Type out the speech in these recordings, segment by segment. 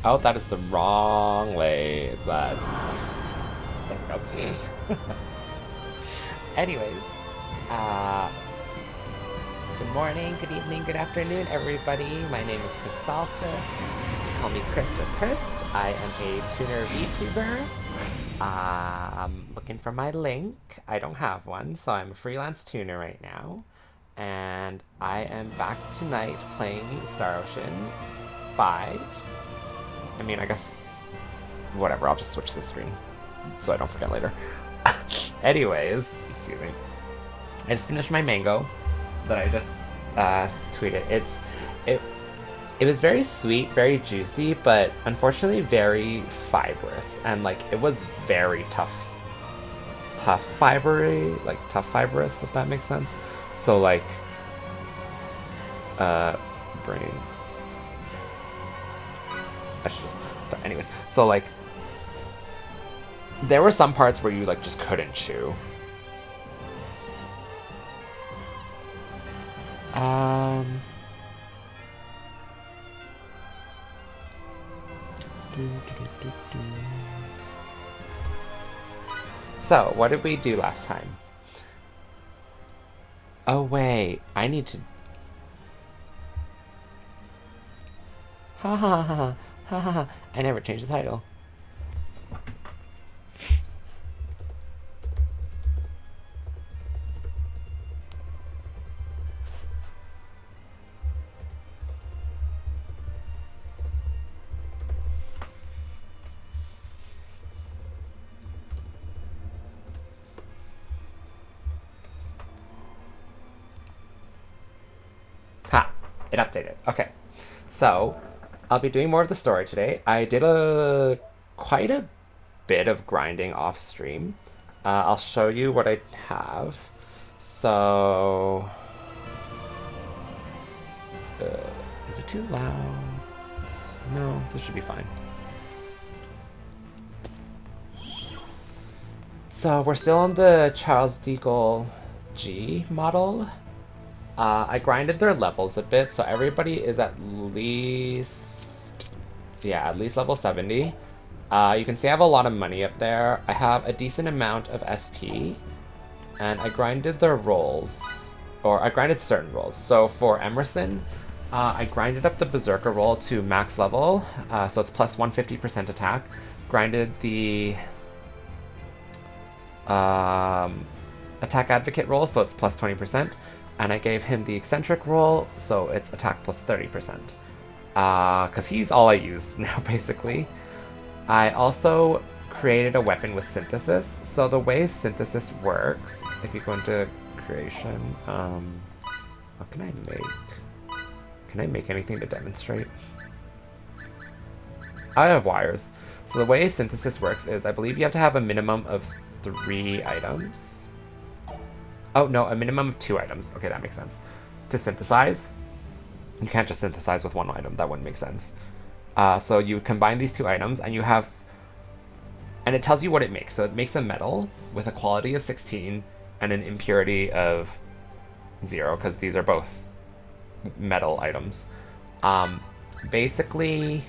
Oh, that is the wrong way, but there we go. Anyways, uh, good morning, good evening, good afternoon, everybody. My name is Crystalsis. Call me Chris or Chris. I am a tuner VTuber. I'm looking for my link. I don't have one, so I'm a freelance tuner right now. And I am back tonight playing Star Ocean 5. I mean, I guess, whatever, I'll just switch the screen so I don't forget later. Anyways, excuse me. I just finished my mango that I just tweeted. It was very sweet, very juicy, but unfortunately very fibrous, and like it was very tough fibrous, if that makes sense. So like, brain. I should just start. Anyways, so like, there were some parts where you like just couldn't chew. So, what did we do last time? Oh wait, I need to... Ha ha ha ha ha ha ha. I never changed the title. Ha! It updated. Okay. So, I'll be doing more of the story today. I did quite a bit of grinding off stream. I'll show you what I have. So, is it too loud? No, this should be fine. So we're still on the Charles de Gaulle G model. I grinded their levels a bit, so everybody is at least level 70. You can see I have a lot of money up there. I have a decent amount of SP, and I grinded their rolls, or I grinded certain rolls. So for Emerson, I grinded up the Berserker roll to max level, so it's plus 150% attack. Grinded the attack advocate roll, so it's plus 20%. And I gave him the eccentric roll, so it's attack plus 30%. Because he's all I use now, basically. I also created a weapon with synthesis. So the way synthesis works, if you go into creation, what can I make? Can I make anything to demonstrate? I have wires. So the way synthesis works is, I believe you have to have a minimum of 3 items. Oh, no, a minimum of 2 items. Okay, that makes sense. To synthesize. You can't just synthesize with 1 item. That wouldn't make sense. So you combine these 2 items, and you have... And it tells you what it makes. So it makes a metal with a quality of 16 and an impurity of 0, because these are both metal items. Basically,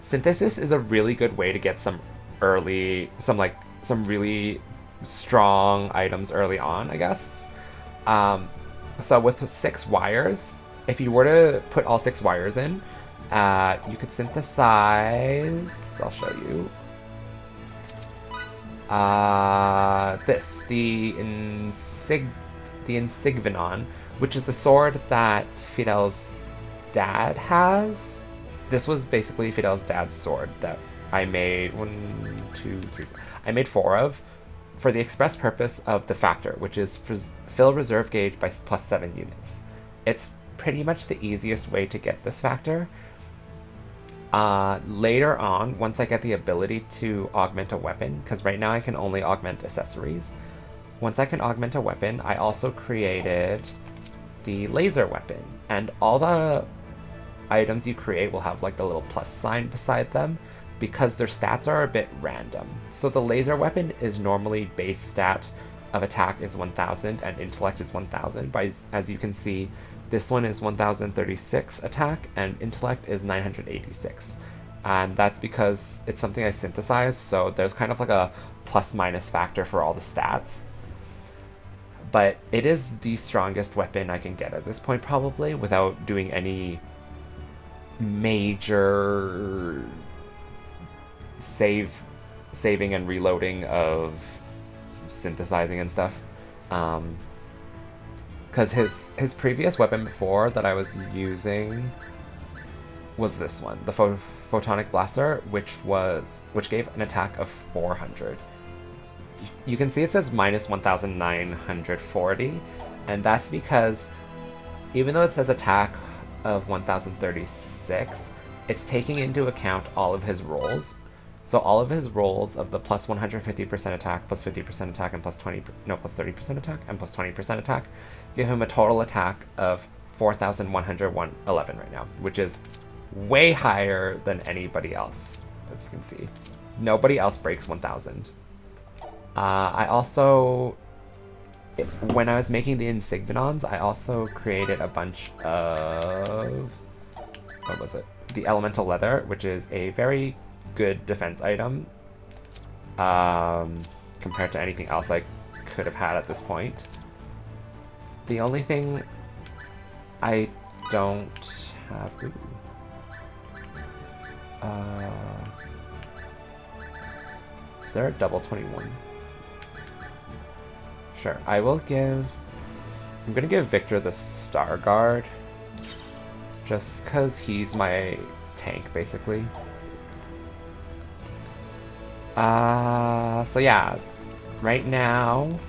synthesis is a really good way to get some really strong items early on, I guess. So with 6 wires, if you were to put all 6 wires in, you could synthesize, I'll show you, the Insigvinon, which is the sword that Fidel's dad has. This was basically Fidel's dad's sword that I made I made 4 of, for the express purpose of the factor, which is fill reserve gauge by plus 7 units. It's pretty much the easiest way to get this factor. Later on, once I get the ability to augment a weapon, because right now I can only augment accessories. Once I can augment a weapon, I also created the laser weapon, and all the items you create will have like the little plus sign beside them, because their stats are a bit random. So the laser weapon is normally base stat of attack is 1000 and intellect is 1000. But as you can see, this one is 1036 attack and intellect is 986. And that's because it's something I synthesized, so there's kind of like a plus-minus factor for all the stats. But it is the strongest weapon I can get at this point, probably, without doing any major saving and reloading of synthesizing and stuff. Because his previous weapon before that I was using was this one, the Photonic Blaster, which gave an attack of 400. You can see it says minus 1,940, and that's because even though it says attack of 1,036, it's taking into account all of his rolls. So all of his rolls of the plus 150% attack, plus 50% attack, and plus 30% attack, and plus 20% attack, give him a total attack of 4,111 right now, which is way higher than anybody else, as you can see. Nobody else breaks 1,000. I also, when I was making the Insigvinons, I also created a bunch of, what was it? The Elemental Leather, which is a very good defense item compared to anything else I could have had at this point. The only thing I don't have... is there a double 21? Sure, I'm gonna give Victor the Star Guard, just because he's my tank, basically. So yeah, right now,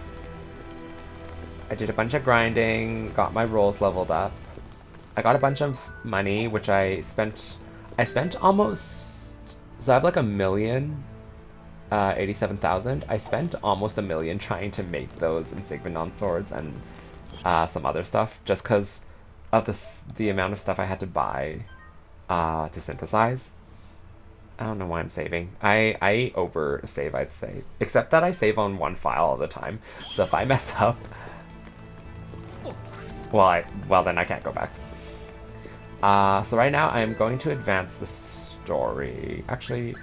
I did a bunch of grinding, got my rolls leveled up. I got a bunch of money, which I spent almost, so I have like 1,087,000. I spent almost 1 million trying to make those Insigvinon swords and some other stuff, just because of the amount of stuff I had to buy to synthesize. I don't know why I'm saving. I over save, I'd say, except that I save on one file all the time. So if I mess up, well then I can't go back. So right now I'm going to advance the story. Actually,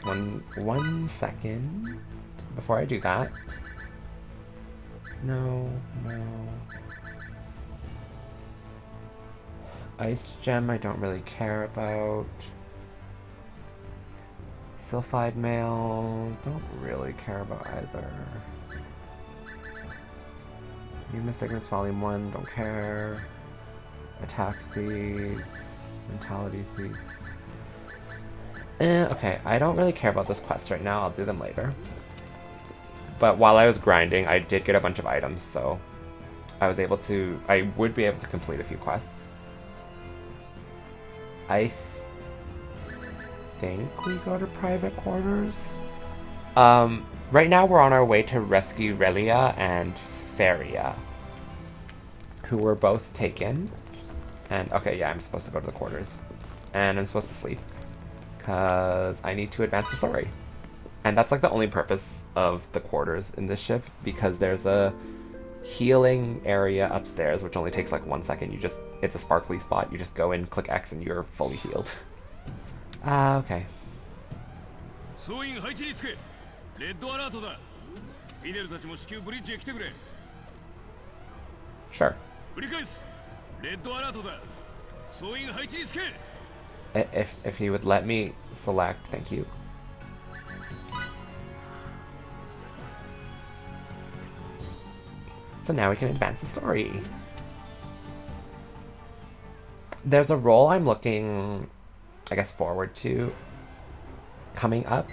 one second before I do that. No. Ice gem I don't really care about. Sulfide mail, don't really care about either. Pneuma Signets Volume 1, don't care. Attack seeds, mentality seeds. Okay, I don't really care about this quest right now, I'll do them later. But while I was grinding, I did get a bunch of items, so I would be able to complete a few quests. I think we go to private quarters. Right now we're on our way to rescue Relia and Feria, who were both taken. And okay, yeah, I'm supposed to go to the quarters. And I'm supposed to sleep, because I need to advance the story. And that's like the only purpose of the quarters in this ship, because there's a healing area upstairs, which only takes like 1 second. It's a sparkly spot. You just go in, click X, and you're fully healed. Okay. Sure. If he would let me select, thank you. So now we can advance the story. There's a role I'm looking, I guess, forward to coming up.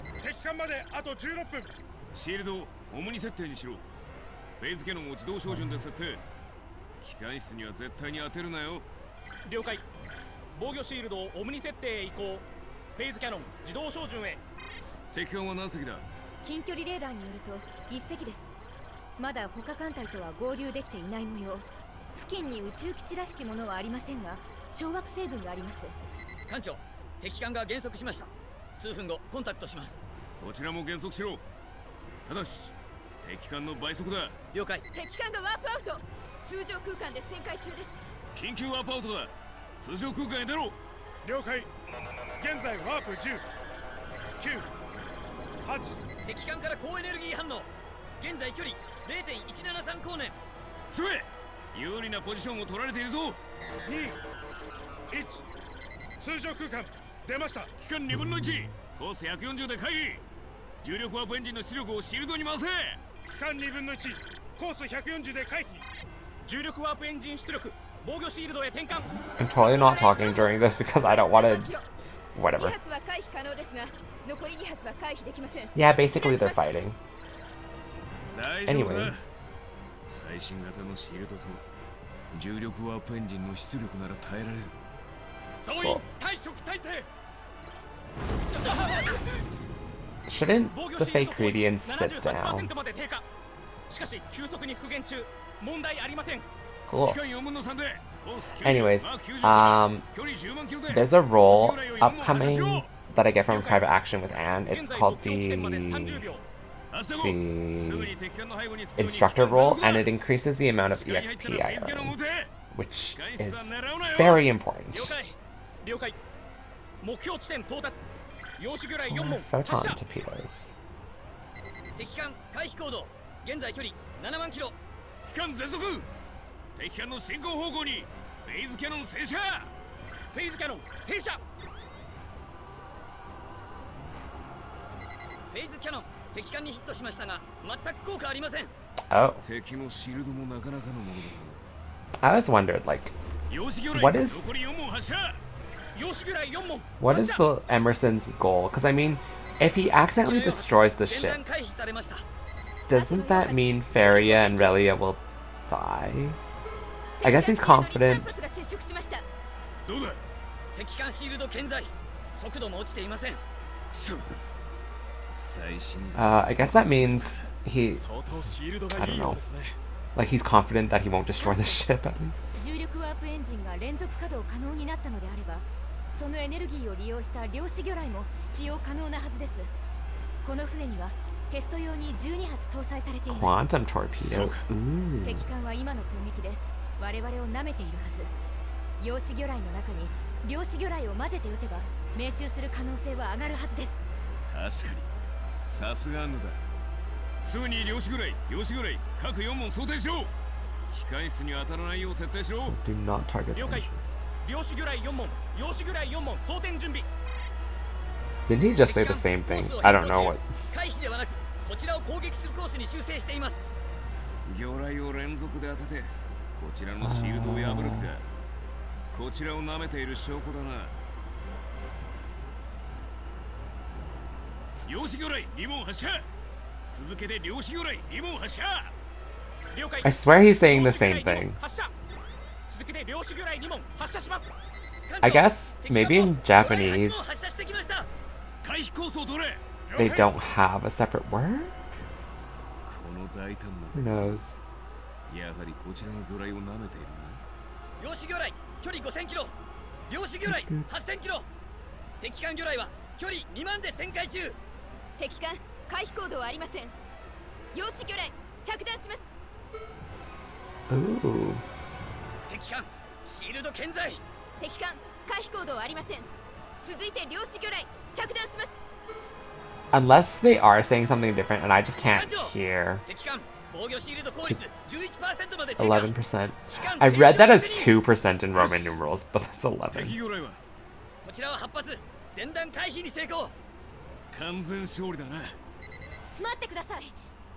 9、8。敵艦から高エネルギー反応。現在距離 0.173 光年。それ有利なポジションを取られているぞ。2、1。通常空間出ました。機関2分の1、コース140で回避。重力ワープエンジンの出力をシールドに回せ。機関2分の1、コース140で回避。重力ワープエンジン出力、防御シールドへ転換。 I'm totally not talking during this because I don't want to. Whatever. 2発は回避可能ですが、残り2発は回避できません。 Yeah, basically they're fighting. 大丈夫だ。 Anyways. 最新型のシールドと重力ワープエンジンの出力なら耐えられる。総員退職体制。 Shouldn't the fake Radians sit down? まで低下。しかし急速に復元中。問題ありません。 Cool. 機関4分の3でコース90 Anyways, 距離10万キロで there's a role upcoming that I get from private action with Anne. It's called the instructor role, and it increases the amount of EXP I earn, which is very important. 了解。目標地点到達。陽子魚雷4 More 門 photon 発射。 torpedoes. 敵艦回避高度。現在距離7万キロ。機関全速。敵艦の進行方向にフェイズキャノン静射。フェイズキャノン静射。フェイズキャノン敵艦にヒットしましたが全く効果ありません。 Oh, 敵のシールドもなかなかのもの I always wondered, like, だ。陽子魚 what 雷 is 残り4門発射。陽子魚雷4門 what is the Emerson's goal? Because I mean, if he accidentally destroys the 全 ship, 弾回避されました。 doesn't that mean Feria and Relia will die? I guess he's confident. 3発が接触しました。どうだ。敵艦シールド健在。速度も落ちていません。くそ。最新 I guess that means he, 相当シールド I が don't いいよ know, うですね。 like he's confident that he won't destroy the ship at least. 重力ワープエンジンが連続稼働可能になったのであれば、そのエネルギーを利用した量子魚雷も使用可能なはずです。この船にはテスト用に12発搭載されています。 Quantum torpedo. Ooh. 敵艦は今の攻撃で我々を舐めているはず。量子魚雷の中に量子魚雷を混ぜて撃てば命中する可能性は上がるはずです。確かに。さすがアンヌだ。すぐに量子魚雷各4門想定しろ。控室に当たらないよう設定しろ。 Do not target 了解 engine.。量子魚雷4門、量子魚雷4門装填準備。 Didn't he just say the same thing? I don't know what. 回避ではなく、こちらを攻撃するコースに修正しています。魚雷を連続で当てて、こちらのシールドを破る気だ。こちらを舐めている証拠だな。量子魚雷2門発射。続けて量子魚雷2門発射。了解。 I swear he's saying the same thing. 発射。続けて量子魚雷2門発射します。 I guess maybe in Japanese 発射してきました。回避コースを取れ。 they don't have a separate word? この大胆 Who な。 knows? やはりこちらの魚雷を舐めているな。量子魚雷距離5000キロ。量子魚雷8000キロ。敵艦魚雷は距離2万で旋回中。敵艦回避行動はありません。量子魚雷着弾します。 Ooh. 敵艦シールド健在。敵艦回避行動はありません。続いて量子魚雷着弾します。 Unless they are saying something different and I just can't hear. 敵艦防御シールド効率 11% まで低下。 11%. I read that as 2% in Roman numerals, but that's 11. 敵魚雷はこちらは8発全弾回避に成功。完全勝利だな。待ってください。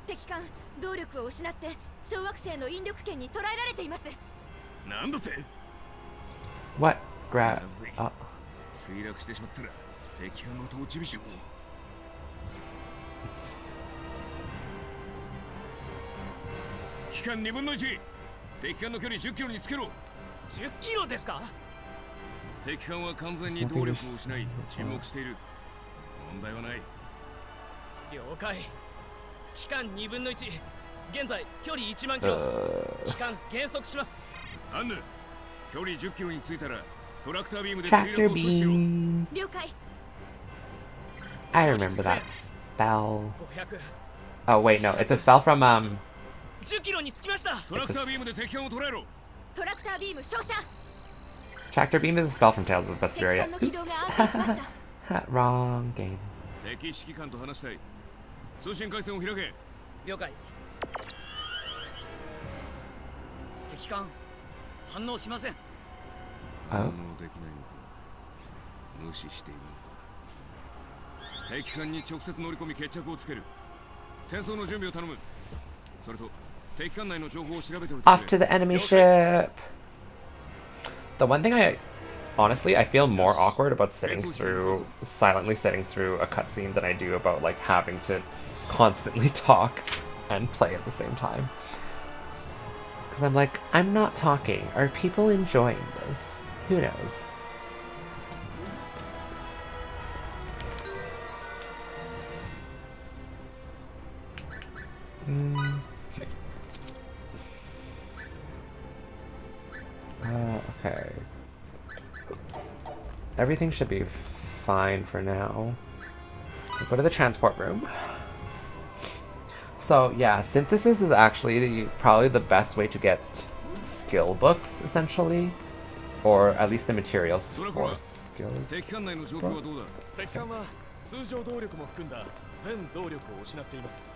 敵艦動力を失って小惑星の引力圏に捉えられています。なんだって。 What? Grab. Oh. 墜落してしまったら敵艦の統治ビションを。機関2分の1。敵艦の距離10キロにつけろ。10キロですか。敵艦は完全に動力を失い沈黙している。問題はない。了解。機関2分の1。現在距離1万キロ。機関減速します。アンヌ、距離10キロに着いたらトラクタービームで Tractor 墜落を阻止しろ。 beam. 了解。 I remember that spell. 500。 Oh wait, no, it's a spell from 10キロに着きました。トラクタービームで敵艦を捉えろ。トラクタービーム照射。 Tractor beam is a spell from Tales of 敵艦 Vesperia. の軌道が安定しました。Wrong game. 敵指揮官と話したい。通信回線を開け。了解。敵艦反応しません。反応できないのか。無視しているのか。敵艦に直接乗り込み決着をつける。転送の準備を頼む。それと敵艦内の情報を調べておいてくれ。 Off to the enemy ship. The one thing honestly, I feel more awkward about silently sitting through a cutscene than I do about like having to constantly talk and play at the same time. Because I'm like, I'm not talking. Are people enjoying this? Who knows? Okay. Everything should be fine for now. We'll go to the transport room. So yeah, synthesis is actually probably the best way to get skill books, essentially. Or at least the materials for skill books. 敵艦は通常動力も含んだ全動力を失っています。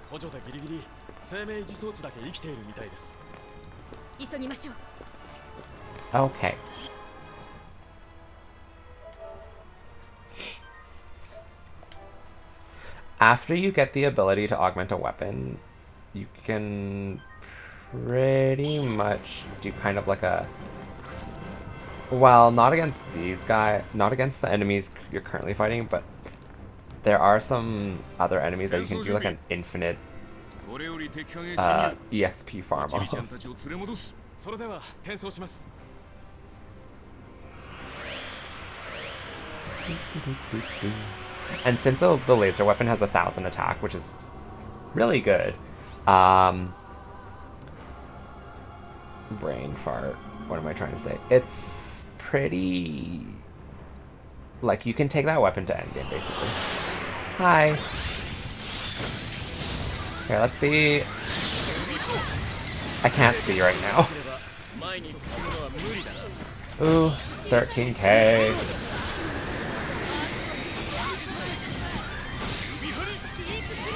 補助でギリギリ生命維持装置だけ生きているみたいです。急ぎましょう。 Okay. After you get the ability to augment a weapon, you can pretty much do kind of like a... Well, not against these guys, not against the enemies you're currently fighting, but there are some other enemies that you can do like an infinite EXP farm almost. And since the laser weapon has 1,000 attack, which is really good, brain fart, what am I trying to say? It's pretty, like, you can take that weapon to endgame, basically. Hi. Here, let's see. I can't see right now. Ooh, 13k.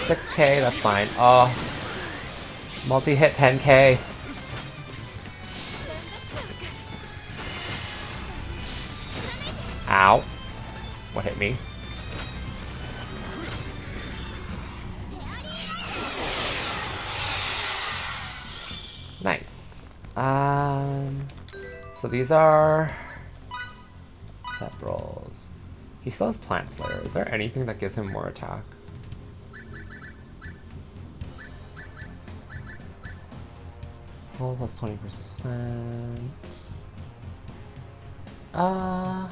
$6k, that's fine. Oh, multi-hit 10k. Ow. What hit me? Nice. So these are set rolls. He still has Plant Slayer. Is there anything that gives him more attack? Roll plus 20%. I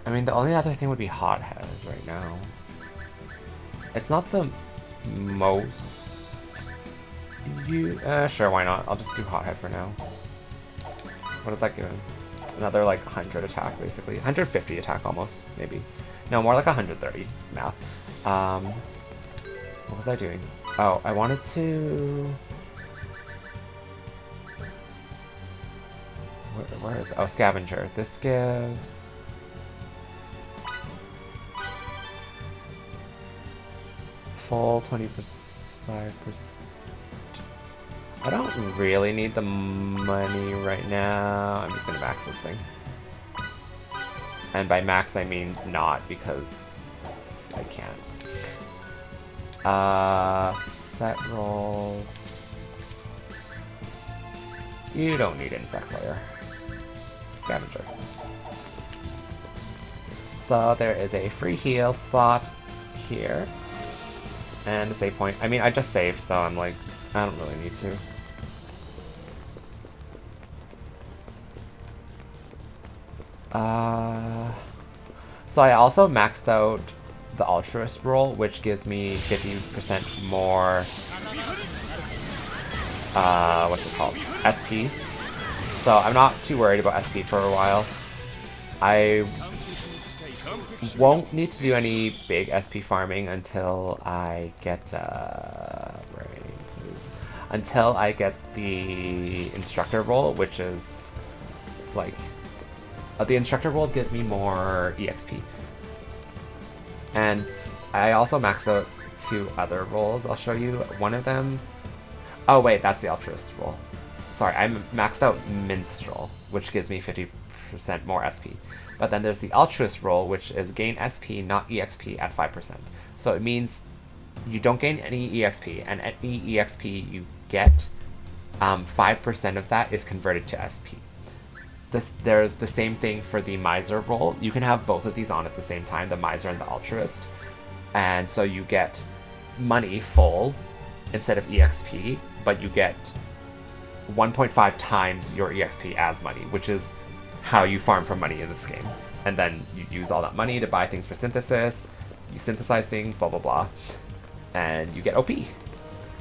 mean, the only other thing would be Hothead right now. It's not the most... sure, why not? I'll just do Hothead for now. What is that giving? Another, like, 100 attack, basically. 150 attack, almost, maybe. No, more like 130 math. What was I doing? Oh, I wanted to... Where is... Oh, Scavenger. This gives... Full 25%. I don't really need the money right now. I'm just gonna max this thing. And by max, I mean not, because I can't. Set rolls. You don't need Insect Slayer. Scavenger. So there is a free heal spot here. And a save point. I mean, I just saved, so I'm like, I don't really need to. So I also maxed out the Altruist roll, which gives me 50% more, what's it called? SP. So I'm not too worried about SP for a while. I won't need to do any big SP farming until I get, until I get the Instructor roll, which is like, the instructor role gives me more EXP. And I also maxed out 2 other roles. I'll show you one of them. Oh wait, that's the altruist role. Sorry, I maxed out minstrel, which gives me 50% more SP. But then there's the altruist role, which is gain SP, not EXP, at 5%. So it means you don't gain any EXP, and any EXP you get, 5% of that is converted to SP. There's the same thing for the miser role. You can have both of these on at the same time, the miser and the altruist. And so you get money full instead of EXP, but you get 1.5 times your EXP as money, which is how you farm for money in this game. And then you use all that money to buy things for synthesis, you synthesize things, blah blah blah, and you get OP.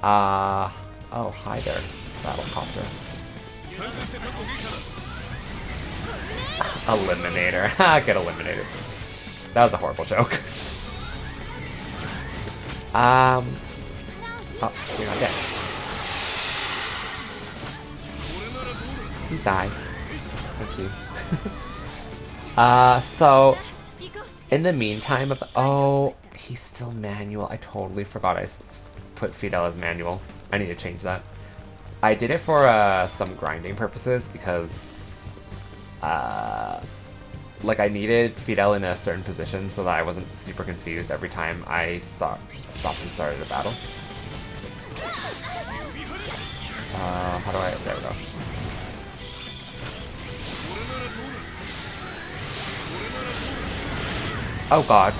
Oh, hi there, Battlecopter. Eliminator. Get eliminated. That was a horrible joke. Oh, you're not dead. Please die. Thank you. So in the meantime, oh, he's still manual. I totally forgot I put Fidel as manual. I need to change that. I did it for some grinding purposes because like I needed Fidel in a certain position so that I wasn't super confused every time I stopped and started a battle. How do I, there we go. Oh god.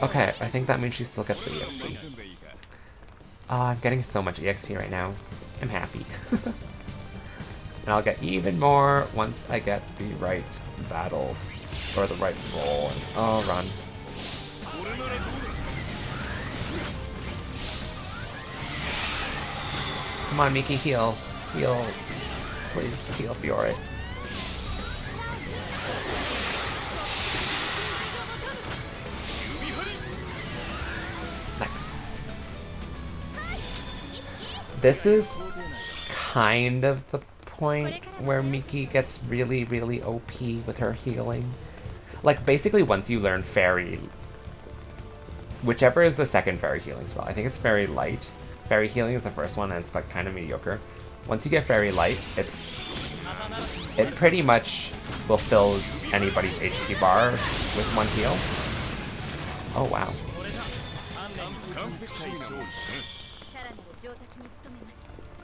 Okay, I think that means she still gets the EXP. I'm getting so much EXP right now. I'm happy. And I'll get even more once I get the right battles, or the right role. I'll run. Come on, Miki, heal. Heal. Please heal Fiore. Nice. This is kind of the point where Miki gets really, really OP with her healing. Like, basically, once you learn Fairy, whichever is the second Fairy healing spell, I think it's Fairy Light. Fairy healing is the first one, and it's like kind of mediocre. Once you get Fairy Light, it pretty much will fill anybody's HP bar with one heal. Oh wow.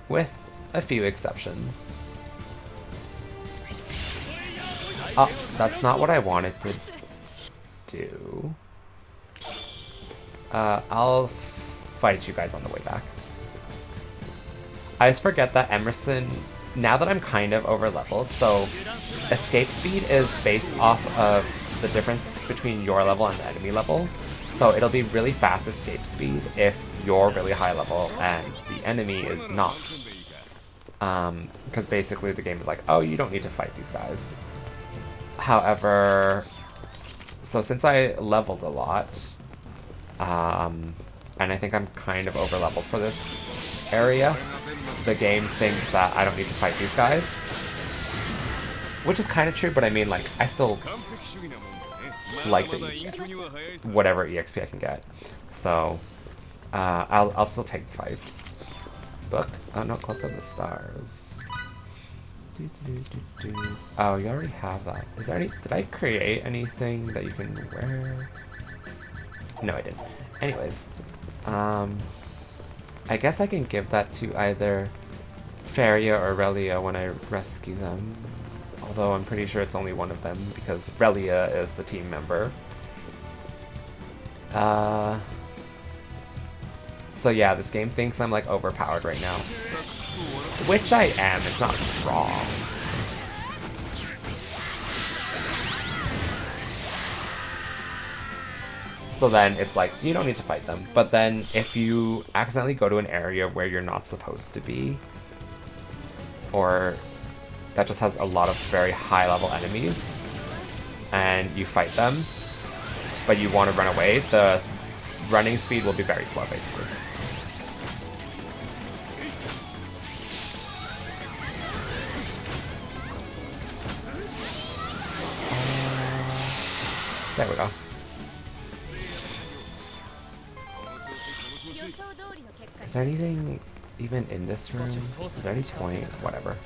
With a few exceptions. Oh, that's not what I wanted to do. I'll fight you guys on the way back. I just forget that Emerson, now that I'm kind of over leveled, so escape speed is based off of the difference between your level and the enemy level. So it'll be really fast escape speed if you're really high level and the enemy is not. Because basically the game is like, oh, you don't need to fight these guys. However, so since I leveled a lot, and I think I'm kind of over leveled for this area, the game thinks that I don't need to fight these guys. Which is kind of true, but I mean, like, I still like the whatever EXP I can get. So, I'll still take fights. Book? Oh no, Cloak of the Stars. Oh, you already have that. Is there any? Did I create anything that you can wear? No, I didn't. Anyways, I guess I can give that to either Feria or Relia when I rescue them. Although I'm pretty sure it's only one of them because Relia is the team member. So yeah, this game thinks I'm like overpowered right now. Which I am, it's not wrong. So then it's like, you don't need to fight them. But then if you accidentally go to an area where you're not supposed to be, or that just has a lot of very high level enemies, and you fight them, but you want to run away, the running speed will be very slow, basically. There we go. Is there anything even in this room? Is there any point? Whatever.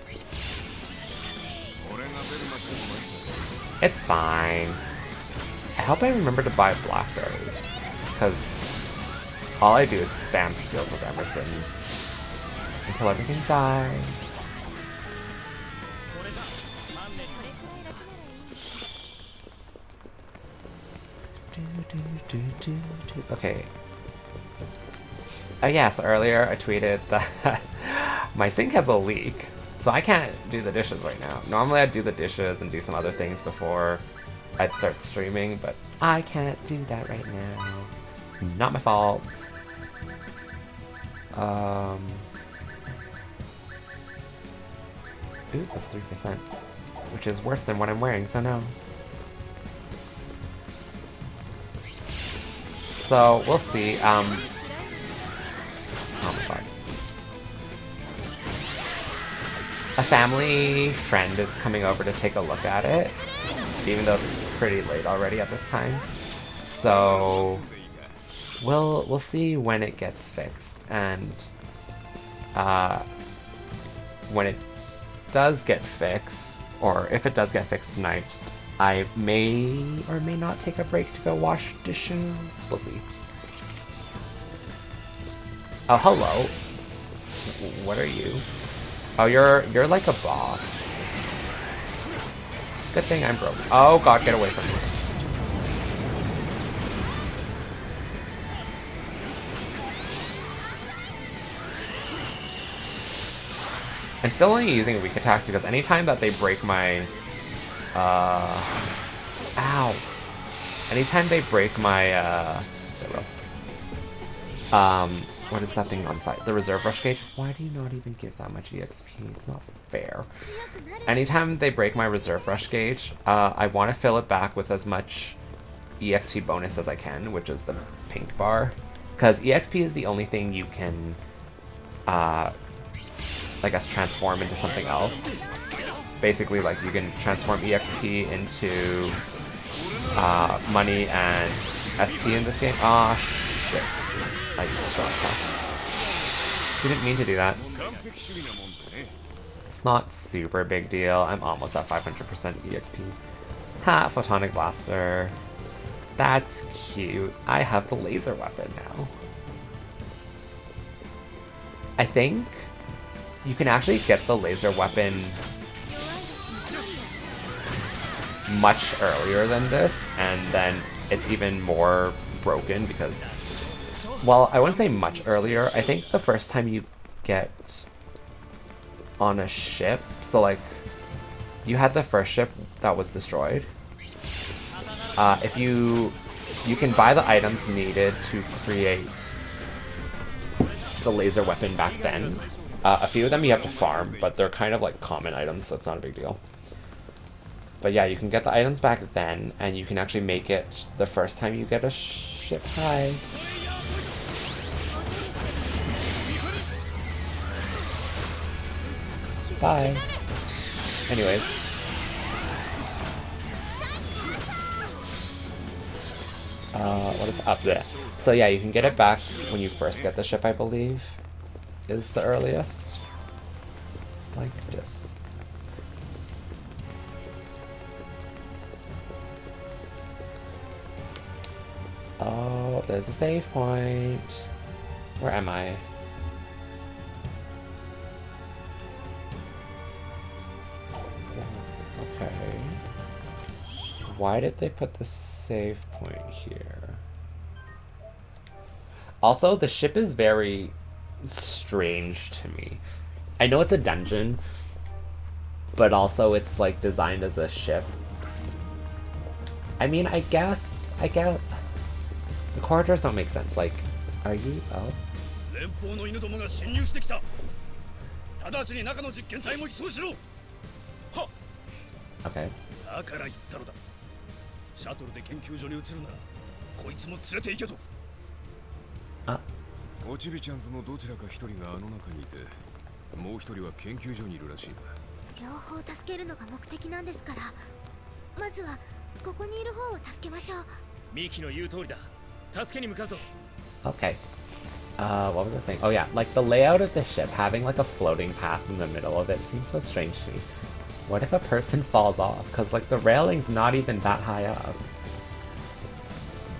It's fine. I hope I remember to buy blackberries, because all I do is spam skills with Emerson until everything dies. Okay. Oh yes, earlier I tweeted that my sink has a leak, so I can't do the dishes right now. Normally I'd do the dishes and do some other things before I'd start streaming, but I can't do that right now. It's not my fault. Ooh, that's 3%, which is worse than what I'm wearing, so no. So, we'll see. Oh my god. A family friend is coming over to take a look at it, even though it's pretty late already at this time. So, we'll see when it gets fixed, and when it does get fixed, or if it does get fixed tonight, I may or may not take a break to go wash dishes. We'll see. Oh, hello. What are you? Oh, you're like a boss. Good thing I'm broke. Oh god, get away from me. I'm still only using weak attacks because anytime that they break my ow. Anytime they break my, what is that thing on the side? The reserve rush gauge? Why do you not even give that much EXP? It's not fair. Anytime they break my reserve rush gauge, I want to fill it back with as much EXP bonus as I can, which is the pink bar. Because EXP is the only thing you can, I guess, transform into something else. Basically, like, you can transform EXP into money and SP in this game. Ah, shit. I used strong attack. Didn't mean to do that. It's not super big deal. I'm almost at 500% EXP. Ha, Photonic Blaster. That's cute. I have the laser weapon now. I think you can actually get the laser weapon much earlier than this, and then it's even more broken because, well, I wouldn't say much earlier. I think the first time you get on a ship, so like, you had the first ship that was destroyed. If you can buy the items needed to create the laser weapon back then. A few of them you have to farm, but they're kind of like common items, so it's not a big deal. But yeah, you can get the items back then, and you can actually make it the first time you get a ship high. Bye. Anyways. What is up there? So yeah, you can get it back when you first get the ship, I believe, is the earliest. Like this. Oh, there's a save point. Where am I? Okay. Why did they put the save point here? Also, the ship is very strange to me. I know it's a dungeon, but also it's like designed as a ship. I mean, I guess the corridors don't make sense. Like, are you? Oh. Okay. おちびちゃんズのどちらか一人があの中にいて、もう一人は研究所にいるらしいんだ。両方助けるのが目的なんですから、まずはここにいる方を助けましょう。ミキの言う通りだ。助けに向かうぞ。 Okay. What was I saying? Oh yeah, like the layout of the ship, having like a floating path in the middle of it seems so strange to me. What if a person falls off? Because like the railing's not even that high up.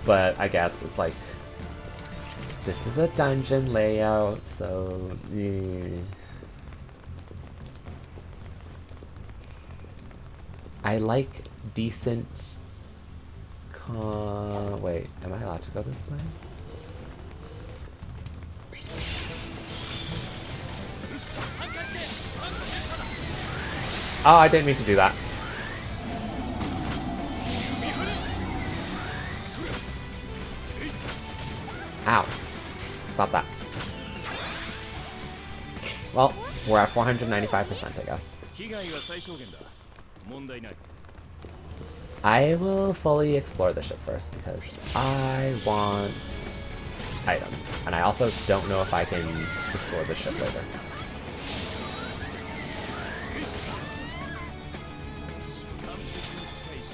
But I guess it's like, this is a dungeon layout, so... I like decent... Wait, am I allowed to go this way? Oh, I didn't mean to do that. Ow. Stop that. Well, we're at 495%, I guess. I will fully explore the ship first because I want items. And I also don't know if I can explore the ship later.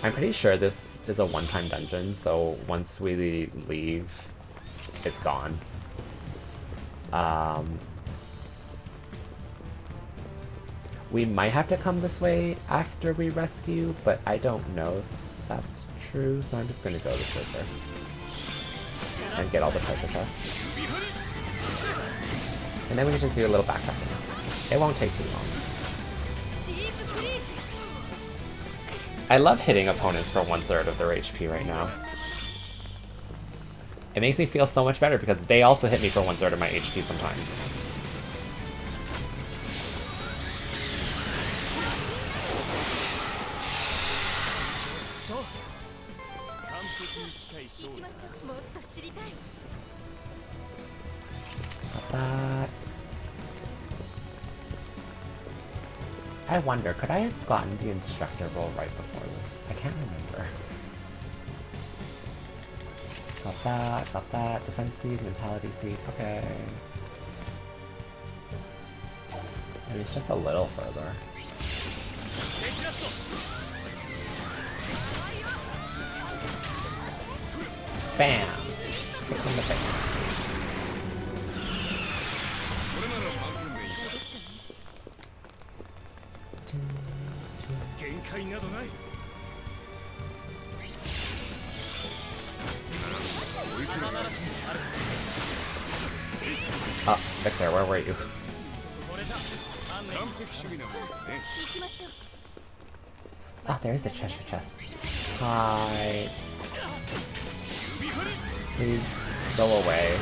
I'm pretty sure this is a one-time dungeon, so once we leave, it's gone. We might have to come this way after we rescue, but I don't know if that's true, so I'm just gonna go this way first. And get all the treasure chests. And then we can just do a little backtracking. It won't take too long. I love hitting opponents for 1/3 of their HP right now. It makes me feel so much better because they also hit me for 1/3 of my HP sometimes. That. I wonder, could I have gotten the instructor role right before this? I can't remember. Got that. Defense seed, mentality seed, okay. Maybe it's just a little further. Bam! Kick in the face. Oh, Victor, where were you? Oh, there is a treasure chest. Hi. Please go away.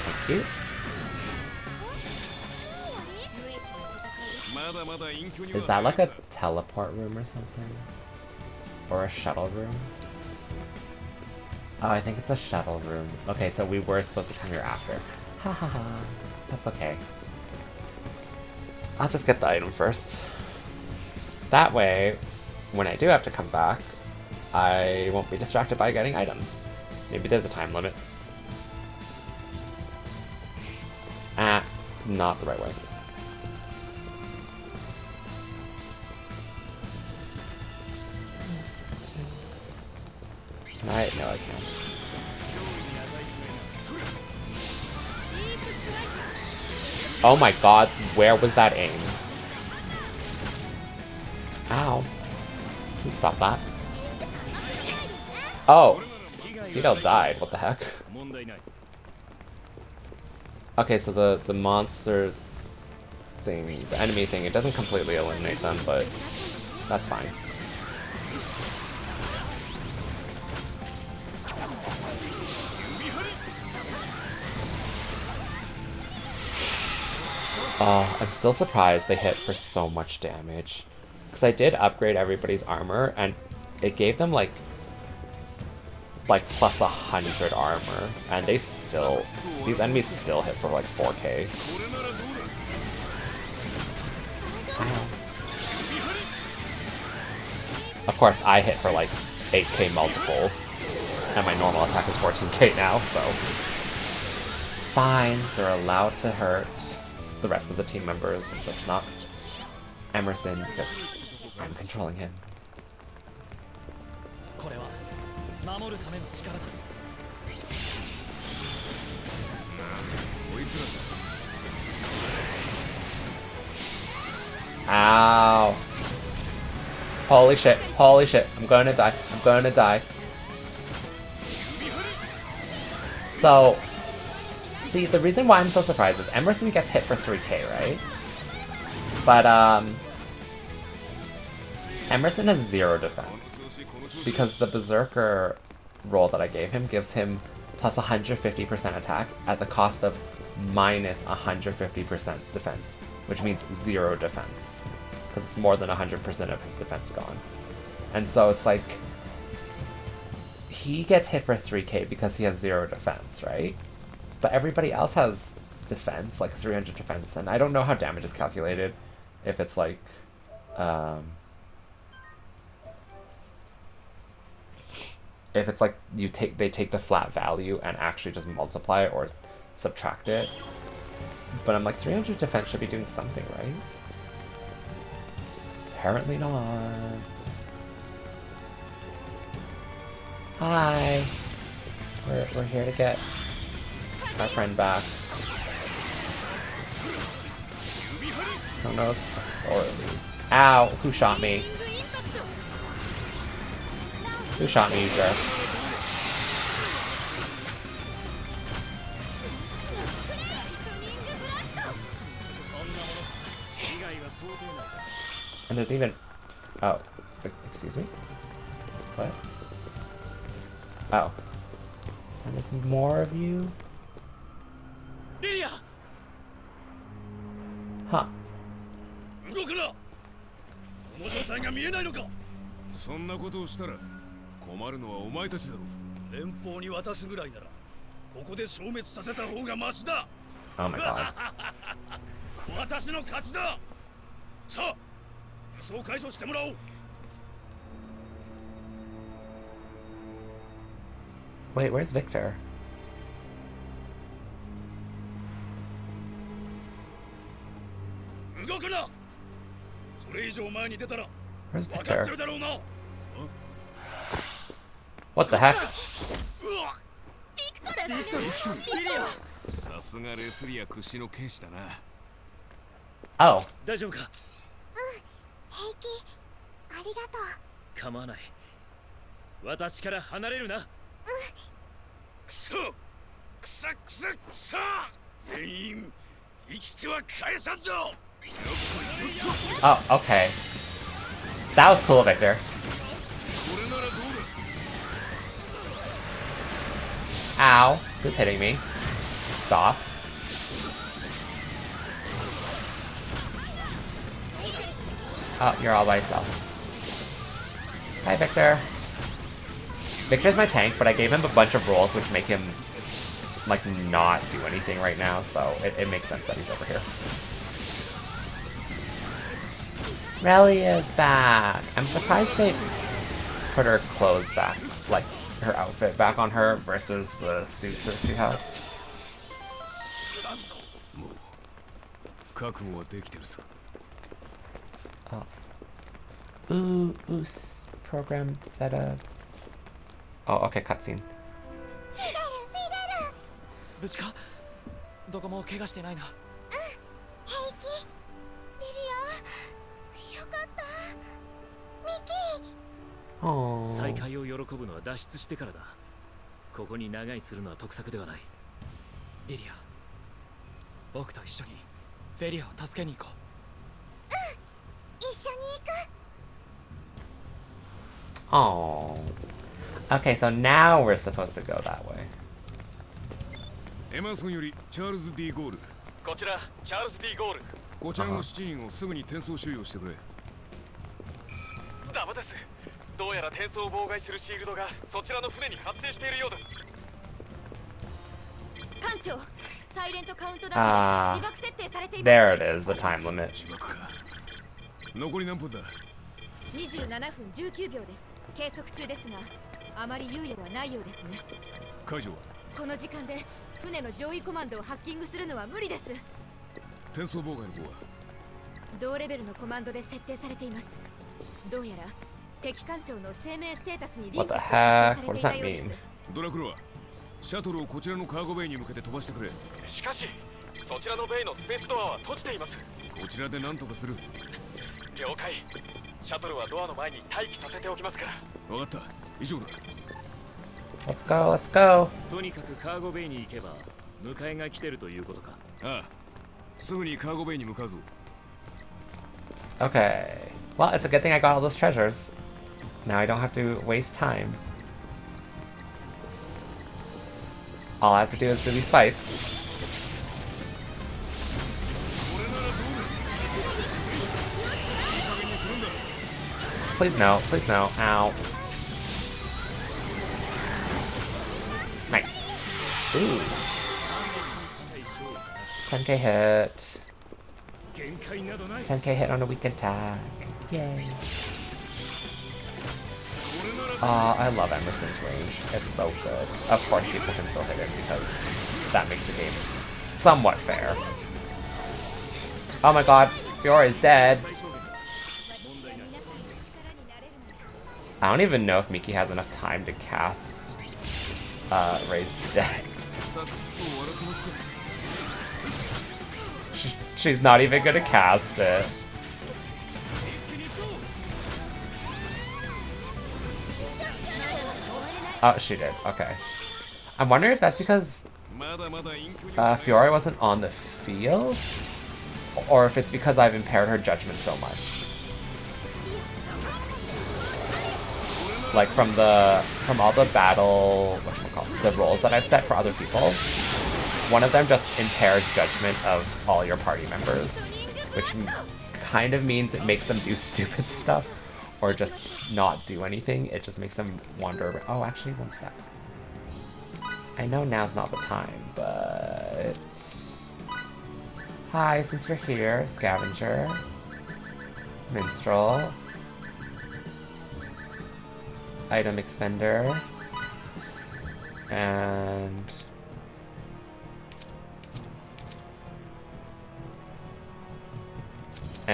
Thank you. Is that like a teleport room or something? Or a shuttle room? Oh, I think it's a shuttle room. Okay, so we were supposed to come here after. Ha ha ha. That's okay. I'll just get the item first. That way, when I do have to come back, I won't be distracted by getting items. Maybe there's a time limit. Ah, not the right way. Can I? No, I can't. Oh my god, where was that aim? Ow. Please stop that. Oh! Cito died, what the heck? Okay, so the monster thing, the enemy thing, it doesn't completely eliminate them, but that's fine. Oh, I'm still surprised they hit for so much damage. Because I did upgrade everybody's armor, and it gave them like plus 100 armor, and they still, these enemies still hit for like 4k. Of course, I hit for like 8k multiple, And my normal attack is 14k now, so... Fine, they're allowed to hurt the rest of the team members, just not Emerson, because I'm controlling him. これは守るための力だ。こいつ Ow. Holy shit, I'm gonna die. So, see, the reason why I'm so surprised is Emerson gets hit for 3k, right? But, Emerson has 0 defense. Because the Berserker roll that I gave him gives him plus 150% attack at the cost of minus 150% defense, which means 0 defense. Because it's more than 100% of his defense gone. And so it's like, he gets hit for 3k because he has 0 defense, right? But everybody else has defense, like 300 defense, and I don't know how damage is calculated. If it's like, if it's like they take the flat value and actually just multiply it or subtract it. But I'm like, 300 defense should be doing something, right? Apparently not. Hi. We're here to get our friend back. Who knows? Or ow! Who shot me? Who shot me, you jerk? And there's even... Oh. Excuse me? What? Oh. And there's more of you? Huh. 動くな。この状態が見えないのか。そんなことをしたら困るのはお前たちだろ。連邦に渡すぐらいならここで消滅させた方がマシだ。 Oh my god. 私の勝ちだ。さあ、武装解除してもらおう。 Wait, where's Victor? 動くな。それ以上前に出たら Where's 分かって Victor? るだろうな。 What the heck? さすがレスリア屈指の剣士だな。 Oh. 大丈夫か。平気。ありがとう。構わない。私から離れるな。くそ。くさくさくさ。全員生きては返さんぞ。 Oh, okay. That was cool, Victor. Ow. Who's hitting me? Stop. Oh, you're all by yourself. Hi, Victor. Victor's my tank, but I gave him a bunch of rolls which make him, like, not do anything right now, so it makes sense that he's over here. Relia is back! I'm surprised they put her clothes back, like, her outfit back on her versus the suit that she had. 覚悟はできてるさ。 Oh. Ooh, program setup. Oh, okay, cutscene. 無事か。どこも怪我してないな。平気。リリア。よかった。ミキ。 Oh. 再会を喜ぶのは脱出してからだ。ここに長居するのは得策ではない。リリア、僕と一緒にフェリアを助けに行こう。一緒に行く。 Oh. Okay, so now we're supposed to go that way. エマーソンよりチャールズ D ゴール。こちらチャールズ D ゴール。こちらの7人をすぐに転送収容してくれ。ダメです。どうやら転送を妨害するシールドがそちらの船に発生しているようです。艦長、サイレントカウントダウンで自爆設定されています。 There it is, the time limit. 自爆か。残り何分だ。 27分19秒です。計測中ですが、あまり猶予はないようですね。解除はこの時間で船の上位コマンドをハッキングするのは無理です。転送妨害の方は同レベルのコマンドで設定されています。どうやら敵艦長の生命ステータスにリン What ク the して設 heck? 定 What さ does れ that ていたよう mean? です。ドラクロはシャトルをこちらのカーゴベイに向けて飛ばしてくれ。しかしそちらのベイのスペースドアは閉じています。こちらで何とかする。了解。シャトルはドアの前に待機させておきますから。分かった。以上だ。 Let's go, let's go. とにかくカーゴベイに行けば迎えが来てるということか。ああ、すぐにカーゴベイに向かうぞ。 Okay. Well, it's a good thing I got all those treasures. Now I don't have to waste time. All I have to do is do these fights. Please no, please no. Ow. Nice. Ooh. 10k hit. 限界などない。 10k hit on a weak attack. Yay. I love Emerson's range. It's so good. Of course people can still hit it because that makes the game somewhat fair. Oh my god, Fiora is dead. I don't even know if Miki has enough time to cast Ray's deck. She's not even gonna cast it. Oh, she did. Okay. I'm wondering if that's because Fiora wasn't on the field, or if it's because I've impaired her judgment so much. Like from all the battle, the roles that I've set for other people, one of them just impairs judgment of all your party members, which kind of means it makes them do stupid stuff or just not do anything. It just makes them wander. Oh, actually, one sec. I know now's not the time, but... Hi, since you're here, Scavenger, Minstrel, Item Expender, and...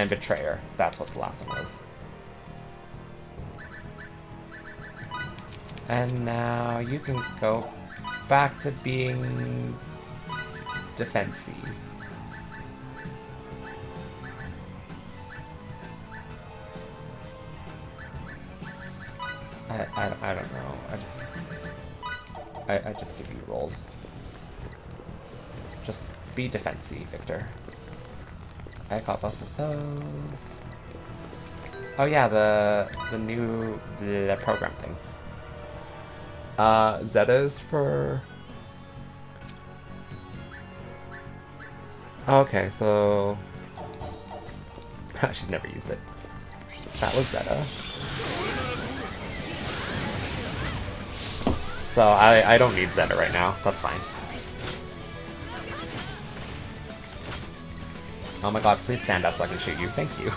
Betrayer. That's what the last one was. And now you can go back to being defensy. I don't know. I just give you rolls. Just be defensy, Victor. I got both of those. Oh yeah, the new program thing. Zeta's for... Okay, so... She's never used it. That was Zeta. So I don't need Zeta right now. That's fine. Oh my god, please stand up so I can shoot you. Thank you.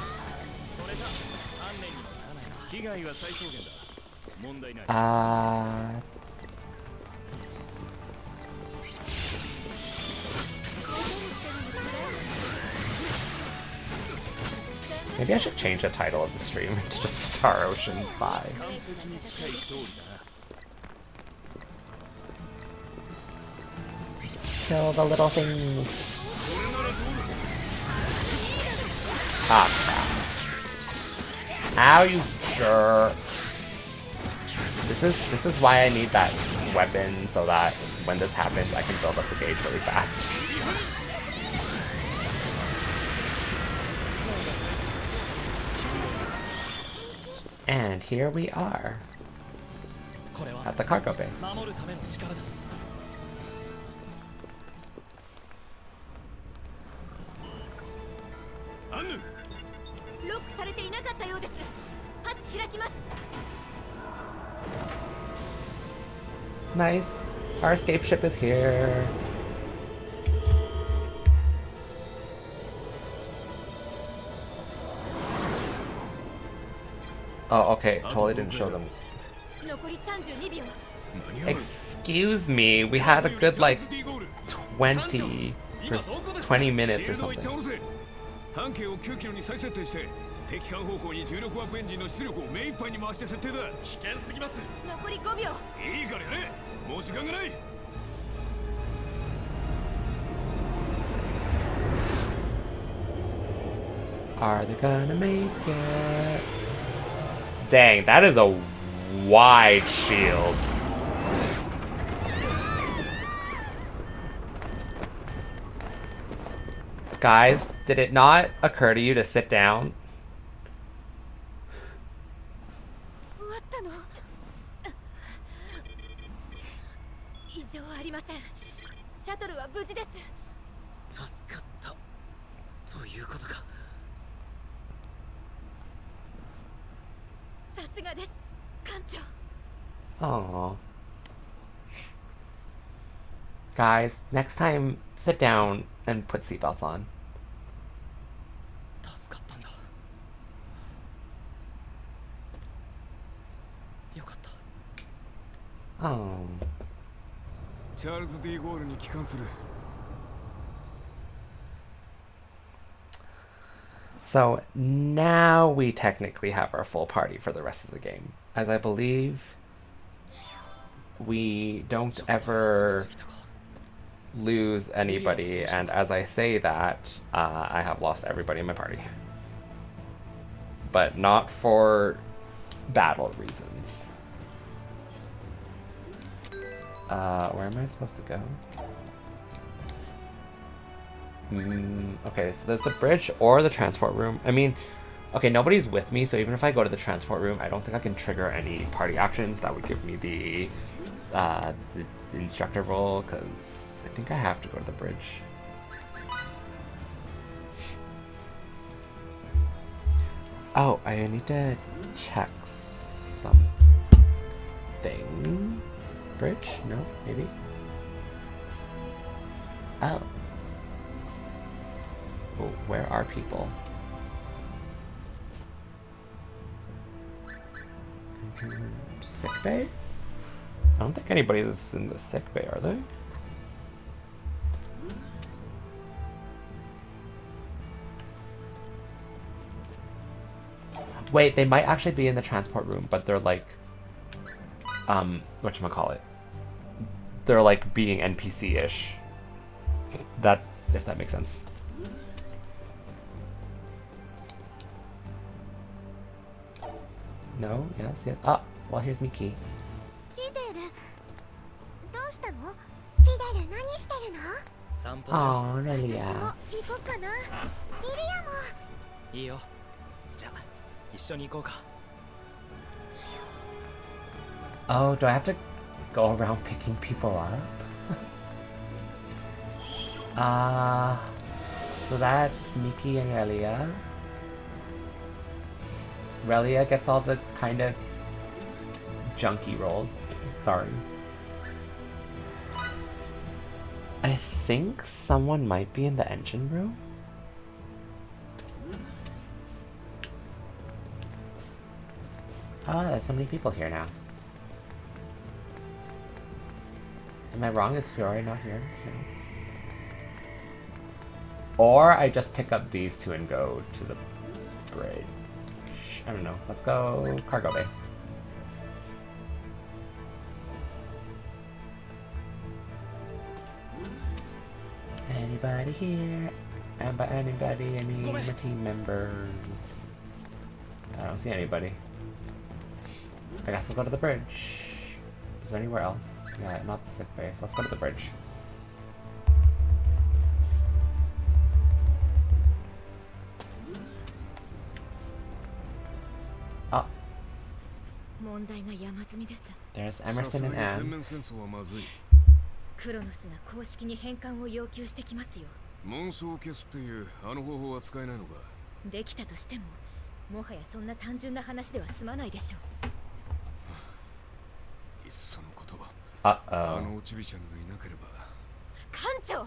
Maybe I should change the title of the stream to just Star Ocean 5. Kill the little things. Ah, crap. Ow, you jerk. This is why I need that weapon, so that when this happens, I can build up the gauge really fast. And here we are at the cargo bay. Nice. Our escape ship is here. Oh, okay. Totally didn't show them. 残り32秒。 Excuse me, we had a good like 20 minutes or something. 半径を9キロに再設定して敵艦方向に重力ワープエンジンの出力を目いっぱいに回して設定だ。危険すぎます。残り5秒。いいからやれ。もう時間がない。 Are they gonna make it? Dang, that is a wide shield. Guys, did it not occur to you to sit down? 終わったの？異常ありません。シャトルは無事です。助かったということか。さすがです、艦長。 Aww. Guys, next time, sit down and put seatbelts on. 助かったんだ。よかった。Oh. チャールズ・ディ・ゴールに帰還する。 So now we technically have our full party for the rest of the game, as I believe we don't ever lose anybody, and as I say that, I have lost everybody in my party. But not for battle reasons. Where am I supposed to go? Okay, so there's the bridge or the transport room. I mean, okay, nobody's with me, so even if I go to the transport room, I don't think I can trigger any party actions that would give me the instructor role, because I think I have to go to the bridge. Oh, I need to check something. Bridge? No, maybe? Oh. Oh, where are people? Sick bay? I don't think anybody's in the sick bay, are they? Wait, they might actually be in the transport room, but they're like, whatchamacallit? They're like being NPC-ish. That, if that makes sense. No? Yes, yes. Ah, well, here's Miki. フィデル、どうしたの？フィデル、何してるの？散歩だよ。 Oh, Relia. 私も行こうかな。リリアも。いいよ。じゃあ一緒に行こうか。 Oh, do I have to go around picking people up? So that's Miki and Relia. Relia gets all the kind of junky rolls. Sorry. I think someone might be in the engine room. Oh, there's so many people here now. Am I wrong? Is Fiore not here? No. Or I just pick up these two and go to the bridge. I don't know. Let's go cargo bay. Anybody here? And by anybody, I mean my team members. I don't see anybody. I guess we'll go to the bridge. Is there anywhere else? Yeah, not the sick bay, so let's go to the bridge. Oh. 問題が山積みです。 There's Emerson and Anne. クロノスが公式に返還を要求してきますよ。紋章を消すっていうあの方法は使えないのか。できたとしても、もはやそんな単純な話では済まないでしょう。いっそのこと。あのおちびちゃんがいなければ。艦長。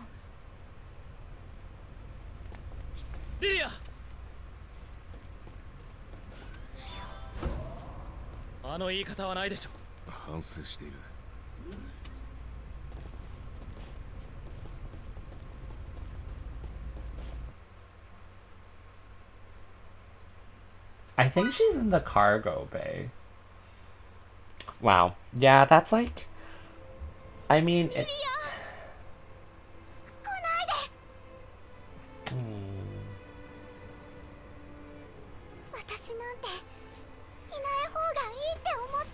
リリア。あの言い方はないでしょ。反省している。 I think she's in the cargo bay. Wow. Yeah, that's like... I mean, it...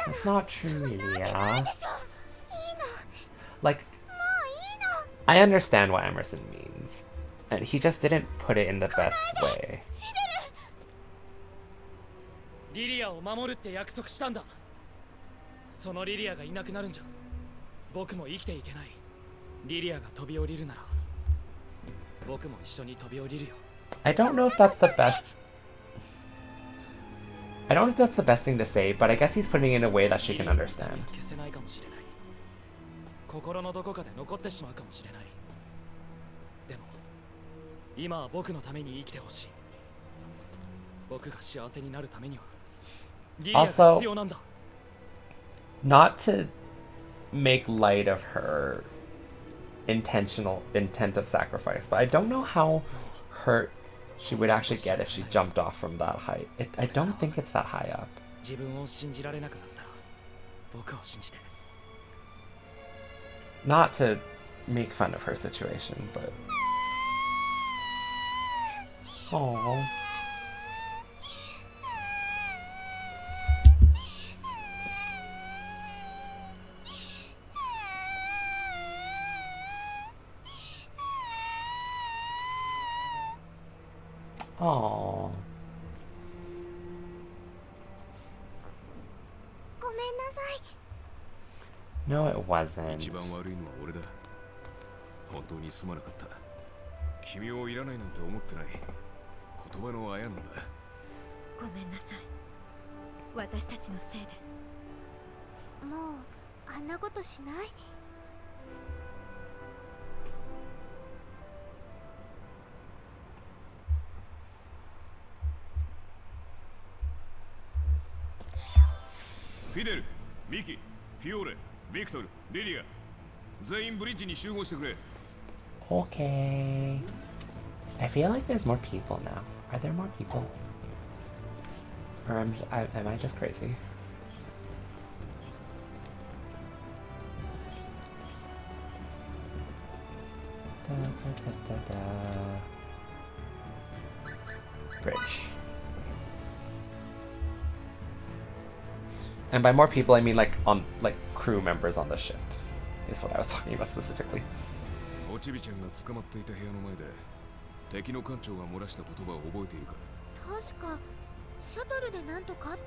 That's not true, Lilia. Like, I understand what Emerson means. And he just didn't put it in the best way. リリアを守るって約束したんだ。そのリリアがいなくなるんじゃ僕も生きていけない。リリアが飛び降りるなら僕も一緒に飛び降りるよ。 I don't know if that's the best... I don't know if that's the best thing to say, but I guess he's putting it in a way that she can understand. 消せないかもしれない。心のどこかで残ってしまうかもしれない。でも今は僕のために生きてほしい。僕が幸せになるためにはリリアが必要なんだ。 Not to make light of her intent of sacrifice, but I don't know how hurt she would actually get if she jumped off from that height. I don't think it's that high up. 自分を信じられなくなったら僕を信じて。 Not to make fun of her situation, but... Aww. Aww. ごめんなさい。 No, it wasn't. 一番悪いのは俺だ。本当にすまなかった。君をいらないなんて思ってない。言葉のあやなんだ。ごめんなさい。私たちのせいで。もうあんなことしない。フィデル、ミキ、フィオーレ、ビクトル、リリア、全員ブリッジに集合してくれ。 Okay. I feel like there's more people now. Are there more people? Or am I just crazy? Da, da, da, da, da. Bridge. And by more people, I mean like crew members on the ship. Is what I was talking about specifically. おちびちゃんが捕まっていた部屋の前で敵の艦長が漏らした言葉を覚えているか。確かシャトルでなんとかって。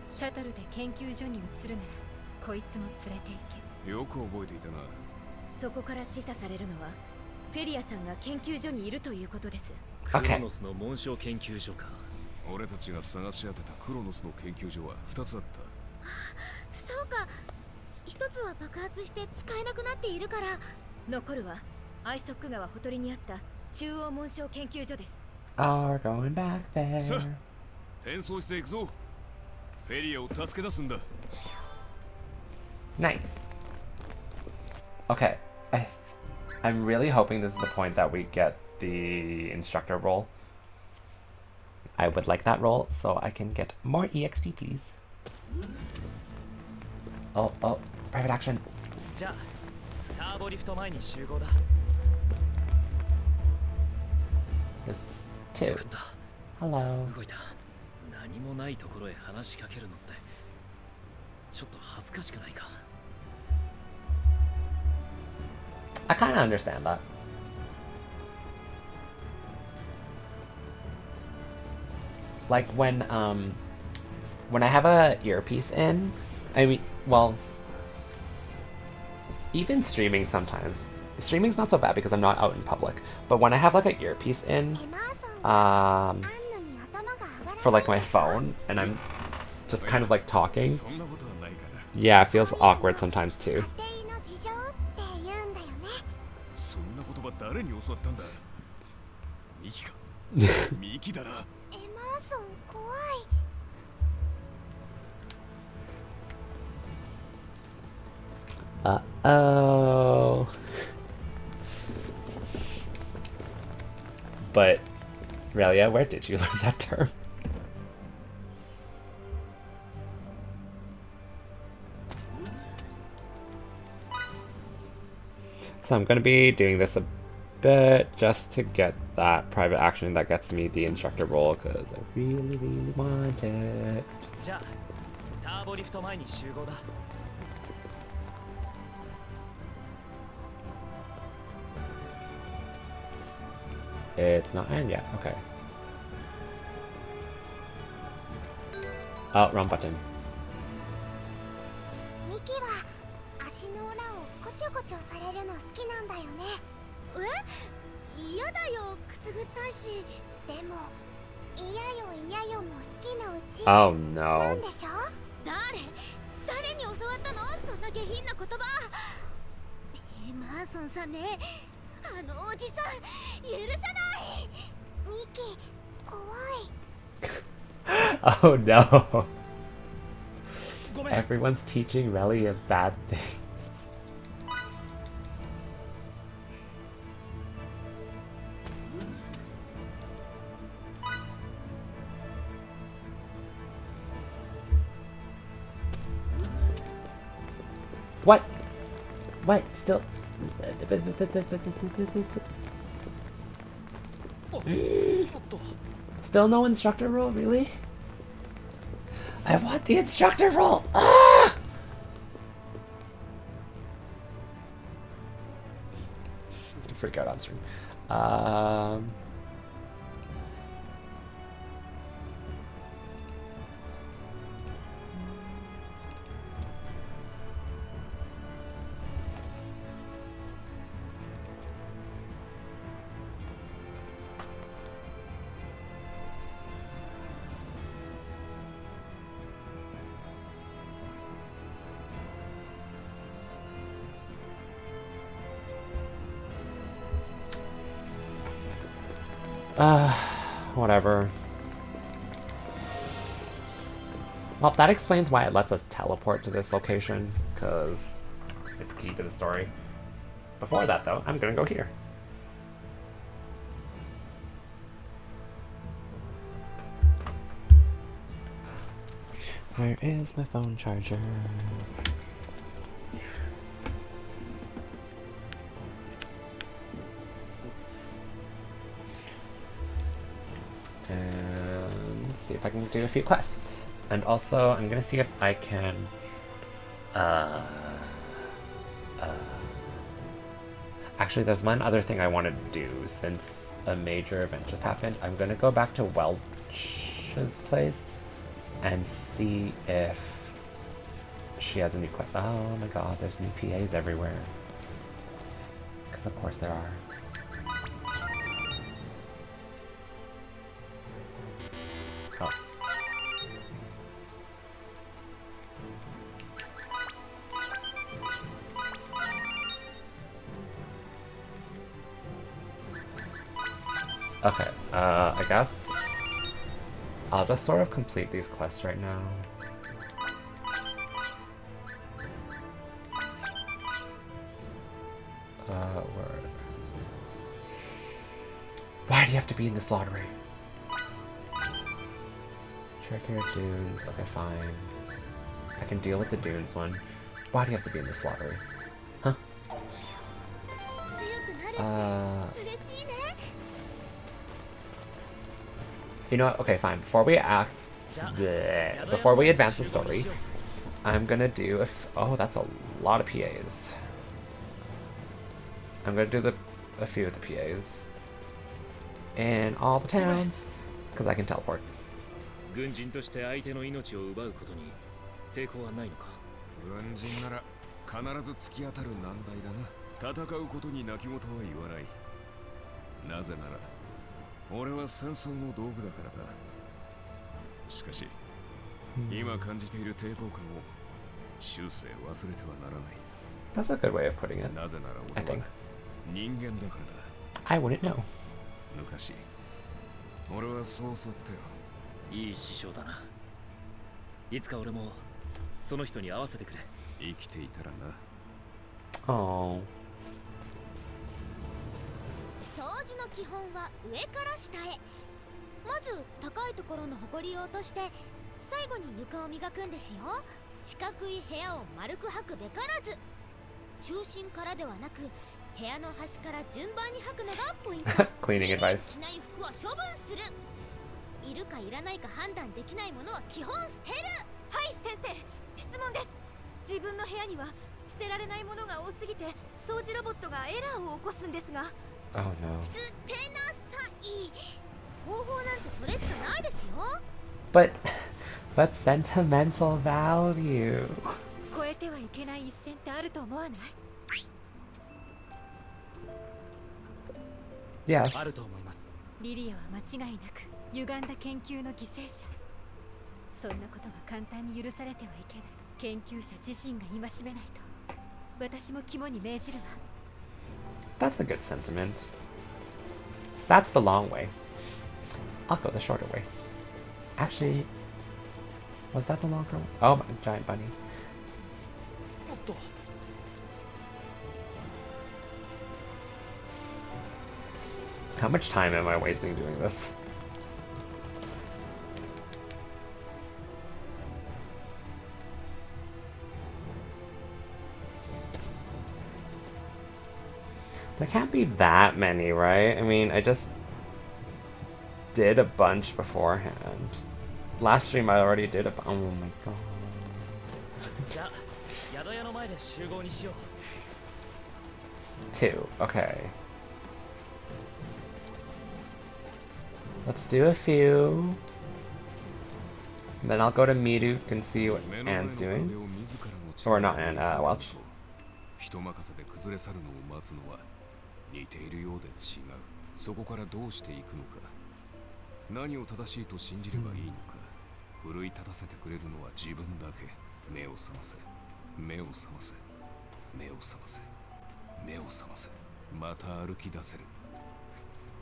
シャトルで研究所に移るならこいつも連れて行け。よく覚えていたな。そこから示唆されるのはフェリアさんが研究所にいるということです。クロノスの紋章研究所か。俺たちが探し当てたクロノスの研究所は2つあった。そうか。一つは爆発して使えなくなっているから。残るはアイストック川ほとりにあった中央紋章研究所です。Are going back there. さあ、転送室へ行くぞ。フェリアを助け出すんだ。Nice. Okay, I'm really hoping this is the point that we get the instructor role. I would like that role so I can get more EXP, please. Oh, private action. じゃあターボリフト前に集合だ。 There's two. よかった。 Hello. 動いた。何もないところへ話しかけるのってちょっと恥ずかしくないか。 I kind of understand that. Like when I have a earpiece in, I mean, well, even streaming sometimes. Streaming's not so bad because I'm not out in public, but when I have like an earpiece in, for like my phone, and I'm just kind of like talking, yeah, it feels awkward sometimes too. そんな言葉誰に教わったんだ。ミキか。ミキだな。エマーソン怖い。Uh-oh. But, Relia, where did you learn that term? So I'm going to be doing this a bit just to get that private action that gets me the instructor role, because I really, really want it. じゃあターボリフト前に集合だ。It's not in yet. Okay. Oh, wrong button. ミキは足の裏をこちょこちょされるの好きなんだよね。嫌だよ、くすぐったいし。でも嫌よ嫌よも好きのうち。 Oh なん no. でしょ？誰に教わったの？そんな下品な言葉。マーソンさんね、あのおじさん許さない。ミキ怖い。 Oh no. ごめん。 Everyone's teaching Relia bad things. What? What? Still? Still no instructor role, really? I want the instructor role! Ah! Freak out on stream. Whatever. Well, that explains why it lets us teleport to this location, because it's key to the story. Before that, though, I'm gonna go here. Where is my phone charger? And see if I can do a few quests. And also, I'm gonna see if I can actually, there's one other thing I want to do since a major event just happened. I'm gonna go back to Welch's place and see if she has a new quest. Oh my god, there's new PAs everywhere. Because of course there are. Oh. Okay, I guess I'll just sort of complete these quests right now. Where? Why do you have to be in this lottery? Check your dunes. Okay, fine. I can deal with the dunes one. Why do you have to be in this lottery? Huh? You know what? Okay, fine. Before we advance the story, I'm gonna do oh, that's a lot of PAs. I'm gonna do a few of the PAs in all the towns because I can teleport. 軍人として相手の命を奪うことに抵抗はないのか。軍人なら必ず突き当たる難題だな。戦うことに泣き言は言わない。なぜなら俺は戦争の道具だからだ。しかし、今感じている抵抗感を終生忘れてはならない。That's a good way of putting it. なぜなら I 俺 think. は人間だからだ。 I wouldn't know. 昔、俺はそう教わったよ。いい師匠だな。いつか俺もその人に会わせてくれ。生きていたらな。Oh. 掃除の基本は上から下へ。まず高いところの埃を落として、最後に床を磨くんですよ。四角い部屋を丸く掃くべからず。中心からではなく、部屋の端から順番に掃くのがポイント。Cleaning advice. しない服は処分する。いるかいらないか判断できないものは基本捨てる。はい、先生、質問です。自分の部屋には捨てられないものが多すぎて、掃除ロボットがエラーを起こすんですが。Oh no. 捨てなさい。方法なんてそれしかないですよ。But sentimental value. 越えてはいけない一線ってあると思わない？ Yes. あると思います。リリアは間違いなく歪んだ研究の犠牲者。そんなことが簡単に許されてはいけない。研究者自身が戒めないと。私も肝に銘じるわ。That's a good sentiment. That's the long way. I'll go the shorter way. Actually, was that the longer one? Oh, my giant bunny. おっと。 How much time am I wasting doing this? There can't be that many, right? I mean, I just did a bunch beforehand. Last stream I already did a oh my god. じゃあ、宿屋の前で集合にしよう。 Two, okay. Let's do a few. Then I'll go to Miduk and see what Anne's doing. Or not Anne, Welch. 人任せで崩れ去るのを待つのは似ているようで違う。そこからどうしていくのか、何を正しいと信じればいいのか、奮い立たせてくれるのは自分だけ。目を覚ませ、目を覚ませ、目を覚ませ、目を覚ませ。また歩き出せる。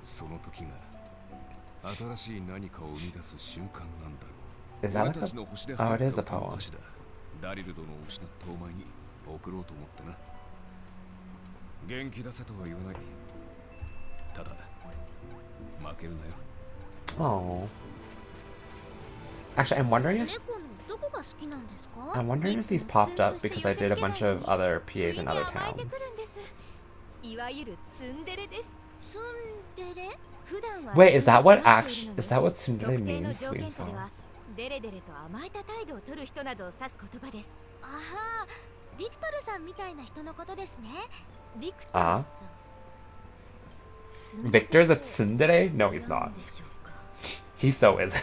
その時が新しい何かを生み出す瞬間なんだろう。 Is that like 俺たちの星で a... Oh, it is a この poem. 橋だ。ダリル殿を失ったお前に送ろうと思ってな。元気出せとは言わない。ただ負けるなよ。 Oh. Actually, I'm wondering if 猫のどこが好きなんですか？ I'm wondering if these popped up because I did a bunch of other PAs in other towns. いわゆるツンデレです。ツンデレ？ 普段は Wait, is that what 過ごしてい actually るのに is that what tsundere 特定の means? 条 Sweet 件下で song. はデレデレと甘えた態度を取る人などを指す言葉です。あはビクトルさんみたいな人のことですね。ビクトルさん。 Victor's a tsundere? No, he's な not. んでしょうか。 He so isn't.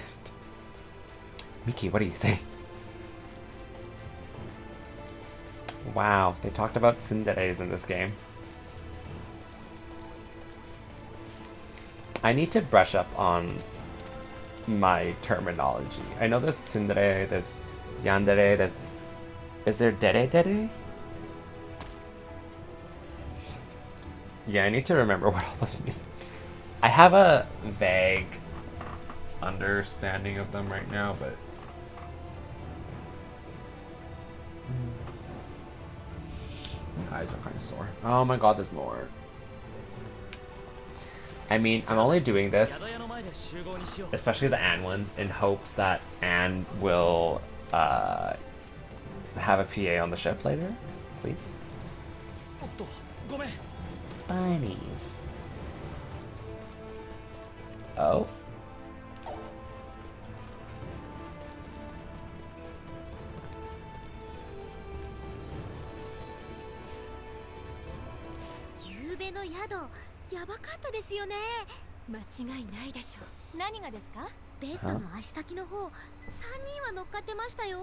Miki, what are you saying? Wow, they talked about tsunderes in this game. I need to brush up on my terminology. I know there's tsundere, there's yandere, there's... Is there dere? Yeah, I need to remember what all those mean. I have a vague understanding of them right now, but... My eyes are kind of sore. Oh my god, there's more. I mean, I'm only doing this, 宿屋の前で集合にしよう。 especially the Anne ones, in hopes that Anne will have a PA on the ship later. Please. おっと、ごめん。 Bunnies. Oh. 夕べの宿やばかったですよね。間違いないでしょう。何がですか？ベッドの足先の方、3人は乗っかってましたよ。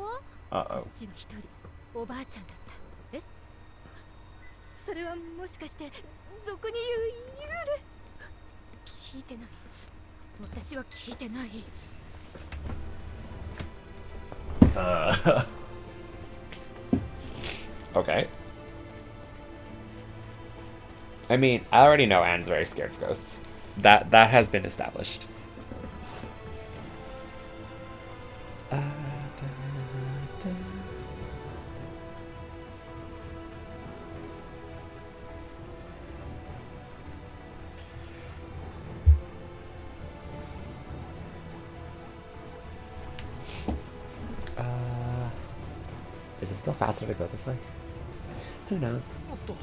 Uh-oh. うちの一人、おばあちゃんだった。え？それはもしかして俗に言う幽霊？聞いてない。私は聞いてない。Okay. I mean, I already know Anne's very scared of ghosts. That has been established. Is it still faster to go this way? Who knows? おっと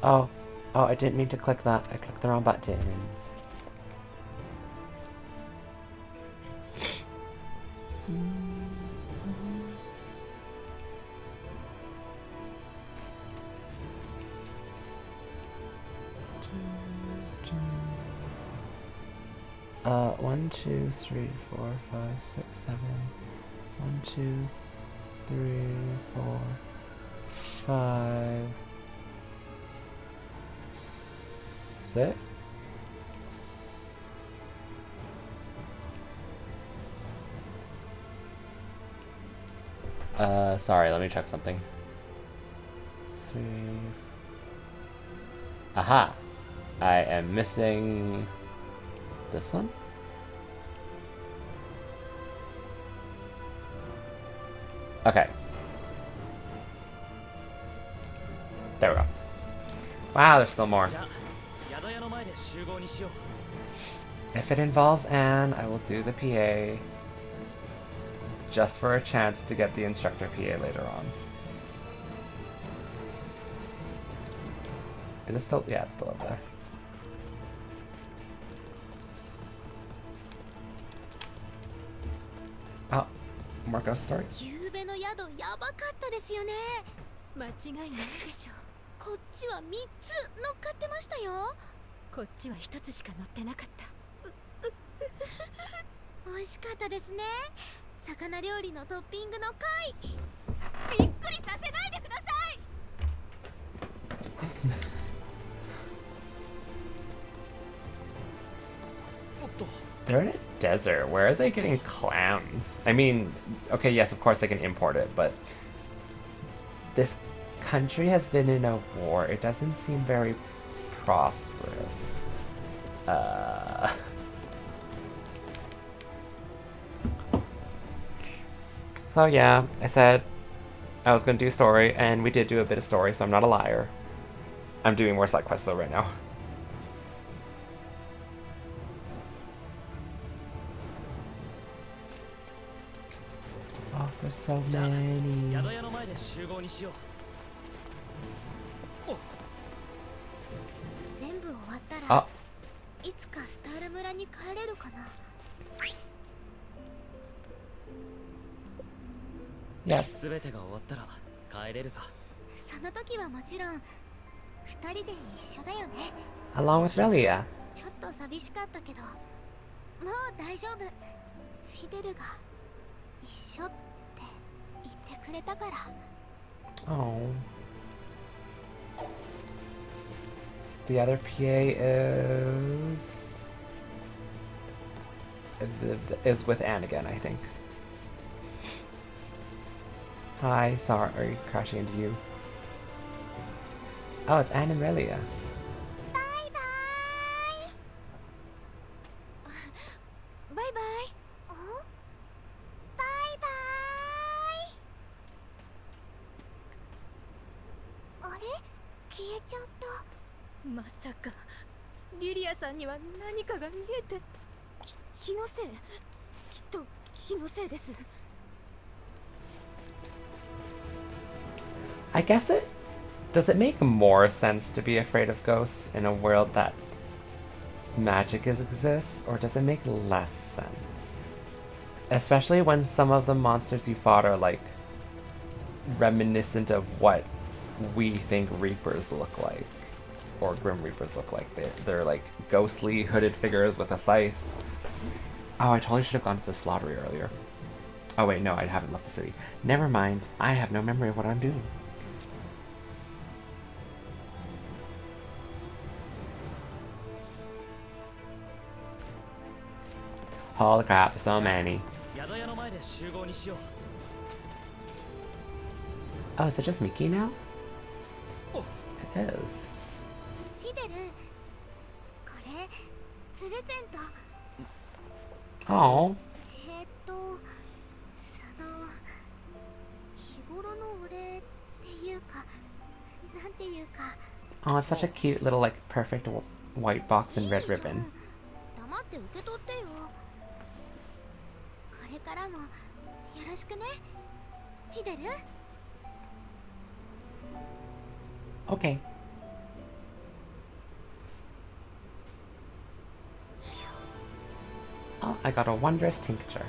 Oh, oh, I didn't mean to click that. I clicked the wrong button. One, two, three, four, five, six, seven. 1, 2, 3, 4, 5, 6. Sorry, let me check something. 3. Aha! I am missing this one. Okay. There we go. Wow, there's still more. じゃあ宿屋の前で集合にしよう If it involves Anne, I will do the PA. Just for a chance to get the instructor PA later on. Is it still? Yeah, it's still up there. Oh, more ghost stories. 夕べの宿やばかったですよね。間違いないでしょ。こっちは3つ乗っかってましたよ。こっちは1つしか乗ってなかった。美味しかったですね。魚料理のトッピングの貝。びっくりさせないでください。 おっと They're in a desert. Where are they getting clams? I mean, okay, yes, of course they can import it, but this country has been in a war. It doesn't seem very prosperous. So yeah, I said I was gonna do a story, and we did do a bit of story, so I'm not a liar. I'm doing more side quests though right now. Oh, there's so じゃあ many. 宿屋の前で集合にしようお全部終わったら Oh, いつかスタール村に帰れるかな。 yes. 全てが終わったら帰れるさその時はもちろん2人で一緒だよね。 Along with Relia. ちょっと寂しかったけど、もう大丈夫。フィデルが一緒って言ってくれたから。 Oh. The other PA is with Anne again, I think. Hi, sorry, crashing into you. Oh, it's Anne and Relia. バイバイ。バイバイ。お？バイバイ。あれ？消えちゃった。まさかリリアさんには何かが見えて、気のせい。きっと気のせいです。 I guess does it make more sense to be afraid of ghosts in a world that magic exists, or does it make less sense? Especially when some of the monsters you fought are like reminiscent of what we think Reapers look like, or Grim Reapers look like. They're like ghostly hooded figures with a scythe. Oh, I totally should have gone to the slaughtery earlier. Oh wait, no, I haven't left the city. Never mind, I have no memory of what I'm doing. Holy crap, so many. 宿屋の前で集合にしよう Oh, is it just Mickey now? Oh. It is. フィデル、これプレゼント。 Oh. えっなんていうか Oh, it's such a cute little, like, perfect white box and red いいじゃん ribbon. 黙って受け取ってよこれからもよろしくねフィデル Okay. Oh, I got a wondrous tincture.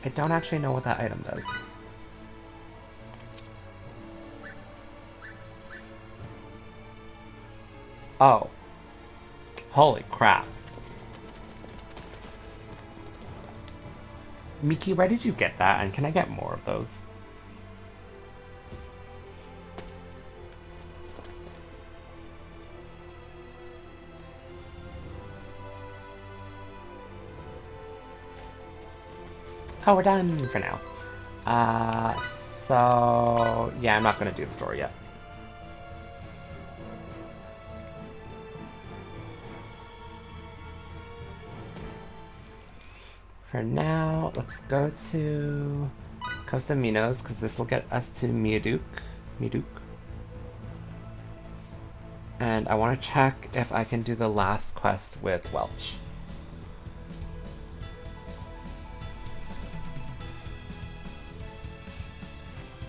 I don't actually know what that item does. Oh. Holy crap. Miki, where did you get that? And can I get more of those? Oh, we're done for now. So... yeah, I'm not gonna do the story yet. For now, let's go to Costa Minos, because this will get us to Miaduk. And I want to check if I can do the last quest with Welch.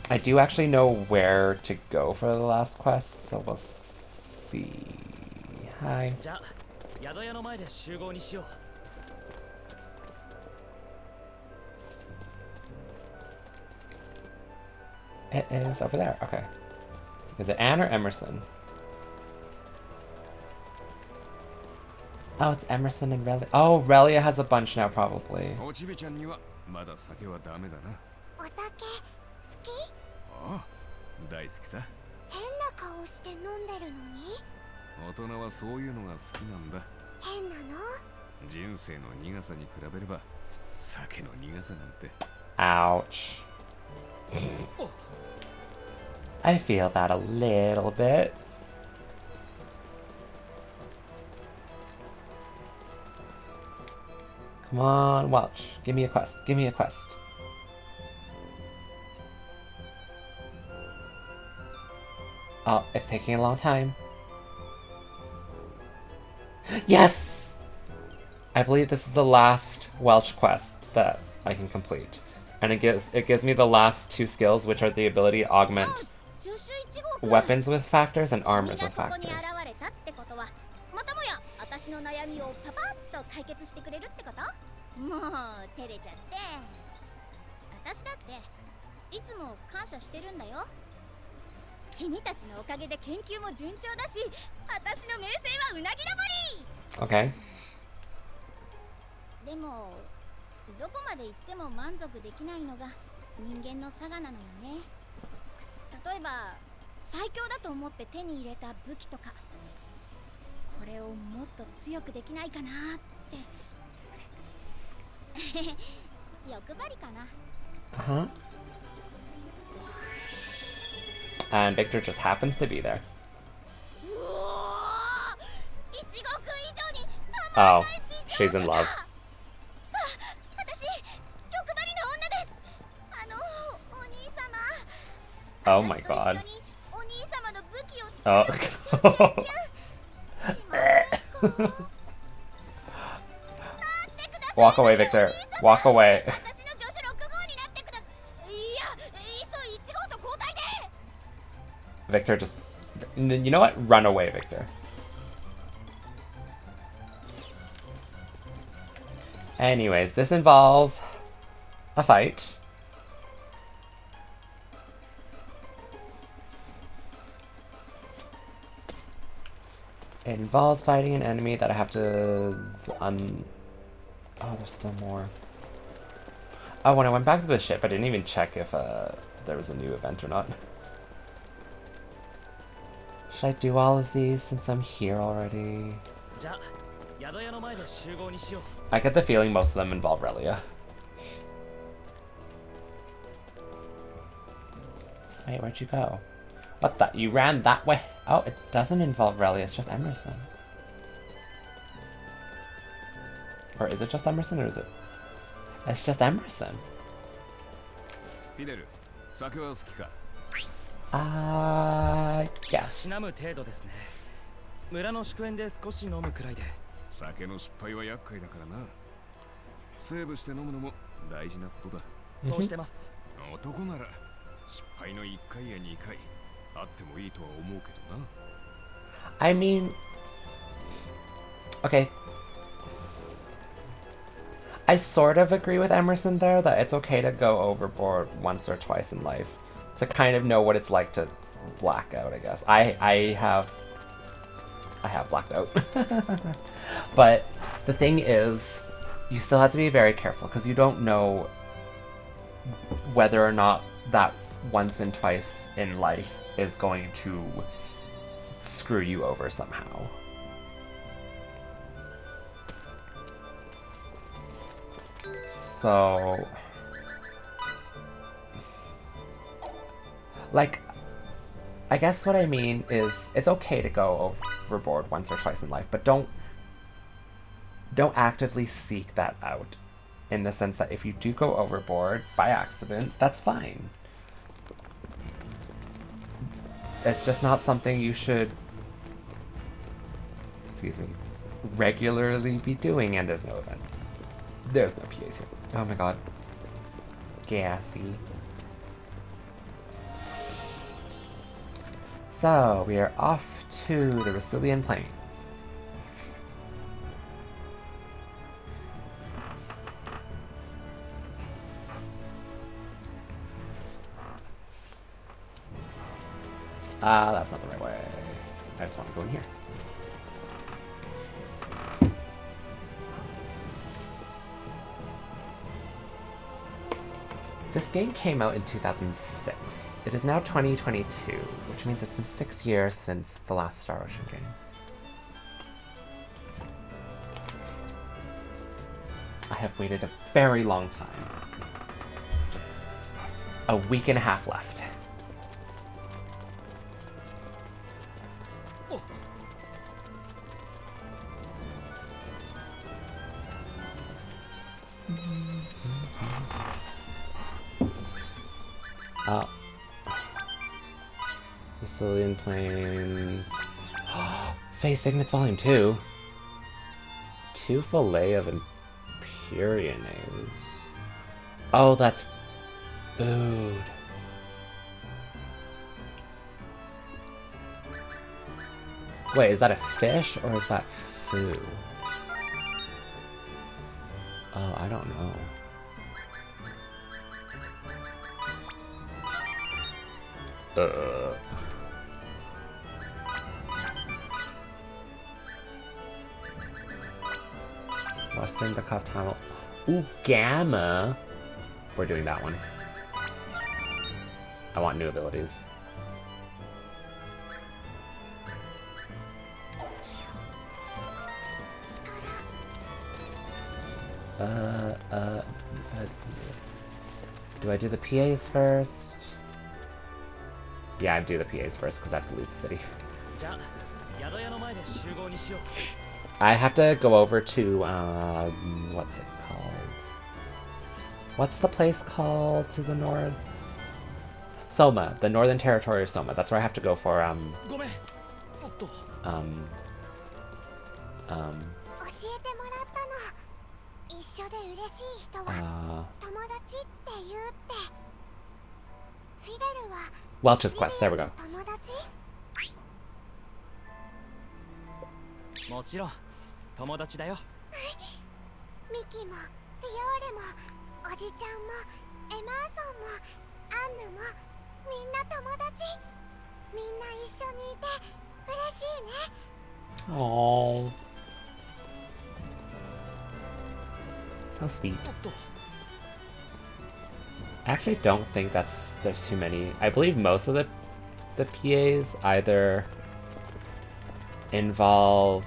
I do actually know where to go for the last quest, so we'll see. Hi. じゃあ宿屋の前で集合にしよう It is over there. Okay. Is it Anne or Emerson? Oh, it's Emerson and Relia. Oh, Relia has a bunch now, probably. おちびちゃんにはまだ酒はダメだな。お酒好きああ、大好きさ。変な顔して飲んでるのに大人はそういうのが好きなんだ。変なの人生の苦さに比べれば酒の苦さなんて。 Ouch. I feel that a little bit. Come on, Welch. Give me a quest. Give me a quest. Oh, it's taking a long time. Yes! I believe this is the last Welch quest that I can complete. And it gives me the last two skills, which are the ability to augment weapons with factors and armors with factors. またもや私の悩みをパパッと解決してくれるってこともう照れちゃって私だっていつも感謝してるんだよ君たちのおかげで研究も順調だし私の名声はうなぎ登り Okay. でもどこまで行っても満足できないのが人間の差がなのよね例えば最強だと思って手に入れた武器とかこれをもっと強くできないかなって欲張りかな Uh-huh. And Victor just happens to be there. うおー一国以上に Oh, she's in love. 私欲張りの女ですお兄様 Oh my 私と god. 一緒にお兄様の武器を Oh. しまう子 Walk away, Victor. Walk away. 私の助手6号になってくだいやいっそ1号と交代で Victor just... You know what? Run away, Victor. Anyways, this involves a fight. It involves fighting an enemy that I have to... Oh, there's still more. Oh, when I went back to the ship, I didn't even check if there was a new event or not. Should I do all of these since I'm here already? じゃあ宿屋の前で集合にしよう I get the feeling most of them involve Relia. Wait, where'd you go? What the? You ran that way? Oh, it doesn't involve Relia, it's just Emerson. Or is it just Emerson, or is it? It's just Emerson. フィデル、酒は好きか？ Yes. しなむ程度ですね。村の祝宴で少し飲むくらいで。酒の失敗は厄介だからな。セーブして飲むのも大事なことだ。そうしてます。男なら失敗の1回や2回あってもいいとは思うけどな。I mean, okay. I sort of agree with Emerson there that it's okay to go overboard once or twice in life to kind of know what it's like to black out, I guess. I have blacked out. But the thing is, you still have to be very careful because you don't know whether or not that once and twice in life is going to screw you over somehow. So, like, I guess what I mean is it's okay to go overboard once or twice in life, but don't actively seek that out, in the sense that if you do go overboard by accident, that's fine. It's just not something you should, excuse me, regularly be doing, and there's no event. There's no PAs here. Oh my god. Gassy. So, we are off to the Rasulian Plains. That's not the right way. I just want to go in here. This game came out in 2006. It is now 2022, which means it's been 6 years since the last Star Ocean game. I have waited a very long time. Just a week and a half left. Rasulian Plains. Face Signets Volume 2. 2 fillet of Empyrean eggs. Oh, that's food. Wait, is that a fish or is that food? Oh, I don't know. Western the Cuff Tunnel. Ooh, Gamma! We're doing that one. I want new abilities. Do I do the PAs first? Yeah, I do the PAs first because I have to leave the city. I have to go over to, what's it called? What's the place called to the north? Soma, the Northern Territory of Soma. That's where I have to go for, Welch's Quest, there we go. もちろん友達だよ。ミキもフィオーレもおじちゃんもエマーソンもアンヌもみんな友達。みんな一緒にいて嬉しいね。Aww. So sweet. I actually don't think there's too many. I believe most of the PAs either involve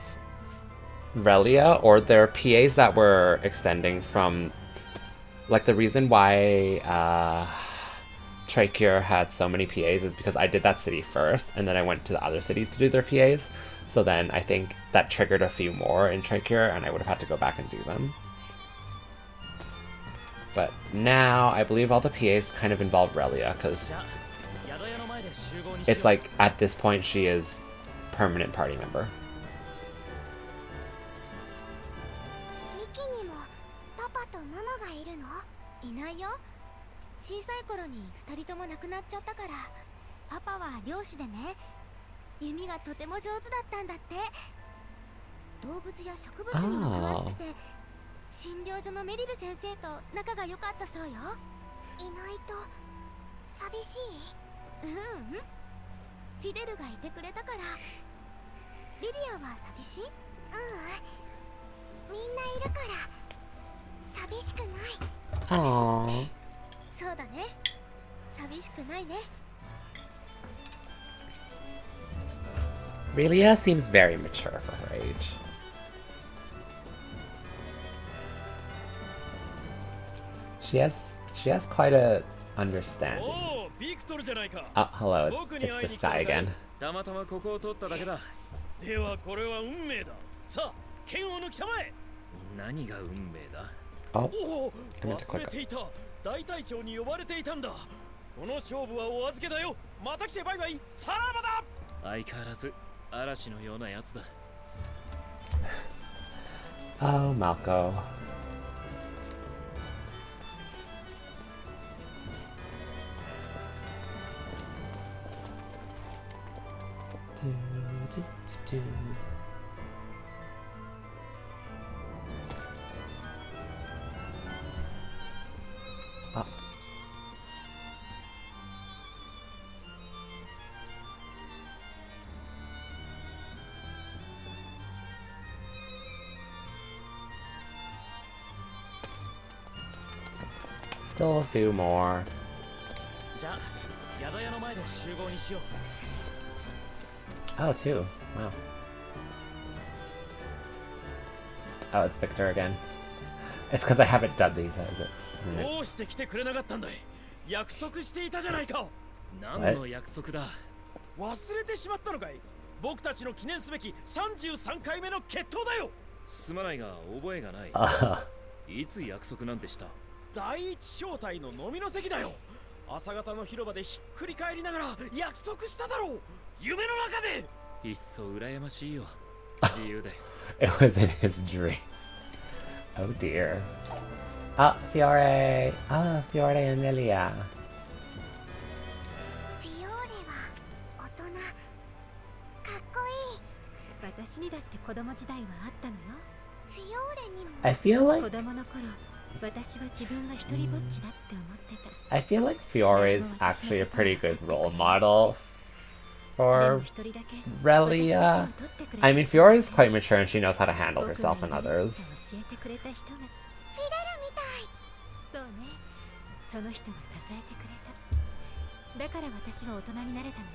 Relia or they're PAs that were extending from, like, the reason why Tricure had so many PAs is because I did that city first and then I went to the other cities to do their PAs. So then I think that triggered a few more in Tricure and I would have had to go back and do them. But now I believe all the PAs kind of involve Relia, because it's like at this point she is permanent party member. ミキにもパパとママがいるの？いないよ。小さい頃に2人とも亡くなっちゃったから。パパは漁師でね、弓がとても上手だったんだって。動物や植物にも詳しくて、診療所のメリル先生と仲が良かったそうよ。いないと寂しい？うんうん。フィデルがいてくれたから。リリアは寂しい？みんないるから寂しくない。Aww. そうだね。寂しくないね。Relia seems very mature for her age. She has quite a understanding. Oh, hello, it's this guy again. たまたまここを取っただけだ。ではこれは運命だ。さあ、剣を抜きたまえ。何が運命だ？ Oh, おお、 I meant to 忘れ click ていた。大隊長に呼ばれていたんだ。この勝負はお預けだよ。また来てバイバイ。さらばだ。相変わらず嵐のようなやつだ。Oh, Malco. Do. Ah. Still a few more. じゃあ、宿屋の前で集合にしよう。 Oh, two. Wow. Oh, it's Victor again. It's because I haven't done these, is it? どうして来てくれなかったんだい？約束していたじゃないか。何の約束だ？忘れてしまったのかい？僕たちの記念すべき33回目の決闘だよ。すまないが覚えがない。いつ約束なんてした？第一招待の飲みの席だよ。朝方の広場でひっくり返りながら約束しただろう。夢の中で。いっそ羨ましいよ。自由で。It was in his dream. Oh dear. Ah, Fiore. Ah, Fiore and Lilia. フィオーレは大人。かっこいい。私にだって子供時代はあったのよ。フィオーレにも。I feel 子 like 供の頃、私は自分が一人ぼっちだって思ってた。 I feel like Fiore is actually a pretty good role model for Relia. I mean, Fiore is quite mature and she knows how to handle herself and others. 教えてくれた人がフィデルみたい。そうね。その人が支えてくれた。だから私は大人になれたのよ。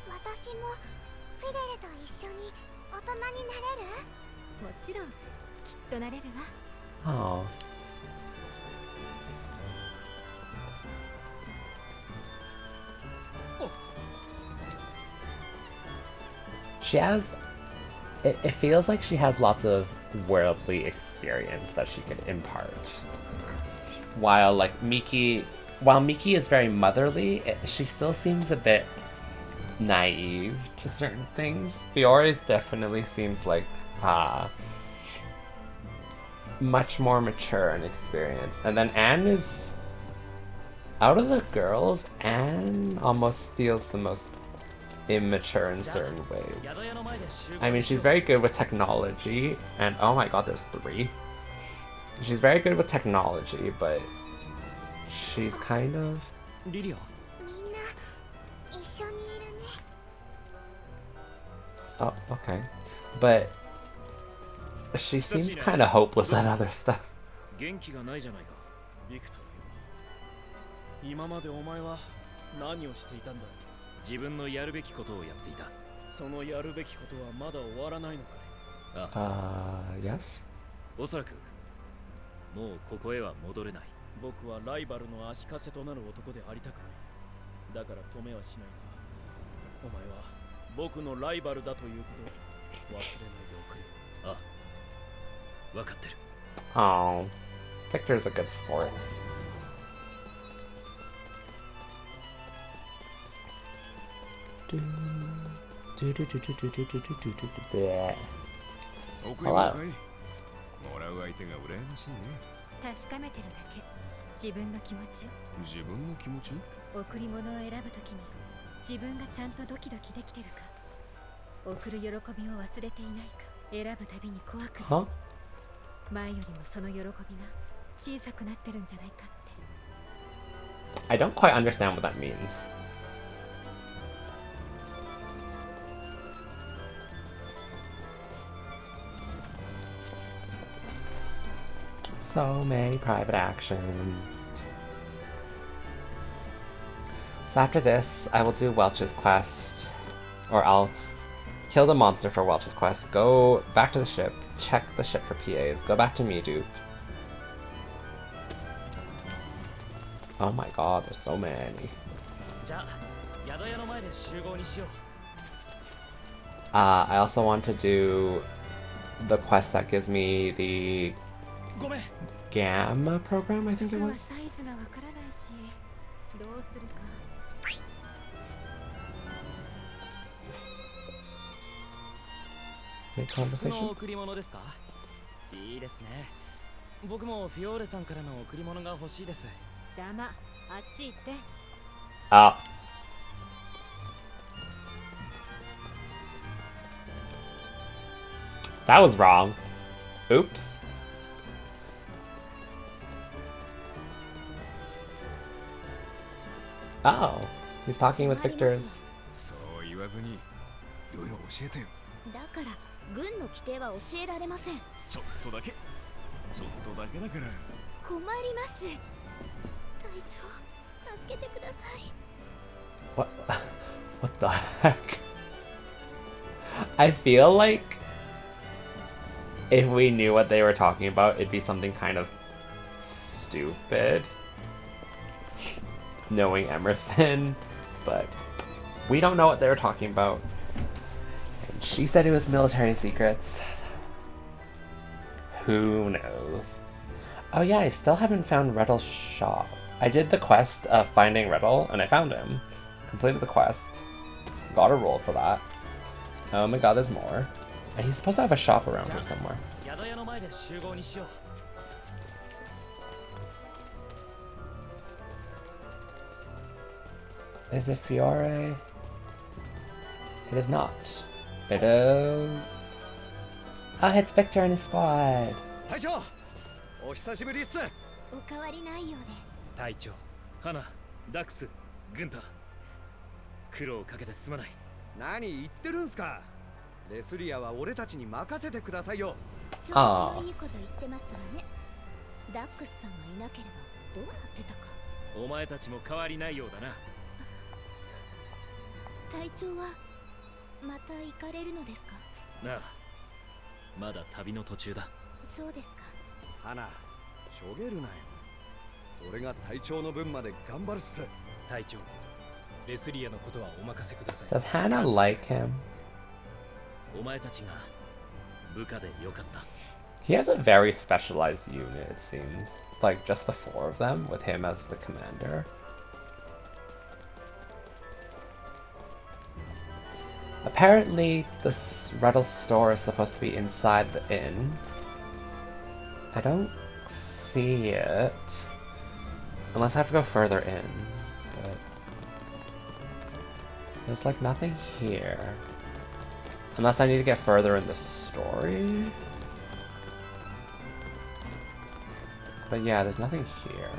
私もフィデルと一緒に大人になれる？もちろん、きっとなれるわ。Oh. She has... It feels like she has lots of worldly experience that she could impart. While, like, While Miki is very motherly, she still seems a bit naive to certain things. Fiore's definitely seems like, much more mature and experienced. And then Anne is... Out of the girls, Anne almost feels the most immature in certain ways. I mean, she's very good with technology, and oh my god, there's 3. She's very good with technology, but she's kind of... Oh, okay. But she seems kind of hopeless at other stuff. 今までお前は何をしていたんだ？自分のやるべきことをやっていた。そのやるべきことはまだ終わらないのかい？Yes? おそらくもうここへは戻れない。僕はライバルの足かせとなる男でありたくない。だから止めはしないが、お前は僕のライバルだということを忘れないでおくれ。あ、わかってる。Oh, Victor's a good sport. Bleh. 送り物かいもらう相手が羨ましいね。確かめてるだけ。自分の気持ちを。自分の気持ち贈り物を選ぶときに自分がちゃんとドキドキできてるか、贈る喜びを忘れていないか、選ぶたびに怖くなる。Huh? 前よりもその喜びが小さくなってるんじゃないかって。 I don't quite understand what that means. So many private actions. So after this, I will do Welch's quest. Or I'll kill the monster for Welch's quest, go back to the ship, check the ship for PAs, go back to Medupe. Oh my god, there's so many. I also want to do the quest that gives me the Gamma program, I think it was. Make conversation? いいですね。僕もフィオーレさんからの贈り物が欲しいです。邪魔、あっち行って。 Oh. That was wrong. Oops. Oh, he's talking with Victor's. そう言わずにいろいろ教えてよ。だから軍の規定は教えられません。ちょっとだけだから。困ります。隊長、助けてください。 What the heck? I feel like if we knew what they were talking about, it'd be something kind of stupid. Knowing Emerson, but we don't know what they were talking about. And she said it was military secrets. Who knows? Oh yeah, I still haven't found Reddle's shop. I did the quest of finding Reddle, and I found him. Completed the quest. Got a roll for that. Oh my god, there's more. And he's supposed to have a shop around here somewhere. Is it Fiore? It is not. It is... Oh, it's Victor and his squad. 隊長、お久しぶりっす。お変わりないようで。隊長、花、ダックス、グンター。苦労をかけてすまない。何言ってるんすか。レスリアは俺たちに任せてくださいよ。調子のいいこと言ってますわね。ダックスさんがいなければどうなってたか。お前たちも変わりないようだな。隊長はまた行かれるのですか。なあ、まだ旅の途中だ。そうですか。花、しょげるなよ。俺が隊長の分まで頑張るっす。隊長、レスリアのことはお任せください。 Does Hannah like him? お前たちが部下でよかった。 He has a very specialized unit, it seems. Like, just the 4 of them, with him as the commander. Apparently, this Reddle store is supposed to be inside the inn. I don't see it. Unless I have to go further in. But there's like nothing here. Unless I need to get further in the story. But yeah, there's nothing here.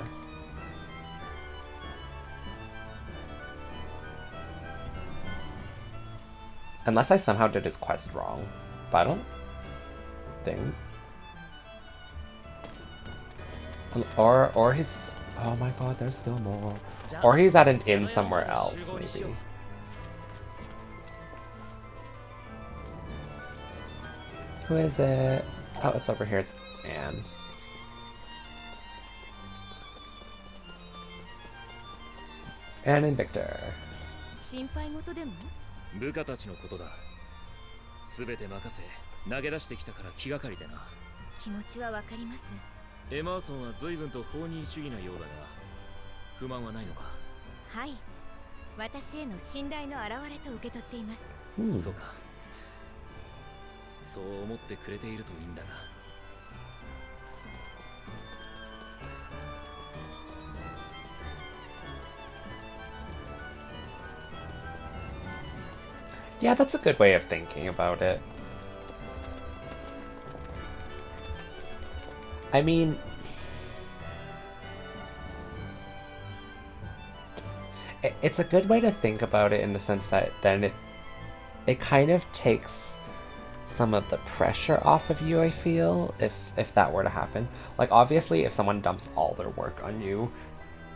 Unless I somehow did his quest wrong. But I don't think. Or he's... Oh my god, there's still more. Or he's at an inn somewhere else, maybe. Who is it? Oh, it's over here. It's Anne. Anne and Victor. 心配事でも？部下たちのことだ。すべて任せ、投げ出してきたから気がかりでな。気持ちはわかります。エマーソンは随分と放任主義なようだが、不満はないのか？はい。私への信頼の表れと受け取っています。Hmm. そうか。そう思ってくれているといいんだが。Yeah, that's a good way of thinking about it. I mean, it's a good way to think about it in the sense that then it kind of takes some of the pressure off of you, I feel, if that were to happen. Like, obviously, if someone dumps all their work on you,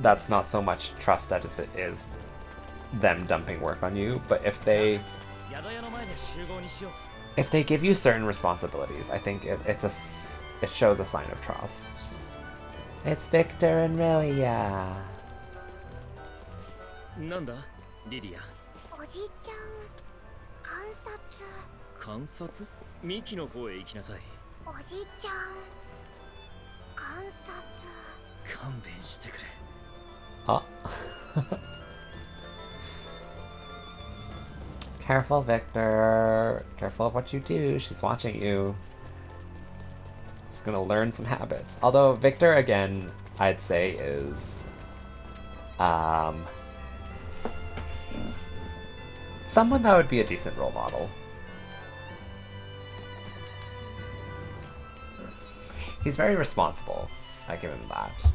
that's not so much trust as it is them dumping work on you. But if they give you certain responsibilities, I think it shows a sign of trust. It's Victor and Relia. なんだリリア。おじいちゃん観察。観察？ミキの方へ行きなさい。おじいちゃん観察。勘弁してくれ。Oh. Careful, Victor. Careful of what you do. She's watching you. She's gonna learn some habits. Although Victor, again, I'd say is someone that would be a decent role model. He's very responsible. I give him that.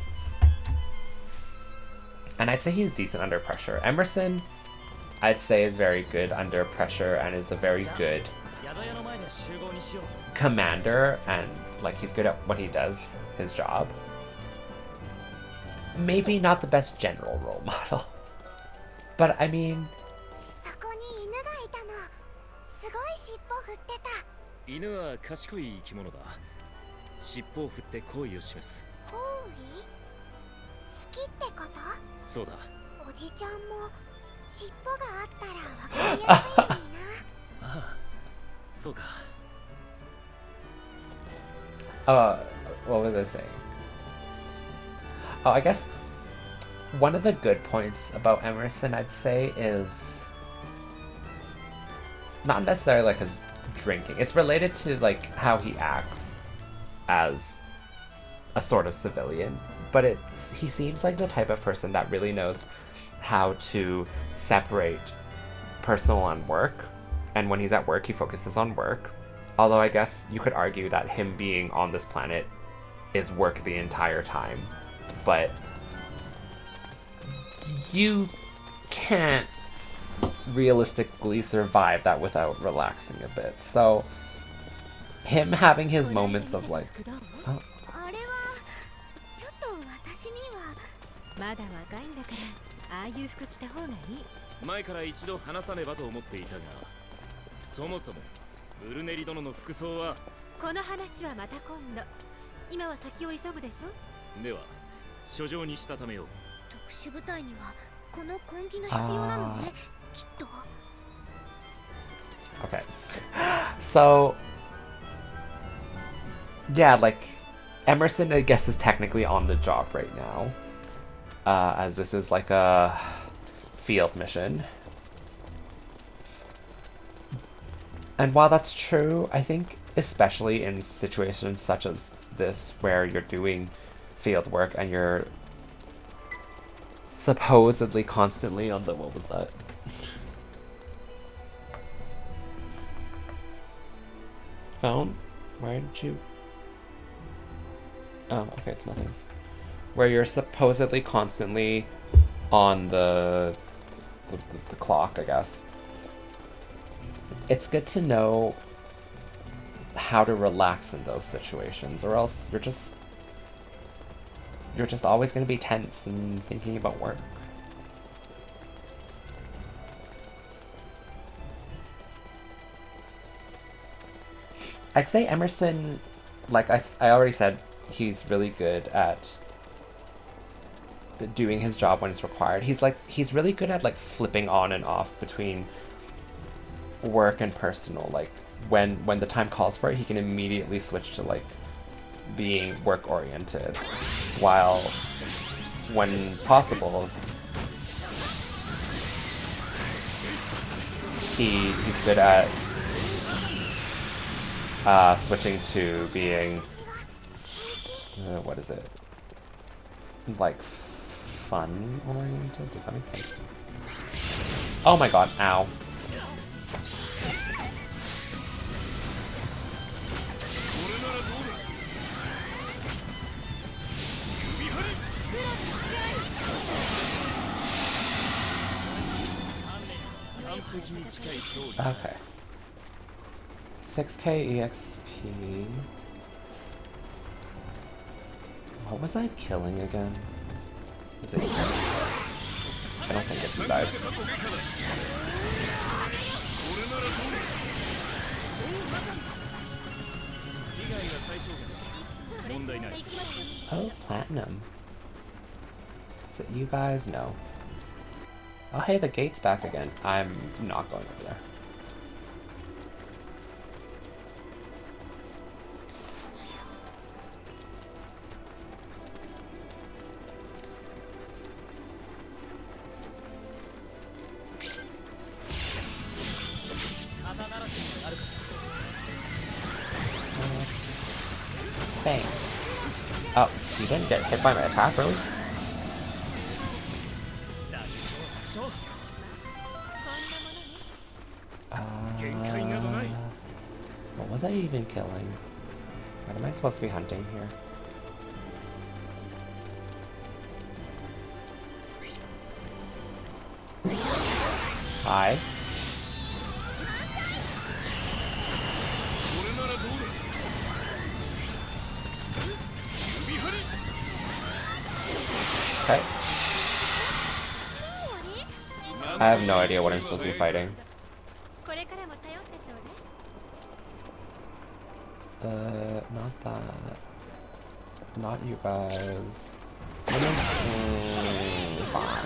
And I'd say he's decent under pressure. Emerson, I'd say, is very good under pressure and is a very good commander, and like he's good at what he does, his job. Maybe not the best general role model. But I mean, そこに犬がいたの。すごい尻尾振ってた。犬は賢い生き物だ。尻尾を振って好意を示す。好意？好きってこと？そうだ。おじちゃんも尻尾があったらわかりやすいのにな。ああ、そうか。what was I saying? Oh, I guess one of the good points about Emerson, I'd say, is not necessarily like his drinking. It's related to like how he acts as a sort of civilian, but he seems like the type of person that really knows how to separate personal and work, and when he's at work he focuses on work. Although I guess you could argue that him being on this planet is work the entire time, but you can't realistically survive that without relaxing a bit. So him having his moments of like, oh. あれはちょっと私にはまだ若いんだから、ああいう服着た方がいい。前から一度話さねばと思っていたが、そもそもブルネリ殿の服装は。この話はまた今度。今は先を急ぐでしょ。では書状にしたためよう。特殊部隊にはこの根気が必要なのね、きっと。Okay. So yeah, like Emerson, I guess, is technically on the job right now, as this is like a field mission. And while that's true, I think especially in situations such as this where you're doing field work and you're supposedly constantly on the, what was that? Phone? Why didn't you? Oh, okay, it's nothing. Where you're supposedly constantly on the clock, I guess. It's good to know how to relax in those situations, or else you're just always going to be tense and thinking about work. I'd say Emerson, like I already said, he's really good at doing his job when it's required. He's really good at like flipping on and off between work and personal. Like when the time calls for it, he can immediately switch to like being work oriented, while when possible He's good at switching to being what is it? Like fun oriented? Does that make sense? Oh my god, ow. Okay. 6k EXP. What was I killing again? Is it you? I don't think it's you guys. Oh, platinum. Is it you guys? No. Oh, hey, the gate's back again. I'm not going over there. Bang. Oh, you didn't get hit by my attack, really? What was I even killing? What am I supposed to be hunting here? Hi. Okay. I have no idea what I'm supposed to be fighting. Not that. Not you guys. Fine.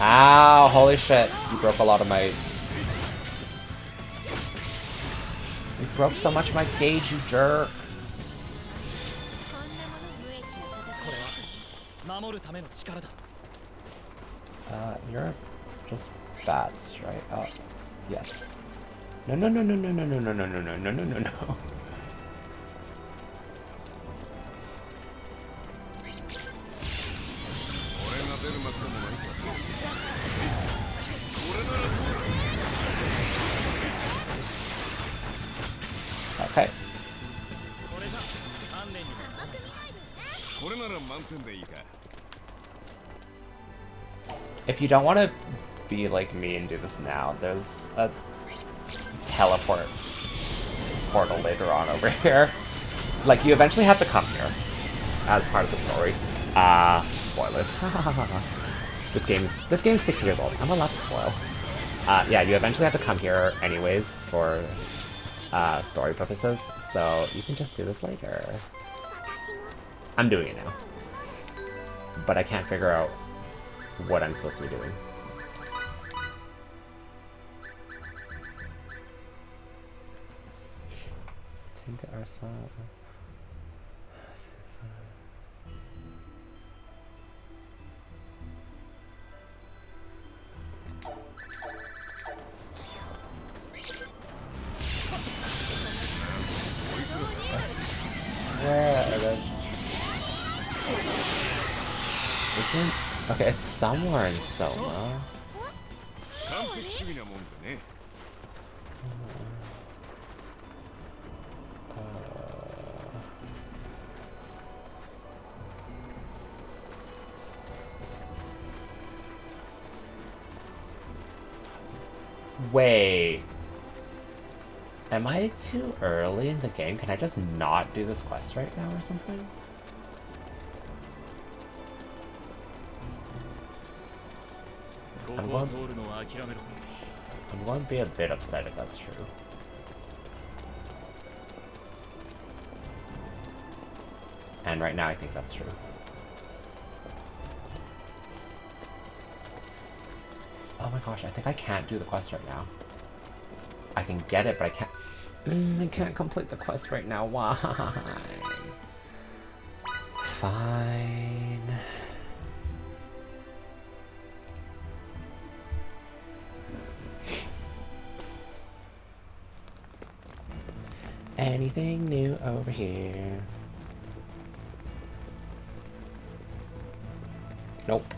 Ow, holy shit. You broke a lot of my... You broke so much of my gauge, you jerk. You're just bats, right? Oh, yes. No, no, no, no, no, no, no, no, no, no, no, no, no, no, no. Okay. If you don't want to be like me and do this now, there's a teleport portal later on over here. Like, you eventually have to come here as part of the story. Spoilers. This game's 6 years old. I'm allowed to spoil. Yeah, you eventually have to come here anyways for story purposes, so you can just do this later. I'm doing it now. But I can't figure out what I'm supposed to be doing. Take the arsenal. Okay, it's somewhere in Soma. Wait. Am I too early in the game? Can I just not do this quest right now or something? I'm going to be a bit upset if that's true. And right now I think that's true. Oh my gosh, I think I can't do the quest right now. I can get it, but I can't complete the quest right now. Why? fine. Anything new over here? Nope.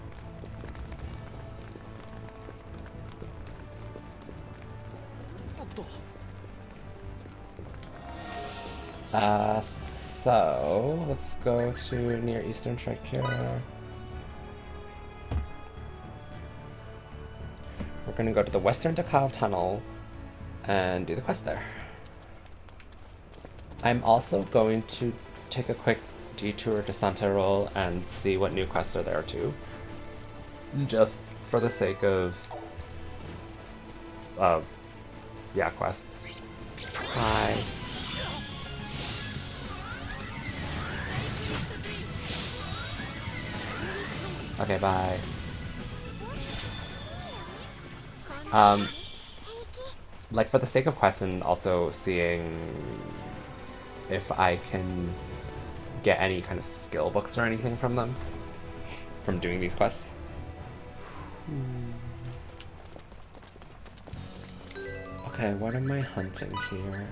So let's go to Near Eastern Trachea. We're gonna go to the Western Dere Tunnel and do the quest there. I'm also going to take a quick detour to Santarol and see what new quests are there too. Just for the sake of yeah, quests. Hi. Okay, bye. Like for the sake of quests and also seeing if I can get any kind of skill books or anything from them, from doing these quests. Okay, what am I hunting here?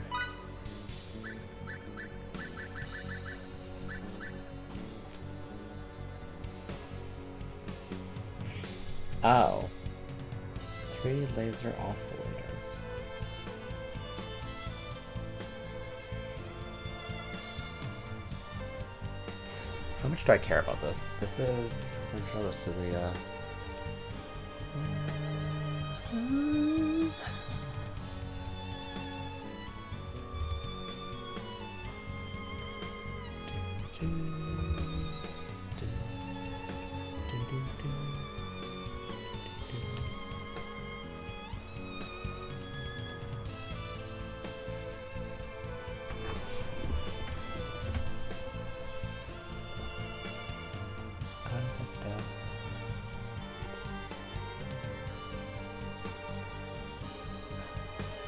Oh. 3 laser oscillators. How much do I care about this? This is Central Rosilia.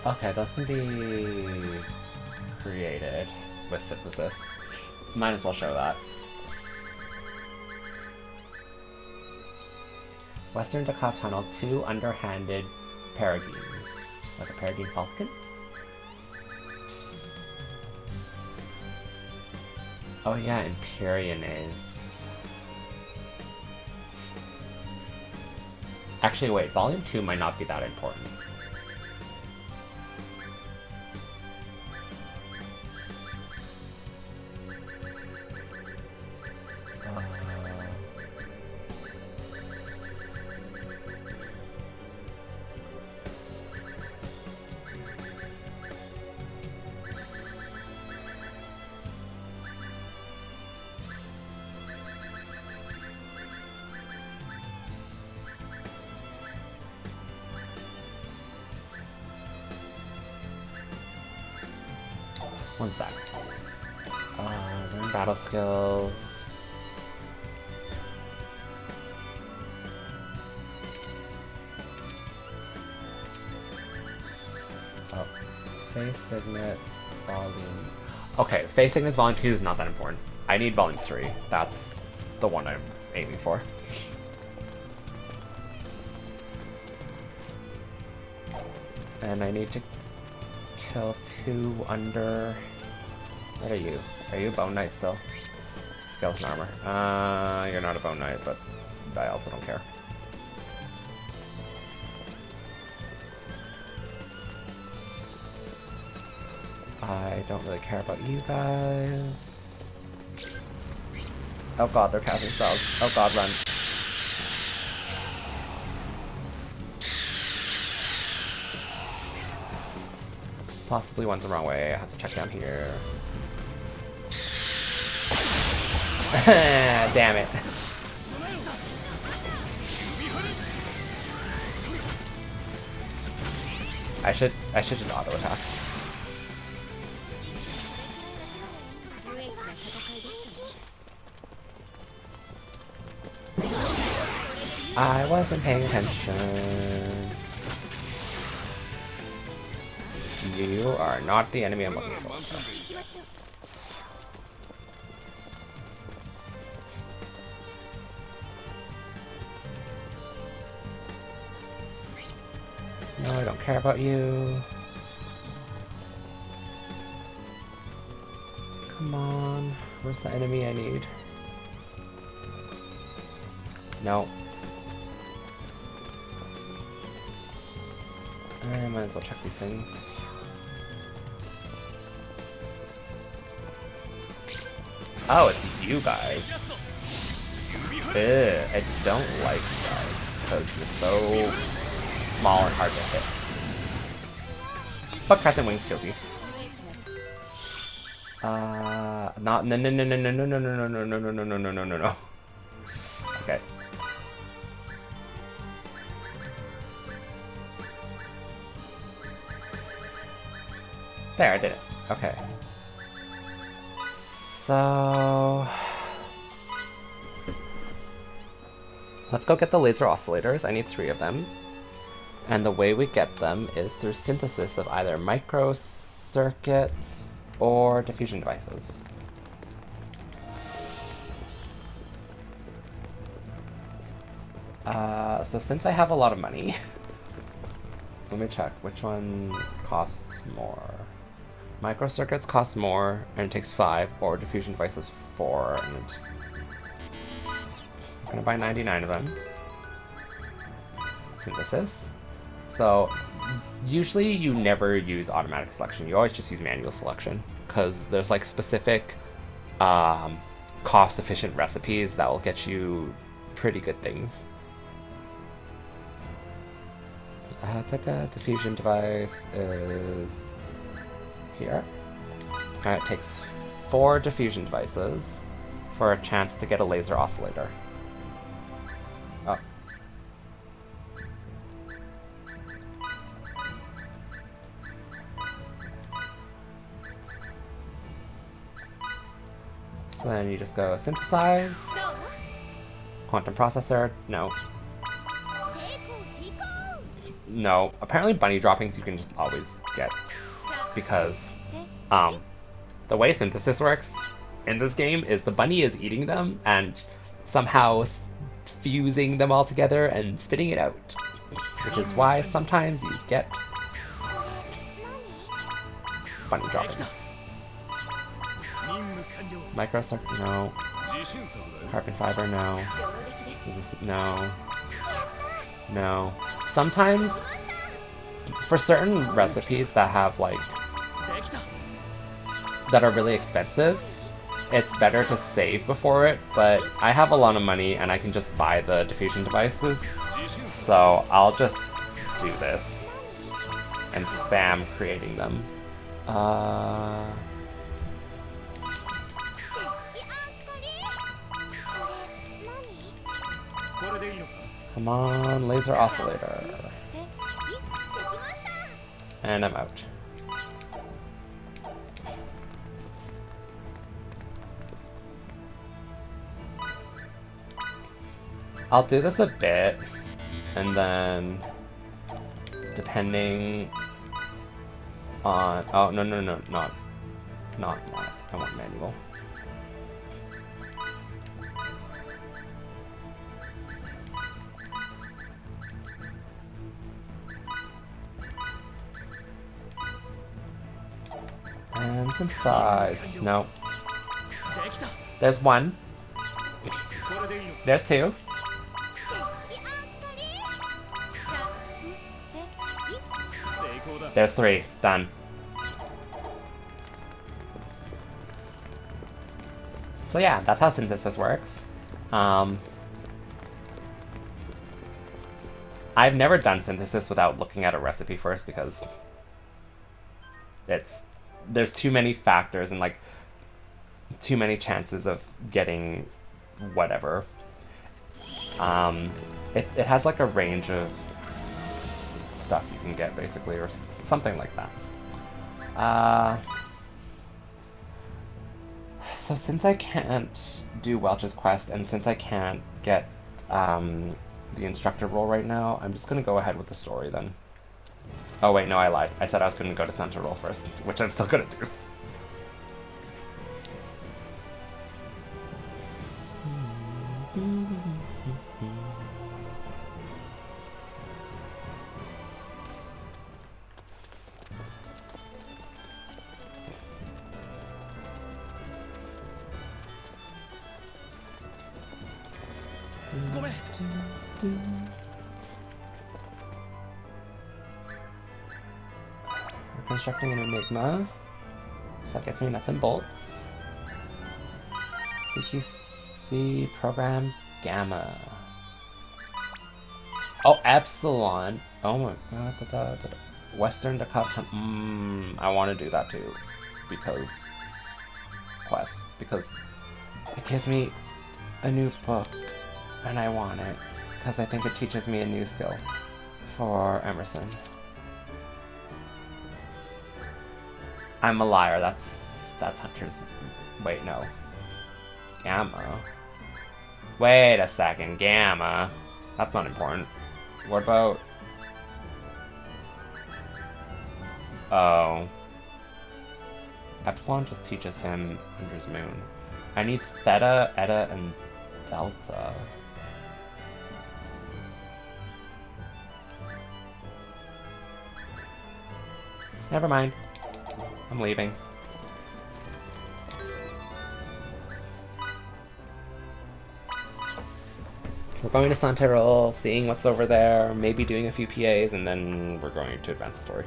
Okay, those can be created with synthesis. Might as well show that. Western Dere Tunnel, 2 underhanded Paragines. Like a Paragine Falcon? Oh yeah, Imperianese. Actually wait, Volume 2 might not be that important. One sec. Learn battle skills. Oh, face signets, volume. Okay, face signets volume 2 is not that important. I need volume 3. That's the one I'm aiming for. And I need to kill 2 under... What are you? Are you a Bone Knight still? Skeleton armor. You're not a Bone Knight, but I also don't care. I don't really care about you guys. Oh god, they're casting spells. Oh god, run. Possibly went the wrong way. I have to check down here. Damn it. I should just auto attack. I wasn't paying attention. You are not the enemy I'm looking for. No, I don't care about you. Come on. Where's the enemy I need? No. I might as well check these things. Oh, it's you guys. Ew, I don't like you guys because you're so small and hard to hit. But Crescent Wings kills you. Not no no no no no no no no no no no no no no no no no. Okay. There, I did it. Okay. So let's go get the laser oscillators. I need 3 of them. And the way we get them is through synthesis of either microcircuits or diffusion devices. So since I have a lot of money, let me check which one costs more. Microcircuits cost more and it takes 5, or diffusion devices 4, and I'm gonna buy 99 of them. Synthesis. So usually you never use automatic selection, you always just use manual selection, because there's like specific cost efficient recipes that will get you pretty good things. Diffusion device is here. And it takes 4 diffusion devices for a chance to get a laser oscillator. Oh. So then you just go synthesize. Quantum processor, no. No, apparently bunny droppings you can just always get, because the way synthesis works in this game is the bunny is eating them and somehow fusing them all together and spitting it out, which is why sometimes you get bunny droppings. Microcircuit, no. Carbon fiber, no. No. No. Sometimes, for certain recipes that have like, that are really expensive, it's better to save before it, but I have a lot of money and I can just buy the diffusion devices, so I'll just do this and spam creating them. Come on, laser oscillator. And I'm out. I'll do this a bit, and then depending on, oh no, not that. I want manual. And synthesize. No. There's 1. There's 2. There's 3. Done. So yeah, that's how synthesis works. I've never done synthesis without looking at a recipe first, because there's too many factors and like too many chances of getting whatever. It has like a range of stuff you can get basically, or something like that. So since I can't do Welch's quest, and since I can't get the instructor role right now, I'm just gonna go ahead with the story then. Oh wait, no, I lied. I said I was gonna go to Center Roll first, which I'm still gonna do. ごめん。 We're constructing an enigma. So that gets me nuts and bolts. CQC program Gamma. Oh, Epsilon. Oh my god. Western Dakota. I want to do that too. Because quest. Because it gives me a new book. And I want it. Because I think it teaches me a new skill for Emerson. I'm a liar. That's Hunter's. Wait, no. Gamma. Wait a second. Gamma. That's not important. What about? Oh. Epsilon just teaches him Hunter's Moon. I need Theta, Eta, and Delta. Never mind. I'm leaving. We're going to Santerol, seeing what's over there, maybe doing a few PAs, and then we're going to advance the story.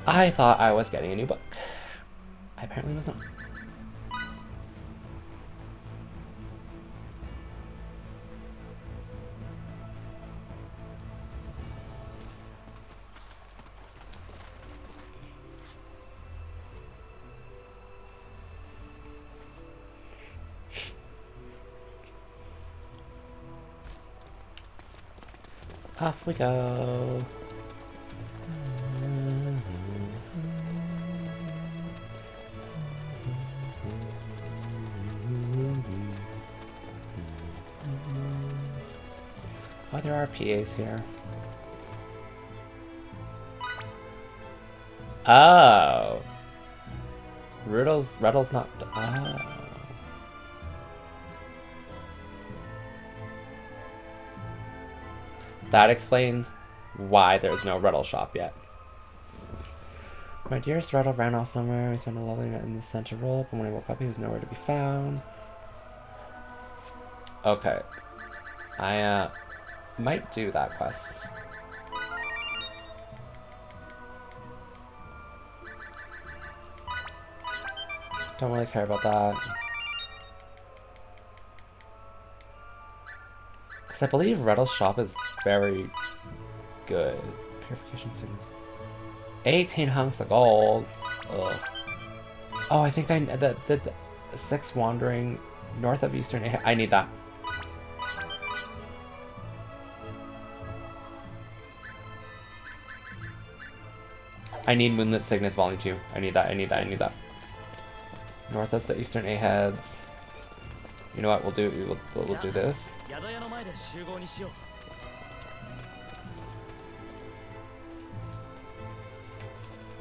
I thought I was getting a new book. I apparently was not. Off we go. Oh, there are PAs here. Oh. Riddle's not. Oh. That explains why there's no Riddle shop yet. My dearest Riddle ran off somewhere. We spent a lovely night in the center roll, but when I woke up, he was nowhere to be found. Okay. I might do that quest. Don't really care about that. Because I believe Riddle's shop is very good. Purification signals. 18 hunks of gold. Ugh. Oh, I think the 6 wandering north of Eastern. I need that. I need Moonlit Signets Volume 2. I need that. North is the Eastern A-heads. You know what? We'll do this.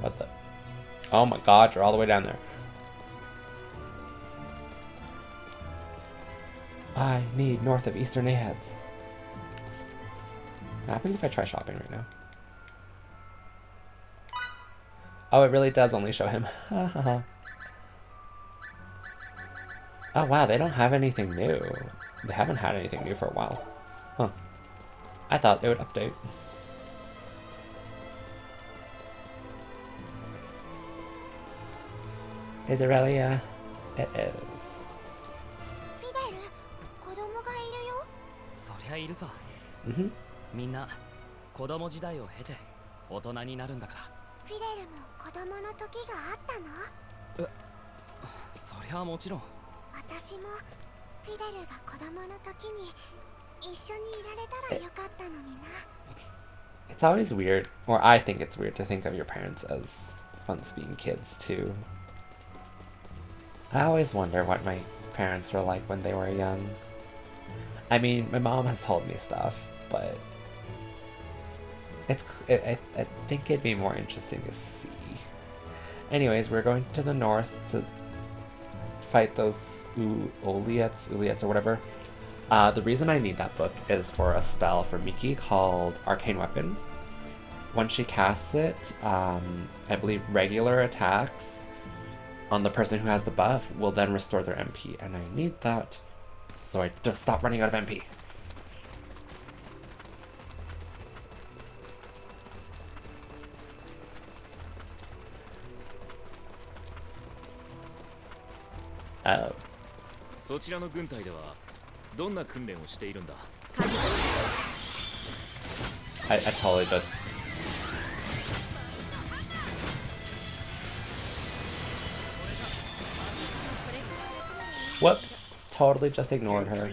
What the? Oh my god, you're all the way down there. I need north of Eastern A-heads. What happens if I try shopping right now? Oh, it really does only show him. Oh wow, they don't have anything new. They haven't had anything new for a while. Huh. I thought they would update. Is it really? It is. フィデル、子供がいるよ。そりゃいるさ。Mm-hmm. みんな子供時代を経て大人になるんだから。フィデルも子供の時があったの？そりゃもちろん。私もフィデルが子供の時に一緒にいられたらよかったのにな。It's always weird, or I think it's weird to think of your parents as once being kids too. I always wonder what my parents were like when they were young. I mean, my mom has told me stuff, but I think it'd be more interesting to see. Anyways, we're going to the north to fight those Uliettes or whatever. The reason I need that book is for a spell for Miki called Arcane Weapon. Once she casts it, I believe regular attacks on the person who has the buff will then restore their MP, and I need that so I just stop running out of MP. Oh. そちらの軍隊ではどんな訓練をしているんだ I totally just... Whoops. Totally just ignored her.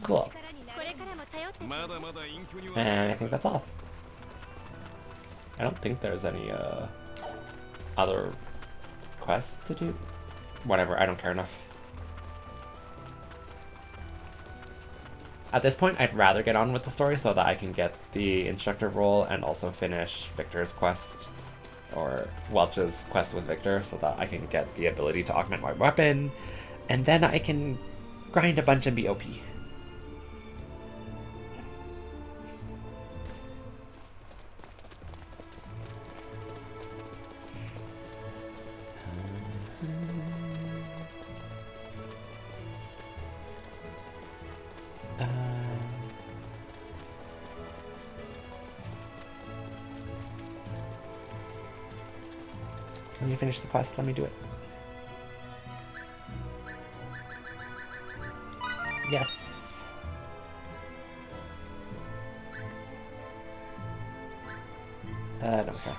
Cool. And I think that's all. I don't think there's any other quests to do. Whatever, I don't care enough. At this point, I'd rather get on with the story so that I can get the instructor role and also finish Victor's quest, or Welch's quest with Victor, so that I can get the ability to augment my weapon, and then I can grind a bunch and be OP. Let me finish the quest, let me do it. Yes! No, sorry.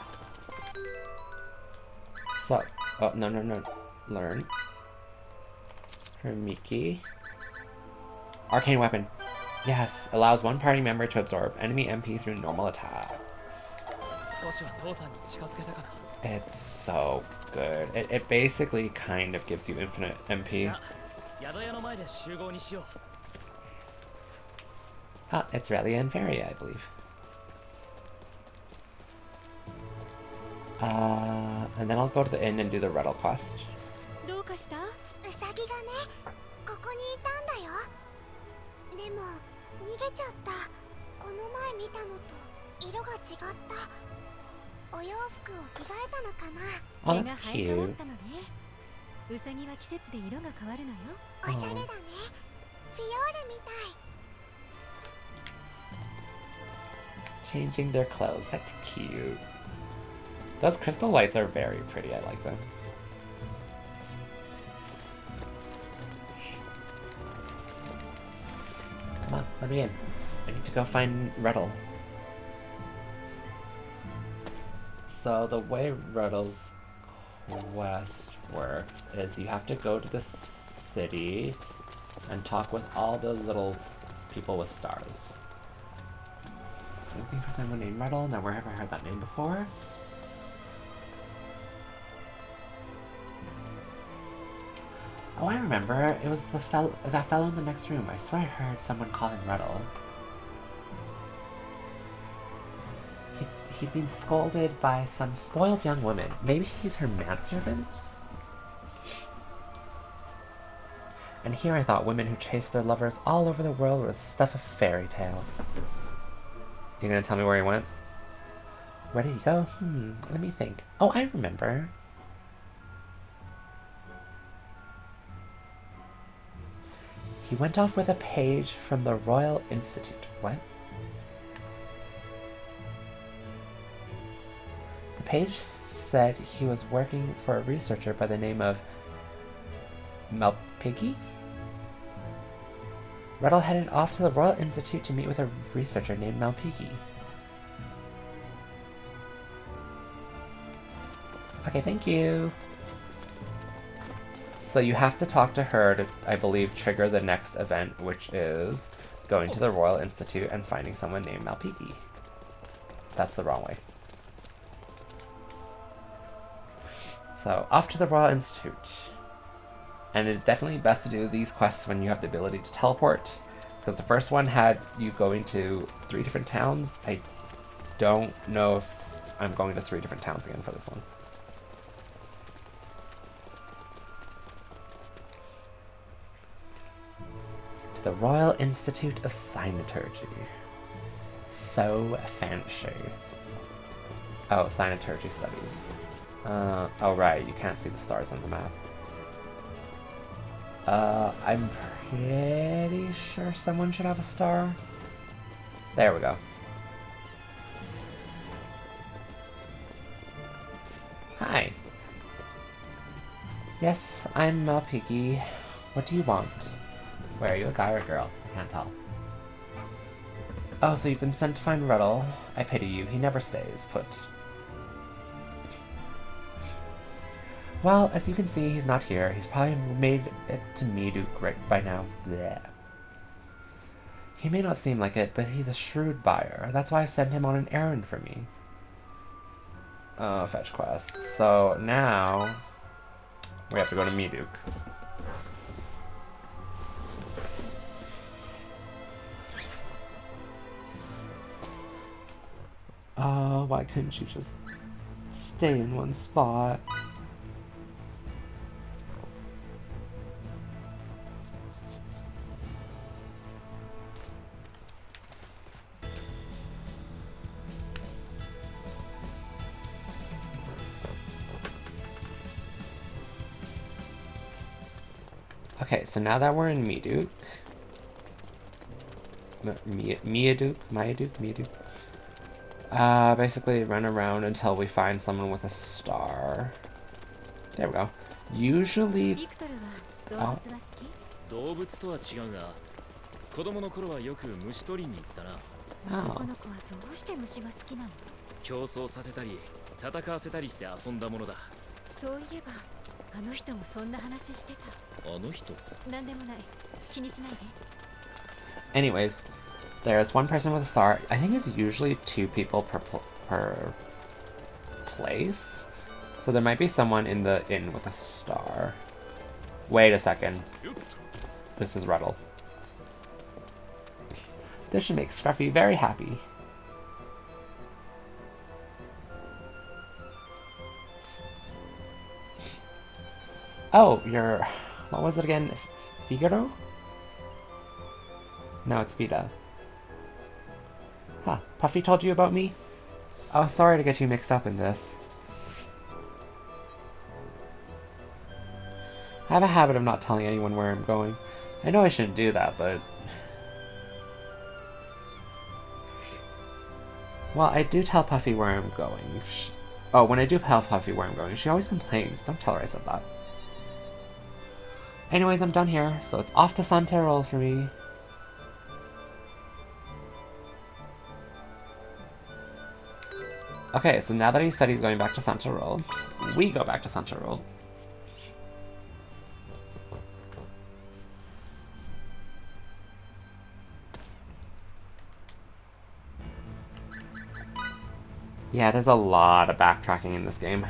So, oh, no. Learn. Hermiki. Arcane weapon. Yes, allows one party member to absorb enemy MP through normal attacks. It's so good. It basically kind of gives you infinite MP. Ah, it's Relia and Feria, I believe. And then I'll go to the inn and do the Riddle quest. どうかした？ウサギがね、ここにいたんだよ。でも逃げちゃった。この前見たのと色が違った。お洋服を着替えたのかな。Oh, that's cute. ウサギは季節で色が変わるのよ。おしゃれだね。フィオーレみたい。 Changing their clothes, that's cute. Those crystal lights are very pretty, I like them. Come on, let me in. I need to go find Riddle. So the way Riddle's quest works is you have to go to the city and talk with all the little people with stars. Looking for someone named Riddle? Now where have I heard that name before? Oh, I remember. It was that fellow in the next room. I swear I heard someone call him Riddle. He'd been scolded by some spoiled young woman. Maybe he's her manservant? And here I thought women who chased their lovers all over the world were the stuff of fairy tales. You gonna tell me where he went? Where did he go? Let me think. Oh, I remember. He went off with a page from the Royal Institute. What? The page said he was working for a researcher by the name of Malpighi? Riddle headed off to the Royal Institute to meet with a researcher named Malpighi. Okay, thank you. So you have to talk to her to, I believe, trigger the next event, which is going to the Royal Institute and finding someone named Malpighi. That's the wrong way. So, off to the Royal Institute. And it's definitely best to do these quests when you have the ability to teleport, because the first one had you going to 3 different towns. I don't know if I'm going to 3 different towns again for this one. The Royal Institute of Cynoturgy. So fancy. Oh, Cynoturgy studies. Oh right, you can't see the stars on the map. I'm pretty sure someone should have a star. There we go. Hi. Yes, I'm Piggy. What do you want? Wait, are you a guy or a girl? I can't tell. Oh, so you've been sent to find Ruddle. I pity you. He never stays put. Well, as you can see, he's not here. He's probably made it to Meaduk right by now. Blech. He may not seem like it, but he's a shrewd buyer. That's why I've sent him on an errand for me. Fetch quest. So now we have to go to Meaduk. Why couldn't you just stay in one spot? Okay, so now that we're in Meaduk, Meaduk. Basically run around until we find someone with a star. There we go. Usually, ビクトルは動物は好き？動物とは違うが、子供の頃はよく虫取りに行ったな。男 oh, の子はどうして虫が好きなの？競争させたり、戦わせたりして遊んだものだ。そういえば、あの人もそんな話してた。あの人？なんでもない。気にしないで。 anyways, there's one person with a star. I think it's usually 2 people per place. So there might be someone in the inn with a star. Wait a second. This is Ruddle. This should make Scruffy very happy. Oh, you're... What was it again? Figaro? No, it's Vita. Huh. Puffy told you about me? Oh, sorry to get you mixed up in this. I have a habit of not telling anyone where I'm going. I know I shouldn't do that, but... Well, I do tell Puffy where I'm going. Oh, when I do tell Puffy where I'm going, she always complains. Don't tell her I said that. Anyways, I'm done here, so it's off to Santerol for me. Okay, so now that he said he's going back to Santerol, we go back to Santerol. Yeah, there's a lot of backtracking in this game.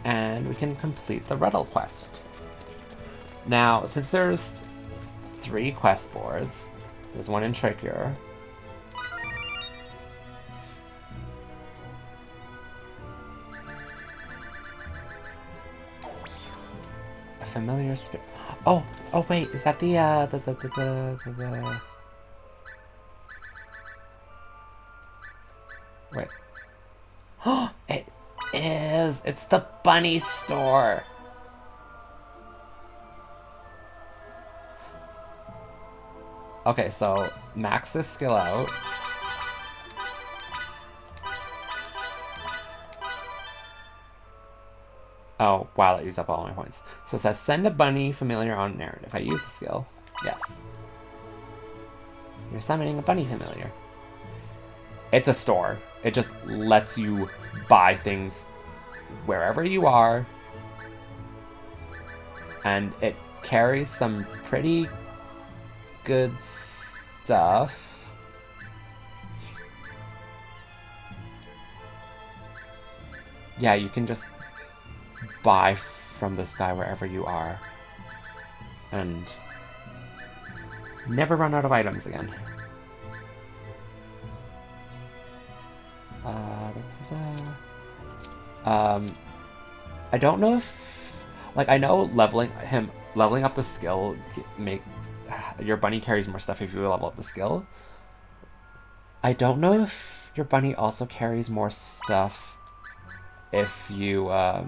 And we can complete the Ruddle quest. Now, since there's 3 quest boards, there's one in Tricure. A familiar spirit. Oh, wait, is that the wait. Oh, it is! It's the bunny store! Okay, so max this skill out. Oh, wow, that used up all my points. So it says send a bunny familiar on an errand. If I use the skill, yes. You're summoning a bunny familiar. It's a store. It just lets you buy things wherever you are. And it carries some pretty good stuff. Yeah, you can just buy from this guy wherever you are. And Never run out of items again. I don't know if, like, I know leveling up the skill make your bunny carries more stuff if you level up the skill. I don't know if your bunny also carries more stuff if you oh,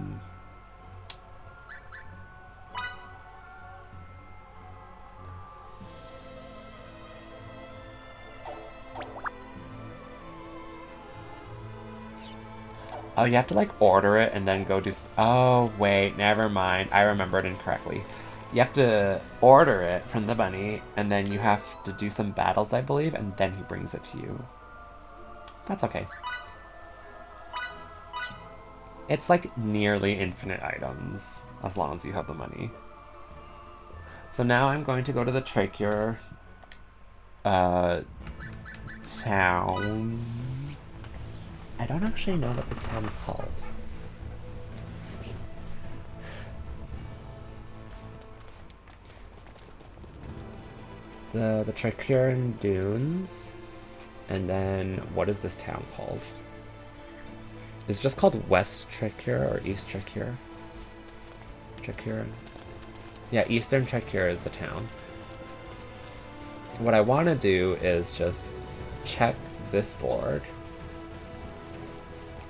you have to like order it and then go do. Oh wait, never mind. I remembered incorrectly. You have to order it from the bunny, and then you have to do some battles, I believe, and then he brings it to you. That's okay. It's like nearly infinite items, as long as you have the money. So now I'm going to go to the Tracheur town. I don't actually know what this town is called. The Tracheuran Dunes, and then what is this town called? It's just called West Tracheur or East Tracheur? Tracheuran. Yeah, Eastern Tracheur is the town. What I want to do is just check this board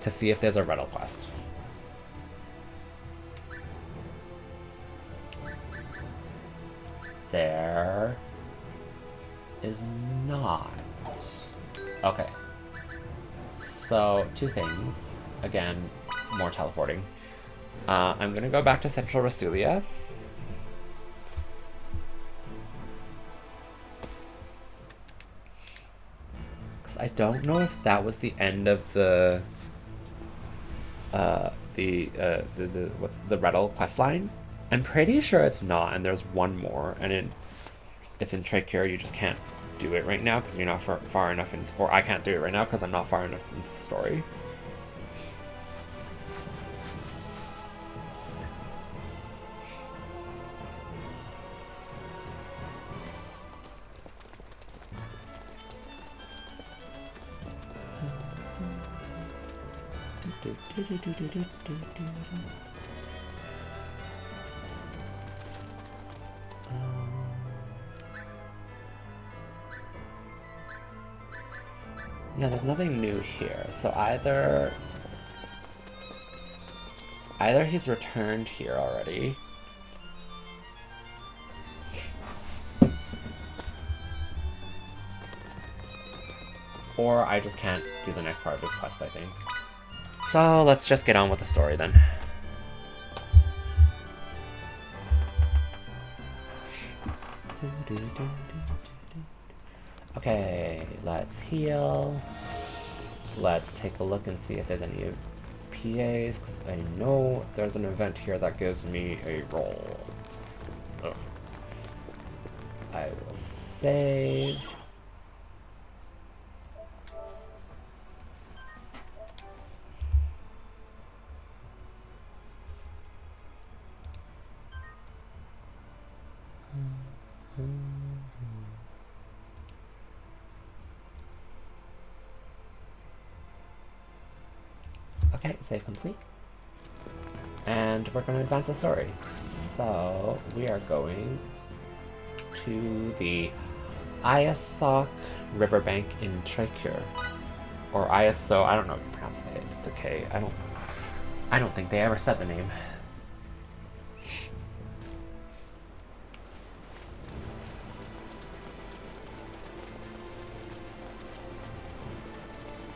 to see if there's a riddle quest. There is not. Okay. So, two things. Again, more teleporting. I'm gonna go back to Central Rasulia. Because I don't know if that was the end of the what's the riddle quest line. I'm pretty sure it's not, and there's one more, and it's in Tracheur. You just can't do it right now because you're not far enough in, or I can't do it right now because I'm not far enough into the story. Yeah, there's nothing new here. So either he's returned here already, or I just can't do the next part of this quest, I think. So let's just get on with the story then. Okay, let's heal. Let's take a look and see if there's any PAs, because I know there's an event here that gives me a roll. Ugh. I will save. Okay, save complete. And we're going to advance the story. So, we are going to the Iasok riverbank in Tracheur. Or Iaso, I don't know if you pronounce it with the K. I don't think they ever said the name.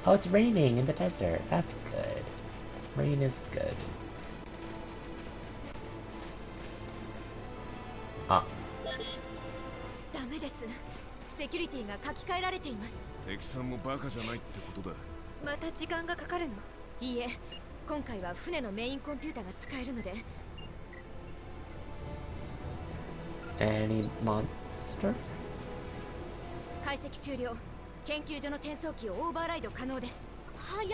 Oh, it's raining in the desert. That's good. Rain is good. Ah. ダメです。セキュリティが書き換えられています。敵さんもバカじゃないってことだ。また時間がかかるの？いいえ、今回は船のメインコンピューターが使えるので。Any monster? 解析終了。研究所の転送機をオーバーライド可能です。早っ。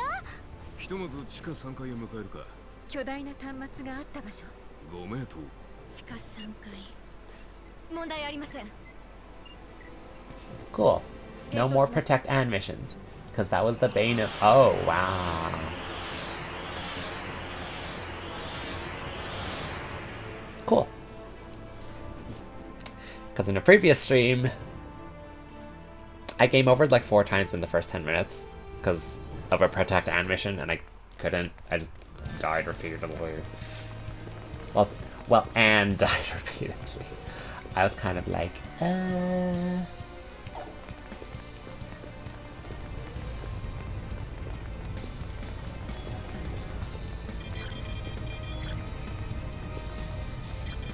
ひとまず地下3階へ向かえるか。巨大な端末があった場所。ご名答。地下3階。問題ありません。Cool. No more protect and missions. Because that was the bane of... Oh, wow. Cool. Because in a previous stream, I game overed like 4 times in the first 10 minutes. Because of a protect and mission, and I couldn't. I just died repeatedly. Well, and died repeatedly. I was kind of like,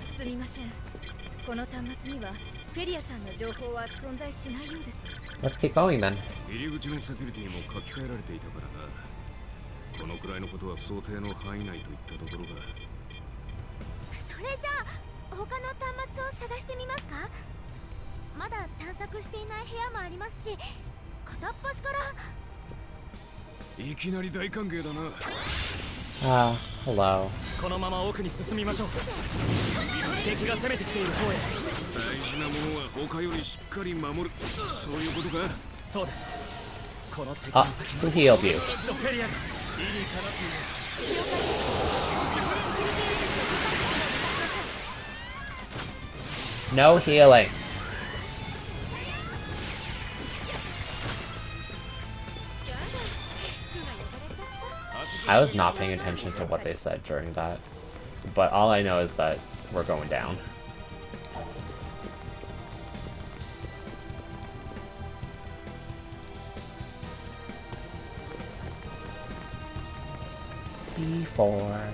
すみません。この端末にはフェリアさんの情報は存在しないようです。let's keep going then. 入り口のセキュリティも書き換えられていたからな。このくらいのことは想定の範囲内といったところだ。それじゃあ他の端末を探してみますか？まだ探索していない部屋もありますし、片っ端から。いきなり大歓迎だな。Hello. このまま奥に進みましょう。敵が攻めてきている方へ。大事なものは他よりしっかり守る。そういうことか。そうです。この敵の先 Who に healed you? きっとフェリアが理にかなっている。 No healing. I was not paying attention to what they said during that, but all I know is that we're going down. B4.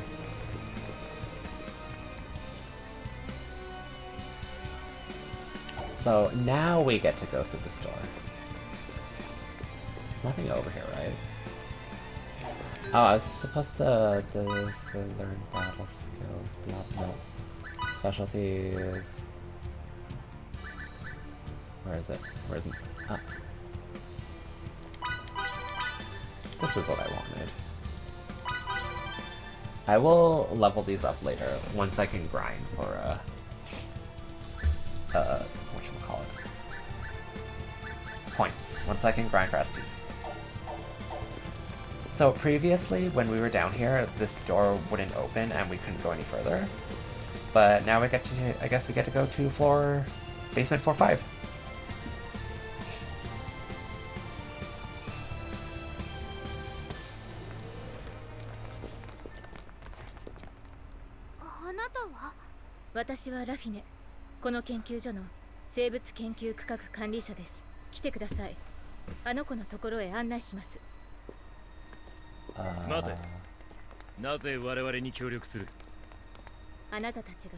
So now we get to go through the store. There's nothing over here, right? Oh, I was supposed to learn battle skills, blah, no. Specialties. Where is it? Where is it? Ah. This is what I wanted. I will level these up later once I can grind for whatchamacallit? Points. Once I can grind for SP. So previously, when we were down here, this door wouldn't open and we couldn't go any further. But now we get to, I guess we get to go to basement 4-5. 私はラフィネ。この研究所の生物研究区画管理者です。来てください。あの子のところへ案内します。待て。なぜ我々に協力する？あなたたちが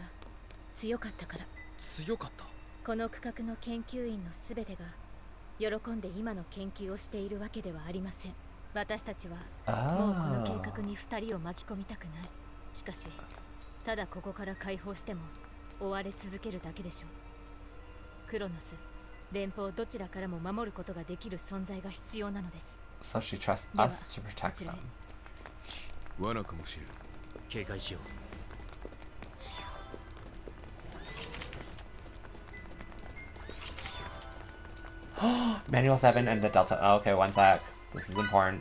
強かったから。強かった？この区画の研究員のすべてが喜んで今の研究をしているわけではありません。私たちはもうこの計画に2人を巻き込みたくない。しかし、ただここから解放しても追われ続けるだけでしょう。クロノス、連邦どちらからも守ることができる存在が必要なのです。So she trusts us to protect them. 罠かもしれん。警戒しよう。Manual 7 and the Delta. Oh, okay, one sec. This is important.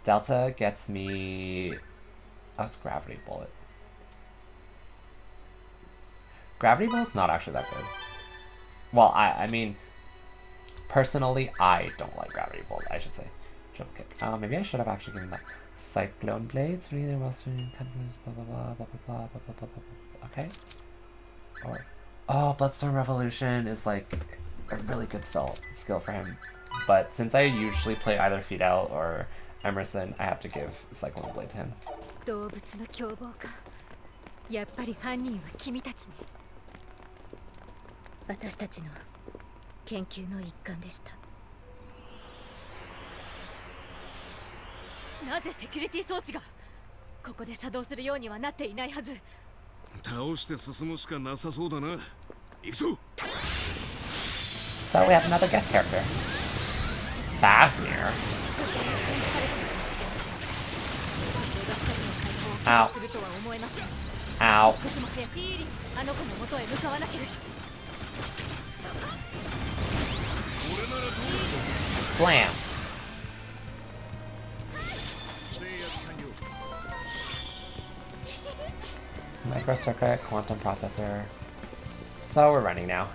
Delta gets me... Oh, it's Gravity Bullet. Gravity Bullet's not actually that good. Well, I mean... Personally, I don't like Gravity Bullet, I should say. Jump kick. Maybe I should have actually given that. Cyclone Blades, really well swinging, blah blah blah blah blah blah blah blah blah blah. Okay. Or... Oh, Bloodstorm Revolution is like a really good skill for him. But since I usually play either Fidel or Emerson, I have to give Cyclone Blade to him. 動物の凶暴か。やっぱり犯人は君たちね。私たちの研究の一環でした。なぜセキュリティ装置がここで作動するようにはなっていないはず。倒して進むしかなさそうだな。行くぞ。So we have another guest character. Fafnir. Ow. Ow. Blam! Microcircuit, quantum processor. So we're running now.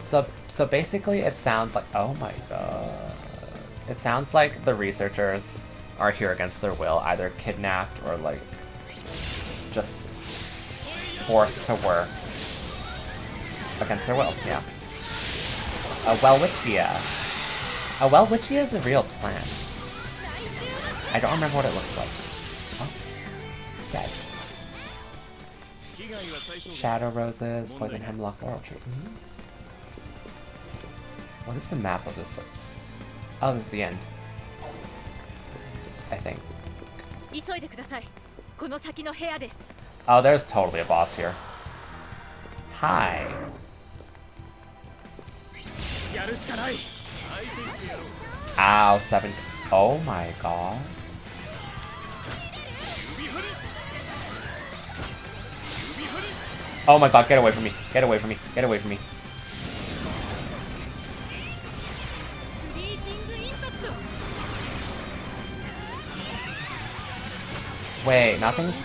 So basically it sounds like, oh my god. It sounds like the researchers are here against their will, either kidnapped or like just forced to work against their will, yeah. A Welwitchia. A Welwitchia is a real plant. I don't remember what it looks like. Oh, dead. Shadow roses, poison hemlock, laurel tree. What is the map of this book? Oh, this is the end. I think. Oh, there's totally a boss here. Hi. Ow, 7. Oh my god. Oh my god, get away from me. Get away from me. Get away from me. Wait, nothing's...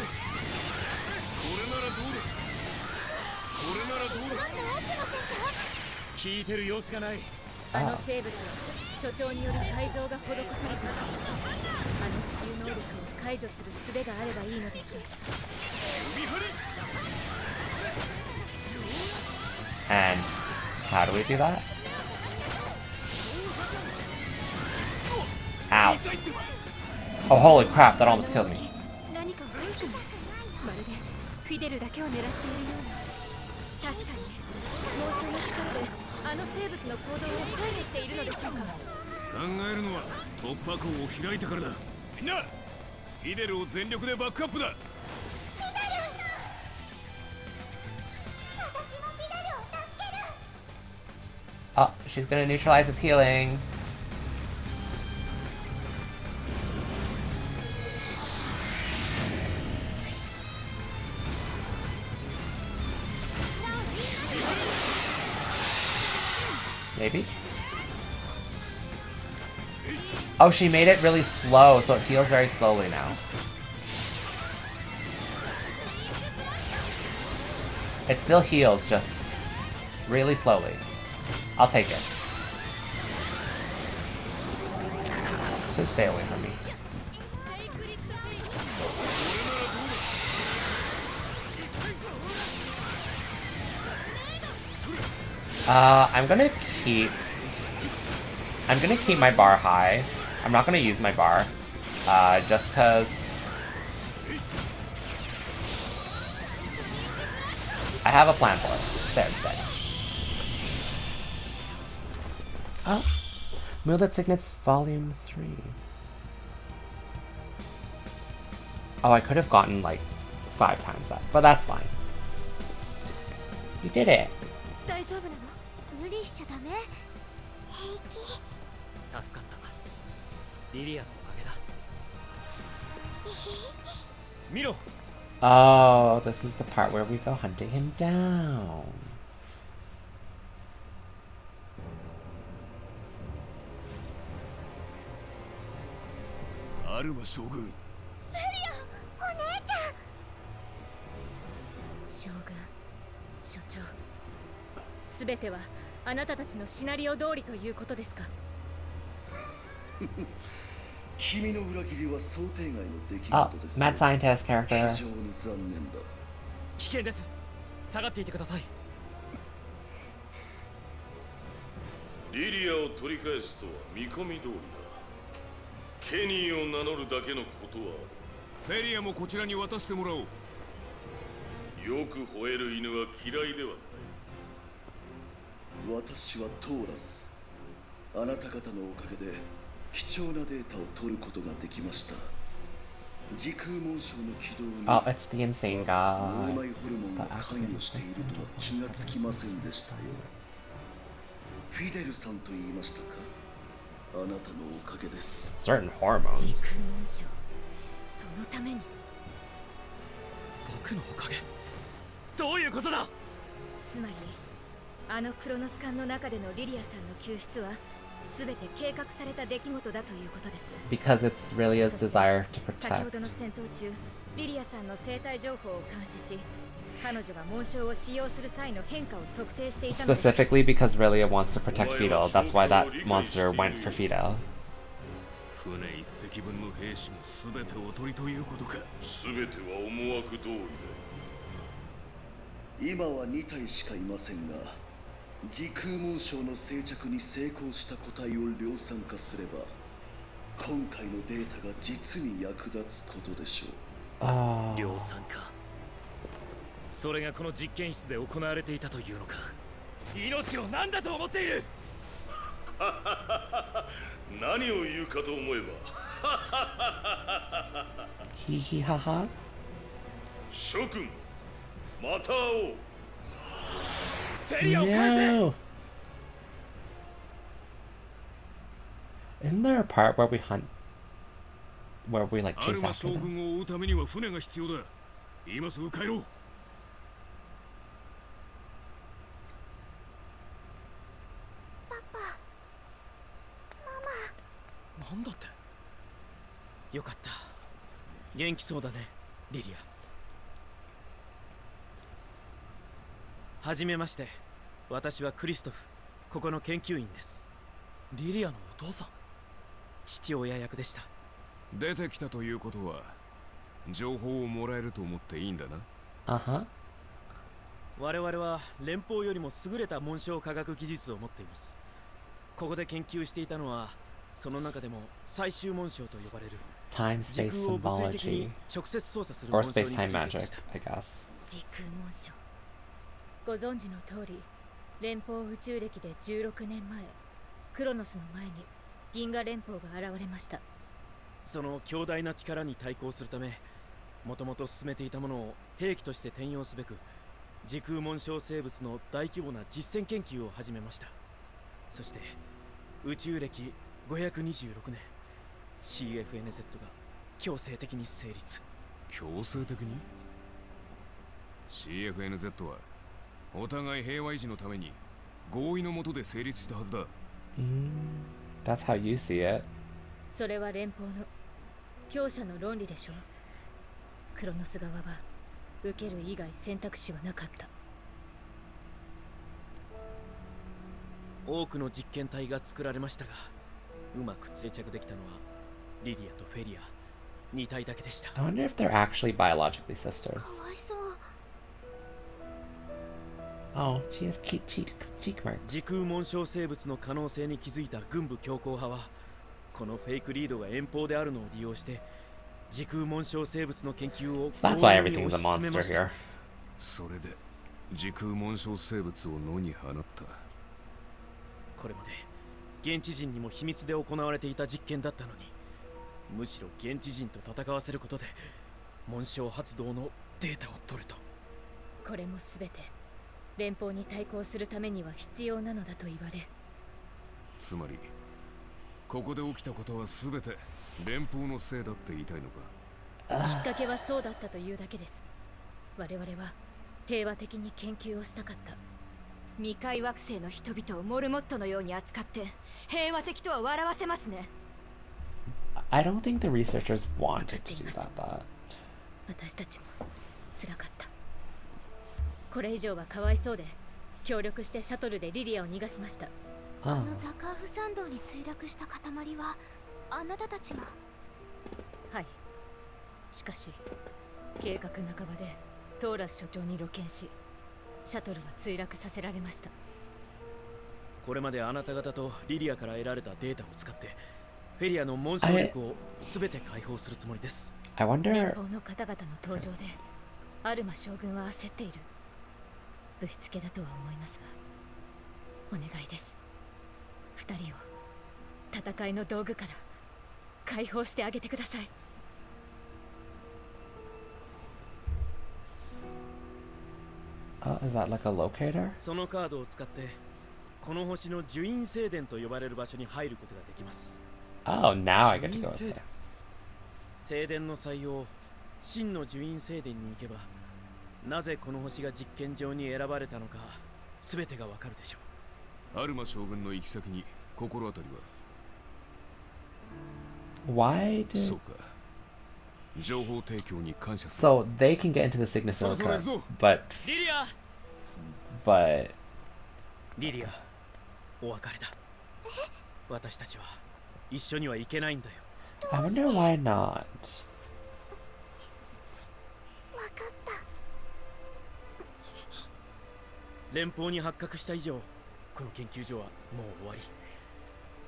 And how do we do that? Ow. Oh, holy crap, that almost killed me. Oh, she's gonna neutralize its healing. Maybe? Oh, she made it really slow, so it heals very slowly now. It still heals, just really slowly. I'll take it. Please stay away from me. I'm gonna keep my bar high. I'm not gonna use my bar, just cause I have a plan for it. There instead. Oh, Moonlit Signets Volume 3. Oh, I could have gotten like 5 times that, but that's fine. You did it. Oh, this is the part where we go hunting him down. Shogun. 所長、すべてはあなたたちのシナリオ通りということですか？君の裏切りは想定外の出来 Oh, 事です。 mad scientist character. 非常に残念だ。危険です。下がっていてください。リリアを取り返すとは見込み通りだ。ケニーを名乗るだけのことはフェリアもこちらに渡してもらおう。よく吠える犬は嫌いではない。私はトーラス。あなた方のおかげで貴重なデータを取ることができました。時空紋章の起動に Oh, it's the insane 脳 guy. 内ホルモンが関与しているとは気がつきませんでしたよ。フィデルさんと言いましたか。あなたのおかげです。 Certain hormones. 時空紋章、そのために僕のおかげ。どういうことだ。つまりあのクロノス艦の中でのリリアさんの救出はすべて計画された出来事だということです。 Because it's Relia's desire to 先ほ protect. どの戦闘中、リリアさんの生体情報を監視し、彼女が紋章を使用する際の変化を測定していたのです。 Specifically because Relia wants to protect Fidel. That's why that monster went for Fidel. 船一隻分の兵士も全ておとりということか。全ては思惑通りだ。今は2体しかいませんが、時空紋章の静着に成功した個体を量産化すれば、今回のデータが実に役立つことでしょう。量産化、それがこの実験室で行われていたというのか。命を何だと思っている。何を言うかと思えば。Hee hee ha ha. 諸君、また会おう。フェリアを返せ。 No! Isn't there a part where we hunt, where we like ア chase ルマ after 将 them? 軍を追うためには船が必要だ。今すぐ帰ろう。なんだって。よかった。元気そうだね、リリア。はじめまして。私はクリストフ、ここの研究員です。リリアのお父さん。父親役でした。出てきたということは情報をもらえると思っていいんだな。Uh-huh. 我々は連邦よりも優れた紋章科学技術を持っています。ここで研究していたのは、その中でも最終紋章と呼ばれる Time, 時 space, 空を物理的に symbology. 直接操作する Or 紋章につい space-time てで magic, した。 I guess. 時空紋章。ご存知の通り、連邦宇宙歴で16年前、クロノスの前に銀河連邦が現れました。その強大な力に対抗するため、もともと進めていたものを兵器として転用すべく、時空紋章生物の大規模な実践研究を始めました。そして宇宙歴526年 CFNZ が強制的に成立。強制的に？ CFNZ はお互い平和維持のために合意の下で成立したはずだ。That's how you see it. それは連邦の強者の論理でしょう。クロノス側は受ける以外選択肢はなかった。多くの実験体が作られましたが、うまく定着できたのはリリアとフェリア2体だけでした。 I wonder if they're actually biologically sisters. かわいそう。 Oh, she has cheek marks. 時空紋章生物の可能性に気づいた軍部強硬派は、このフェイクリードが遠方であるのを利用して時空紋章生物の研究を So that's why 強引に everything's a 推し進め monster ました。 here. それで時空紋章生物を野に放った。これまで現地人にも秘密で行われていた実験だったのに、むしろ現地人と戦わせることで紋章発動のデータを取ると。これもすべて連邦に対抗するためには必要なのだと言われ、つまりここで起きたことは全て連邦のせいだって言いたいのか。きっかけはそうだったというだけです。我々は平和的に研究をしたかった。未開惑星の人々をモルモットのように扱って平和的とは笑わせますね。 I don't think the researchers wanted to do that. 私たちも辛かった。これ以上はかわいそうで、協力してシャトルでリリアを逃がしました。あ Oh. のダカーフ山道に墜落した塊はあなたたちが。はい。しかし計画半ばでトーラス所長に露見し、シャトルは墜落させられました。これまであなた方とリリアから得られたデータを使ってフェリアの紋章力を全て解放するつもりです。 I 連 wonder. 邦の方々の登場でアルマ将軍は焦っている。ぶしつけだとは思いますが、お願いです。二人を戦いの道具から解放してあげてください。 Oh, is that like a locator? そのカードを使ってこの星の樹院聖殿と呼ばれる場所に入ることができます。 Oh, now I get to go up there. 聖殿の採用、真の樹院聖殿に行けば、なぜこの星が実験場に選ばれたのか全てがわかるでしょう。アルマ将軍の行き先に心当たりは Why did... そうか。情報提供に感謝する。 So they can get into the Signa Silica, but... リリア But... リリアお別れだ私たちは一緒には行けないんだよ I wonder why not. わかった連邦に発覚した以上この研究所はもう終わり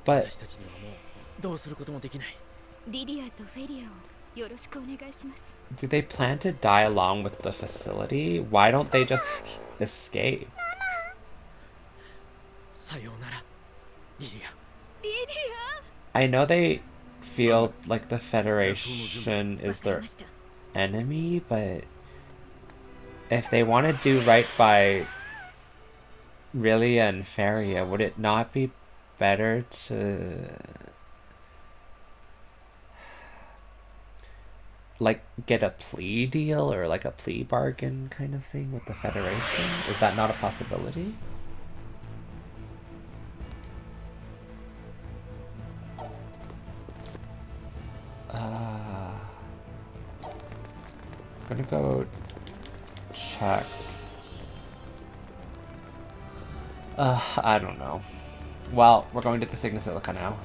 But 私たちにはもうどうすることもできない リリアとフェリアをよろしくお願いします do they plan to die along with the facility? Why don't they just escape? さようならリリア リリ I know they feel like the Federation ア is わかり their ました enemy, but if they want to do right by Rilia and Feria, would it not be better to like get a plea deal or like a plea bargain kind of thing with the Federation? Is that not a possibility? I'm gonna go check. I don't know. Well, we're going to the Signa Silica now.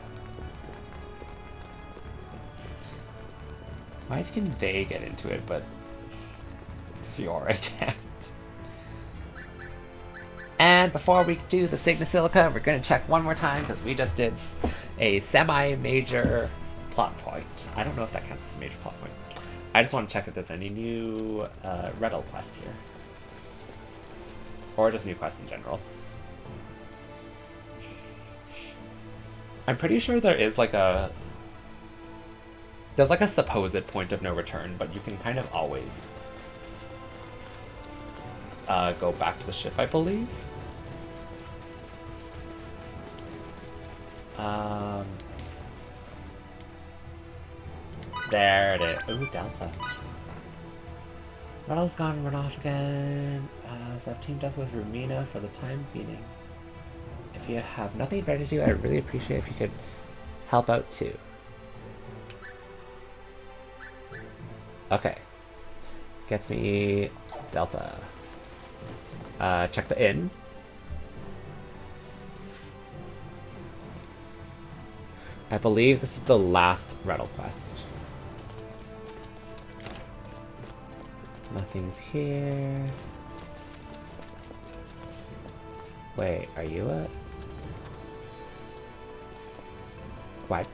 Why can they get into it, but Fiora can't? And before we do the Signa Silica, we're gonna check one more time because we just did a semi-major plot point. I don't know if that counts as a major plot point. I just want to check if there's any new Redel quest here. Or just new quests in general. I'm pretty sure there is like a... There's like a supposed point of no return, but you can kind of always go back to the ship, I believe. There it is. Ooh, Delta. Redel's gone and run off again. So I've teamed up with Rumina for the time being. If you have nothing better to do, I'd really appreciate if you could help out too. Okay. Gets me Delta. Check the inn. I believe this is the last Redel quest. Nothing's here. Wait, are you a... What?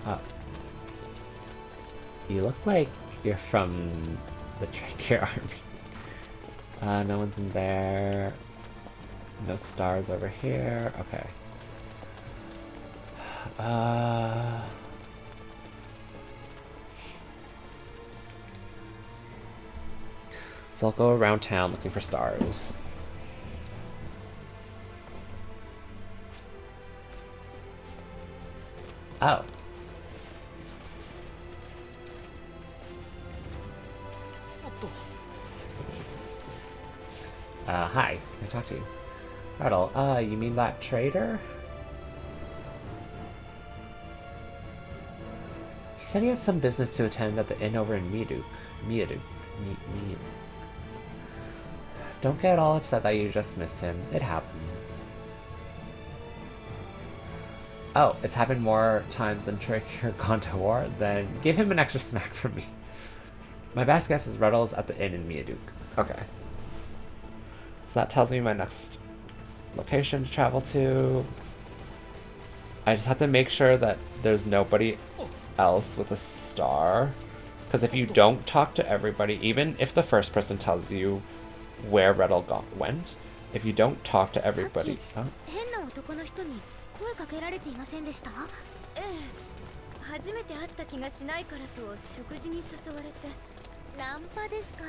Oh. You look like you're from the Trachea army. No one's in there. No stars over here. Okay. So I'll go around town looking for stars. Oh. Hi. Can I talk to you? Redel, you mean that trader? He said he had some business to attend at the inn over in Miaduk. Don't get all upset that you just missed him. It happens. Oh, it's happened more times than Trick or gone to war? Then give him an extra snack from me. My best guess is Redel's at the inn in Miaduk. Okay. So that tells me my next location to travel to. I just have to make sure that there's nobody else with a star. Because if you don't talk to everybody, even if the first person tells you where Redel went, if you don't talk to everybody... Oh. 変な男の人に声かけられていませんでした？ええ、初めて会った気がしないからと食事に誘われて。ナンパですか？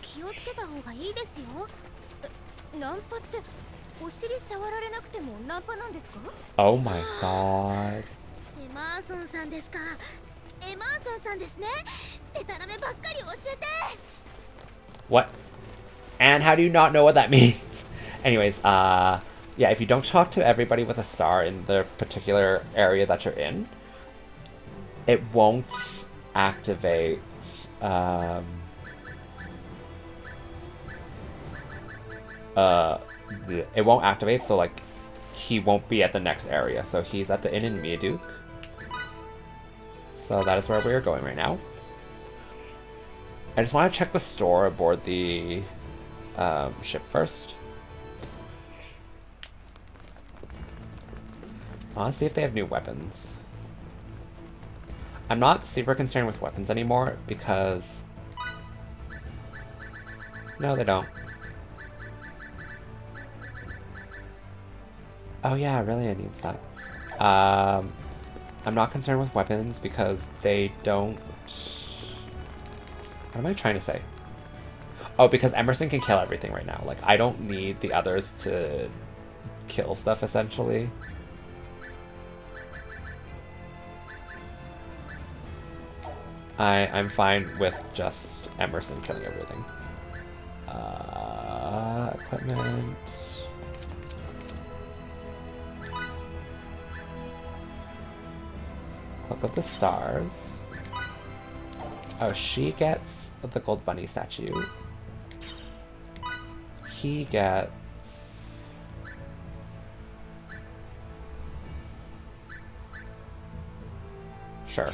気をつけた方がいいですよ。ナンパってお尻触られなくてもナンパなんですか？ Oh my god. エマーソンさんですか？エマーソンさんですね。デタラメばっかり教えて。 What? And how do you not know what that means? Anyways, yeah, if you don't talk to everybody with a star in the particular area that you're in, it won't activate. It won't activate, so like he won't be at the next area. So he's at the inn in Miaduke. So that is where we are going right now. I just want to check the store aboard the ship first. I want to see if they have new weapons. I'm not super concerned with weapons anymore because... No, they don't. Oh yeah, really I need stuff. I'm not concerned with weapons because they don't... What am I trying to say? Oh, because Emerson can kill everything right now. Like, I don't need the others to kill stuff, essentially. I'm fine with just Emerson killing everything. Equipment... Cloak of the Stars. Oh, she gets the gold bunny statue. He gets... Sure.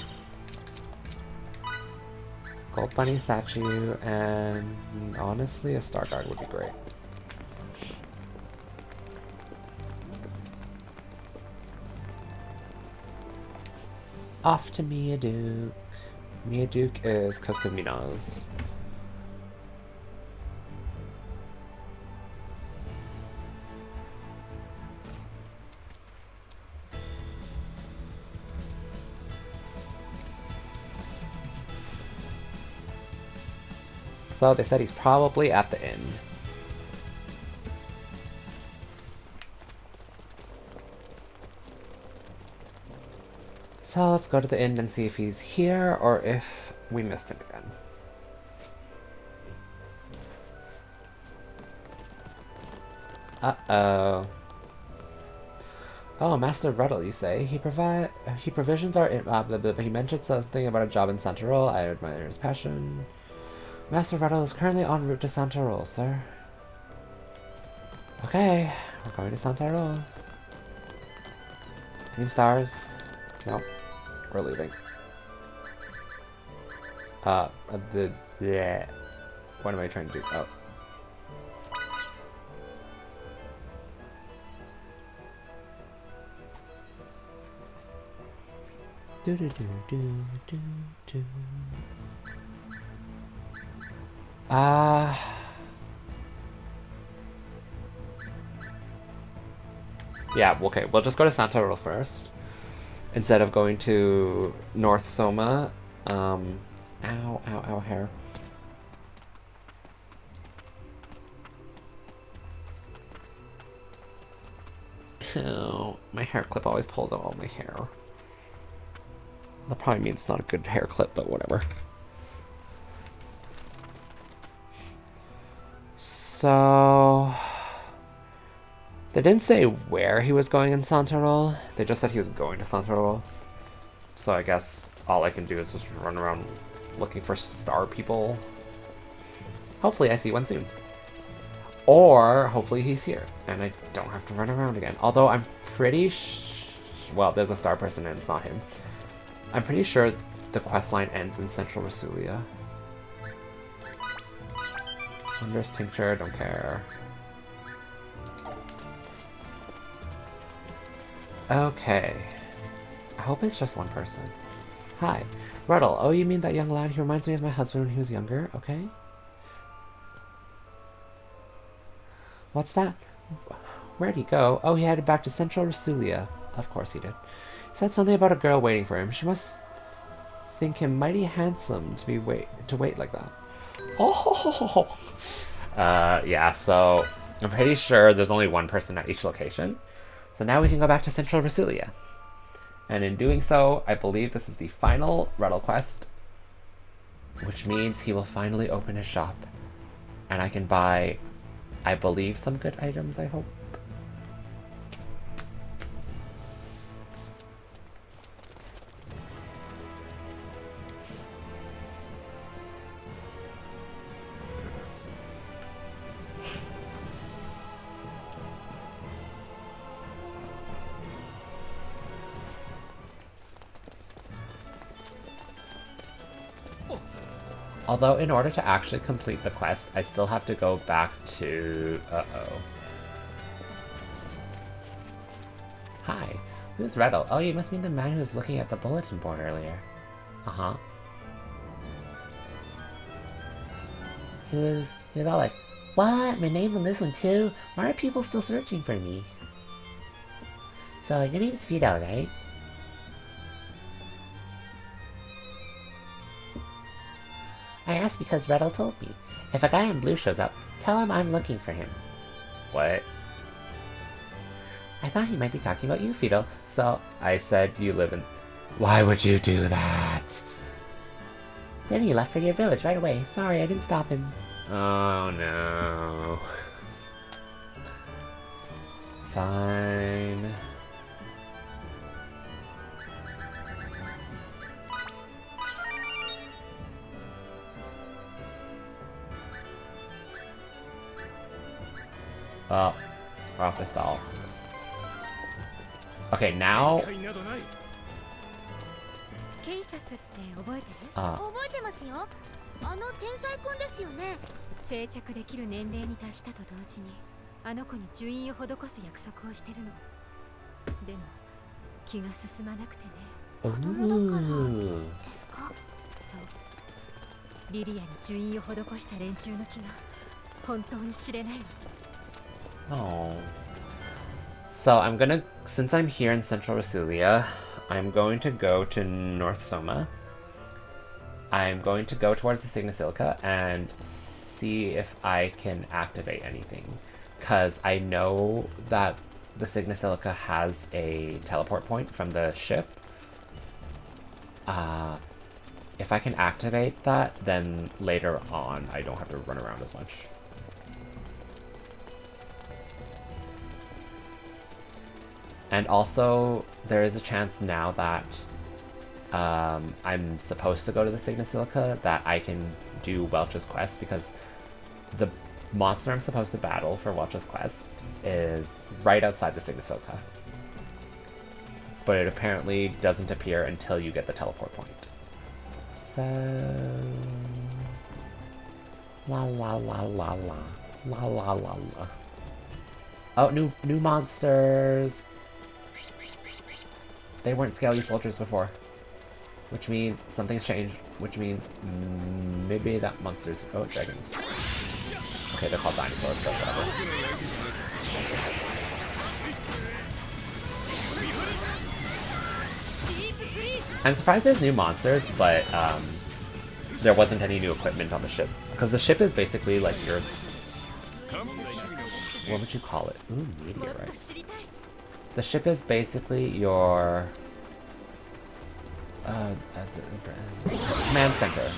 Gold bunny statue, and honestly, a star guard would be great. Off to Miaduke. Miaduke is Coast of Minas. So they said he's probably at the inn. So let's go to the inn and see if he's here or if we missed him again. Uh-oh. Oh, Master Ruddle, you say? He provisions our... he mentioned something about a job in Santarol. I admire his passion. Master Ruddle is currently en route to Santarol, sir. Okay, we're going to Santarol. Any stars? Nope. We're leaving. Yeah. What am I trying to do? Oh. Do do do do do do. Yeah, okay, we'll just go to Santarol first. Instead of going to North Soma. Ow, ow, ow, hair. Oh, my hair clip always pulls out all my hair. That probably means it's not a good hair clip, but whatever. So... They didn't say where he was going in Santarol. They just said he was going to Santarol. So I guess all I can do is just run around looking for star people. Hopefully I see one soon. Or hopefully he's here and I don't have to run around again. Although I'm pretty well, there's a star person and it's not him. I'm pretty sure the quest line ends in Central Rasulia. Wondrous Tincture, don't care. Okay. I hope it's just one person. Hi. Ruddle. Oh, you mean that young lad? He reminds me of my husband when he was younger, okay? What's that? Where'd he go? Oh, he headed back to Central Rasulia. Of course he did. He said something about a girl waiting for him. She must think him mighty handsome to wait like that. Oh! Yeah, so I'm pretty sure there's only one person at each location. So now we can go back to Central Rasulia. And in doing so, I believe this is the final Ruddle quest. Which means he will finally open his shop. And I can buy, I believe, some good items, I hope. Although in order to actually complete the quest, I still have to go back to... Uh-oh. Hi. Who's Rettle? Oh, you must mean the man who was looking at the bulletin board earlier. Uh-huh. He was all like, what? My name's on this one too? Why are people still searching for me? So, your name's Fido, right? I asked because Rettle told me. If a guy in blue shows up, tell him I'm looking for him. What? I thought he might be talking about you, Fido, so I said you live in... Why would you do that? Then he left for your village right away. Sorry, I didn't stop him. Oh no. Fine. Oh, we're off the stall. Okay, now... ケイサスって覚えてる？あ覚えてますよ。あの天才くんですよね。成着できる年齢に達したと同時にあの子に呪印を施す約束をしてるの。でも気が進まなくてね。子供だからですか？そう。リリアに呪印を施した連中の気が本当に知れないの。 Oh. So I'm gonna, since I'm here in Central Rasulia, I'm going to go to North Soma. I'm going to go towards the Signosilica and see if I can activate anything. Because I know that the Signosilica has a teleport point from the ship. If I can activate that, then later on I don't have to run around as much. And also, there is a chance now that I'm supposed to go to the Signosilica that I can do Welch's quest, because the monster I'm supposed to battle for Welch's quest is right outside the Signosilica. But it apparently doesn't appear until you get the teleport point. So... La la la la la. La la la la. Oh, new monsters! They weren't scaly soldiers before. Which means something's changed. Which means maybe that monster's... Oh, dragons. Okay, they're called dinosaurs, but whatever. I'm surprised there's new monsters, but there wasn't any new equipment on the ship. Because the ship is basically like your... What would you call it? Ooh, meteorite. The ship is basically your... command center.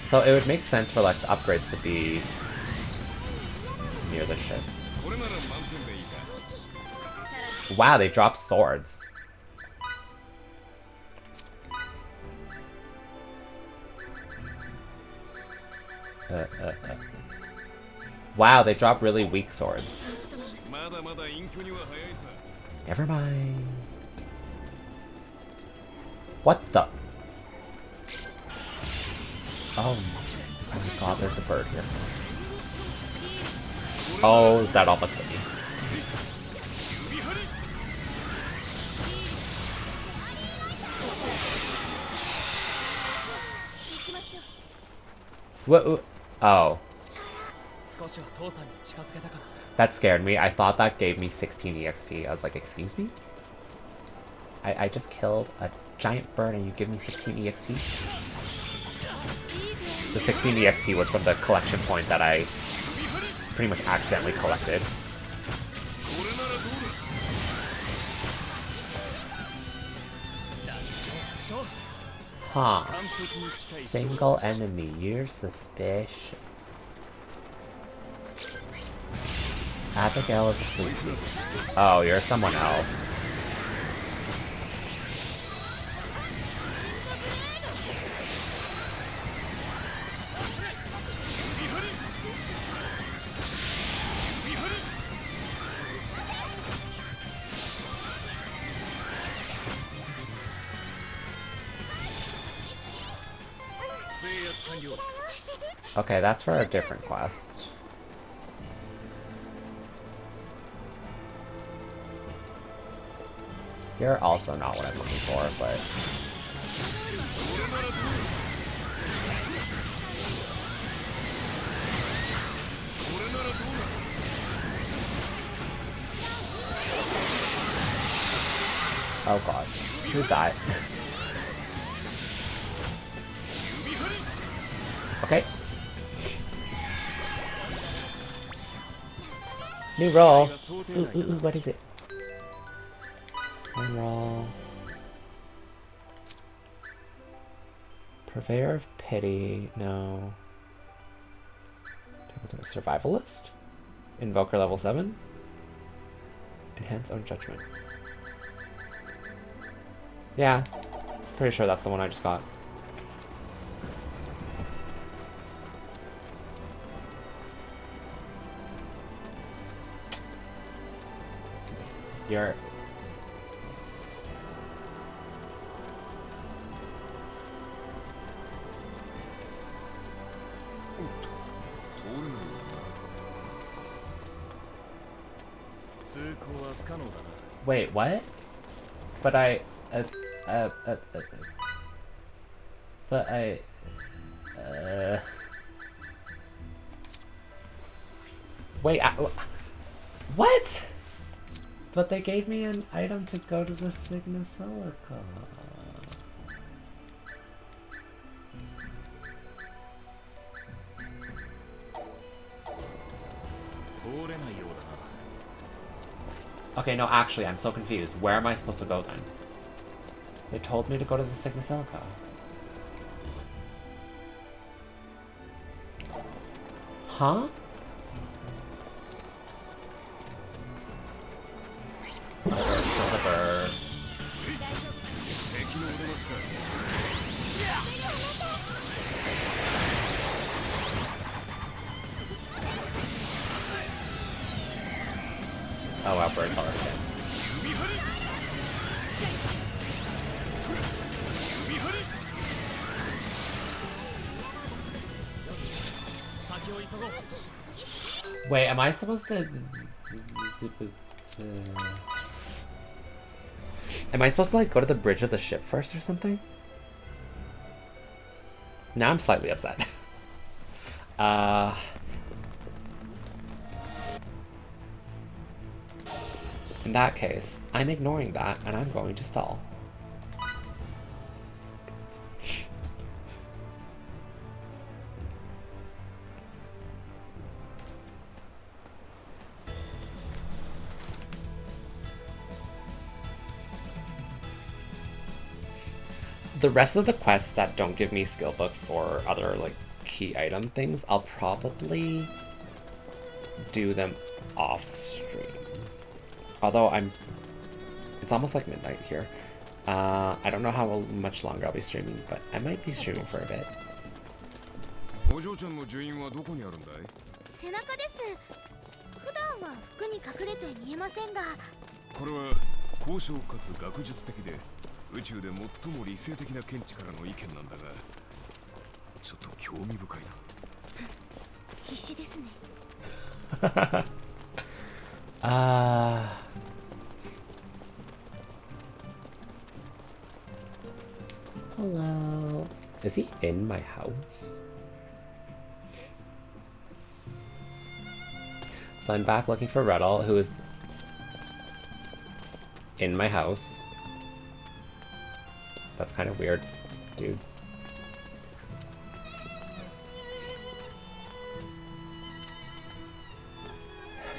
So it would make sense for like the upgrades to be near the ship. Wow, they dropped swords. Wow, they drop really weak swords. Never mind. What the? Oh my god, there's a bird here. Oh, that almost hit me. What? Oh. That scared me. I thought that gave me 16 EXP. I was like, excuse me? I just killed a giant bird and you give me 16 EXP? The 16 EXP was from the collection point that I pretty much accidentally collected. Huh. Single enemy. You're suspicious. Abigail is a freaky. Oh, you're someone else. Okay, that's for a different quest. You're also not what I'm looking for, but... Oh god. Who's that? Okay. New roll. Ooh, what is it? One roll. Purveyor of Pity. No. Survivalist? Invoker level 7? Enhance own judgment. Yeah. Pretty sure that's the one I just got. You're... Wait, what? But wait, what? But they gave me an item to go to the Signosilica. Okay, no, actually, I'm so confused. Where am I supposed to go then? They told me to go to the Signosilica. Huh? Oh wow, bird's already dead. Wait, am I supposed to... Am I supposed to, like, go to the bridge of the ship first or something? Now I'm slightly upset. In that case, I'm ignoring that, and I'm going to stall. The rest of the quests that don't give me skill books or other, like, key item things, I'll probably do them off stream. Although it's almost like midnight here. I don't know how much longer I'll be streaming, but I might be streaming for a bit. お嬢ちゃんの住院はどこにあるんだい？背中です。普段は服に隠れて見えませんが。これは高尚かつ学術的で宇宙で最も理性的な見地からの意見なんだが、ちょっと興味深いな。必死ですね。Hello. Is he in my house? So I'm back looking for Rettel, who is in my house. That's kind of weird, dude.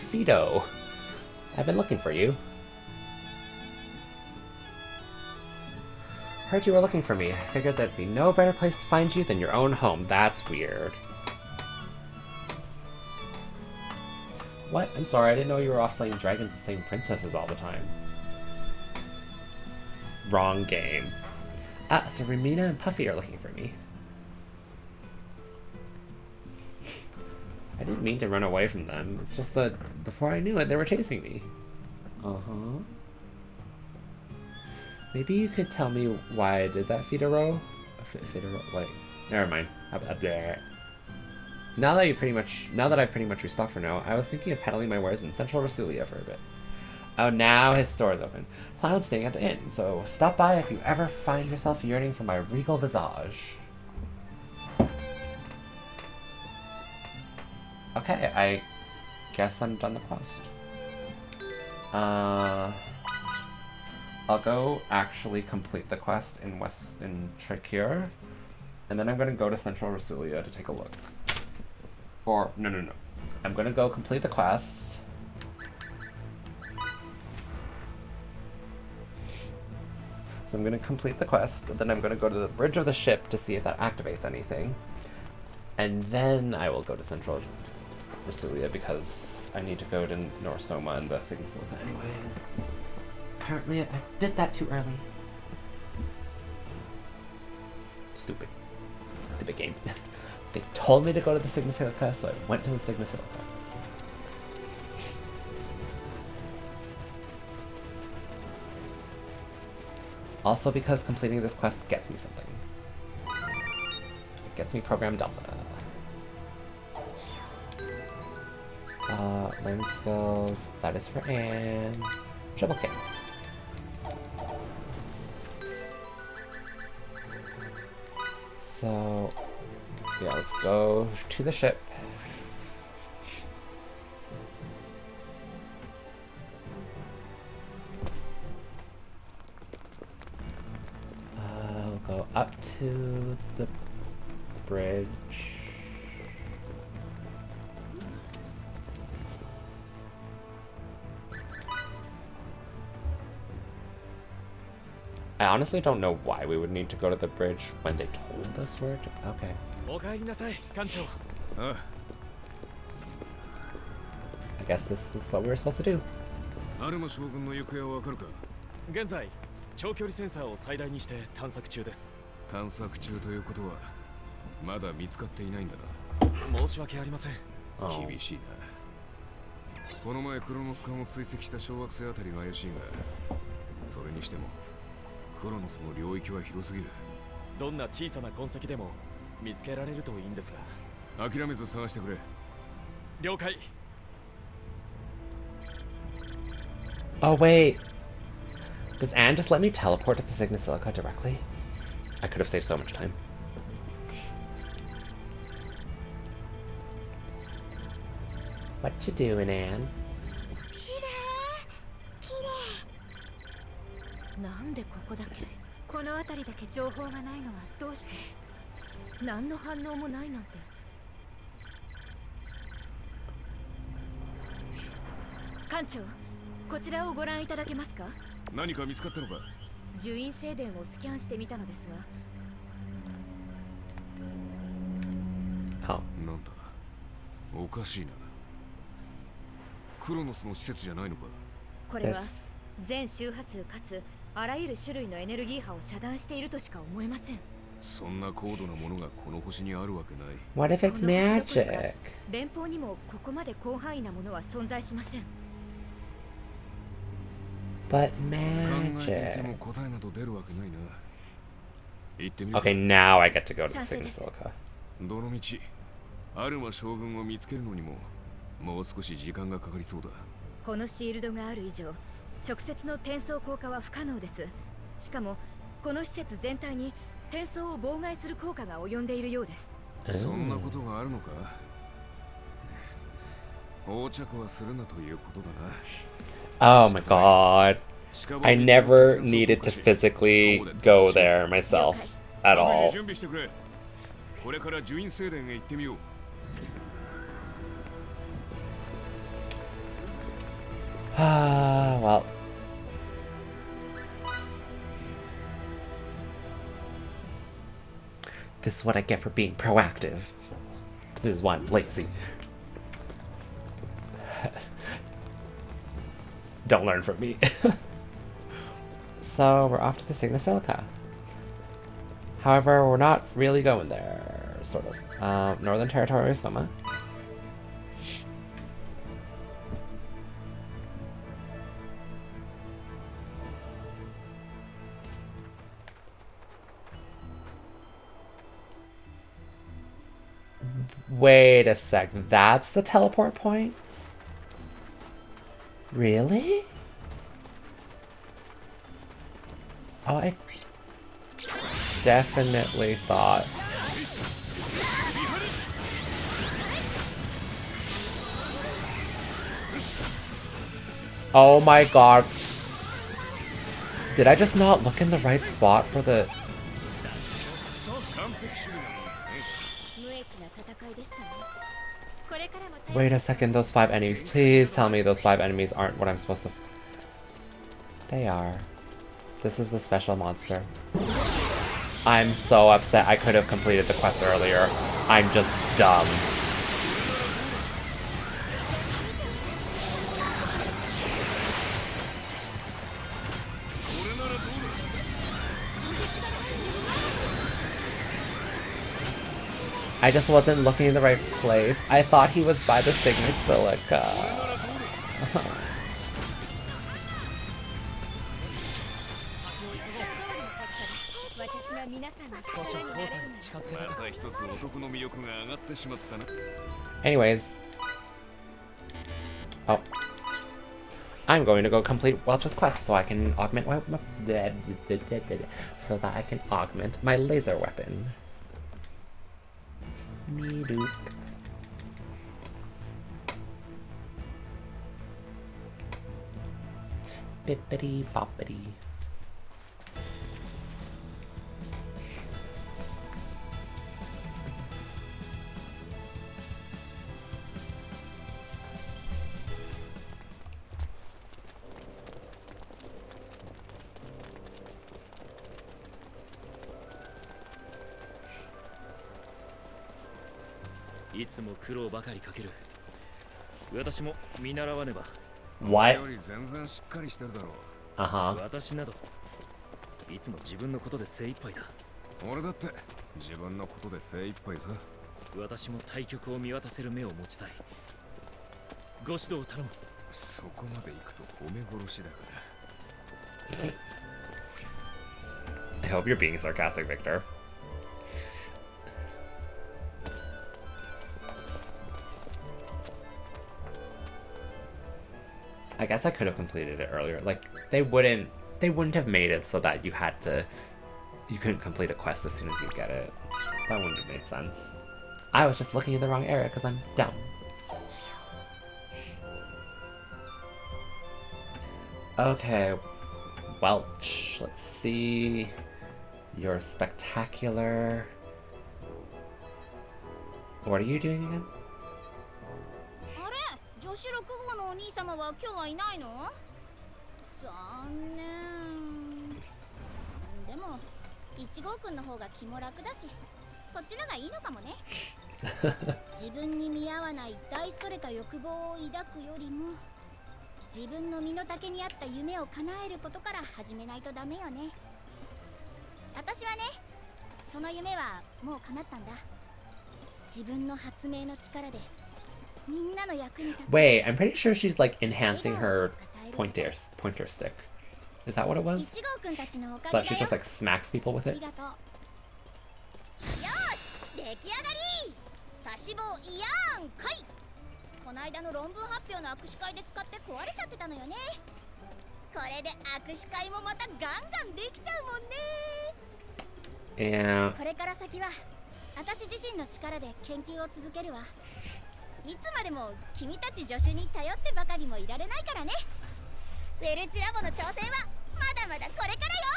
Fido, I've been looking for you. Heard you were looking for me. I figured there'd be no better place to find you than your own home. That's weird. What? I'm sorry, I didn't know you were off slaying dragons and saving princesses all the time. Wrong game. Ah, so Ramina and Puffy are looking for me. I didn't mean to run away from them. It's just that before I knew it, they were chasing me. Uh-huh. Maybe you could tell me why I did that, Fidoro? Fidoro, wait. Never mind. Now that I've pretty much restocked for now, I was thinking of peddling my wares in Central Rasulia for a bit. Oh, now his store is open. Plan on staying at the inn, so stop by if you ever find yourself yearning for my regal visage. Okay, I guess I'm done the quest. I'll go actually complete the quest in Trakir, and then I'm gonna go to Central Rasulia to take a look. Or no. I'm gonna go complete the quest. So I'm gonna complete the quest, but then I'm gonna go to the bridge of the ship to see if that activates anything. And then I will go to Central Rasulia because I need to go to Norsoma and investigate Silica anyways. Apparently I did that too early. Stupid game. They told me to go to the Sigma Silica, so I went to the Sigma Silica. Also because completing this quest gets me something. It gets me Program Delta. Learn skills. That is for Anne. Triple K. So, yeah, let's go to the ship. I'll go up to the bridge. I honestly don't know why we would need to go to the bridge when they told us where to. Okay. I guess this is what we were supposed to do. アルマ将軍の行方はわかるか？現在長距離センサーを最大にして探索中です。探索中ということはまだ見つかっていないんだな。申し訳ありません。厳しいな。この前クロノス艦を追跡した小惑星あたりが怪しいが、それにしてもクロノスの領域は広すぎる。どんな小さな痕跡でも見つけられるといいんですが。諦めず探してくれ。了解。Oh wait. Does Anne just let me teleport to the Sigma Silica directly? I could have saved so much time. What you doing, Anne? なんでここだけこの辺りだけ情報がないのはどうして？何の反応もないなんて。艦長、こちらをご覧いただけますか？何か見つかったのか？樹院聖殿をスキャンしてみたのですが。Oh. なんだ、おかしいな。クロノスの施設じゃないのか？これは全周波数かつあらゆる種類のエネルギー波を遮断しているとしか思えません。そんな高度なものがこの星にあるわけない。What if it's magic? 連邦にもここまで広範囲なものは存在しません。But 考えていて magic. も答えなど出るわけないな。行ってみるか。 Okay, now I get to go to the Sigma Silica. どの道、アルマ将軍を見つけるのにももう少し時間がかかりそうだ。このシールドがある以上、直接の転送効果は不可能です。しかもこの施設全体に転送を妨害する効果が及んでいるようです。そんなことがあるのか？横着はするなということだな。Oh my god. I never needed to physically go there myself at all. 準備してくれ。これから樹院聖殿へ行ってみよう。Well. This is what I get for being proactive. This is why I'm lazy. Don't learn from me. So, we're off to the Sigma Silica. However, we're not really going there, sort of. Northern Territory of Soma. Wait a sec. That's the teleport point? Really? Oh, I definitely thought. Oh my god. Did I just not look in the right spot for the... Wait a second, those 5 enemies. Please tell me those 5 enemies aren't what I'm supposed to... They are. This is the special monster. I'm so upset I could have completed the quest earlier. I'm just dumb. I just wasn't looking in the right place. I thought he was by the Sigma Silica. Anyways. Oh. I'm going to go complete Welch's quest so I can augment my so that I can augment my laser weapon. Needuk. Bippity boppity. What? Uh-huh. いつも自分のことで精一杯だ。俺だって自分のことで精一杯さ。私も対局を見渡せる目を持ちたい。ご指導頼む。そこまで行くと褒め殺しだから。I hope you're being sarcastic, Victor. I guess I could have completed it earlier. Like, they wouldn't have made it so that you couldn't complete a quest as soon as you get it. That wouldn't have made sense. I was just looking in the wrong area because I'm dumb. Okay, Welch. Let's see. You're spectacular. What are you doing again? 女子6号のお兄様は今日はいないの？残念。でも1号くんの方が気も楽だし、そっちのがいいのかもね。自分に見合わない大それた欲望を抱くよりも、自分の身の丈に合った夢を叶えることから始めないとダメよね。私はね、その夢はもう叶ったんだ。自分の発明の力で。Wait, I'm pretty sure she's like enhancing her pointer stick. Is that what it was? So that she just like smacks people with it? Yeah. いつまでも君たち助手に頼ってばかりもいられないからね。ウェルチラボの挑戦はまだまだこれからよ。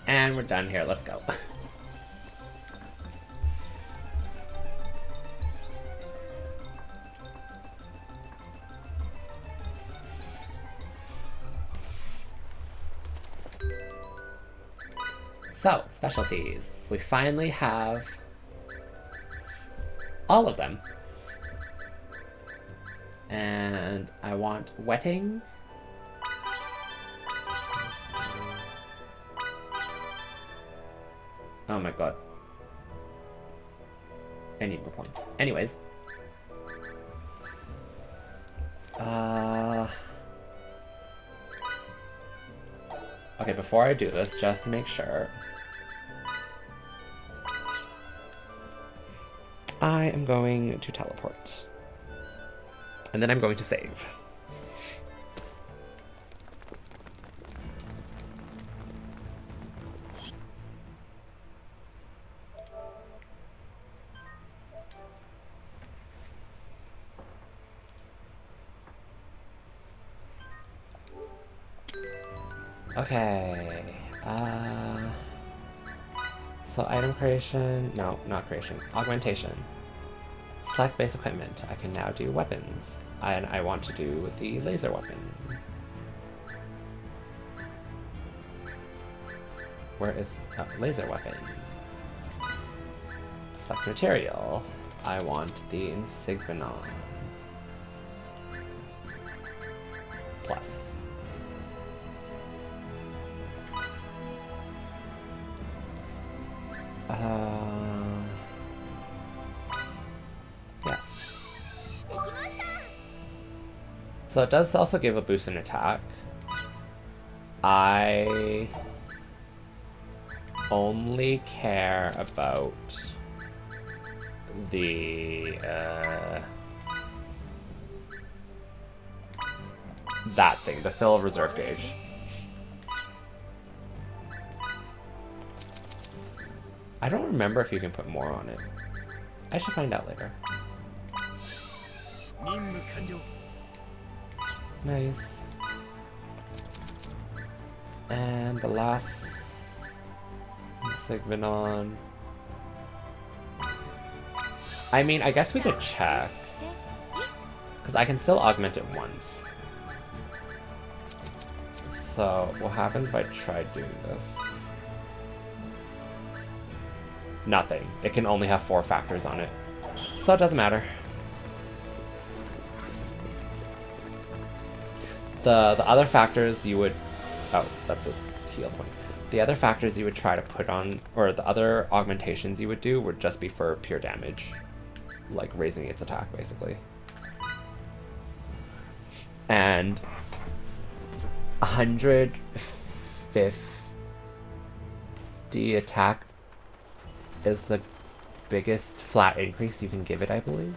And we're done here. Let's go. So, specialties. We finally have all of them. And I want wetting. Oh my god. I need more points. Anyways. Okay, before I do this, just to make sure. I am going to teleport. And then I'm going to save. Okay, so item creation, no, not creation, augmentation. Select base equipment. I can now do weapons, and I want to do the laser weapon. Where is laser weapon? Select material. I want the insignion. Plus. Yes. So it does also give a boost in attack. I only care about the that thing, the fill reserve gauge. I don't remember if you can put more on it. I should find out later. Nice. And the last insignion. I mean, I guess we could check. Because I can still augment it once. So, what happens if I try doing this? Nothing. It can only have 4 factors on it. So it doesn't matter. The other factors you would... Oh, that's a heal point. The other factors you would try to put on, or the other augmentations you would do, would just be for pure damage. Like raising its attack, basically. And 150 attack is the biggest flat increase you can give it, I believe.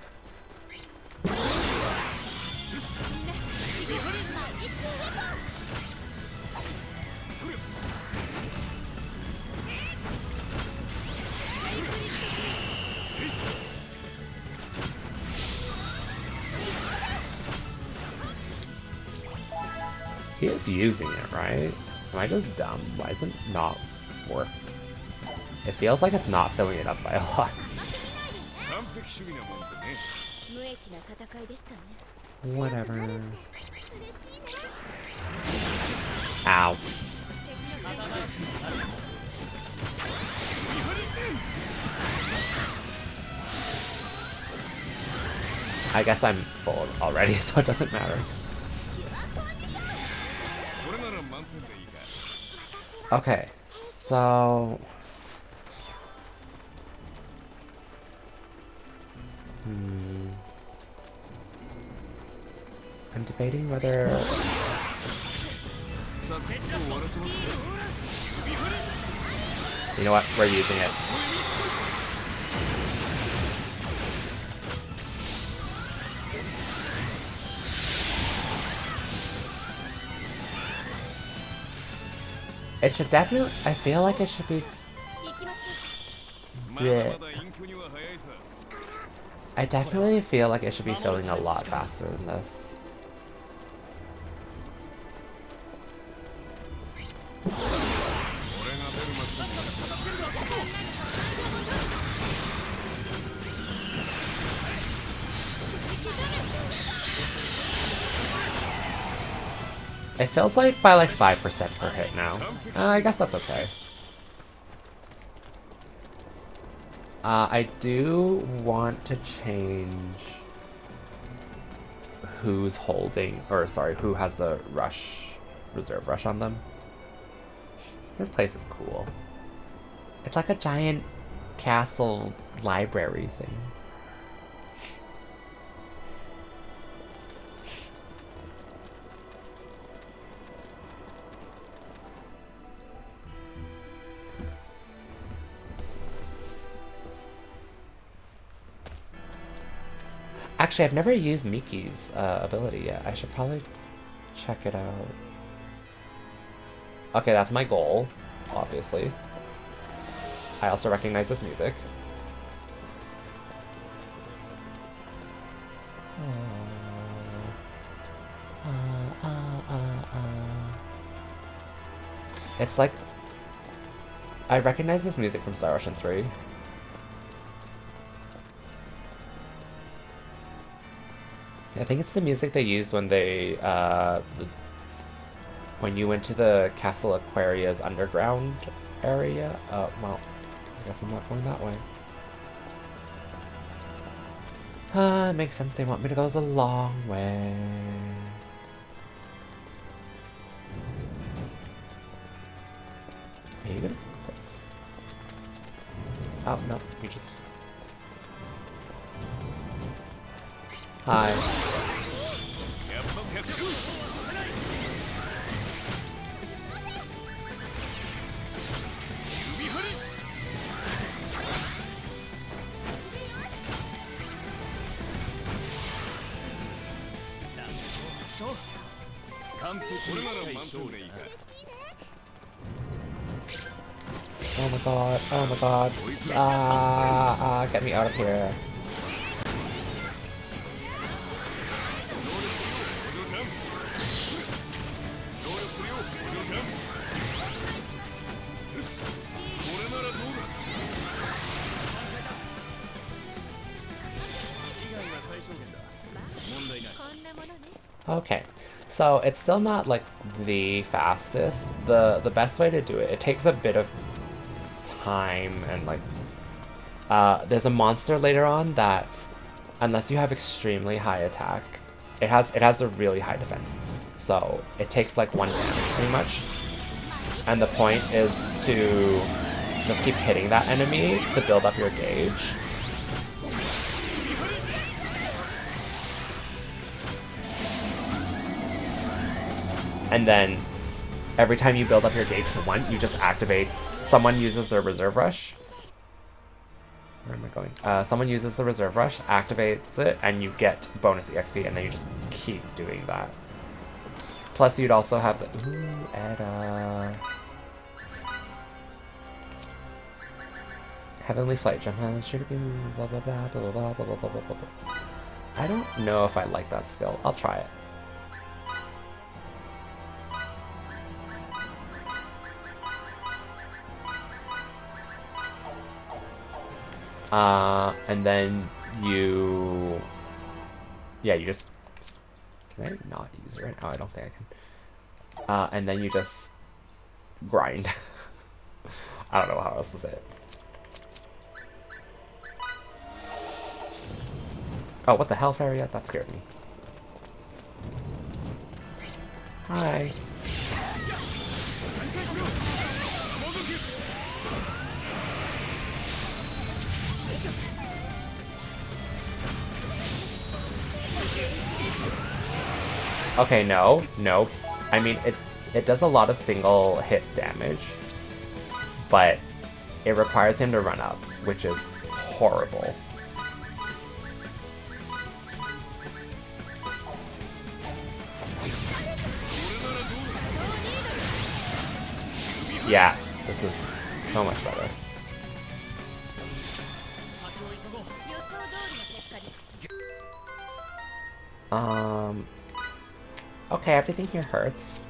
He is using it, right? Am I just dumb? Why is it not work? It feels like it's not filling it up by a lot. Whatever. Ow. I guess I'm full already, so it doesn't matter. Okay, so... I'm debating whether... You know what? We're using it. It should definitely... I feel like it should be... Yeah. I definitely feel like it should be filling a lot faster than this. It feels like by like 5% per hit now. I guess that's okay. I do want to change who's holding, or sorry, who has the rush, reserve rush on them. This place is cool. It's like a giant castle library thing. Actually, I've never used Miki's ability yet. I should probably check it out. Okay, that's my goal, obviously. I also recognize this music. It's like... I recognize this music from Star Ocean 3. I think it's the music they used when they, when you went to the Castle Aquaria's underground area. Well, I guess I'm not going that way. It makes sense, they want me to go the long way. Are you gonna... Oh, no, you just... Hi. Oh my god, oh my god. Get me out of here. Okay, so it's still not like the fastest. The best way to do it, it takes a bit of time and like there's a monster later on that unless you have extremely high attack, it has a really high defense. So it takes like 1 damage pretty much. And the point is to just keep hitting that enemy to build up your gauge. And then every time you build up your gauge to 1, you just activate. Someone uses their reserve rush. Where am I going? Someone uses the reserve rush, activates it, and you get bonus EXP, and then you just keep doing that. Plus, you'd also have the... Ooh, Edda. Heavenly Flight, jump on, shoot again, blah blah blah, blah blah blah blah blah blah blah blah. I don't know if I like that skill. I'll try it. And then you... Yeah, you just... Can I not use it right now? I don't think I can. And then you just... grind. I don't know how else to say it. Oh, what the hell, Faria? That scared me. Hi. Okay, no. I mean, it does a lot of single hit damage, but it requires him to run up, which is horrible. Yeah, this is so much better. Okay, everything here hurts.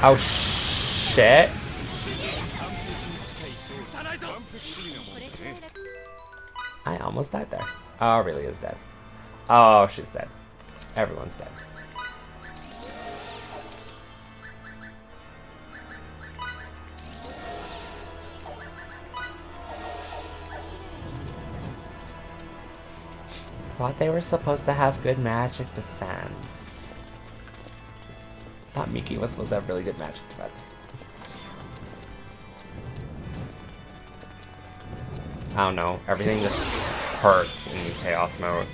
Oh shit. I almost died there. Oh, really is dead. Oh, she's dead. Everyone's dead. Thought they were supposed to have good magic defense. Thought Miki was supposed to have really good magic defense. I don't know. Everything just hurts in chaos mode.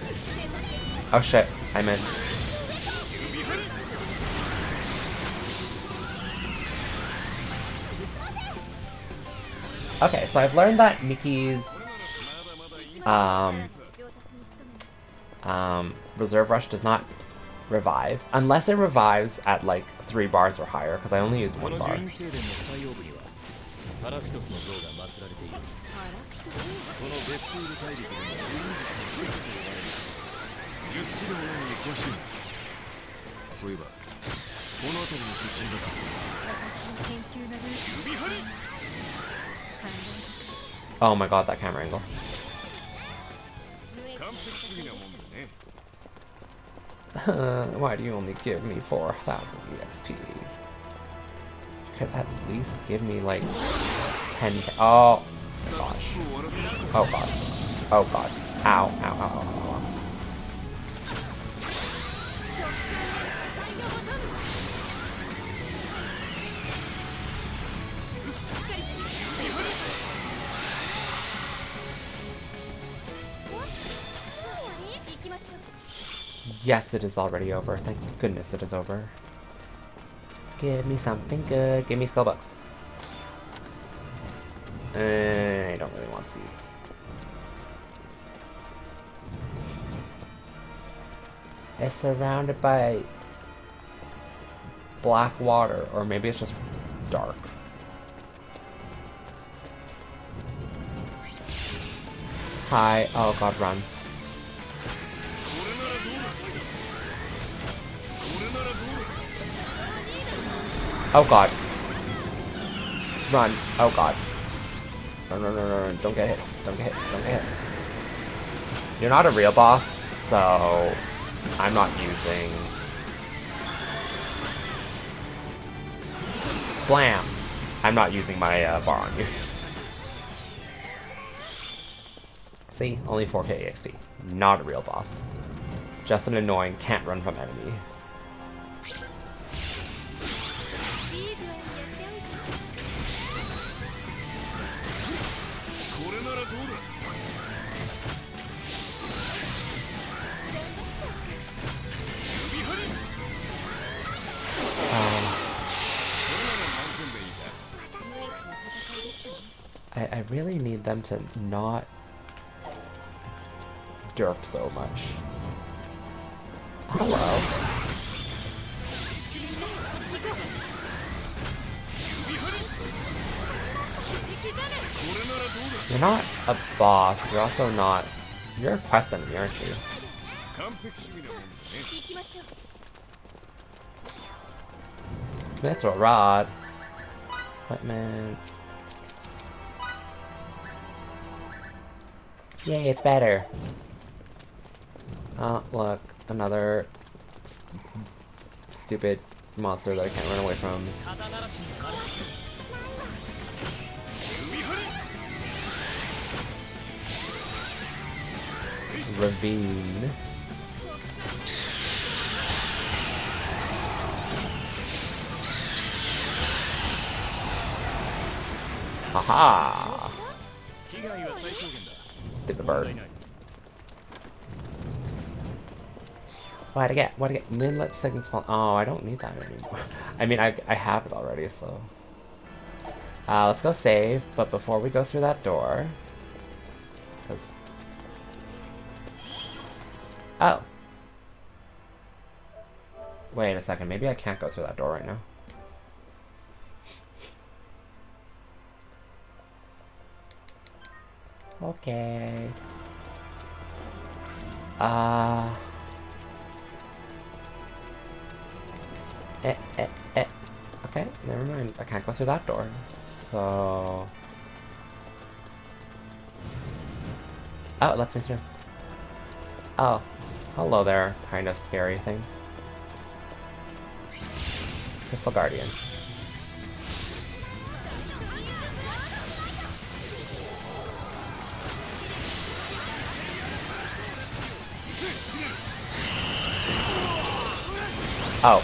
Oh shit, I'm in. Okay, so I've learned that Miki's reserve rush does not revive unless it revives at like 3 bars or higher, because I only used 1 bar. Oh my god, that camera angle. Why do you only give me 4,000 EXP? You could at least give me like 10. Oh gosh. Oh god. Oh god. Ow, ow, ow, ow, ow. Yes, it is already over. Thank goodness it is over. Give me something good. Give me skill books. I don't really want seeds. It's surrounded by black water, or maybe it's just dark. Hi. Oh god, run. Oh god. Run. Oh god. Run, run, run, run, run. Don't get hit. Don't get hit. Don't get hit. You're not a real boss, so I'm not using... Blam! I'm not using my bar on you. See? Only 4k EXP. Not a real boss. Just an annoying, can't run from enemy. I really need them to not derp so much. Hello. You're not a boss, you're also not... You're a quest enemy, aren't you? Mithril Rod. Equipment. Yay, it's better. Oh, look. Another stupid monster that I can't run away from. Ravine. Haha! Stupid bird. What'd I get? What'd I get? Moonlit segments fall. Oh, I don't need that anymore. I mean, I have it already, so. Let's go save, but before we go through that door. Because. Oh. Wait a second, maybe I can't go through that door right now. Okay. Okay, never mind. I can't go through that door. So... Oh, it lets me through. Oh. Hello there, kind of scary thing. Crystal Guardian. Oh.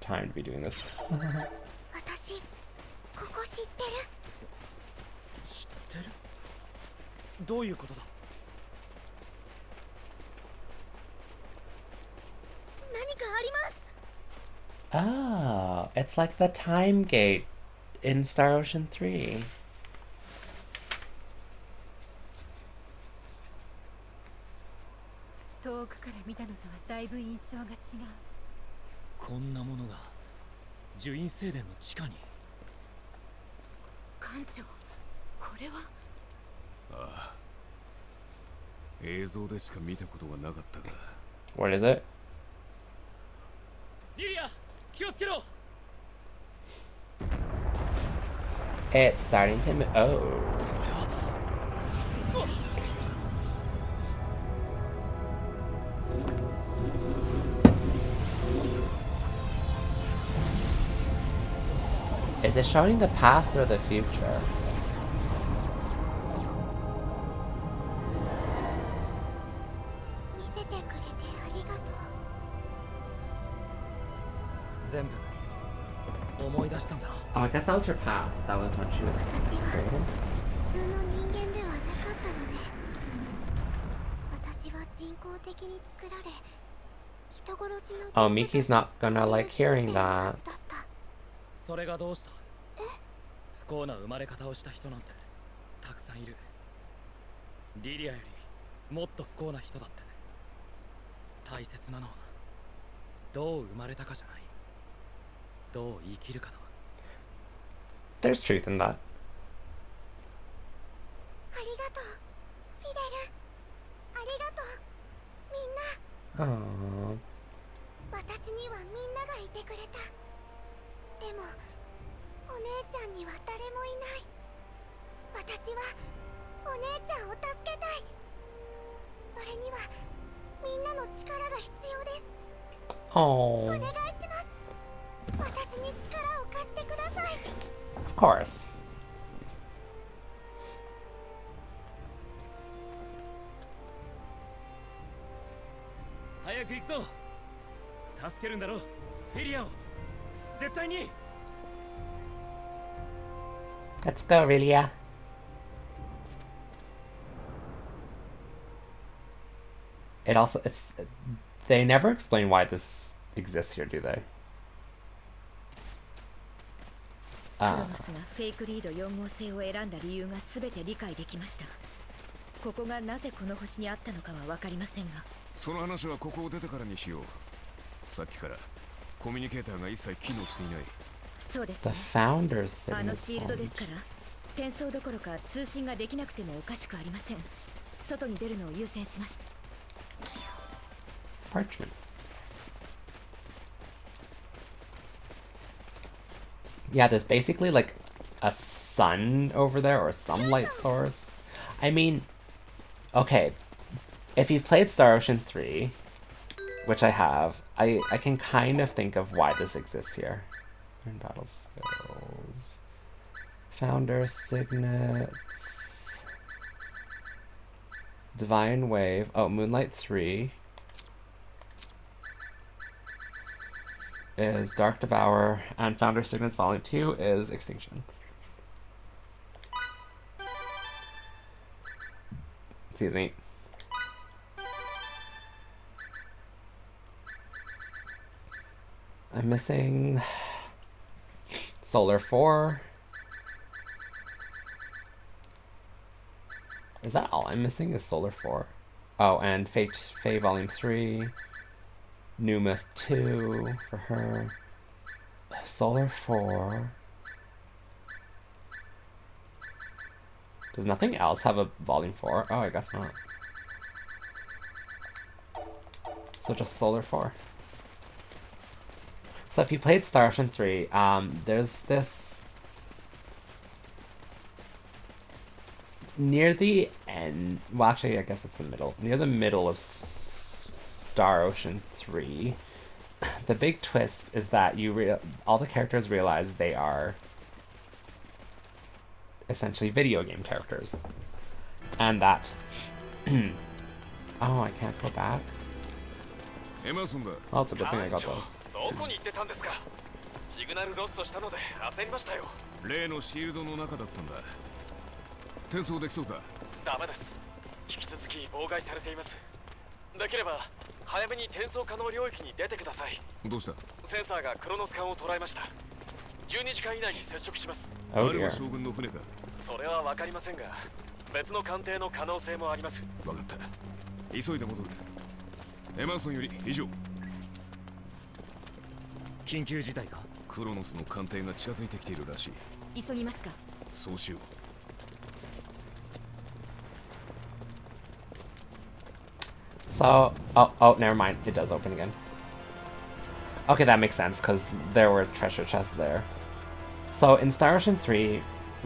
time to be doing this. 私ここ知ってる。知ってる？どういうことだ？何かあります。 Oh, it's like the time gate in Star Ocean 3. 遠くから見たのとはだいぶ印象が違う。こんなものが樹院聖殿の地下に。館長、これは。ああ、映像でしか見たことがなかったが。 What is it? リリア、気をつけろ。 It's starting to move. Oh. Is it showing the past or the future? 見せてくれてありがとう。全部思い出したんだ。 Oh, I guess that was her past. That was when she was 私は created. 普通の人間ではなかったのね。私は人工的に作られ、人殺しの Oh, Miki's not gonna like hearing that. だった。それがどうした？不幸な生まれ方をした人なんてたくさんいる。リリアよりもっと不幸な人だって。大切なのはどう生まれたかじゃない。どう生きるかだ。 There's truth in that. ありがとう、フィデル。ありがとう、みんな。 Oh. 私にはみんながいてくれた。でもお姉ちゃんには誰もいない。私はお姉ちゃんを助けたい。それにはみんなの力が必要です。 Oh. お願いします。私に力を貸してください。 Of course. 早く行くぞ。助けるんだろ、フィリアを。絶対に。 Let's go, Rilia. It also, it's, they never explain why this exists here, do they? クロノスがフェイクリード4号星を選んだ理由が全て理解できました。ここがなぜこの星にあったのかは分かりませんが、その話はここを出てからにしよう。さっきからコミュニケーターが一切機能していない。そうです The ね。 founder's あの signet シールドですか point. ら、転送どころか通信ができなくてもおかしくありません。外に出るのを優先します。 Parchment. Yeah, there's basically like a sun over there or some light source. I mean, okay, if you've played Star Ocean 3, which I have, I can kind of think of why this exists here. Learn battle skills. Founder signets. Divine Wave. Oh, Moonlight 3. Is Dark Devour, and Founder Signets Volume 2 is Extinction. Excuse me. I'm missing Solar 4. Is that all I'm missing is Solar 4? Oh, and Fae Volume 3. Numas 2 for her. Solar 4. Does nothing else have a volume 4? Oh, I guess not. So just Solar 4. So if you played Star Ocean 3, there's this... Near the end... Well, actually, I guess it's the middle. Near the middle of Star Ocean 3, the big twist is that all the characters realize they are essentially video game characters. And that... Oh, I can't go back? Well, it's a good thing I got those. こに行ってたんですか。シグナルロストしたので焦りましたよ。例のシールドの中だったんだ。転送できそうか。ダメです。引き続き妨害されています。できれば早めに転送可能領域に出てください。どうした？センサーがクロノス艦を捉えました。12時間以内に接触します。あ Oh れ dear. は将軍の船か。それは分かりませんが、別の艦艇の可能性もあります。分かった。急いで戻る。エマーソンより以上。緊急事態か。クロノスの艦艇が近づいてきているらしい。急ぎますか。そうしよう。So, oh, never mind. It does open again. Okay, that makes sense, because there were treasure chests there. So, in Star Ocean 3,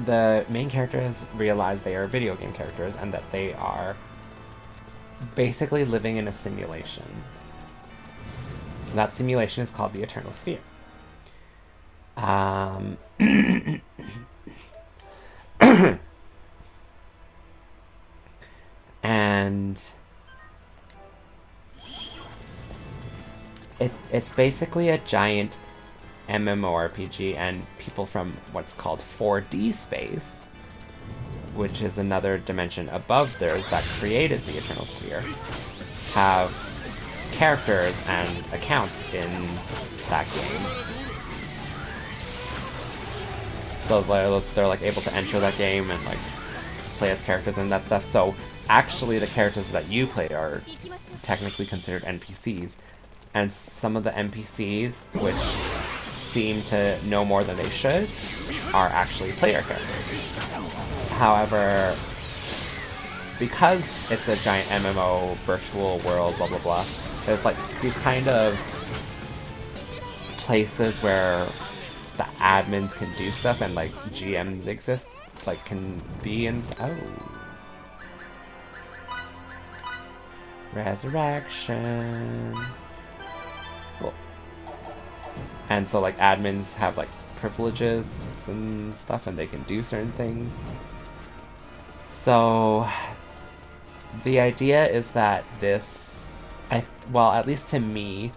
the main characters realize they are video game characters, and that they are basically living in a simulation. That simulation is called the Eternal Sphere. And it's basically a giant MMORPG, and people from what's called 4D space, which is another dimension above theirs that created the Eternal Sphere, have characters and accounts in that game. So they're like able to enter that game and like play as characters and that stuff. So actually the characters that you play are technically considered NPCs, and some of the NPCs, which seem to know more than they should, are actually player characters. However, because it's a giant MMO, virtual world, blah blah blah, there's like these kind of places where the admins can do stuff and like GMs exist, like can be in. Oh. Resurrection. Cool. And so like admins have like privileges and stuff, and they can do certain things. So the idea is that this, well, at least to me,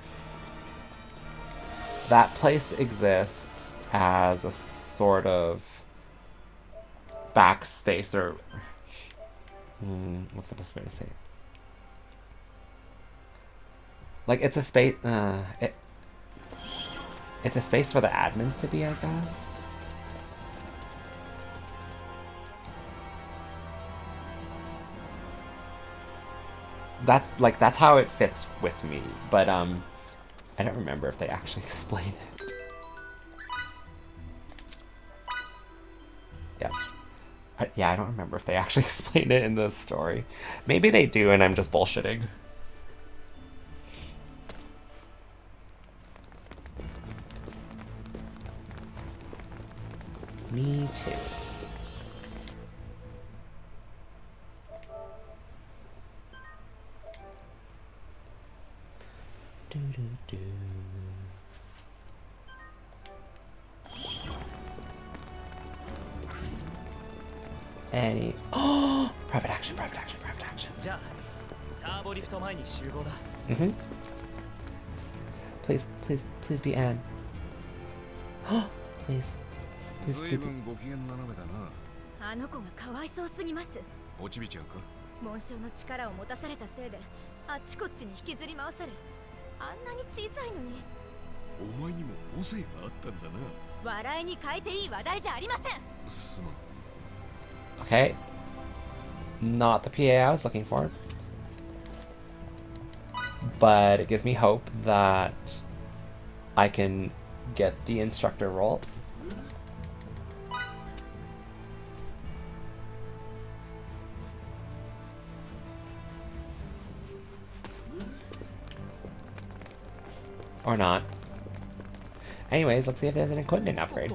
that place exists as a sort of backspace, or what's the best way to say it? Like it's a space. It's a space for the admins to be, I guess. That's how it fits with me, but I don't remember if they actually explain it. Yes. Yeah, I don't remember if they actually explain it in the story. Maybe they do and I'm just bullshitting. Me too. Do do do. Any? Oh, private action, private action, private action. じゃあ、ターボリフト前に集合だ。Mm-hmm. Please, please, please be Anne. Please. Please 随 be. 分ご機嫌斜めだな。あの子がかわいそうすぎます。おちびちゃんか。紋章の力を持たされたせいであっちこっちに引きずり回され、あんなに小さいのに。お前にも母性があったんだな。笑いに変えていい話題じゃありません。すまん。Okay. Not the PA I was looking for. But it gives me hope that I can get the instructor role. Or not. Anyways, let's see if there's an equipment upgrade.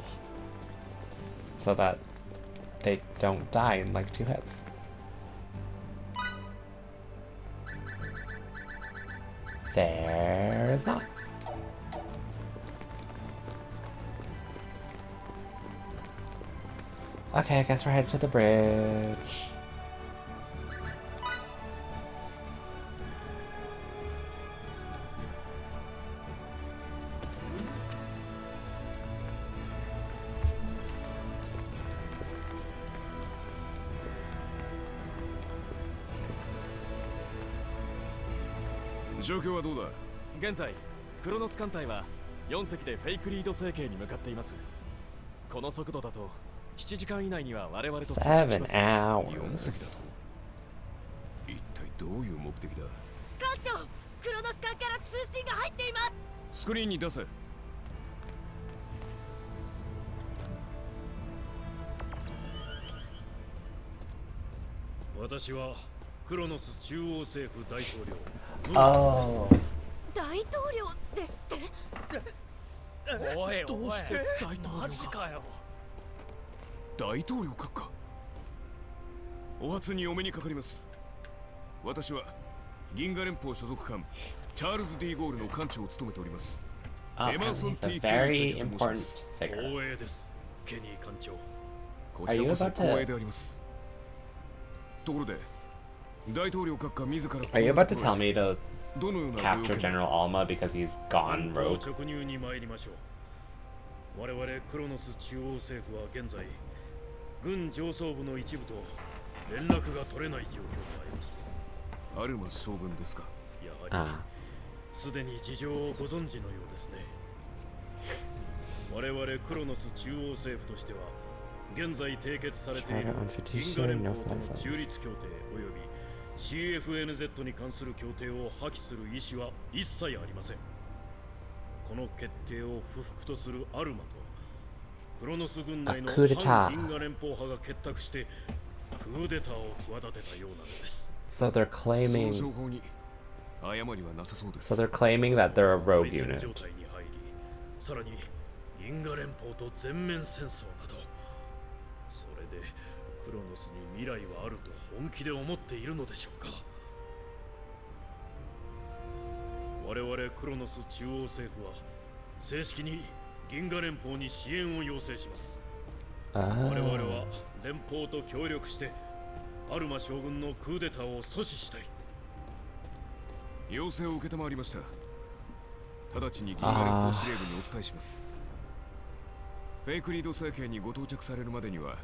So that they don't die in like 2 hits. There is not. Okay, I guess we're headed to the bridge. 状況はどうだ？現在クロノス艦隊は4隻でフェイクリード星系に向かっています。この速度だと7時間以内には我々と接触し7ます。4隻 hours. だと。一体どういう目的だ？艦長、クロノス艦から通信が入っています。スクリーンに出せ。私はクロノス中央政府大統領 Oh. 大統領ですって。おいどうして大統領がマジかよ。大統領閣下。お初にお目にかかります。私は銀河連邦所属艦チャールズ・ディーゴールの艦長を務めております。 Oh, and he's a very important figure. 光栄です、ケニー艦長。こちらこそ光栄であります。ところで、大統領閣下自ら Are you about to tell me to どのような capture General Alma because he's gone 本 rogue? 当直入に参りましょう。我々クロノス中央政府は現在、軍上層部の一部と連絡が取れない状況であります。アルマ将軍ですか？やはり Ah. すでに事情をご存知のようですね。我々クロノス中央政府としては、現在締結されている Charter on 銀河 fiduciary 連 no 邦との license. 中立協定および CFNZ に関する協定を破棄する意思は一切ありません。この決定を不服とするアルマとクロノス軍内の A coup d'etat. 反銀河連邦派が結託してクーデターを企てたようなのです。 So they're その claiming. 情報に誤りはなさそうで So す。 they're claiming that they're a rogue 内戦 unit. 状態に入り、さらに銀河連邦と全面戦争など、それでクロノスに未来はあると本気で思っているのでしょうか。我々クロノス中央政府は正式に銀河連邦に支援を要請します。我々 Ah. は連邦と協力してアルマ将軍のクーデターを阻止したい。要請を受けたまわりました。直ちに銀河連邦司令部にお伝えします。フェイクリード政権にご到着されるまでには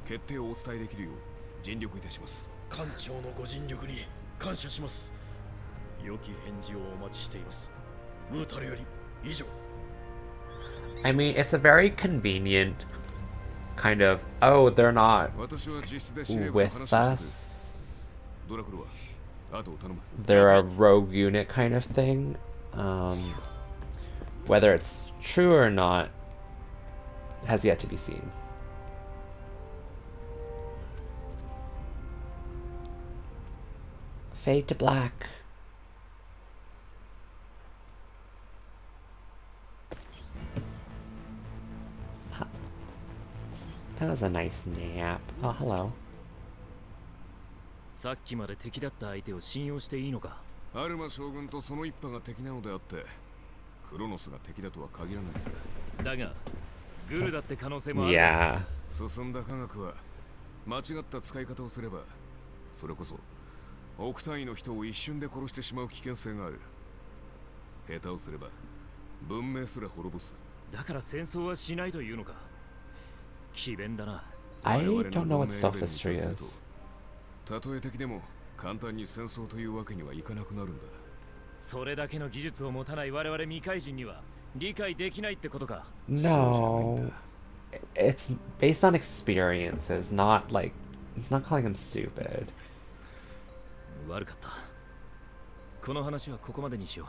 決定をお伝えできるよう尽力いたします。艦長のご尽力に感謝します。良き返事をお待ちしています。ムータルより以上。 I mean, it's a very convenient kind of. Oh, they're not 私は実質で司令部と with 話をしてくる。 us. ドラクロは後を頼む。 They're a rogue unit kind of thing. Whether it's true or not has yet to be seen. Fade to black. Huh. That was a nice nap. Oh, hello. さっきまで敵だった相手を信用していいのか？アルマ将軍とその一派が敵なのであって、クロノスが敵だとは限らないですね。だがグルだって可能性もある。 Yeah. 進んだ科学は間違った使い方をすれば、それこそ億単位の人を一瞬で殺してしまう危険性がある。下手をすれば文明すら滅ぼす。だから戦争はしないというのか？詭弁だな。 I 我々 don't know の what 文明レベルに達 sophistry すると is. たとえ敵でも簡単に戦争というわけにはいかなくなるんだ。それだけの技術を持たない我々未開人には理解できないってことか。 No. It's based on experiences, not like. It's not calling him stupid. 悪かった。この話はここまでにしよう。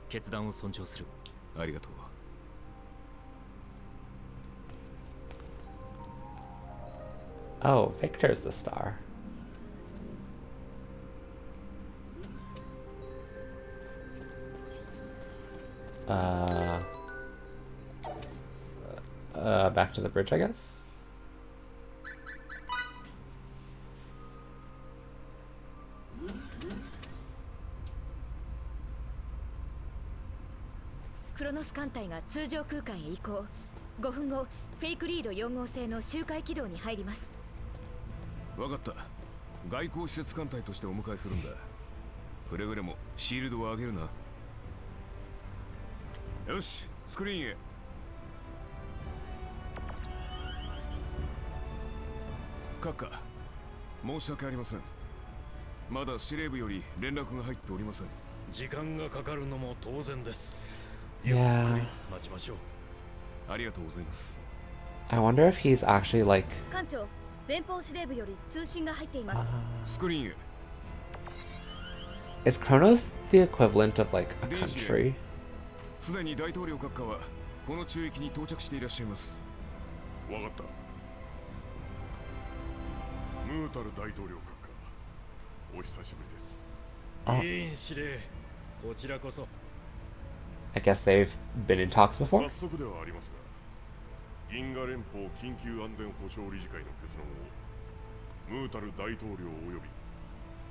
決断を尊重する。ありがとう。Oh, Victor's the star. Back to the bridge, I guess. クロノス艦隊が通常空間へ移行。5分後、フェイクリード4号星の周回軌道に入ります。わかった。外交施設艦隊としてお迎えするんだ。くれぐれもシールドを上げるな。よし、スクリーンへ。閣下、申し訳ありません。まだ司令部より連絡が入っておりません。時間がかかるのも当然です。 Yeah. 待ちましょう。ありがとうございます。 I wonder if he's actually like 艦長、連邦司令部より通信が入っています。スクリーンへ。 is Kronos the equivalent of like a country? すでに大統領閣下はこの中域に到着していらっしゃいます。わかった。ムータル大統領閣下、お久しぶりです。議員司令、こちらこそ。 I guess they've been in talks before? 早速ではありますが、銀河連邦緊急安全保障理事会の結論をムータル大統領および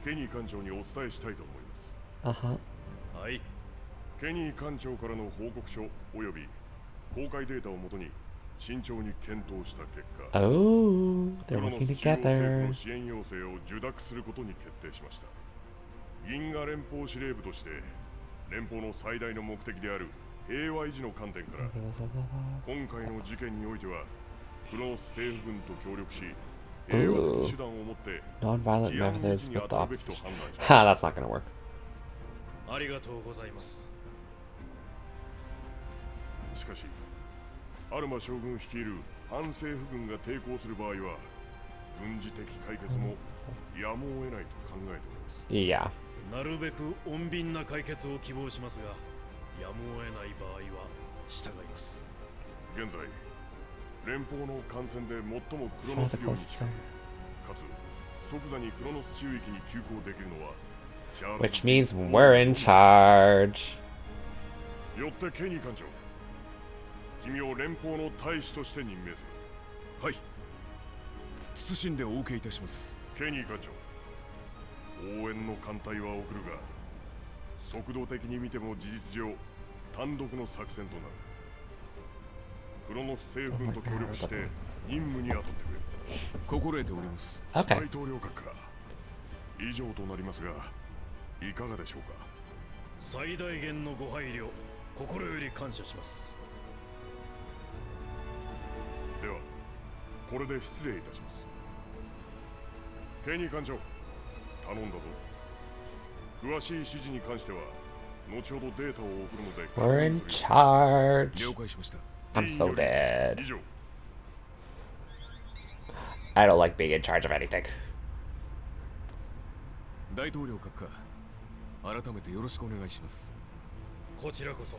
ケニー艦長にお伝えしたいと思います。Uh-huh. はい。ケニー艦長からの報告書および公開データをもとに慎重に検討した結果、 Oh, ク they're ロノ working ス中央政府 together. の支援要請を受諾することに決定しました。銀河連邦司令部として連邦の最大の目的である平和維持の観点から今回の事件においてはクロノス政府軍と協力し平和的手段をもって Non-violent 治安維 methods 持に with 当 the たるべきと opposition. 判断しました。 Ha, that's not gonna work. ありがとうございます。しかしアルマ将軍率いる反政府軍が抵抗する場合は軍事的解決もやむを得ないと考えております。 Yeah. なるべく穏便な解決を希望しますが、やむを得ない場合は従います。現在連邦の艦船で最もクロノス領に近い、かつ即座にクロノス中域に急行できるのはチャールズ Which means we're in charge. よってケニー艦長、君を連邦の大使として任命する。はい。謹んでお受けいたします。ケニー艦長、応援の艦隊は送るが速度的に見ても事実上単独の作戦となる。クロノス政府軍と協力して任務に当たってくれ。心得ております。 Okay. 大統領閣下、以上となりますがいかがでしょうか。最大限のご配慮、心より感謝します。ではこれで失礼いたします。ケニー艦長、頼んだぞ。詳しい指示に関しては後ほどデータを送るので We're in charge. 了解しました。 I'm so dead. 以上。 I don't like being in charge of anything. 大統領閣下、改めてよろしくお願いします。こちらこそ。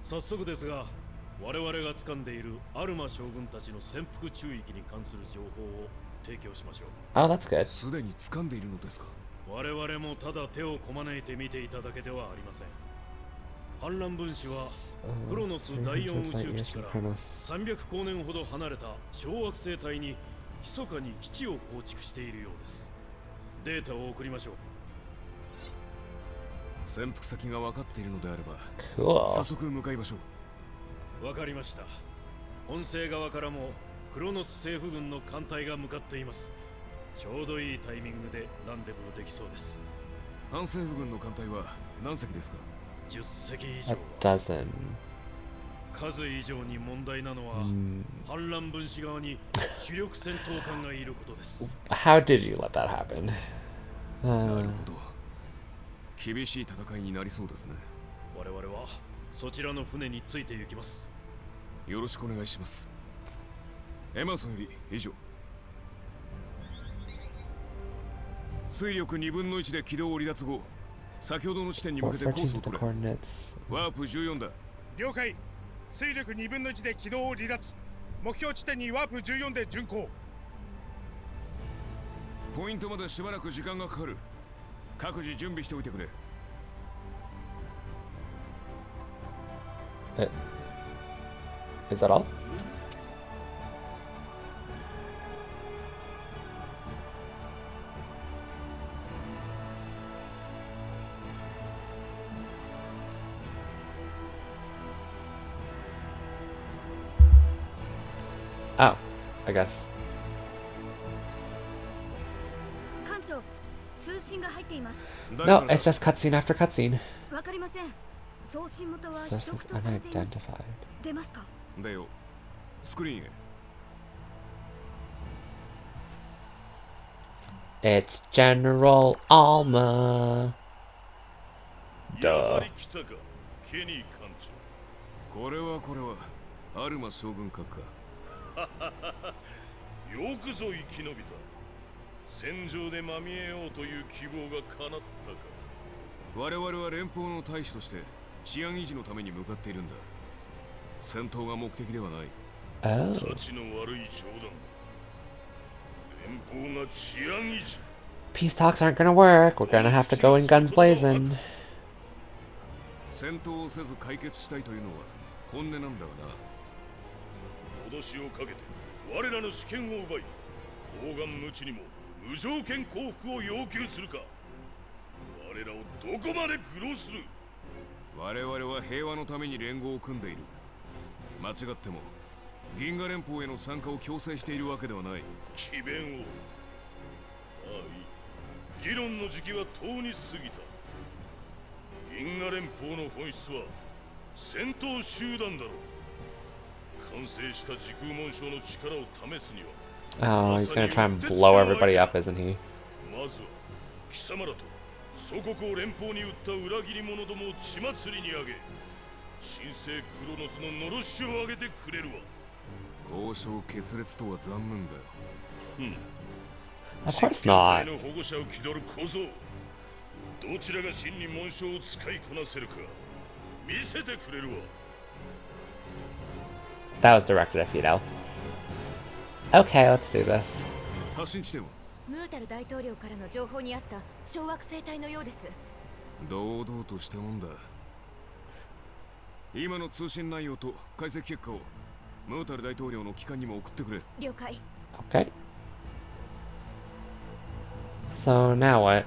早速ですが、我々が掴んでいるアルマ将軍たちの潜伏中域に関する情報を提供しましょう。 Oh, that's good. すでに掴んでいるのですか。我々もただ手をこまねいて見ていただけではありません。反乱分子はクロノス第4宇宙基地から300光年ほど離れた小惑星帯に密かに基地を構築しているようです。データを送りましょう。潜伏先が分かっているのであれば Cool. 早速向かいましょう。わかりました。本西側からもクロノス政府軍の艦隊が向かっています。ちょうどいいタイミングでランデブーできそうです。反政府軍の艦隊は何隻ですか。10隻以 A 上は。 dozen. 数以上に問題なのは、反乱分子側に主力戦闘艦がいることです。How did you let that happen? なるほど。厳しい戦いになりそうですね。我々はそちらの船について行きます。よろしくお願いします。エマーソンより以上。水力2分の1で軌道を離脱後、先ほどの地点に向けてコー Referring ス to を the 取れ。 coordinates. ワープ14だ。了解。水力2分の1で軌道を離脱。目標地点にワープ14で巡航。ポイントまでしばらく時間がかかる。各自準備しておいてくれ。Is that all? Oh, I guess. 艦長、通信が入っています。 No, it's just cutscene after cutscene. わかりません。送信元は Source 秘匿 is とされています。 unidentified. 出ますか。だよ。スクリーンへ。It's General Alma. やはり来たか、ケニー艦これはアルマ将軍閣下。長。よくぞ生き延びた。戦場でまみえようという希望が叶ったか。我々は連邦の大使として治安維持のために向かっているんだ。戦闘が目的ではない。Oh. たちの悪い冗談だ。連邦が治安維持。 Peace talks aren't gonna work. We're gonna have to go in guns blazing. 戦闘をせず解決したいというのは本音なんだがな。脅しをかけて我らの主権を奪い、砲丸無知にも無条件降伏を要求するか。我らをどこまで愚弄する。我々は平和のために連合を組んでいる。間違っても銀河連邦への参加を強制しているわけではない。詭弁を。ああ、いい。議論の時期はとうに過ぎた。銀河連邦の本質は戦闘集団だろう。完成した時空紋章の力を試すには。 Oh, he's gonna try and blow everybody up, isn't he? まずは貴様らと祖国を連邦に売った裏切り者どもを血祭りにあげ、神聖クロノスののろしを上げてくれるわ。交渉決裂とは残念だよ。Of course not. の保護者を気取る小僧。どちらが真に紋章を使いこなせるか見せてくれるわ。 That was directed at Fidel. Okay, let's do this. 発信地点はムータル大統領からの情報にあった小惑星帯のようです。堂々としたもんだ。今の通信内容と解析結果をムータル大統領の機関にも送ってくれ。了解。 Okay. So now what?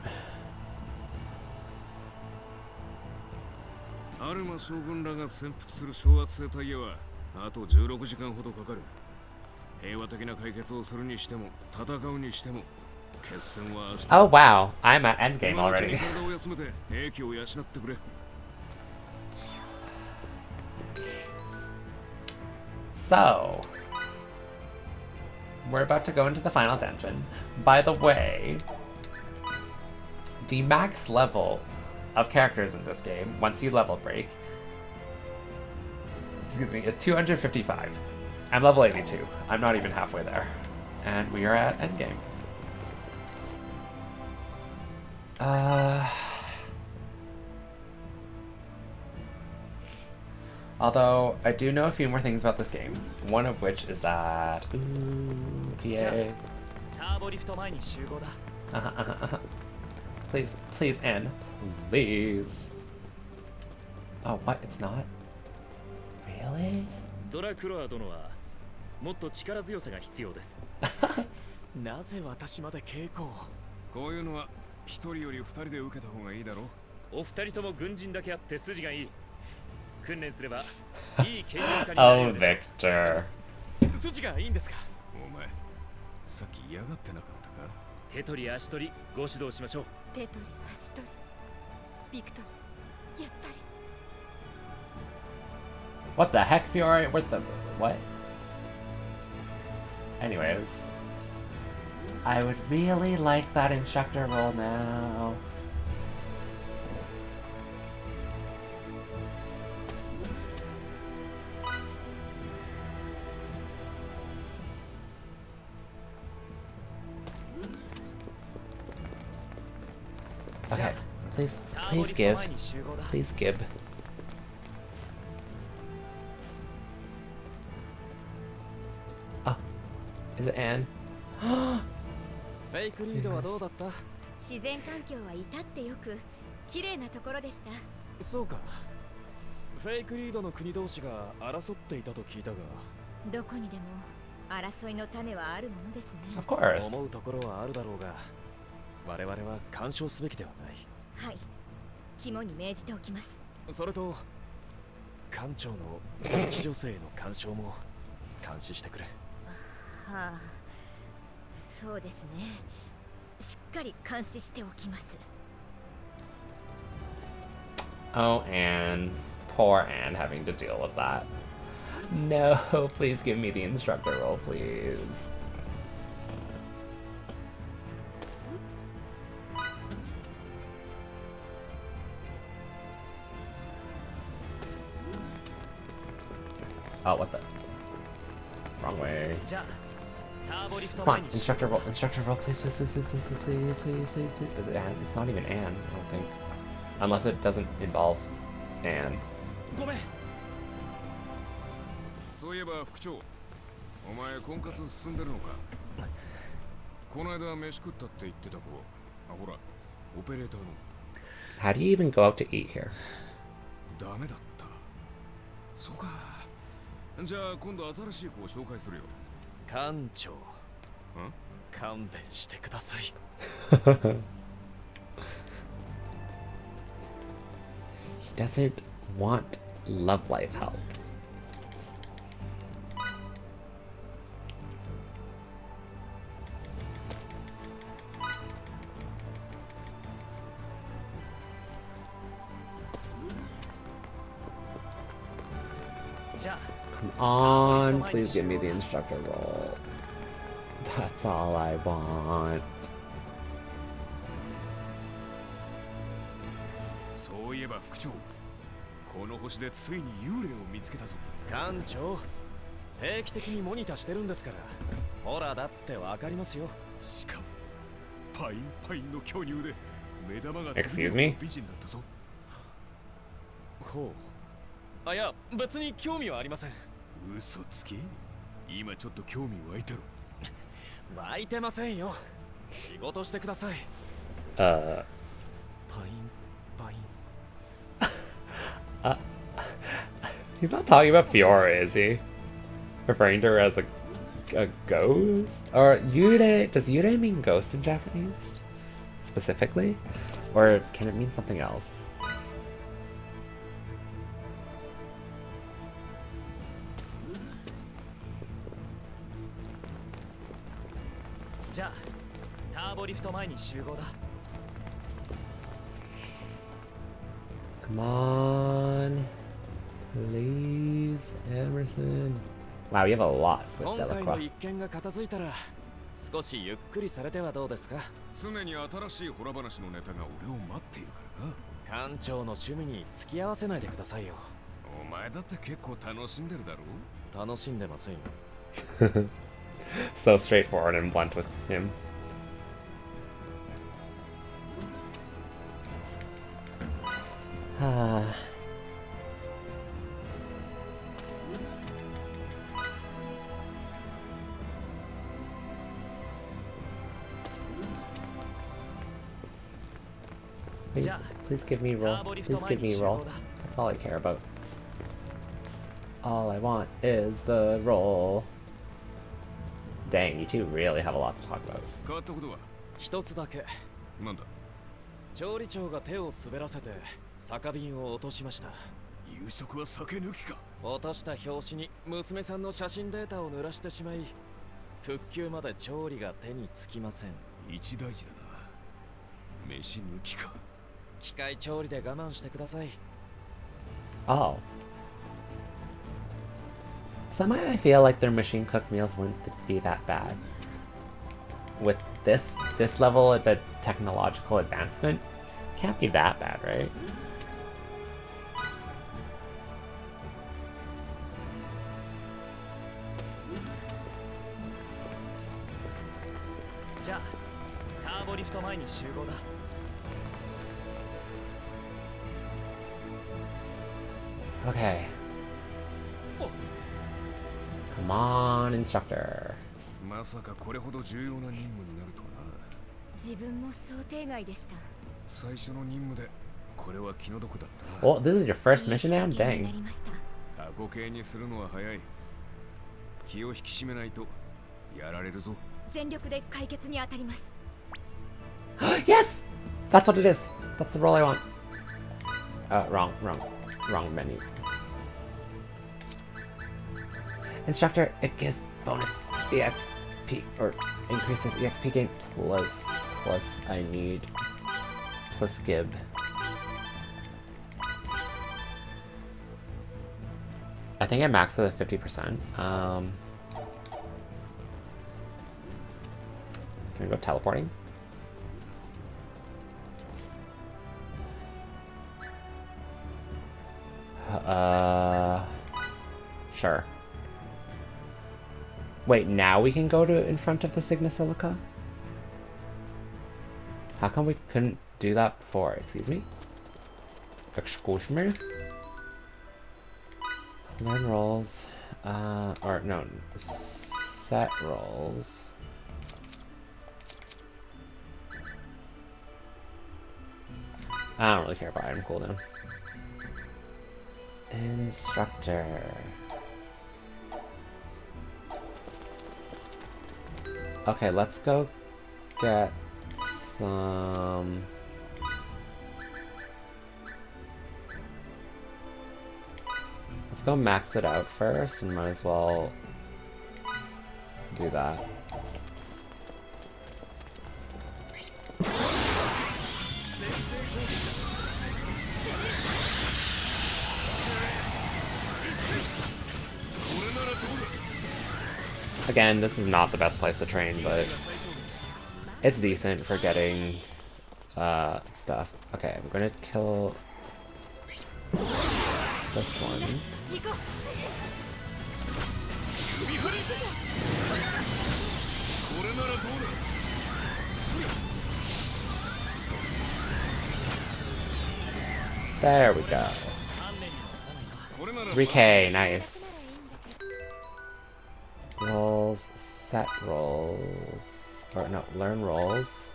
アルマ将軍らが潜伏する小惑星帯へはあと16時間ほどかかる。平和的な解決をするにしても戦うにしても決戦は明日。 Oh wow, I'm at endgame 今のうち already. に体を休めて兵器を養ってくれ。So, we're about to go into the final dungeon. By the way, the max level of characters in this game, once you level break, excuse me, is 255. I'm level 82. I'm not even halfway there. And we are at endgame. Although, I do know a few more things about this game. One of which is that... Ooh, yay. ターボリフト前に集合だ。 Please, please, Anne. Please. Oh, what? It's not? Really? ドラクロア殿はもっと力強さが必要です。なぜ私まで稽古を。こういうのは一人より二人で受けた方がいいだろう。お二人とも軍人だけあって筋がいい。訓練すればいい剣術家になれ Oh, るでしょう。 Victor. 筋がいいんですか。お前さっき嫌がってなかったか。手取り足取りご指導しましょう。手取り足取りビクトリー、やっぱり What the heck, Fiore? What the... What? Anyways. I would really like that instructor role now. Okay, please, ターボ please リフト give. 前に集合だ。 Please give. Oh, is it Anne? フェイクリードはどうだった。自然環境は至ってよく綺麗なところでした。そうか。フェイクリードの国同士が争っていたと聞いたが。どこにでも争いの種はあるものですね。 Of course. 思うところはあるだろうが、我々は干渉すべきではない。はい、肝に銘じておきます。それと艦長の現地女性の干渉も監視してくれ。はあ、そうですね。しっかり監視しておきます。 Oh, Anne. Poor Anne having to deal with that. No, please give me the instructor role, please. Oh, what the? Wrong way. じゃあターボリフト Come 前 on, に instructor roll, please, please, please, please, please, please, please, please, please. Is it Anne? It's not even Anne, I don't think. Unless it doesn't involve Anne. ごめん。そういえば副長、お前婚活進んでるのか。この間飯食ったって言ってた子、あ、ほら、オペレーターの。How do you even go out to eat here? ダメだった。そうか。じゃあ今度新しい子を紹介するよ。艦長。勘弁してください。He doesn't want love life help. Come on, please give me the instructor role. That's all I want. そういえば副長、この星でついに幽霊を見つけたぞ。艦長、定期的にモニターしてるんですから。ほらだってわかりますよ。しかもパインパインの巨乳で目玉が Excuse me? 美人だったぞ。ほう。あ、いや別に興味はありません。嘘つけ。今ちょっと興味湧いたろ。湧いてませんよ。仕事してください。Uh. パインパイン。He's not talking about Fiora, is he? Referring to her as a ghost? Or Yurei? Does Yurei mean ghost in Japanese? Specifically? Or can it mean something else? Come on. Please, Emerson. Wow, you have a lot with 今回の Delacroix. 一件が片付いたら少しゆっくりされてはどうですか。常に新しいホラ話のネタが俺を待っているからな。艦長の趣味に付き合わせないでくださいよ。お前だって結構楽しんでるだろ。楽しんでませんよ。So straightforward and blunt with him. Please give me roll. Please give me roll. That's all I care about. All I want is the roll. Dang, you two really have a lot to talk about. 変わったことは一つだけ。なんだ。調理長が手を滑らせて酒瓶を落としました。夕食は酒抜きか。落とした拍子に娘さんの写真データを濡らしてしまい、復旧まで調理が手につきません。一大事だな。飯抜きか。機械調理で我慢してください。Oh. Somehow I feel like their machine cooked meals wouldn't be that bad. With this level of a technological advancement, can't be that bad, right? Okay. Come on, instructor. まさかこれほど重要な任務になるとはな。自分も想定外でした。最初の任務でこれは気の毒だったな。Oh, this is your first mission, Anne? Dang. 過去形にするのは早い。気を引き締めないとやられるぞ。全力で解決に当たります。Yes! That's what it is. That's the role I want. Wrong menu. Instructor, it gives bonus EXP, or increases EXP gain plus I need plus Gib. I think I maxed it at 50%. Can we go teleporting? Sure. Wait, now we can go to in front of the Signa Silica? How come we couldn't do that before? Excuse me? Excuse me? Learn rolls. Or no, set rolls. I don't really care about item cooldown. Instructor. Okay, let's go get some... Let's go max it out first, and might as well do that. Again, this is not the best place to train, but it's decent for getting stuff. Okay, I'm gonna kill this one. There we go. 3k, nice. Rolls, set rolls, or no, learn rolls.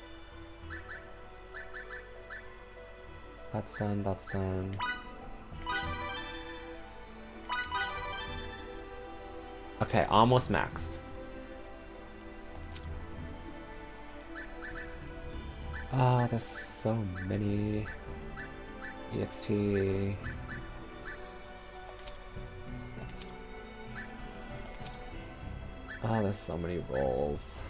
That's done, that's done. Okay, almost maxed. Oh, there's so many EXP. Oh, there's so many rolls.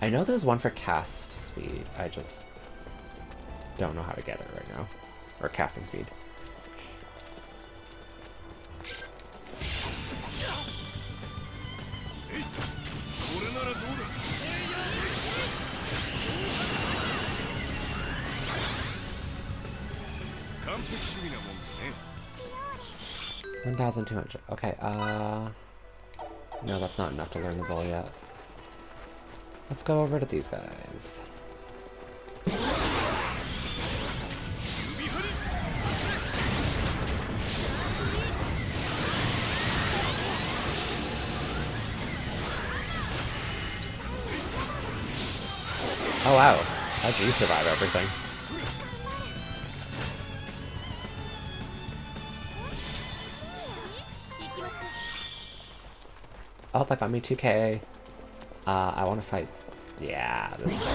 I know there's one for cast speed. I just don't know how to get it right now. Or casting speed. $1,200. Okay, no, that's not enough to learn the roll yet. Let's go over to these guys. Oh wow, how do you survive everything? Oh, that got me 2k. I want to fight. Yeah, this guy.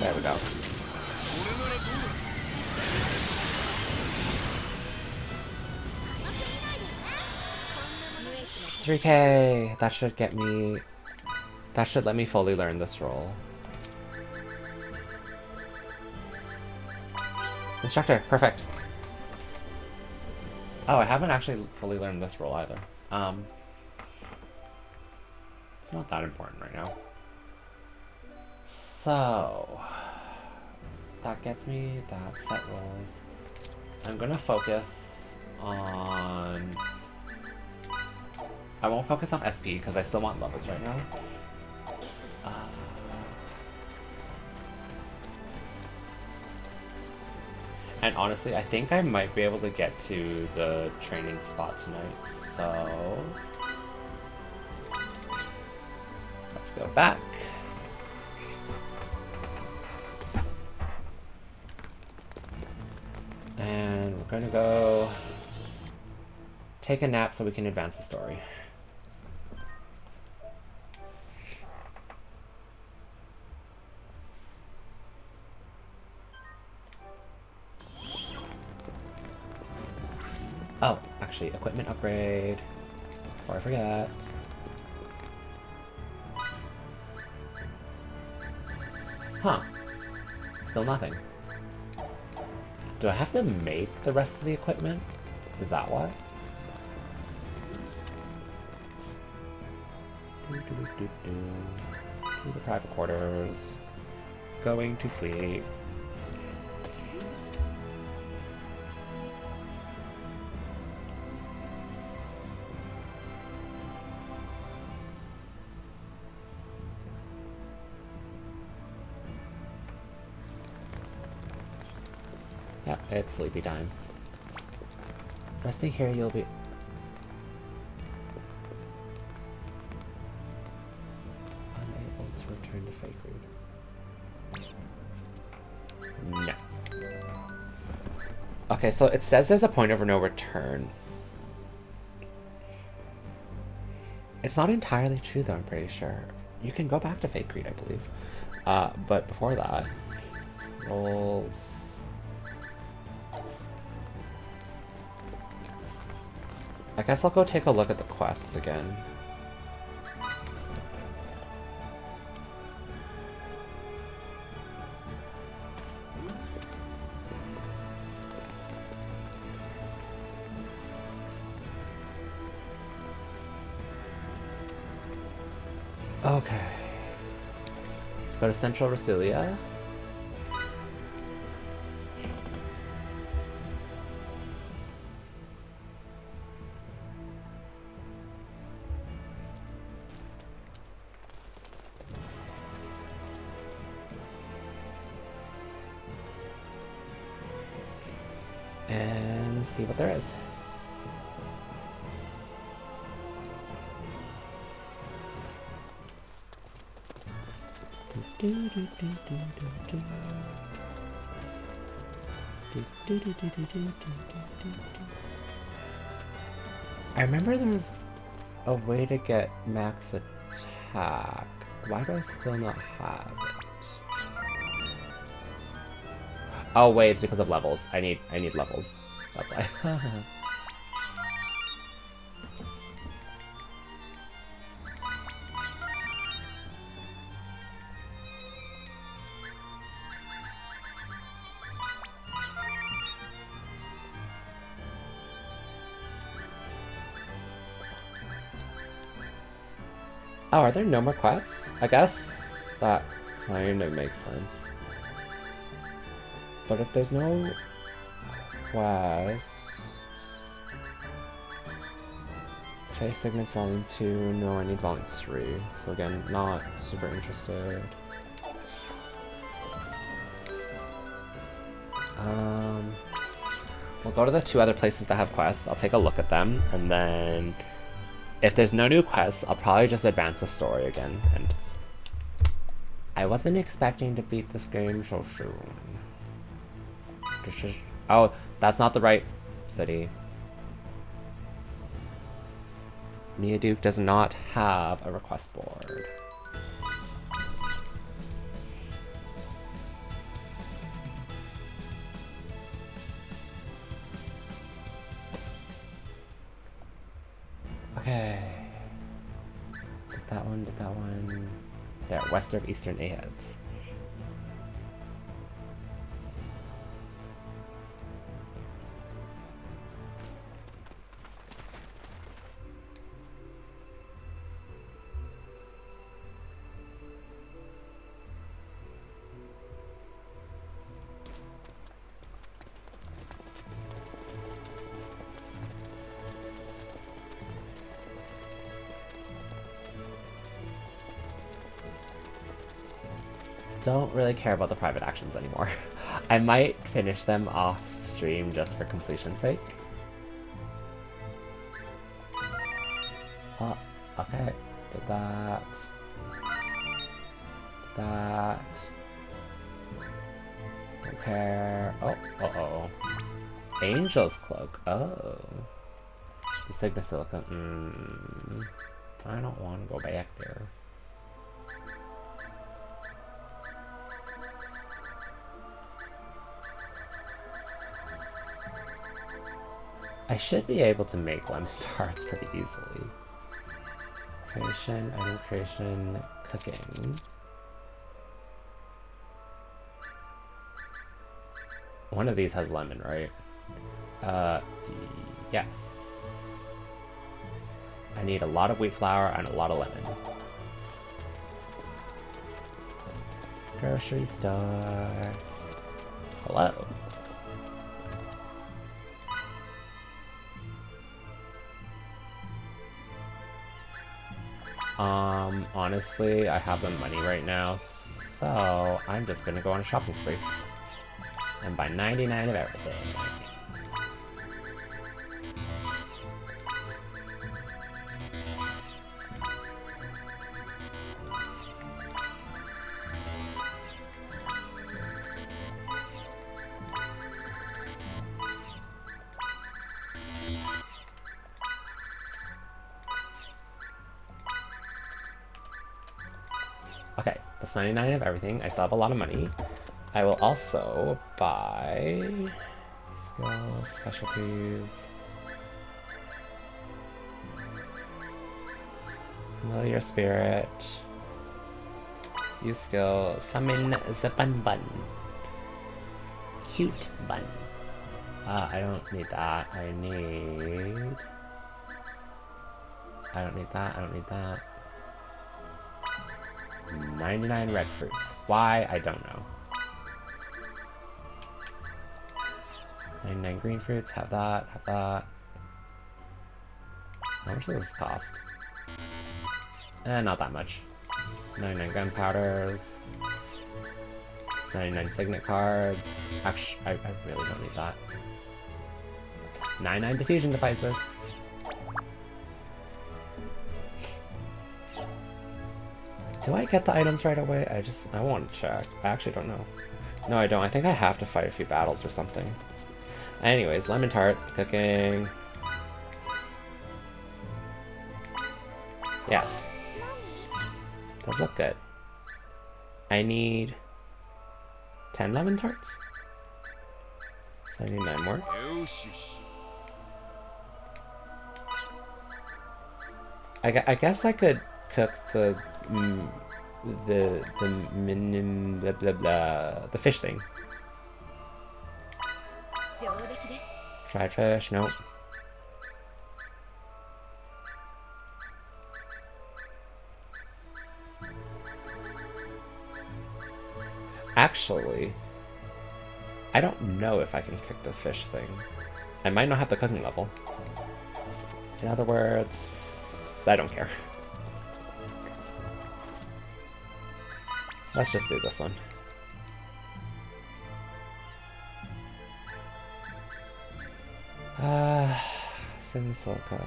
There we go. 3k! That should get me... That should let me fully learn this role. Instructor, perfect. Oh, I haven't actually fully learned this role either. It's not that important right now. So... That gets me that set rolls. I'm gonna focus on... I won't focus on SP because I still want levels right now. And honestly, I think I might be able to get to the training spot tonight, so... Let's go back. And we're gonna go take a nap so we can advance the story. Oh, actually, equipment upgrade. Before I forget. Huh. Still nothing. Do I have to make the rest of the equipment? Is that why? To the private quarters. Going to sleep. Yeah, it's sleepy time. Resting here, you'll be... unable to return to Fake Read. No. Okay, so it says there's a point of no return. It's not entirely true, though, I'm pretty sure. You can go back to Fake Read, I believe. But before that... rolls... I guess I'll go take a look at the quests again. Okay. Let's go to Central Rasilia. And see what there is. I remember there was a way to get max attack. Why do I still not have it? Oh wait, it's because of levels. I need levels. That's why. Oh, are there no more quests? I guess that kind of makes sense. But if there's no quests... Chase Signets Volume 2, no, I need Volume 3. So again, not super interested. We'll go to the 2 other places that have quests. I'll take a look at them, and then... if there's no new quests, I'll probably just advance the story again, and... I wasn't expecting to beat this game so soon. Oh, that's not the right city. Mia Duke does not have a request board. Okay. Did that one. There, Western Eastern Aheads. Don't really care about the private actions anymore. I might finish them off stream just for completion's sake. Okay. Did that. That. Don't care. Oh, uh-oh. Angel's Cloak. Oh. The Sigma Silicon. I don't want to go back there. I should be able to make lemon tarts pretty easily. Creation, item creation, cooking. One of these has lemon, right? Yes. I need a lot of wheat flour and a lot of lemon. Grocery store. Hello. Honestly, I have the money right now, so I'm just gonna go on a shopping spree. And buy 99 of everything. Okay, that's 99 of everything. I still have a lot of money. I will also buy skills, specialties, familiar spirit, use skill, summon the bun bun. Cute bun. I don't need that. I don't need that. I don't need that. 99 red fruits. Why? I don't know. 99 green fruits. Have that. Have that. How much does this cost? Not that much. 99 gunpowders. 99 signet cards. Actually, I really don't need that. 99 diffusion devices. Do I get the items right away? I want to check. I actually don't know. No, I don't. I think I have to fight a few battles or something. Anyways, lemon tart, cooking. Yes. Does look good. I need 10 lemon tarts? So I need 9 more. I guess I could cook the fish thing. Fried fish, nope. Actually, I don't know if I can cook the fish thing. I might not have the cooking level. In other words, I don't care. Let's just do this one. Sin Silica.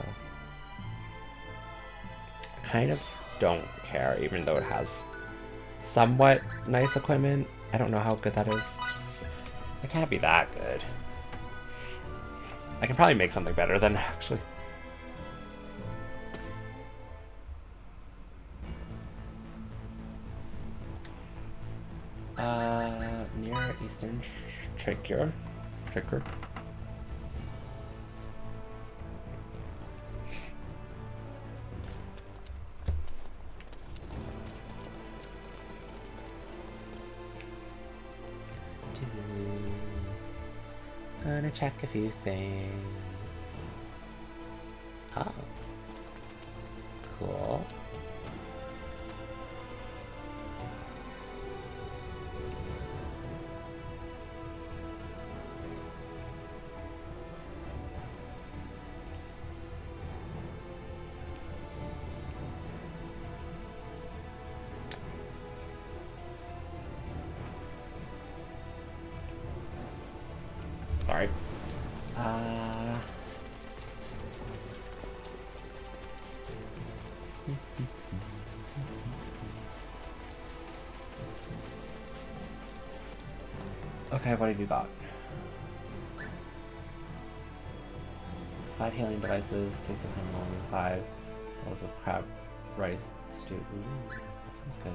Kind of don't care, even though it has somewhat nice equipment. I don't know how good that is. It can't be that good. I can probably make something better than actually. Near Eastern Trigger. Gonna check a few things. Oh. Cool. Sorry. Okay, what have you got? 5 healing devices, taste of him only 5 bowls of crab rice stew. Ooh, that sounds good.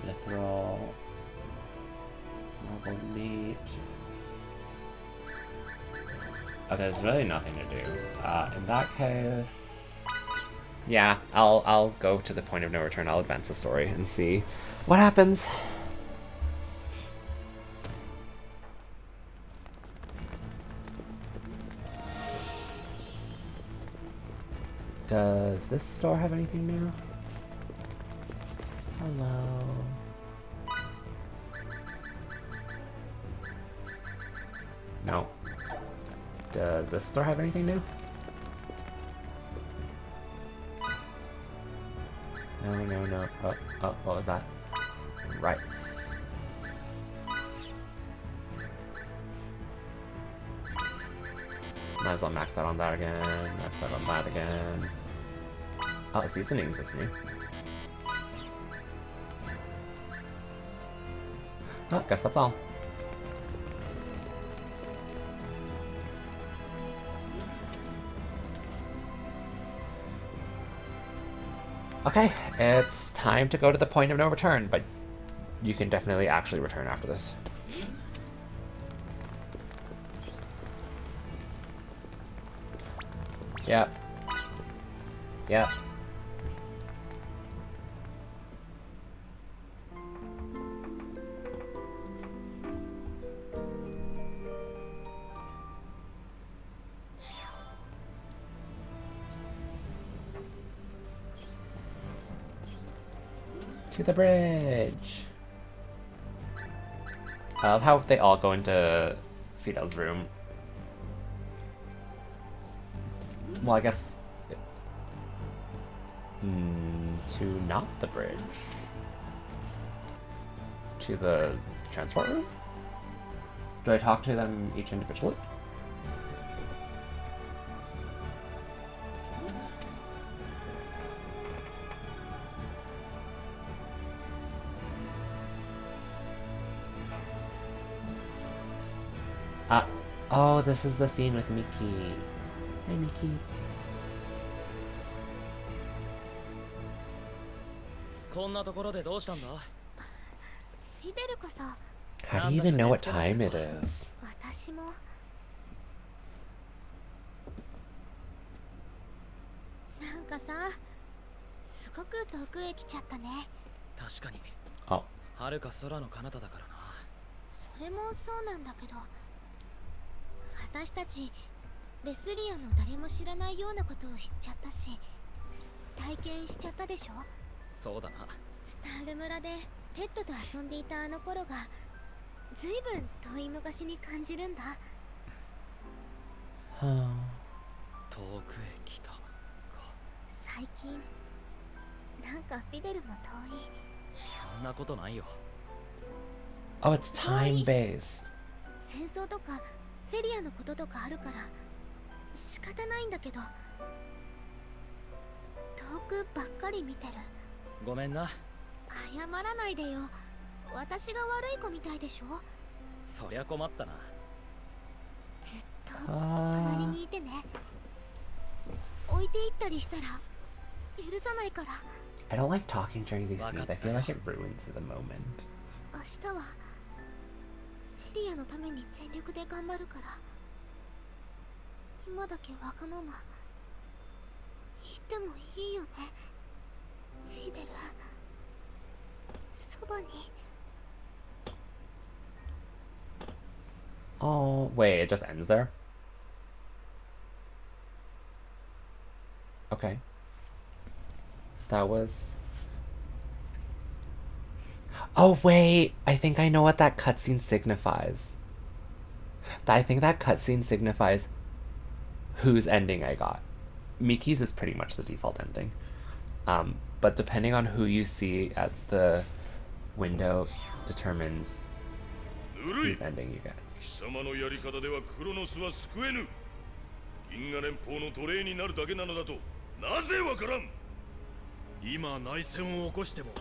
Mithril, marble meat. Okay, there's really nothing to do. In that case, yeah, I'll go to the point of no return. I'll advance the story and see what happens. Does this store have anything new? Hello. No. Does this store have anything new? No. Oh, what was that? Rice. Might as well max out on that again. Max out on that again. Oh, seasonings is new. Oh, guess that's all. Okay, it's time to go to the point of no return, but you can definitely actually return after this. Yep. Yep. To the bridge. I love how they all go into Fidel's room. Well, I guess to not the bridge. To the transport room? Do I talk to them each individually? Oh, this is the scene with Miki. Hi, Miki. How do you even know what time it is? 私もなんかさ、すごく遠くへ来ちゃったね。確かに。Oh. 遥か空の彼方だからな。それもそうなんだけど、私たちレスリアの誰も知らないようなことを知っちゃったし、体験しちゃったでしょ。そうだな。スタール村でテッドと遊んでいたあの頃がずいぶん遠い昔に感じるんだ。遠くへ来たか。最近なんかフィデルも遠い。そんなことないよ。Oh, it's time based. 戦争とかフェリアのこととかあるから仕方ないんだけど、遠くばっかり見てる。ごめんな。謝らないでよ。私が悪い子みたいでしょ。そりゃ困ったな。ずっと隣にいてね。置いていったりしたら許さないから。I don't like talking during these scenes. I feel like it ruins the moment. 明日はフェリアのために全力で頑張るから、今だけわがまま言ってもいいよね。フィデル、そばに。 Oh, wait, it just ends there? Okay. That was... Oh, wait! I think I know what that cutscene signifies. I think that cutscene signifies whose ending I got. Miki's is pretty much the default ending. But depending on who you see at the window determines whose ending you get. 貴様のやり方ではクロノスは救えぬ。銀河連邦の奴隷になるだけなのだとなぜわからん。今内戦を起こしても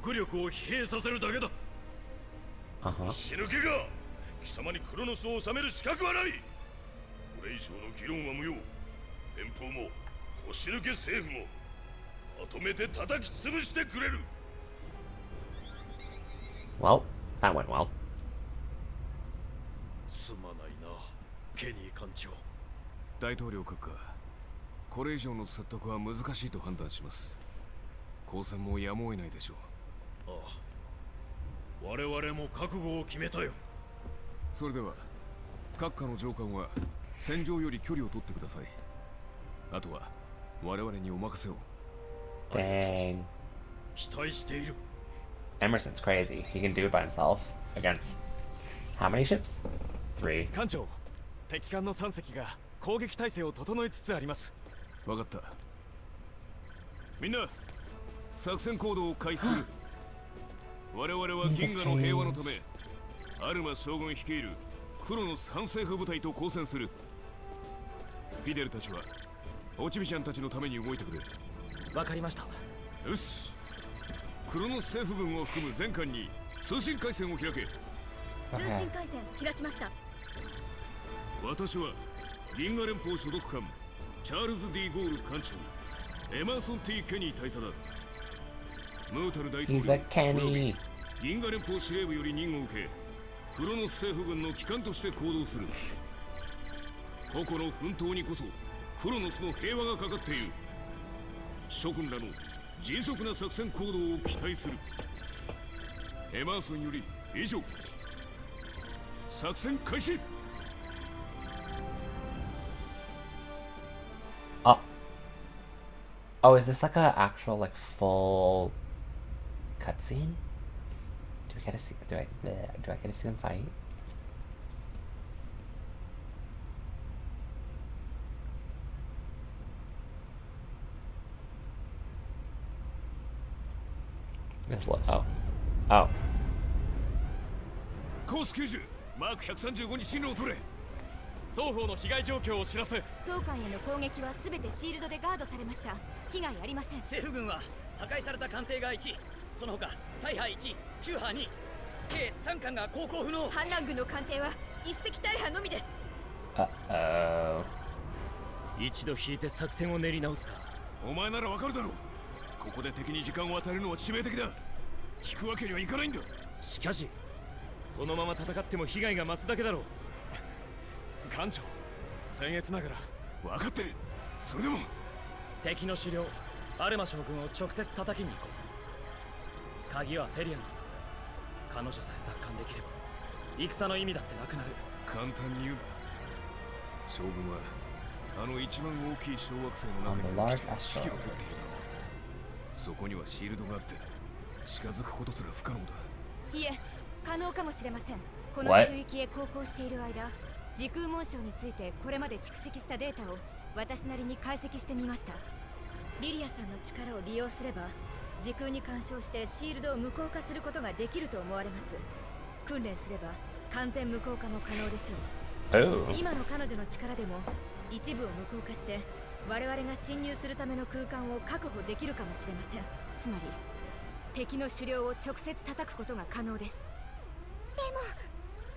国力を疲弊させるだけだ。死ぬ気が貴様にクロノスを治める資格はない。これ以上の議論は無用。連邦も腰抜け政府もまとめて叩き潰してくれる。 Well, that went well. すまないな、ケニー艦長。大統領閣下、これ以上の説得は難しいと判断します。交戦もやむを得ないでしょう。ああ、我々も覚悟を決めたよ。それでは閣下の上官は戦場より距離を取ってください。あとは我々にお任せを。 Dang. 期待している。 Emerson's crazy. He can do it by himself against how many ships? 3. 艦長、敵艦の3隻が攻撃態勢を整えつつあります。分かった。みんな作戦行動を開始する。我々は銀河の平和のためアルマ将軍率いるクロノス反政府部隊と交戦する。フィデルたちはオチビシャンたちのために動いてくれ。わかりました。よし、クロノス政府軍を含む全艦に通信回線を開け。通信回線開きました。私は銀河連邦所属艦チャールズ・ディ・ゴール艦長エマーソン・T・ケニー大佐だ。ムータル大統 He's a 領 Kenny. 銀河連邦司令部より任を受け、クロノス政府軍の機関として行動する。個々の奮闘にこそクロノスの平和がかかっている。諸君らの迅速な作戦行動を期待する。エマーソンより以上。作戦開始。Oh, is this like a actual like full cutscene? Do I get to see? Do I get to see them fight? Oh. コース90マーク135に進路を取れ。双方の被害状況を知らせ。当艦への攻撃は全てシールドでガードされました。被害ありません。政府軍は破壊された艦艇が1、その他大破1、9破2、計3艦が航行不能。反乱軍の艦艇は一隻大破のみです。一度引いて作戦を練り直すか。お前ならわかるだろう。ここで敵に時間を与えるのは致命的だ。引くわけにはいかないんだ。しかしこのまま戦っても被害が増すだけだろう。艦長、僭越ながら。分かってる。それでも敵の首領アルマ将軍を直接叩きに行こう。鍵はフェリアなんだ。彼女さえ奪還できれば戦の意味だってなくなる。簡単に言うな。将軍はあの一番大きい小惑星の中に来て指揮を取っているだろう。そこにはシールドがあって近づくことすら不可能だ。いえ、可能かもしれません。この What? 中域へ航行している間、時空紋章についてこれまで蓄積したデータを私なりに解析してみました。リリアさんの力を利用すれば時空に干渉してシールドを無効化することができると思われます。訓練すれば完全無効化も可能でしょう。Oh. 今の彼女の力でも一部を無効化して我々が侵入するための空間を確保できるかもしれません。つまり敵の首領を直接叩くことが可能です。でも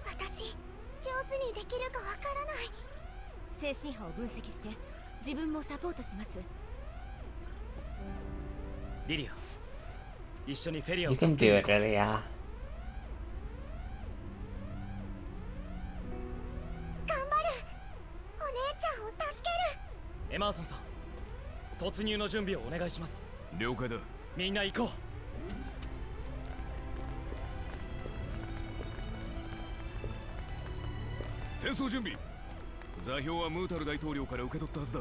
私上手にできるかわからない。精神波を分析して自分もサポートします。リリア、一緒にフェリアを You 助 can け do に it, 行こう。 really, yeah. 頑張る。お姉ちゃんを助ける。エマーソンさん、突入の準備をお願いします。了解だ。みんな行こう。転送準備。座標はムータル大統領から受け取ったはずだ。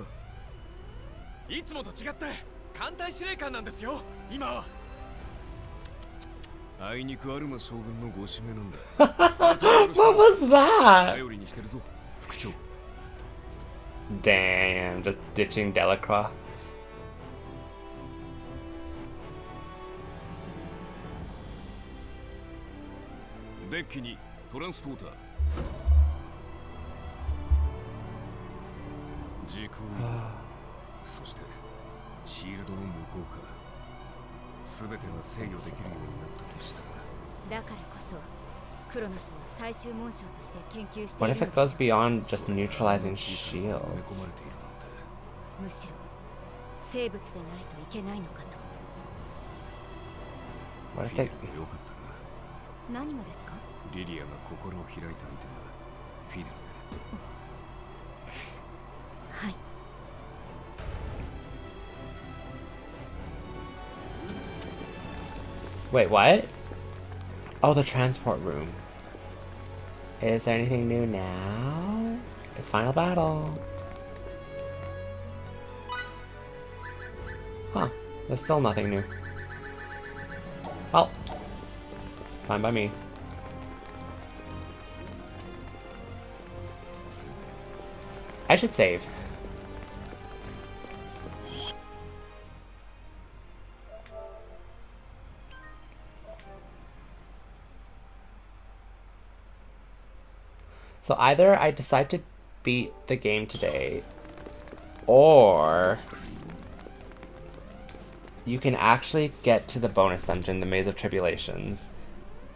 いつもと違って艦隊司令官なんですよ今は。あいにくアルマ将軍のご指名なんだ。What was that? 頼りにしてるぞ副長。 Damn, just ditching Delacroix. デッキにトランスポーター。時空移動、そしてシールドの無効化、全てが制御できるようになったとしたら。だからこそクロノスは最終紋章として研究してい What る if の it で goes しょう。 beyond just neutralizing 埋め込まれ shields? ているなんて。むしろ生物でないといけないのかと。 What フ if ィデ they... ルでよかったな。何がですか？リリアが心を開いた相手はフィデルで。はい。 Wait, what? Oh, the transport room. Is there anything new now? It's final battle. Huh. There's still nothing new. Well, fine by me. I should save. So either I decide to beat the game today, or you can actually get to the bonus dungeon, the Maze of Tribulations,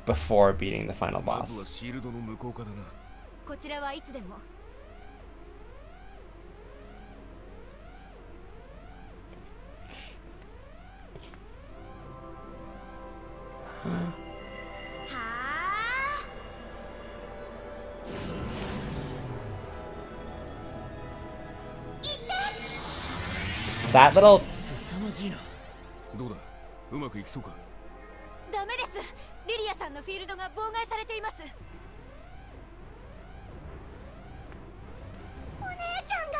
before beating the final まずは boss. シールドの向こう側だな。こちらはいつでも。はあ。 That little 凄まじいな。どうだ、うまくいきそうか。ダメです。リリアさんのフィールドが妨害されています。お姉ちゃんが。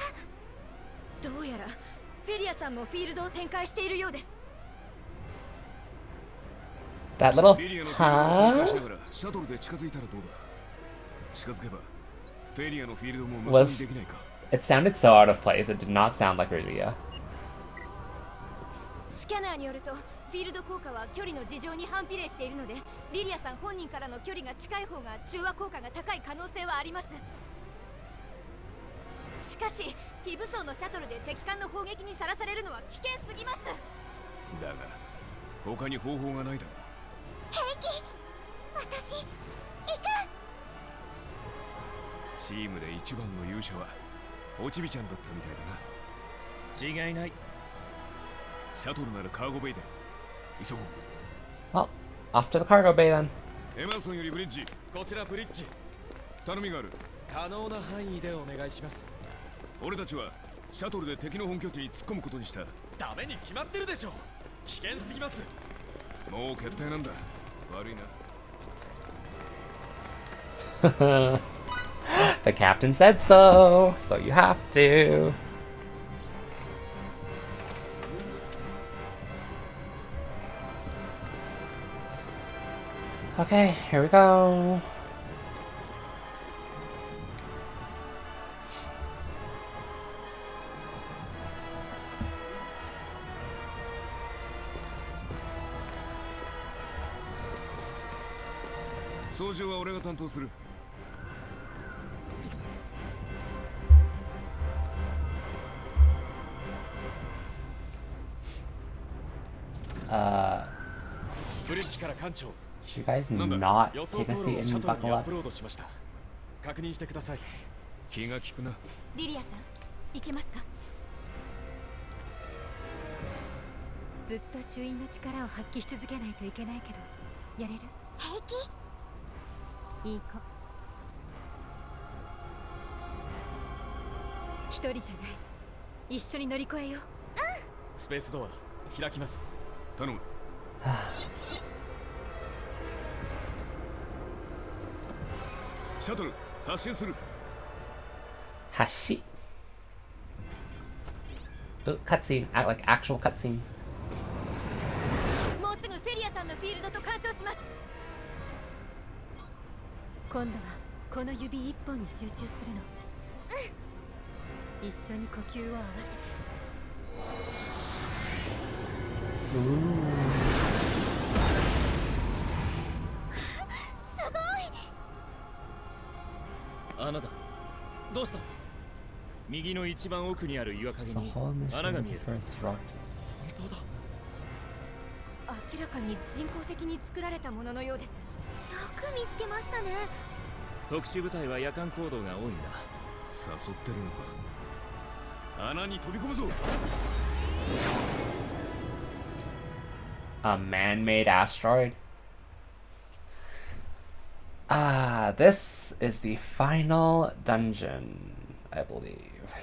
どうやらフェリアさんもフィールドを展開しているようです。 that little リリアのフィールドを展開し huh ながらシャトルで近づいたらどうだ。近づけばフェリアのフィールドも無効に was できないか。 it sounded so out of place. It did not sound like Rilia. スキャナーによるとフィールド効果は距離の事情に反比例しているので、リリアさん本人からの距離が近い方が中和効果が高い可能性はあります。しかし非武装のシャトルで敵艦の砲撃にさらされるのは危険すぎます。だが他に方法がないだろう。平気。私行く。チームで一番の勇者はおちびちゃんだったみたいだな。違いない。シャトルならカーゴベイで急ごう。 Well, off to the cargo bay then. エマーソンよりブリッジ。こちらブリッジ。頼みがある。可能な範囲でお願いします。俺たちはシャトルで敵の本拠地に突っ込むことにした。ダメに決まってるでしょ。危険すぎます。もう決定なんだ。悪いな。The captain said so, so you have to. Okay, here we go.「操縦は俺が担当する。 ブリッジから艦長。 Should you guys not 予想 take a 航路 seat をシャ and トル buckle にアッ up? プロードしました。確認してください。気が利くな。リリアさん、行けますか？ずっと中尉の力を発揮し続けないといけないけど、やれる？平気。いい子。一人じゃない。一緒に乗り越えよう。スペースドア開きます。頼む。シャトル発進する。 Hashi. Ooh, cutscene. Like actual cutscene. もうすぐフェリアさんのフィールドと干渉します。今度はこの指一本に集中するの。一緒に呼吸を合わせて。すごい。あなたどうした？右の一番奥にある岩陰 The に whole mission 穴が of 見 the える。 first rock. 本当だ。明らかに人工的に作られたもののようです。よく見つけましたね。特殊部隊は夜間行動が多いんだ。誘ってるのか。穴に飛び込むぞ。 A man-made asteroid. Ah, this is the final dungeon, I believe.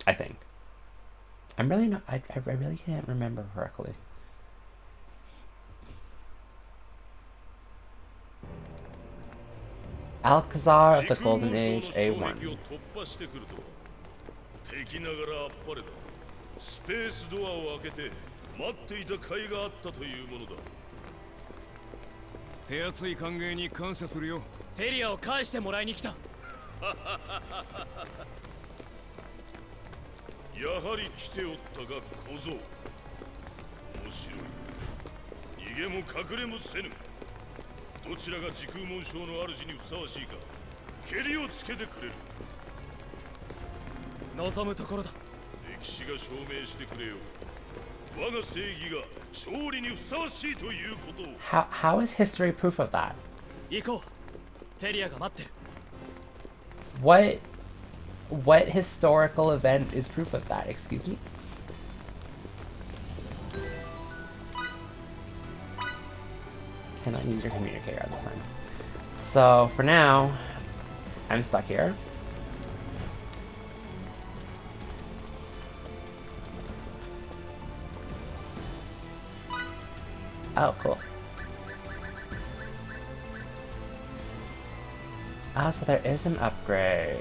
I think. I'm really not. I really can't remember correctly. Alcazar of the Golden Age A1. 敵ながらあっぱれだ。スペースドアを開けて待っていた甲斐があったというものだ。手厚い歓迎に感謝するよ。フェリアを返してもらいに来た。やはり来ておったが小僧。面白い。逃げも隠れもせぬ。どちらが時空紋章の主にふさわしいか蹴りをつけてくれる。望むところだ。歴史が証明してくれよ。我が正義が勝利にふさわしいということを。How is history proof of that? 行こう。フェリアが待ってる。What historical event is proof of that? Excuse me? Cannot use your communicator this time. So for now, I'm stuck here. Oh, cool. Oh, so there is an upgrade.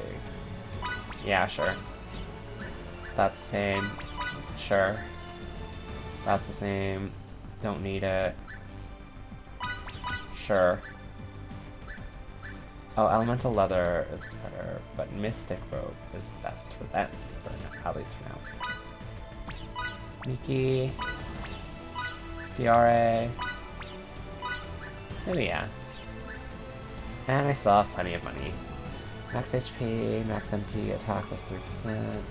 Yeah, sure. That's the same. Sure. That's the same. Don't need it. Sure. Oh, elemental leather is better, but mystic robe is best for them, for now, at least for now. Miki. Fiore. Maybe yeah. And I still have plenty of money. Max HP, max MP, attack plus 3%,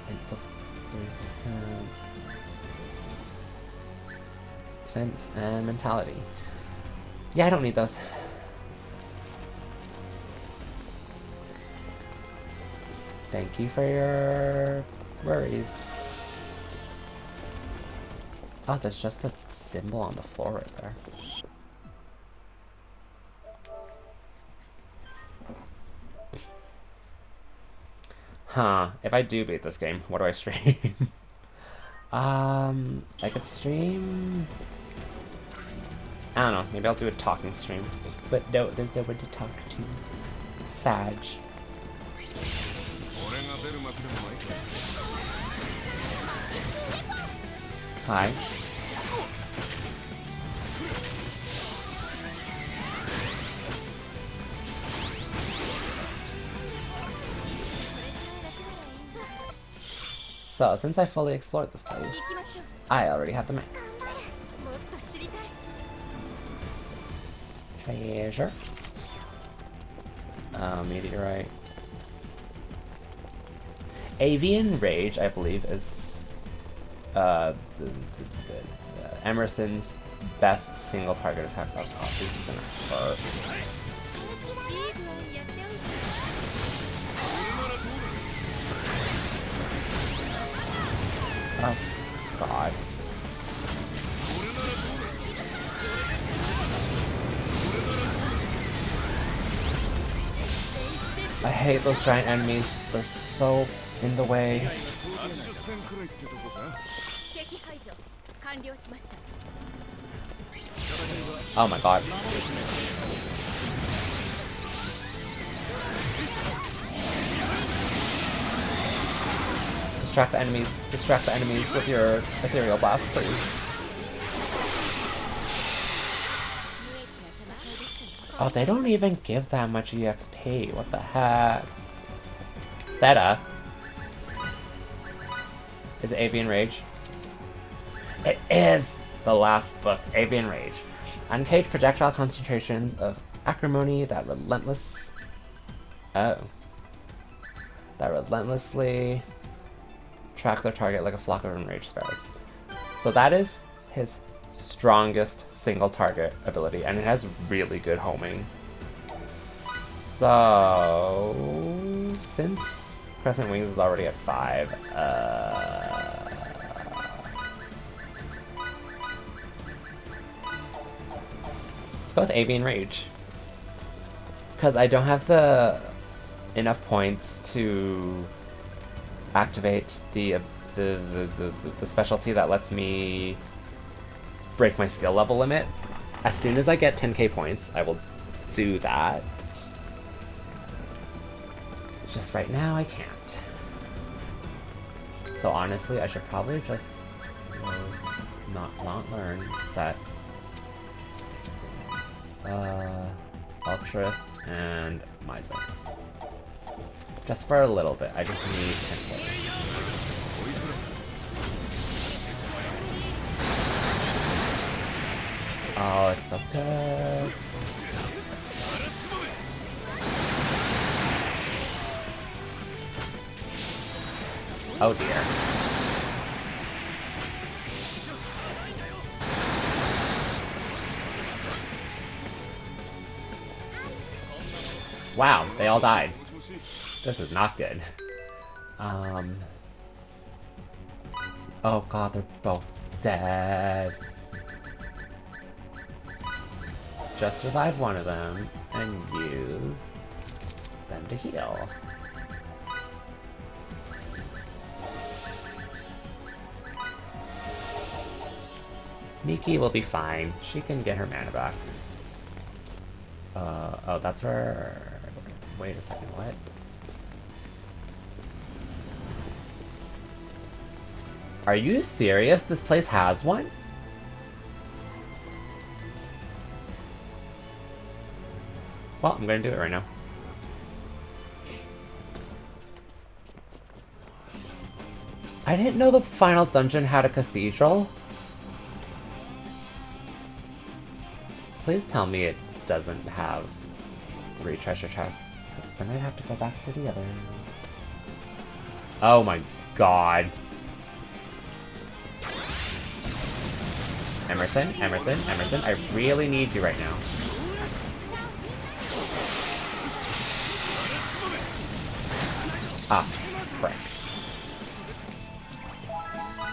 and plus 3%. Defense and mentality. Yeah, I don't need those. Thank you for your worries. Oh, there's just a symbol on the floor right there. Huh, if I do beat this game, what do I stream? I could stream... I don't know, maybe I'll do a talking stream. But no, there's no one to talk to. Sag. Hi. So, since I fully explored this place, I already have the map. Treasure. Meteorite. Avian Rage, I believe, is Emerson's best single target attack. Oh, this is gonna hurt. Oh, God. I hate those giant enemies. They're so in the way. Oh my God. Distract the enemies. Distract the enemies with your ethereal blast, please. Oh, they don't even give that much EXP. What the heck? Theta. Is it Avian Rage? It is the last book, Avian Rage. Uncaged projectile concentrations of acrimony that relentlessly track their target like a flock of enraged sparrows. So that is his strongest single target ability, and it has really good homing. So since Crescent Wings is already at 5, let's go with Avian Rage, because I don't have enough points to activate the specialty that lets me break my skill level limit. As soon as I get 10k points, I will do that. Just right now, I can't. So honestly, I should probably just not learn set Ultras and Miser. Just for a little bit. I just need 10k. Oh, it's so good. Oh dear. Wow, they all died. This is not good. Oh god, they're both dead. Just survive one of them and use them to heal. Miki will be fine. She can get her mana back. Oh, that's her... Wait a second, what? Are you serious? This place has one? Well, I'm gonna do it right now. I didn't know the final dungeon had a cathedral. Please tell me it doesn't have 3 treasure chests, because then I'd have to go back to the others. Oh my god. Emerson, Emerson, Emerson, I really need you right now. Ah, frick.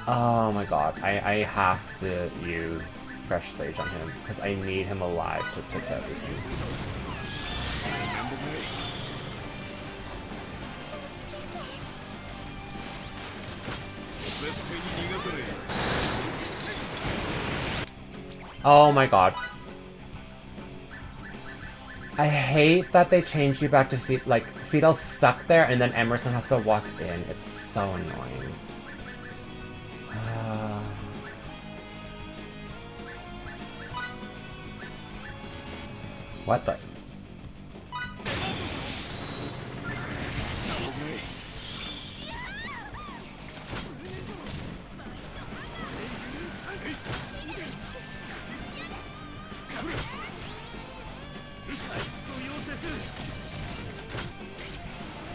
Oh my god, I have to use Fresh Sage on him, because I need him alive to take care of these things. Oh my god. I hate that they changed you back to Fidel's stuck there and then Emerson has to walk in. It's so annoying. What the?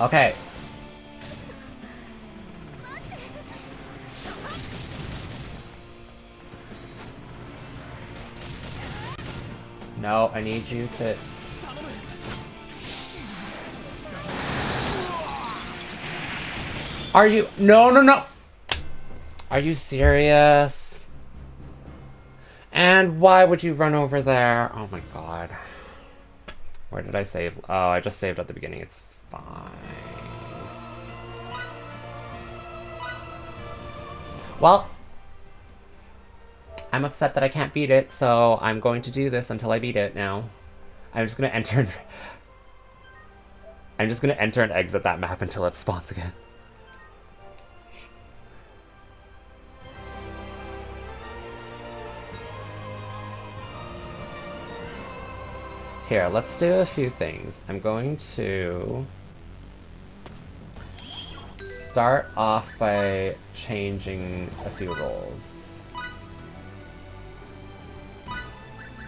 Okay. No, I need you to... Are you... No, no, no! Are you serious? And why would you run over there? Oh my god. Where did I save? Oh, I just saved at the beginning. It's fine. Well, I'm upset that I can't beat it, so I'm going to do this until I beat it now. I'm just gonna enter... I'm just gonna enter and exit that map until it spawns again. Here, let's do a few things. I'm going to start off by changing a few roles.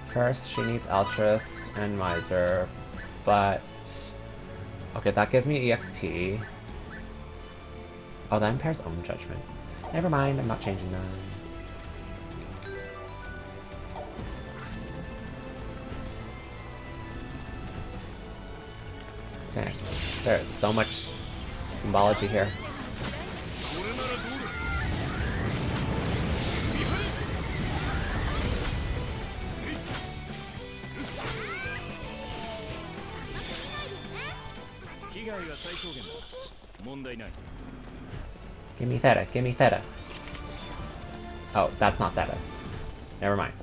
First, she needs Altruist and Miser, but... Okay, that gives me EXP. Oh, that impairs Own Judgment. Never mind, I'm not changing that. Dang, there is so much symbology here. Give me Theta, give me Theta. Oh, that's not Theta. Never mind.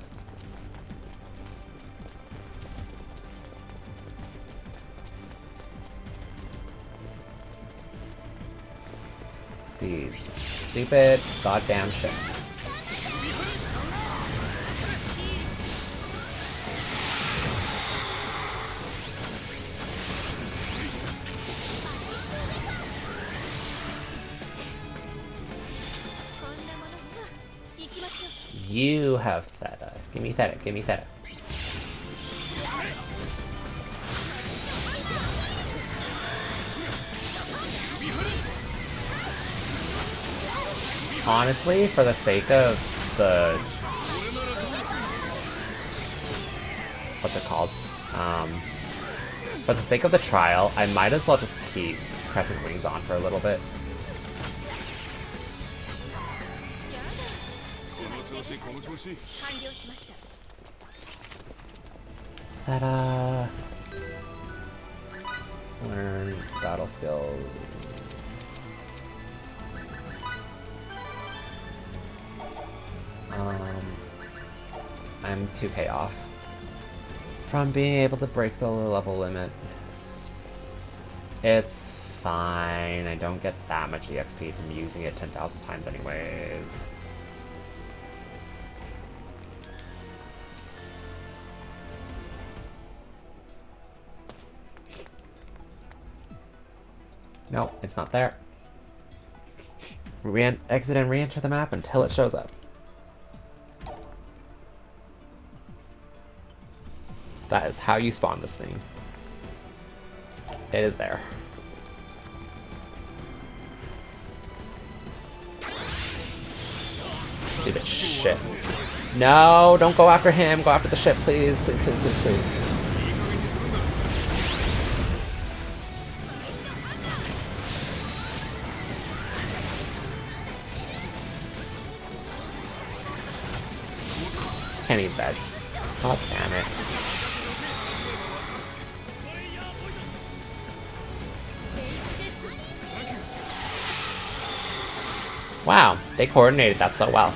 These stupid goddamn ships. You have Theta. Give me Theta, give me Theta. Honestly, for the sake of the... What's it called? For the sake of the trial, I might as well just keep Crescent Wings on for a little bit. Ta-da! Learn battle skills. I'm 2k off from being able to break the level limit. It's fine. I don't get that much EXP from using it 10,000 times anyways. Nope, it's not there. Exit and re-enter the map until it shows up. That is how you spawn this thing. It is there. Stupid shit. No, don't go after him. Go after the ship, please. Please, please, please, please. Kenny's dead. God damn it. Wow, they coordinated that so well.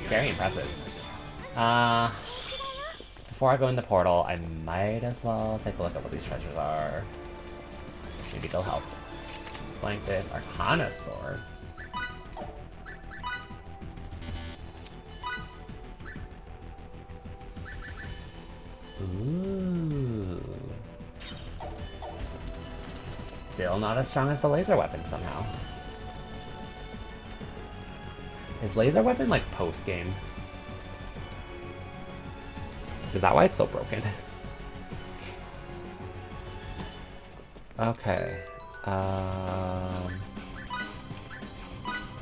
Very impressive. Before I go in the portal, I might as well take a look at what these treasures are. Maybe they'll help. Like this Arcana sword. Ooh. Still not as strong as the laser weapon somehow. Is laser weapon like post game? Is that why it's so broken? Okay.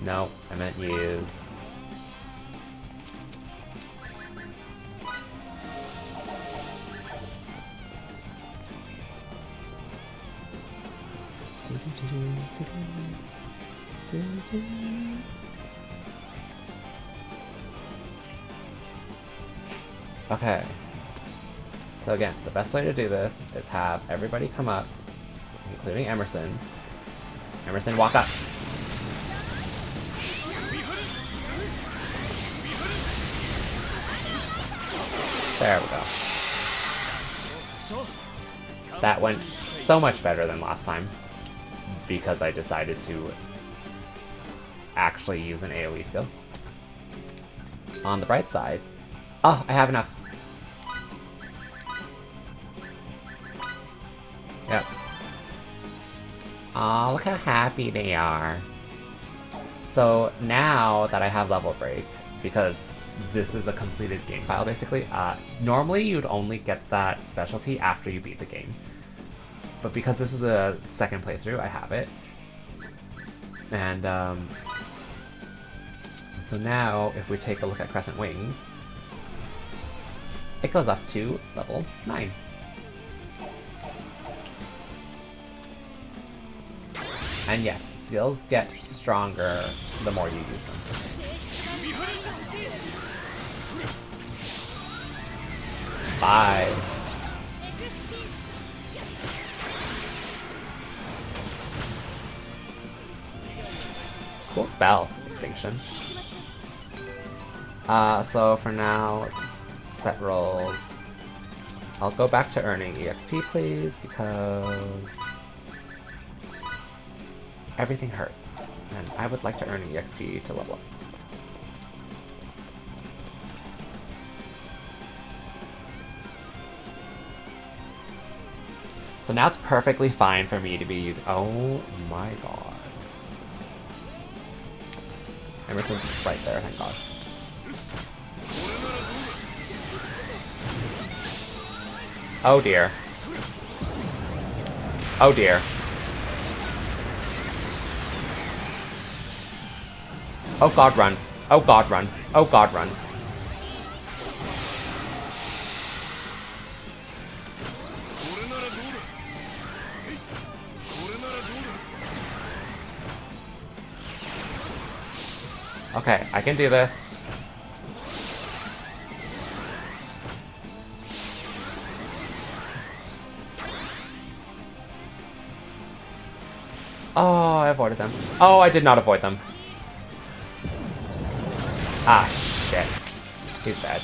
No, I meant use. Okay. So again, the best way to do this is have everybody come up, including Emerson. Emerson, walk up. There we go. That went so much better than last time because I decided to actually use an AoE skill. On the bright side, oh, I have enough. Yep. Aw, look how happy they are. So now that I have level break, because this is a completed game file basically, normally you'd only get that specialty after you beat the game. But because this is a second playthrough, I have it. And so now if we take a look at Crescent Wings, it goes up to level 9. And yes, skills get stronger the more you use them. Bye. Cool spell, Extinction. So for now, set rolls. I'll go back to earning EXP, please, because everything hurts, and I would like to earn EXP to level up. So now it's perfectly fine for me to be using. Oh my god. Emerson's just right there, thank god. Oh dear. Oh dear. Oh god, run. Oh god, run. Oh god, run. Okay, I can do this. Oh, I avoided them. Oh, I did not avoid them. Ah, shit. He's dead.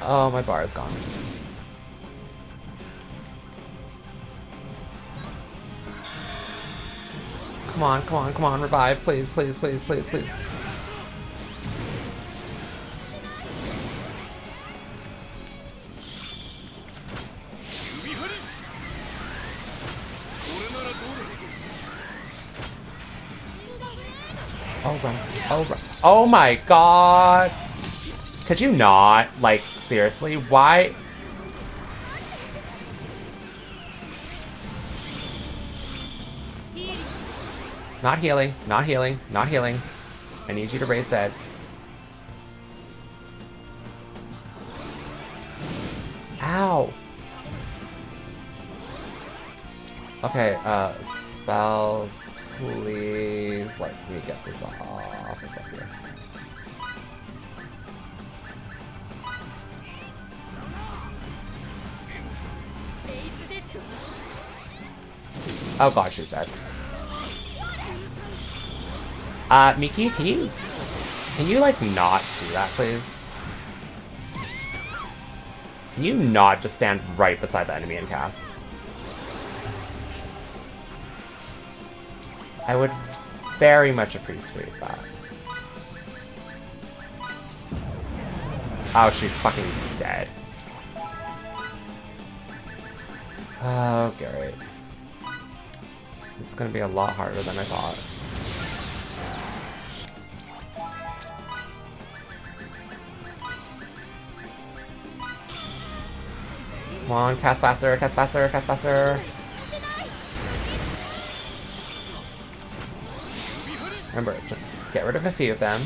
Oh, my bar is gone. Come on, come on, come on, revive, please, please, please, please, please. Oh, run. Oh, run. Oh my god. Could you not? Like, seriously? Why? Not healing. Not healing. Not healing. I need you to raise dead. Ow. Okay, spells, please. Let me get this off. It's up here. Oh god, she's dead. Miki, can you like not do that, please? Can you not just stand right beside the enemy and cast? I would very much appreciate that. Oh, she's fucking dead. Oh, great. This is gonna be a lot harder than I thought. Come on, cast faster, cast faster, cast faster. Remember, just get rid of a few of them.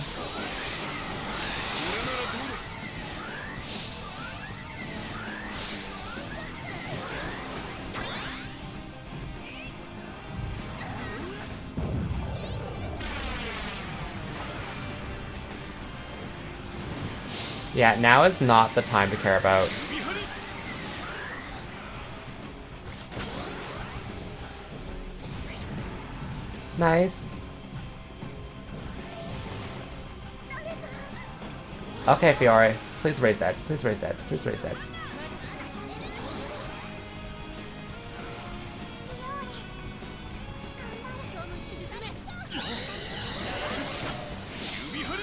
Yeah, now is not the time to care about. Nice. Okay, Fiore. Please raise dead. Please raise dead. Please raise dead.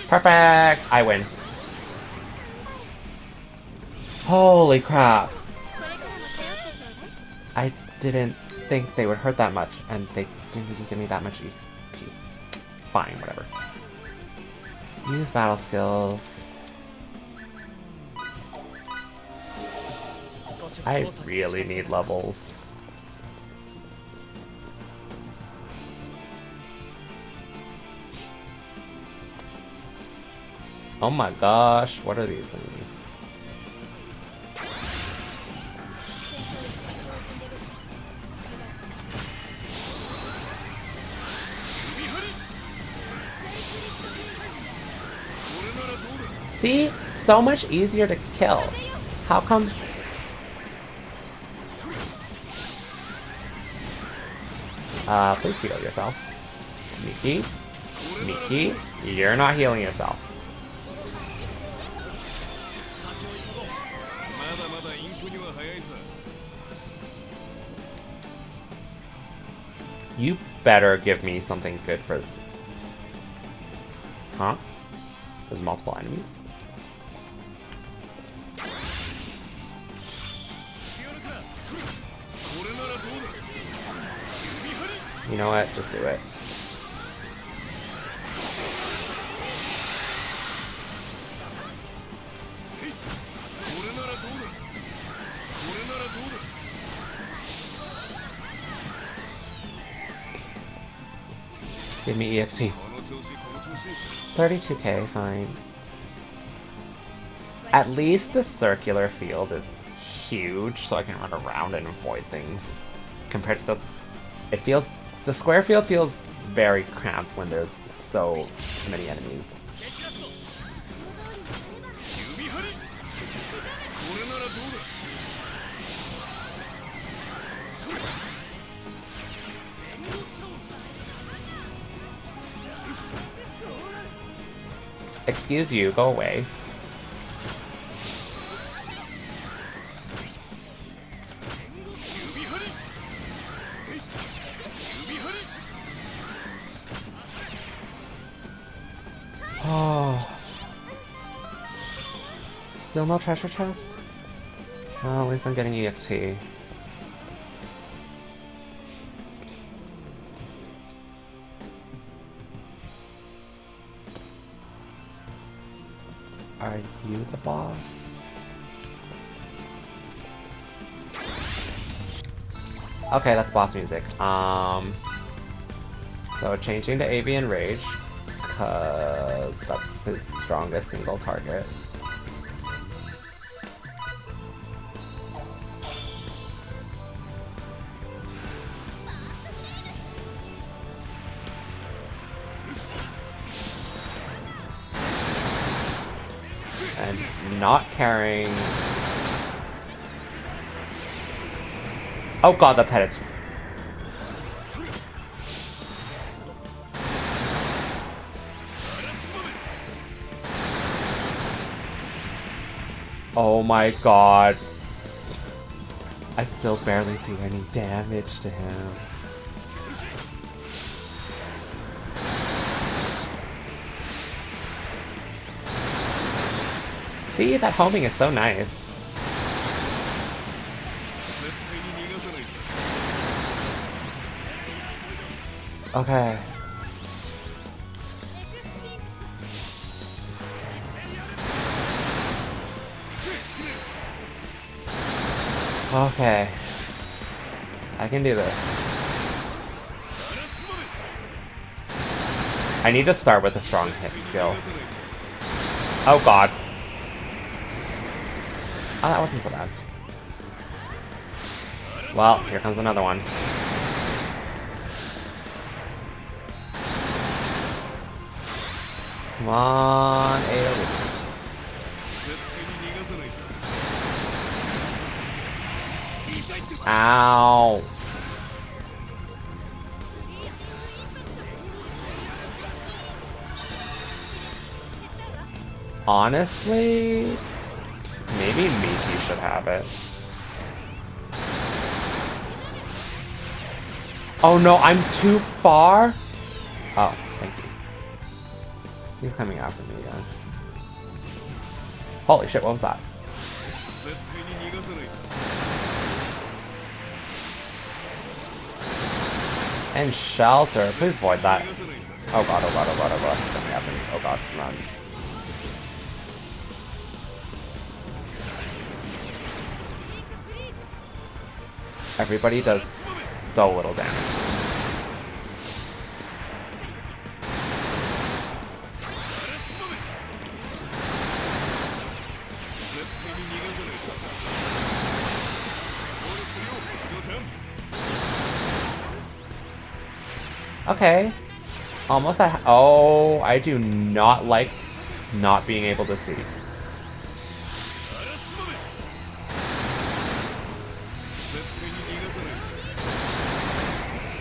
Perfect! I win. Holy crap. I didn't think they would hurt that much, and they didn't even give me that much XP. Fine, whatever. Use battle skills. I really need levels. Oh my gosh, what are these things? See? So much easier to kill. How come? Please heal yourself. Miki? Miki? You're not healing yourself. You better give me something good for... Huh? There's multiple enemies? You know what? Just do it. Give me EXP. 32k, fine. At least the circular field is huge, so I can run around and avoid things. Compared to the square field feels very cramped when there's so many enemies. Excuse you, go away. Oh. Still no treasure chest? Well, at least I'm getting EXP. Are you the boss? Okay, that's boss music. So changing to Avian Rage, cause that's his strongest single target. And not carrying. Oh god, that's headed. Oh my god. I still barely do any damage to him. See, that homing is so nice. Okay. Okay. I can do this. I need to start with a strong hit skill. Oh god. Oh, that wasn't so bad. Well, here comes another one. Come on, AoE. Ow. Honestly, maybe Miki should have it. Oh no, I'm too far? Oh, thank you. He's coming after me again. Holy shit, what was that? And shelter, please void that. Oh god, oh god, oh god, oh god, he's coming after me. Oh god, run. Everybody does so little damage. Okay. Almost at. Oh, I do not like not being able to see.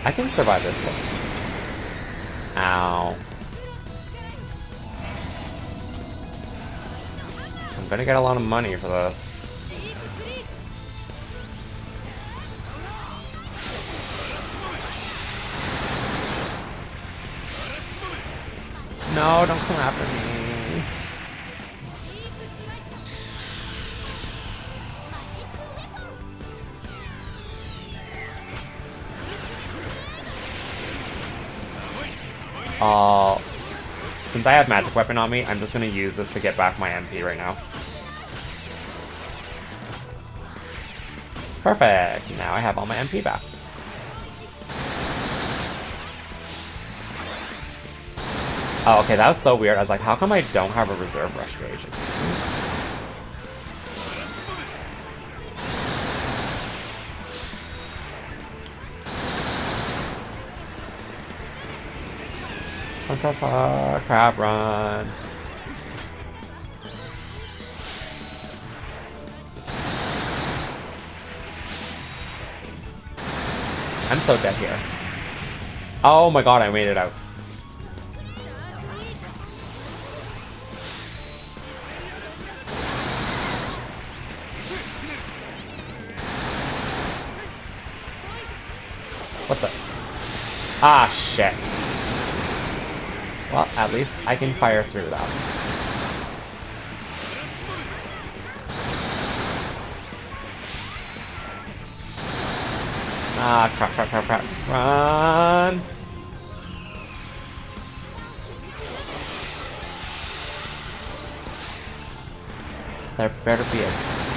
I can survive this one. Ow. I'm gonna get a lot of money for this. No, don't come after me. Since I have magic weapon on me, I'm just gonna use this to get back my MP right now. Perfect. Now I have all my MP back. Oh, okay, that was so weird. I was like, how come I don't have a reserve rush gauge? Excuse me. Crab run. I'm so dead here. Oh my god, I made it out. What the? Ah, shit. Well, at least I can fire through that. Ah, crap, crap, crap, crap. Run! There better be a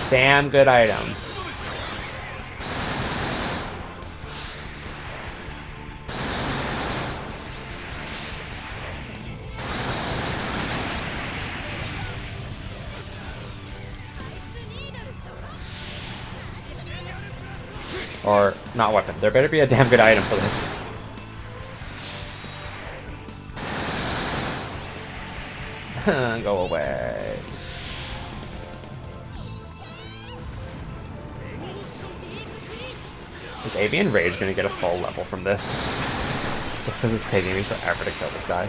damn good item. Or, not weapon. There better be a damn good item for this. Go away. Is Avian Rage gonna get a full level from this? Just because it's taking me forever to kill this guy.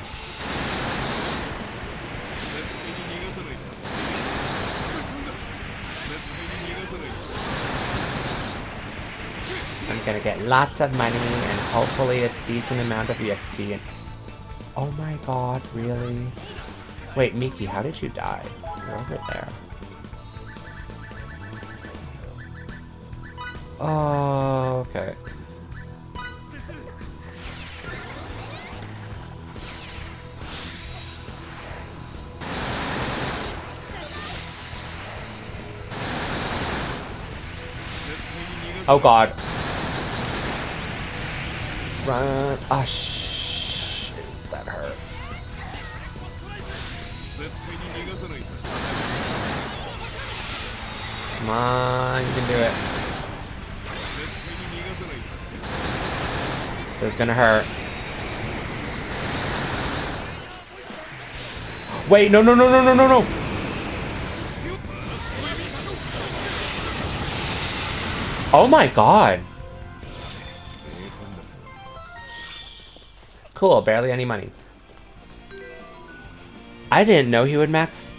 I'm gonna get lots of money and hopefully a decent amount of EXP. And oh my god, really? Wait, Miki, how did you die? You're over there. Oh, okay. Oh god. Run. Ah, shit. That hurt. Come on, you can do it. This is gonna hurt. Wait, no, no, no, no, no, no, no! Oh my god! Cool, barely any money. I didn't know he would max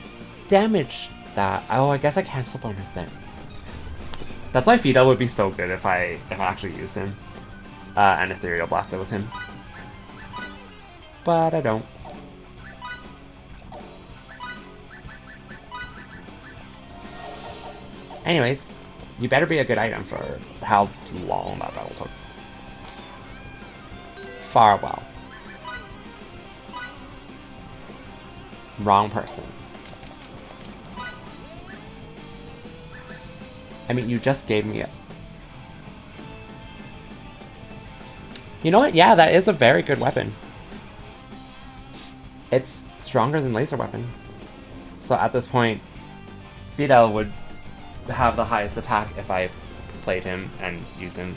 damage that. Oh, I guess I cancel bonus then. That's why Fidel would be so good if I actually used him. And Ethereal Blasted with him. But I don't. Anyways, you better be a good item for how long that battle took. Farewell. Wrong person. I mean, you just gave me a... You know what? Yeah, that is a very good weapon. It's stronger than laser weapon. So at this point, Fidel would have the highest attack if I played him and used him,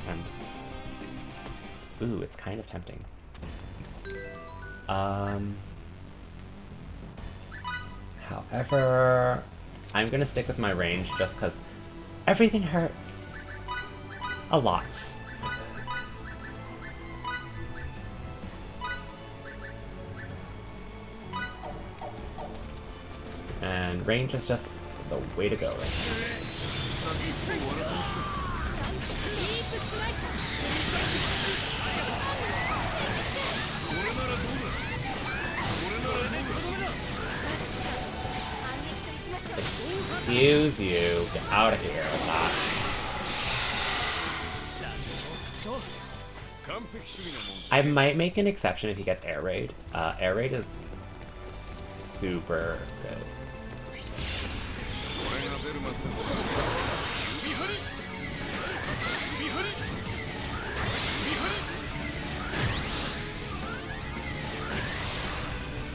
and... Ooh, it's kind of tempting. However, I'm gonna stick with my range just because everything hurts a lot. And range is just the way to go right now. Excuse you, get out of here with that. I might make an exception if he gets Air Raid. Air Raid is super good.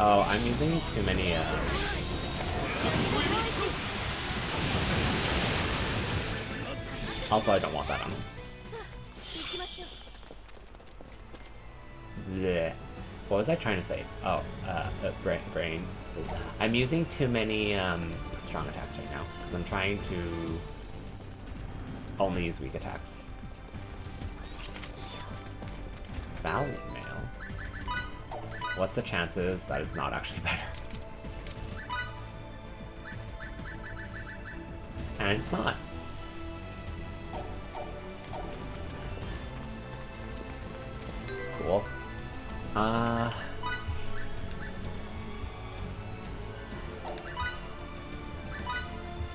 Oh, I'm using too many, Also, I don't want that on. Yeah. What was I trying to say? Oh, brain. I'm using too many, strong attacks right now, because I'm trying to only use weak attacks. Valiant Mail? What's the chances that it's not actually better? And it's not. Cool.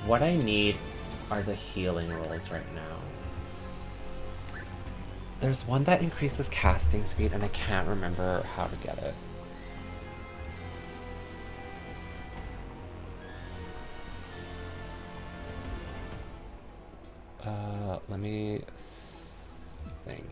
What I need are the healing rolls right now. There's one that increases casting speed, and I can't remember how to get it. Let me think.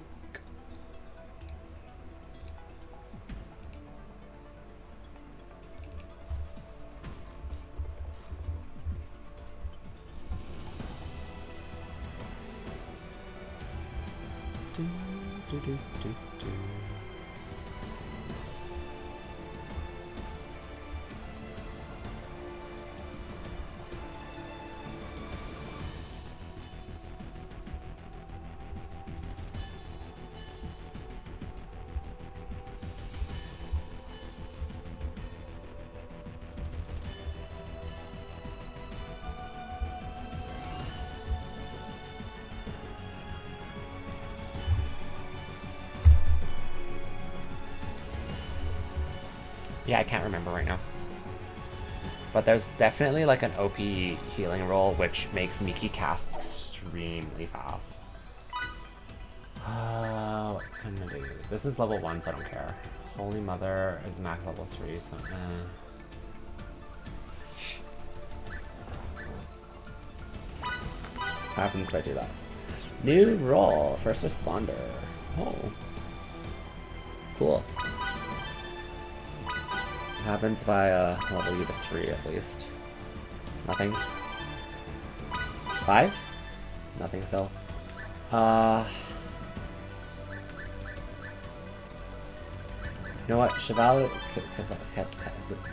Yeah, I can't remember right now. But there's definitely like an OP healing roll, which makes Miki cast extremely fast. What can I do? This is level 1, so I don't care. Holy Mother is max level 3, so What happens if I do that? New roll, first responder. Oh. Cool. What happens if I level you to 3 at least? Nothing? 5? Nothing still. You know what? Cheval...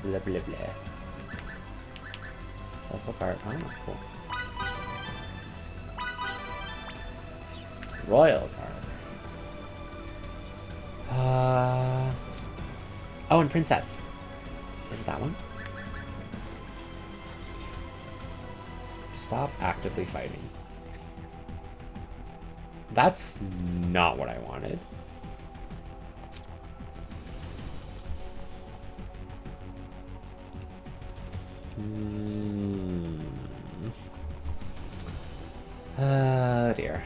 Blah blah blah. Successful card. Oh, cool. Royal card. Oh, and Princess. Is it that one? Stop actively fighting. That's not what I wanted. Dear.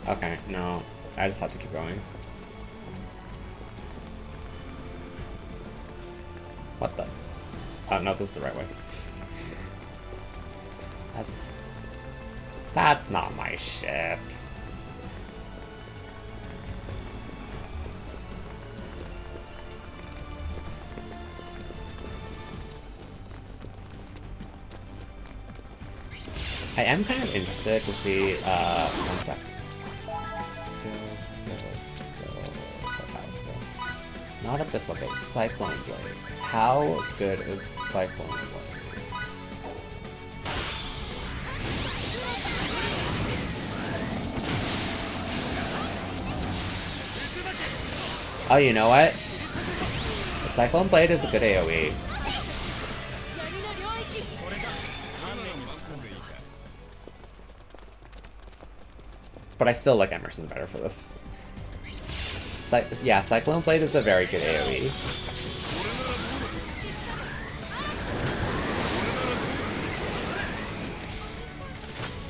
Okay, no. I just have to keep going. What the? Oh, no, this is the right way. That's not my ship. I am kind of interested to see, one sec. Not Abyssal Blade, Cyclone Blade. How good is Cyclone Blade? Oh, you know what? The Cyclone Blade is a good AoE. But I still like Emerson better for this. Yeah, Cyclone Blade is a very good AoE.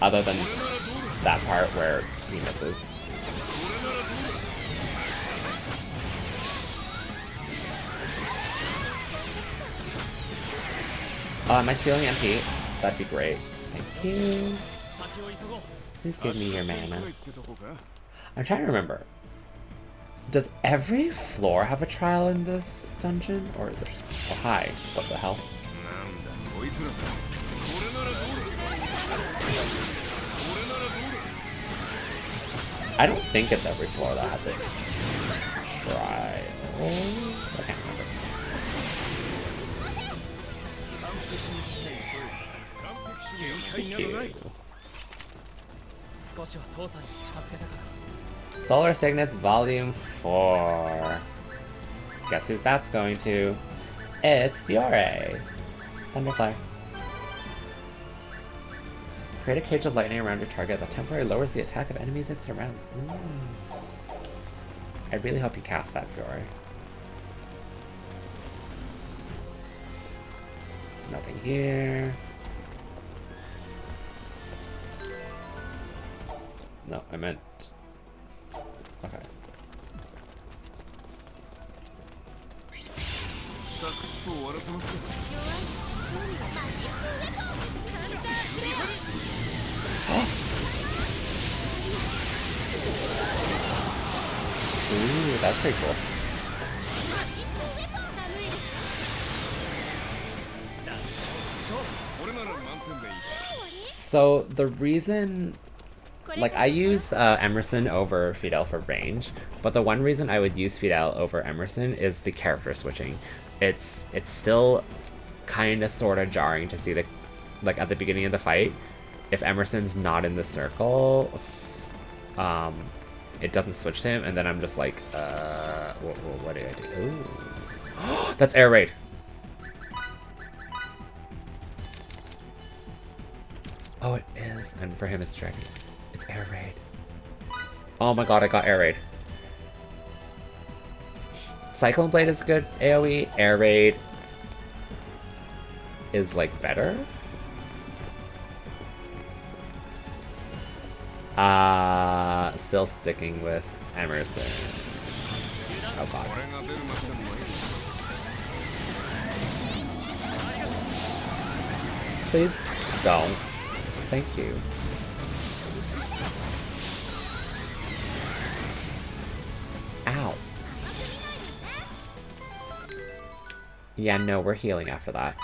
Other than that part where he misses. Am I stealing MP? That'd be great. Thank you. Please give me your mana. I'm trying to remember. Does every floor have a trial in this dungeon? Or is it... Oh, hi. What the hell? I don't think it's every floor that has a trial. I can't remember. Solar Signets Volume 4. Guess whose that's going to? It's Dere. Thunderfire. Create a cage of lightning around your target that temporarily lowers the attack of enemies it surrounds. I really hope you cast that, Dere. Nothing here. No, I meant... Okay. Ooh, that's pretty cool. So the reason, like, I use Emerson over Fidel for range, but the one reason I would use Fidel over Emerson is the character switching. It's still kind of sort of jarring to see the, like, at the beginning of the fight, if Emerson's not in the circle, it doesn't switch to him, and then I'm just like, what do I do? Ooh. That's air raid. Oh, it is. And for him, it's dragon. It's air raid. Oh my god, I got air raid. Cyclone Blade is good AoE. Air raid is, like, better. Still sticking with Emerson. Oh god. Please don't. Thank you. Ow. Yeah, no, we're healing after that.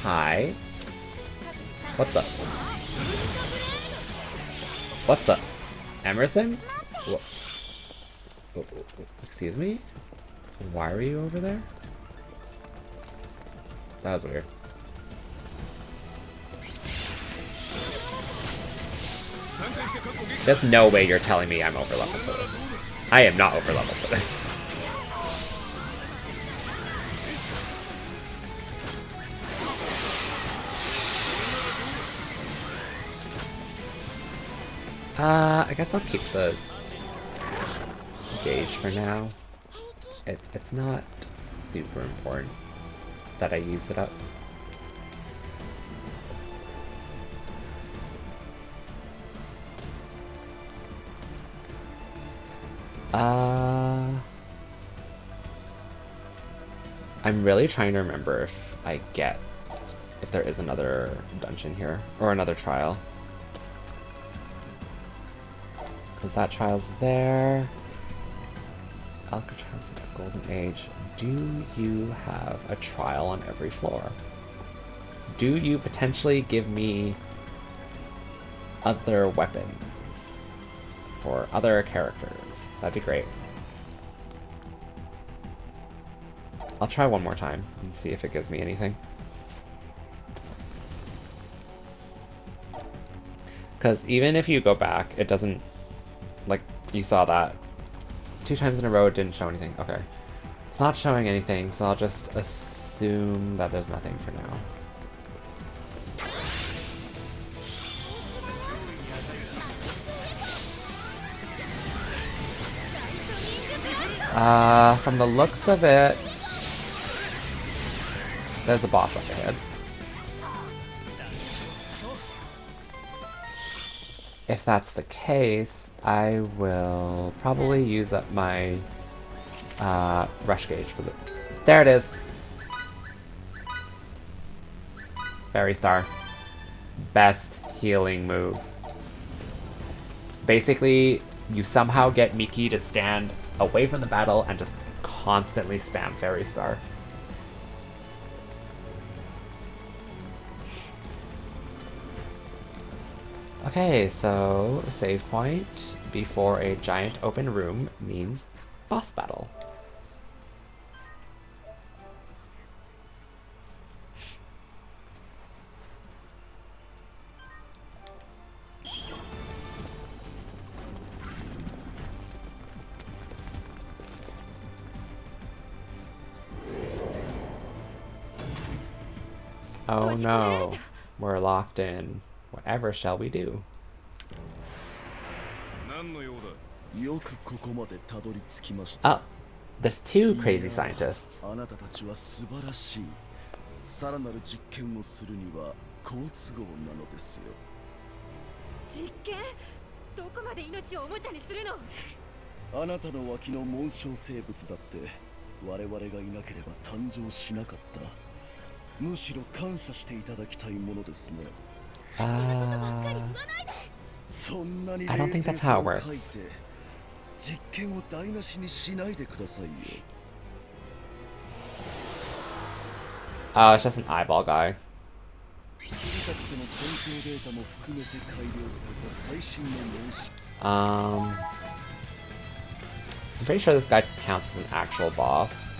Hi. What the? What the? Emerson? Excuse me? Why are you over there? That was weird. There's no way you're telling me I'm over level for this. I am not over level for this. I guess I'll keep the gauge for now. It's not super important that I use it up. I'm really trying to remember if there is another dungeon here, or another trial. Because that trial's there. Alcatraz of the Golden Age. Do you have a trial on every floor? Do you potentially give me other weapons for other characters? That'd be great. I'll try one more time and see if it gives me anything. Because even if you go back, it doesn't... Like, you saw that 2 times in a row, it didn't show anything. Okay. It's not showing anything, so I'll just assume that there's nothing for now. From the looks of it, there's a boss up ahead. If that's the case, I will probably use up my rush gauge for the... There it is! Fairy Star. Best healing move. Basically, you somehow get Miki to stand away from the battle and just constantly spam Fairy Star. Okay, so save point before a giant open room means boss battle. Oh no, we're locked in. Whatever shall we do? Oh, there's two crazy scientists. さらなる実験をするには好都合なのですよ。実験？どこまで命をおもちゃにするの？あなたの脇の紋章生物だって我々がいなければ誕生しなかった。むしろ感謝していただきたいものですね。I don't think that's how it works. 実験を台無しにしないでくださいよ。Oh, it's just an eyeball guy. I'm pretty sure this guy counts as an actual boss.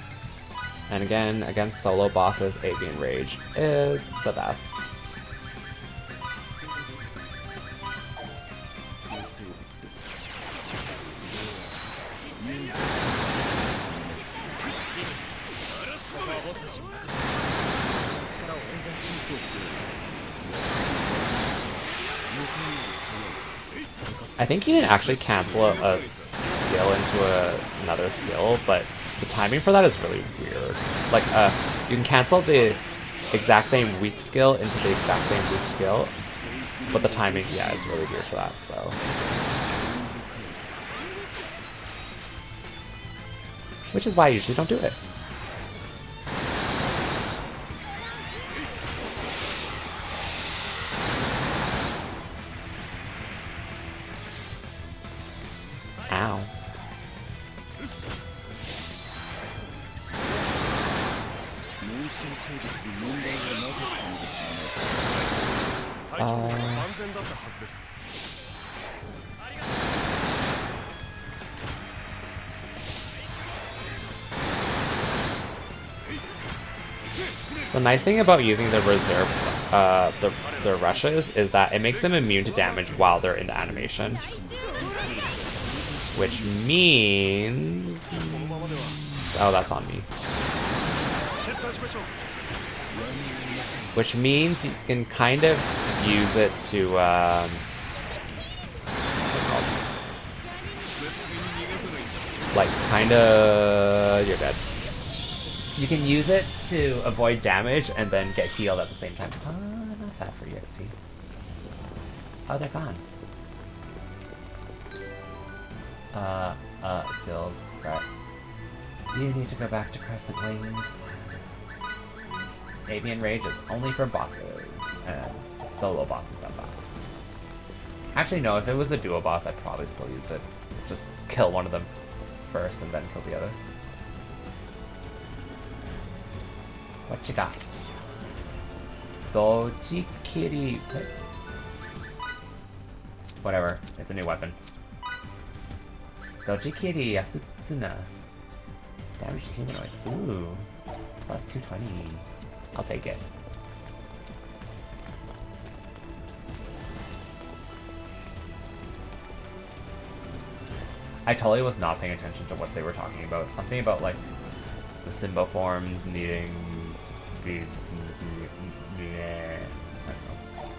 And again, against solo bosses, Avian Rage is the best. I think you can actually cancel a skill into another skill, but the timing for that is really weird. Like, you can cancel the exact same weak skill into the exact same weak skill, but the timing, yeah, is really weird for that, so. Which is why I usually don't do it. Ow. The nice thing about using the reserve, the rushes is that it makes them immune to damage while they're in the animation. Which means... Oh, that's on me. Which means you can kind of use it to, what's it called? Like, kind of... You're dead. You can use it to avoid damage and then get healed at the same time. Oh, not bad for you, XP. Oh, they're gone. Skills. Sorry. You need to go back to Crescent Wings. Avian Rage is only for bosses, and solo bosses at that. Actually, no, if it was a duo boss, I'd probably still use it. Just kill one of them first and then kill the other. What you got? Dojikiri. Whatever, it's a new weapon. Dojikiri Yasutsuna. Damage to humanoids. Ooh. Plus 220. I'll take it. I totally was not paying attention to what they were talking about. Something about, like, the Simba forms needing to be... I don't know.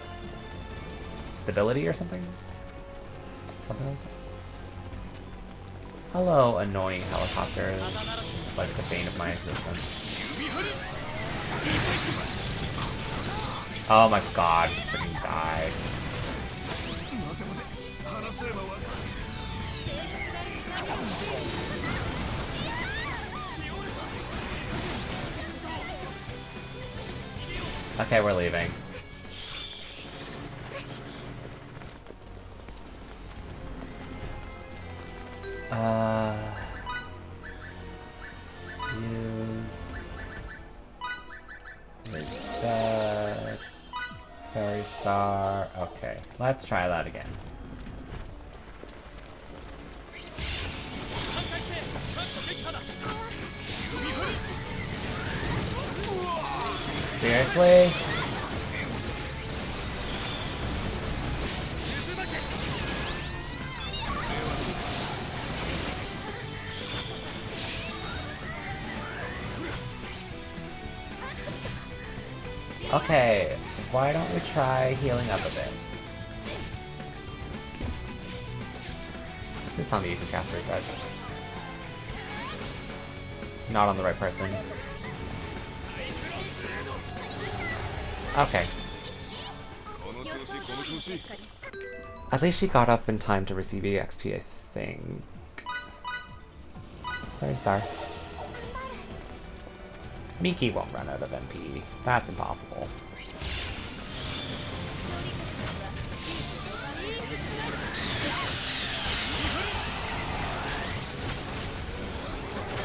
Stability or something? Something like that? Hello, annoying helicopters. Like the bane of my existence. Oh my god, freaking die. Okay, we're leaving. Use reset fairy star. Okay, let's try that again. Seriously? Okay, why don't we try healing up a bit? Please tell me you can cast reset. Not on the right person. Okay. At least she got up in time to receive EXP, I think. Sorry, Star. Miki won't run out of MP. That's impossible.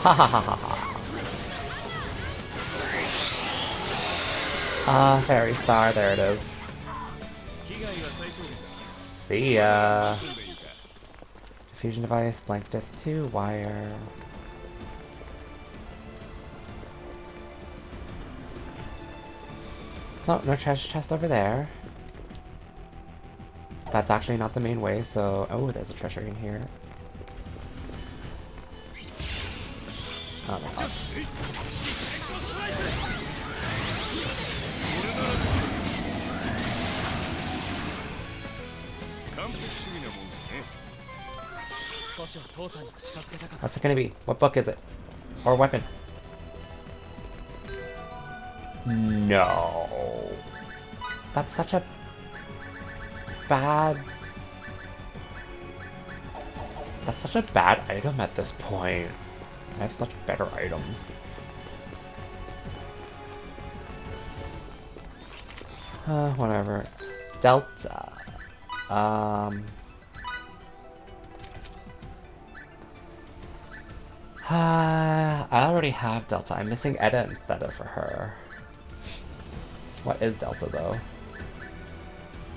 Ha ha ha ha ha. Fairy Star, there it is. See ya. Diffusion device, blank disc 2, wire. So, no treasure chest over there. That's actually not the main way, so... Oh, there's a treasure in here. Oh my god. What's it gonna be? What book is it? Or weapon? No. That's such a bad... That's such a bad item at this point. I have such better items. Whatever. Delta. I already have Delta. I'm missing Edda and Theta for her. What is Delta, though?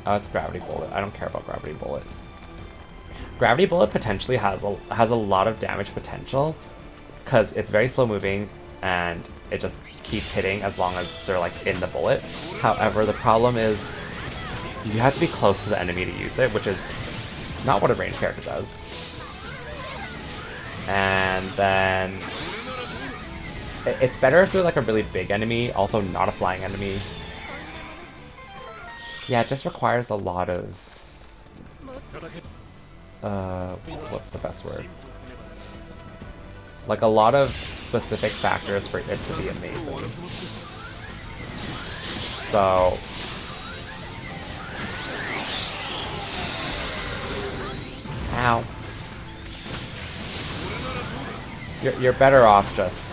Oh, it's Gravity Bullet. I don't care about Gravity Bullet. Gravity Bullet potentially has a lot of damage potential, because it's very slow moving, and it just keeps hitting as long as they're, like, in the bullet. However, the problem is you have to be close to the enemy to use it, which is not what a ranged character does. And then... It's better if they're, like, a really big enemy, also not a flying enemy. Yeah, it just requires a lot of... what's the best word? Like, a lot of specific factors for it to be amazing. So... Ow. You're better off just...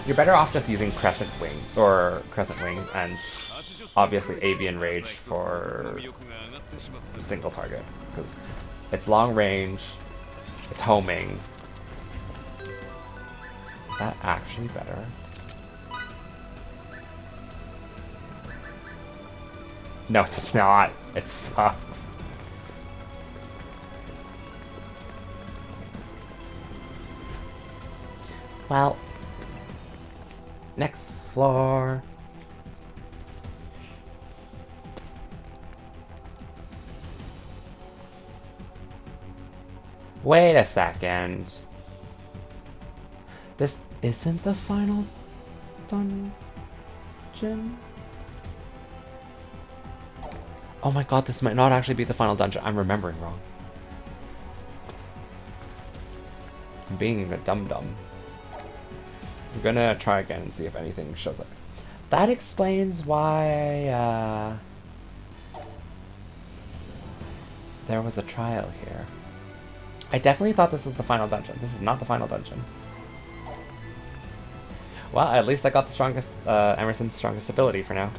You're better off just using Crescent Wings and obviously Avian Rage for single target, because it's long range, it's homing. Is that actually better? No, it's not. It sucks. Well, next floor. Wait a second. This isn't the final dungeon? Oh my god, this might not actually be the final dungeon. I'm remembering wrong. Being a dum-dum. I'm gonna try again and see if anything shows up. That explains why, there was a trial here. I definitely thought this was the final dungeon. This is not the final dungeon. Well, at least I got the strongest, Emerson's strongest ability for now.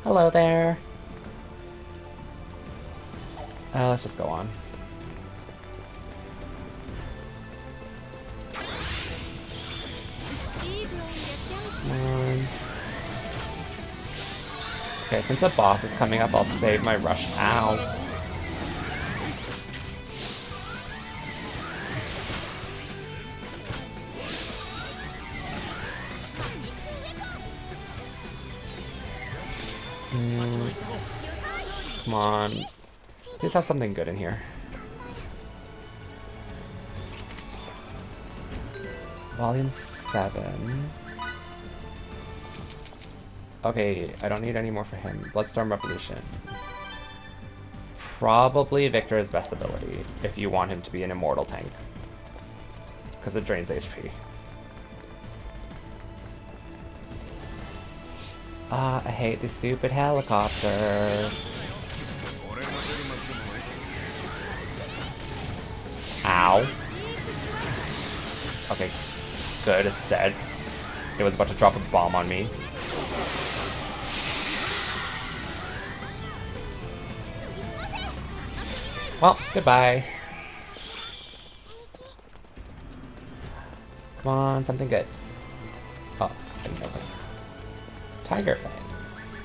Hello there. Let's just go on. Okay, since a boss is coming up, I'll save my rush. Ow. Come on. Please have something good in here. Volume 7. Okay, I don't need any more for him. Bloodstorm Revolution. Probably Victor's best ability, if you want him to be an immortal tank. Because it drains HP. I hate these stupid helicopters. Ow. Okay, good, it's dead. It was about to drop its bomb on me. Well, goodbye. Come on, something good. Oh, didn't open. Tiger fangs.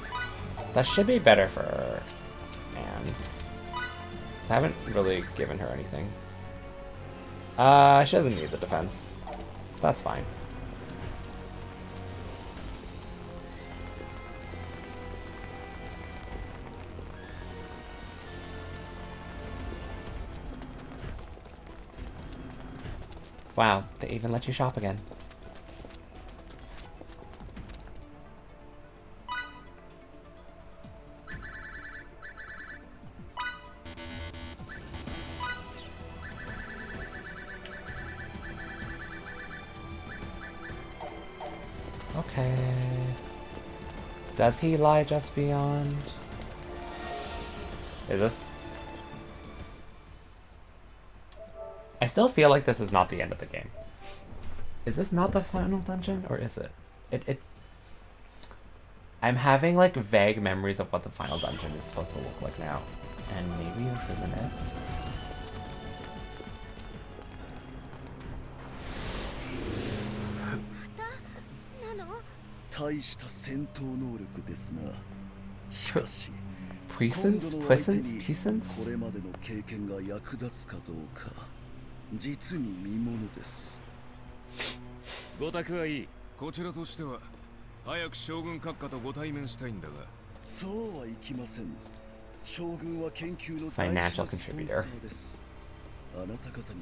That should be better for Anne. I haven't really given her anything. She doesn't need the defense. That's fine. Wow, they even let you shop again. Okay. Does he lie just beyond? Is this... I still feel like this is not the end of the game. Is this not the final dungeon, or is it? I'm having like vague memories of what the final dungeon is supposed to look like now. And maybe this isn't it. Puissance? Puissance? Puissance? 実に見ものです。ご託はいい。こちらとしては早く将軍閣下とご対面したいんだが。そうはいきません。将軍は研究の大事なスポンサーです。あなた方に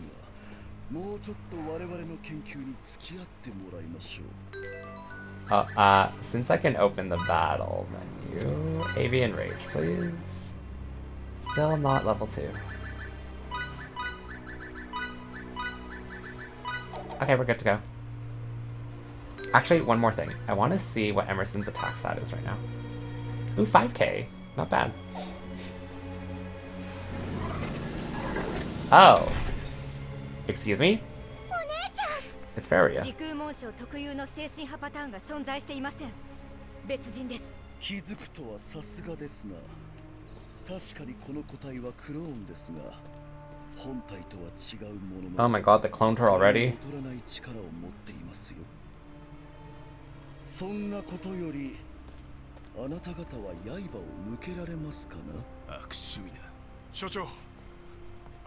はもうちょっと我々の研究に付き合ってもらいましょう。Since I can open the battle menu, Avian Rage, please. Still not level 2. Okay, we're good to go. Actually, one more thing. I want to see what Emerson's attack stat is right now. Ooh, 5k. Not bad. Oh. Excuse me? It's Varia. 時空紋章特有の精神派パターンが存在していません。別人です。気づくとはさすがですな。確かにこの個体はクローンですが。 Oh my god, they cloned her already? そんなことよりあなた方は刃を向けられますかな。悪趣味だ。所長、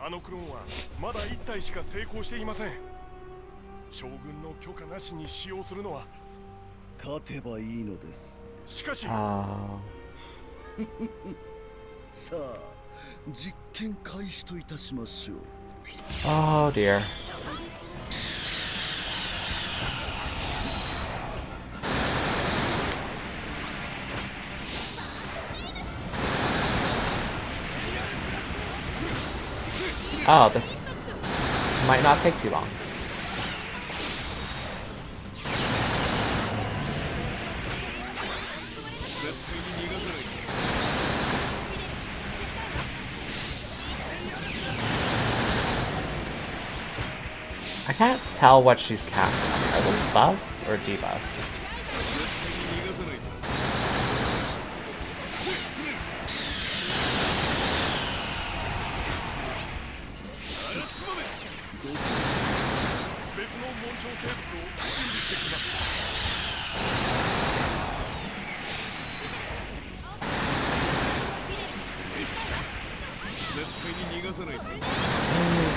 あのクローンはまだ1体しか成功していません。将軍の許可なしに使用するのは勝てばいいのです。しかし、さあ 実験開始といたしましょう。 Oh dear. Oh, this might not take too long. can't tell what she's casting. Are those buffs or debuffs?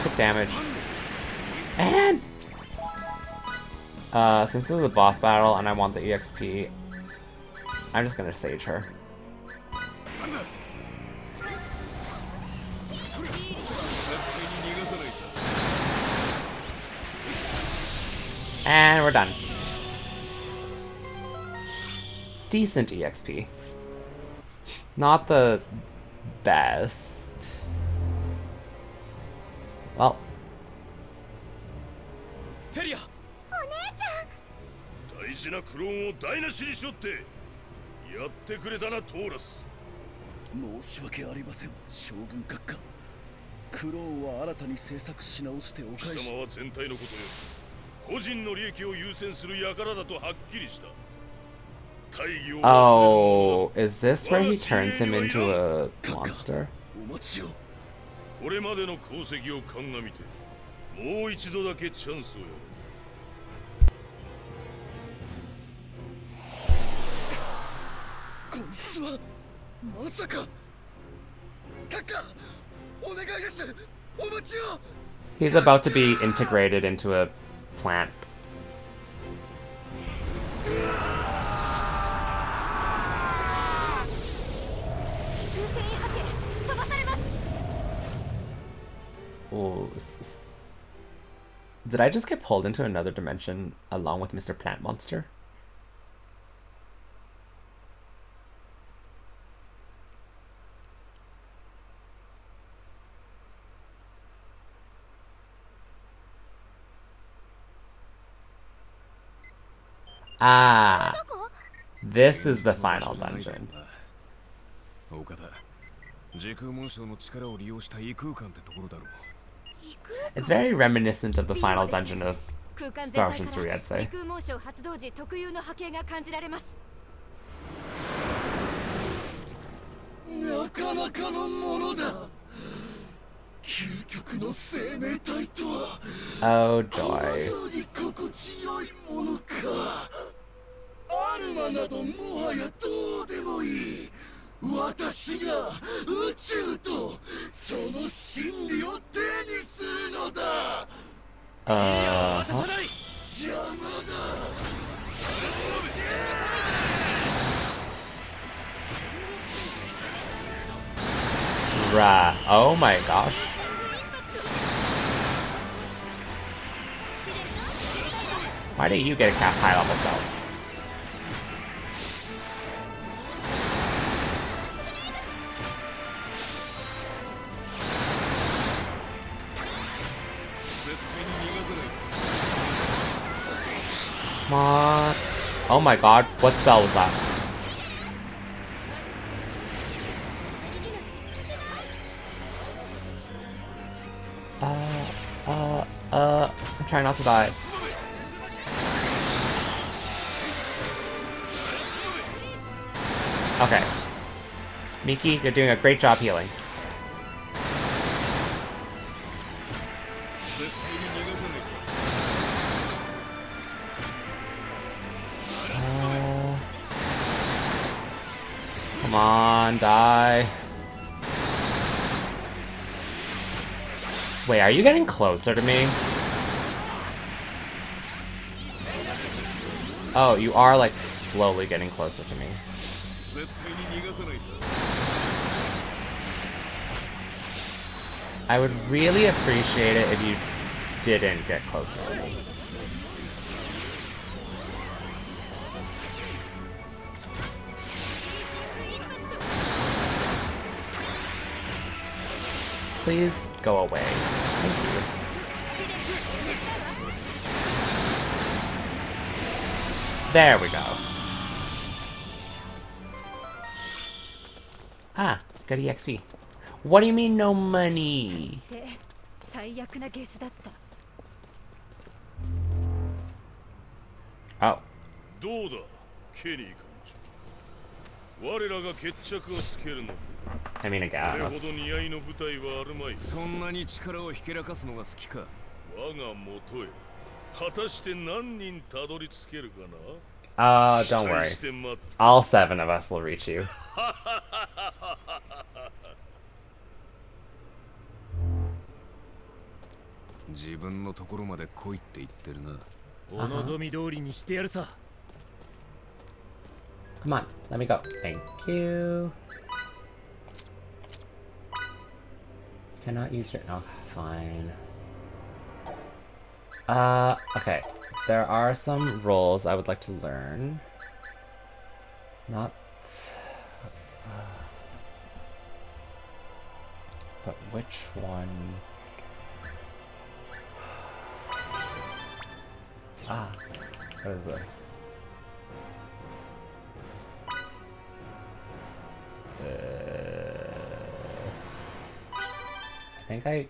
Good damage. And since this is a boss battle and I want the EXP, I'm just gonna sage her. And we're done. Decent EXP. Not the best. Well. フェリア大事なクローンを台無しにしろってやってくれたなトーラス。申し訳ありません将軍閣下。クローンは新たに製作し直してお返し。貴様は全体のことより個人の利益を優先する輩だとはっきりした。 Oh, is this where he turns him into a monster? これまでの功績を鑑みてもう一度だけチャンスをやる。こいつはまさか閣下お願いです。お待ちを。 He's about to be integrated into a plant. Oh, did I just get pulled into another dimension along with Mr. Plant Monster? Ah, this is the final dungeon. It's very reminiscent of the final dungeon of Star Ocean 3, I'd say. なかなかのものだ。究極の生命体とは Oh この joy. ように心地よいものか。アルマなどもはやどうでもいい。私が宇宙とその真理を手にするのだ。邪魔だ。 Right. Oh my gosh. Why didn't you get to cast high level spells? Come on. Oh my god, what spell was that? I'm trying not to die. Okay. Miki, you're doing a great job healing. Come on, die. Wait, are you getting closer to me? Oh, you are like slowly getting closer to me. I would really appreciate it if you didn't get closer to me. Please go away. Thank you. There we go. Ah, good EXP. What do you mean no money? どうだケニー館長、我らが決着をつけるの I mean, I これほ guess. ど似合いの舞台はあるまい。そんなに力をひけらかすのが好きか。我が元へ果たして何人たどり着けるかな。 Don't worry. All 7 of us will reach you. 自分のところまで来いって言ってるな。お望み通りにしてやるさ。Come on, let me go. Thank you. Cannot use your... Oh, fine. Okay. There are some roles I would like to learn. Not... but which one... Ah, what is this? I think I...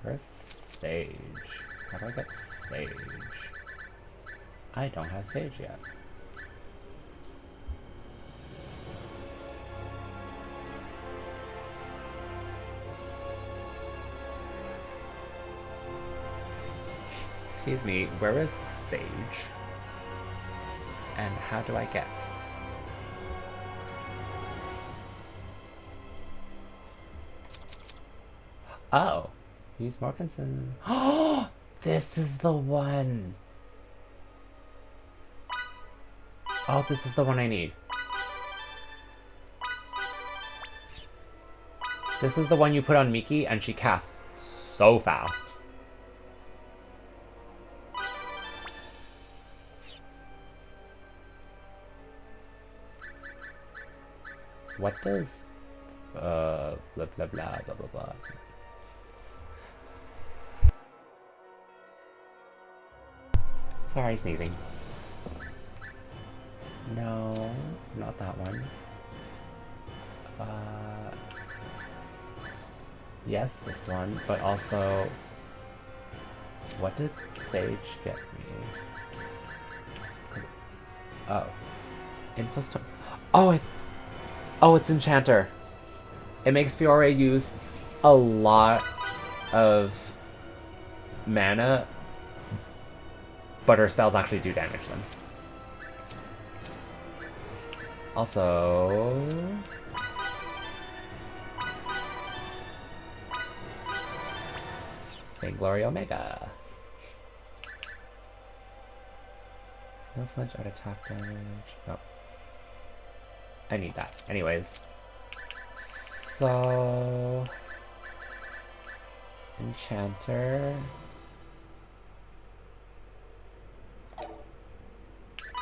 Where's Sage? How do I get Sage? I don't have Sage yet. Excuse me, where is Sage? And how do I get? Oh, use Morkinson. Oh, this is the one. Oh, this is the one I need. This is the one you put on Miki, and she casts so fast. What does blah blah blah blah blah blah. Sorry, sneezing. No, not that one. Yes, this one, but also, what did Sage get me? Oh, in plus 20. Oh, oh, it's Enchanter. It makes Fiore use a lot of mana, but her spells actually do damage them. Also... Vainglory Omega. No flinch out attack damage. Nope. I need that. Anyways. So... Enchanter...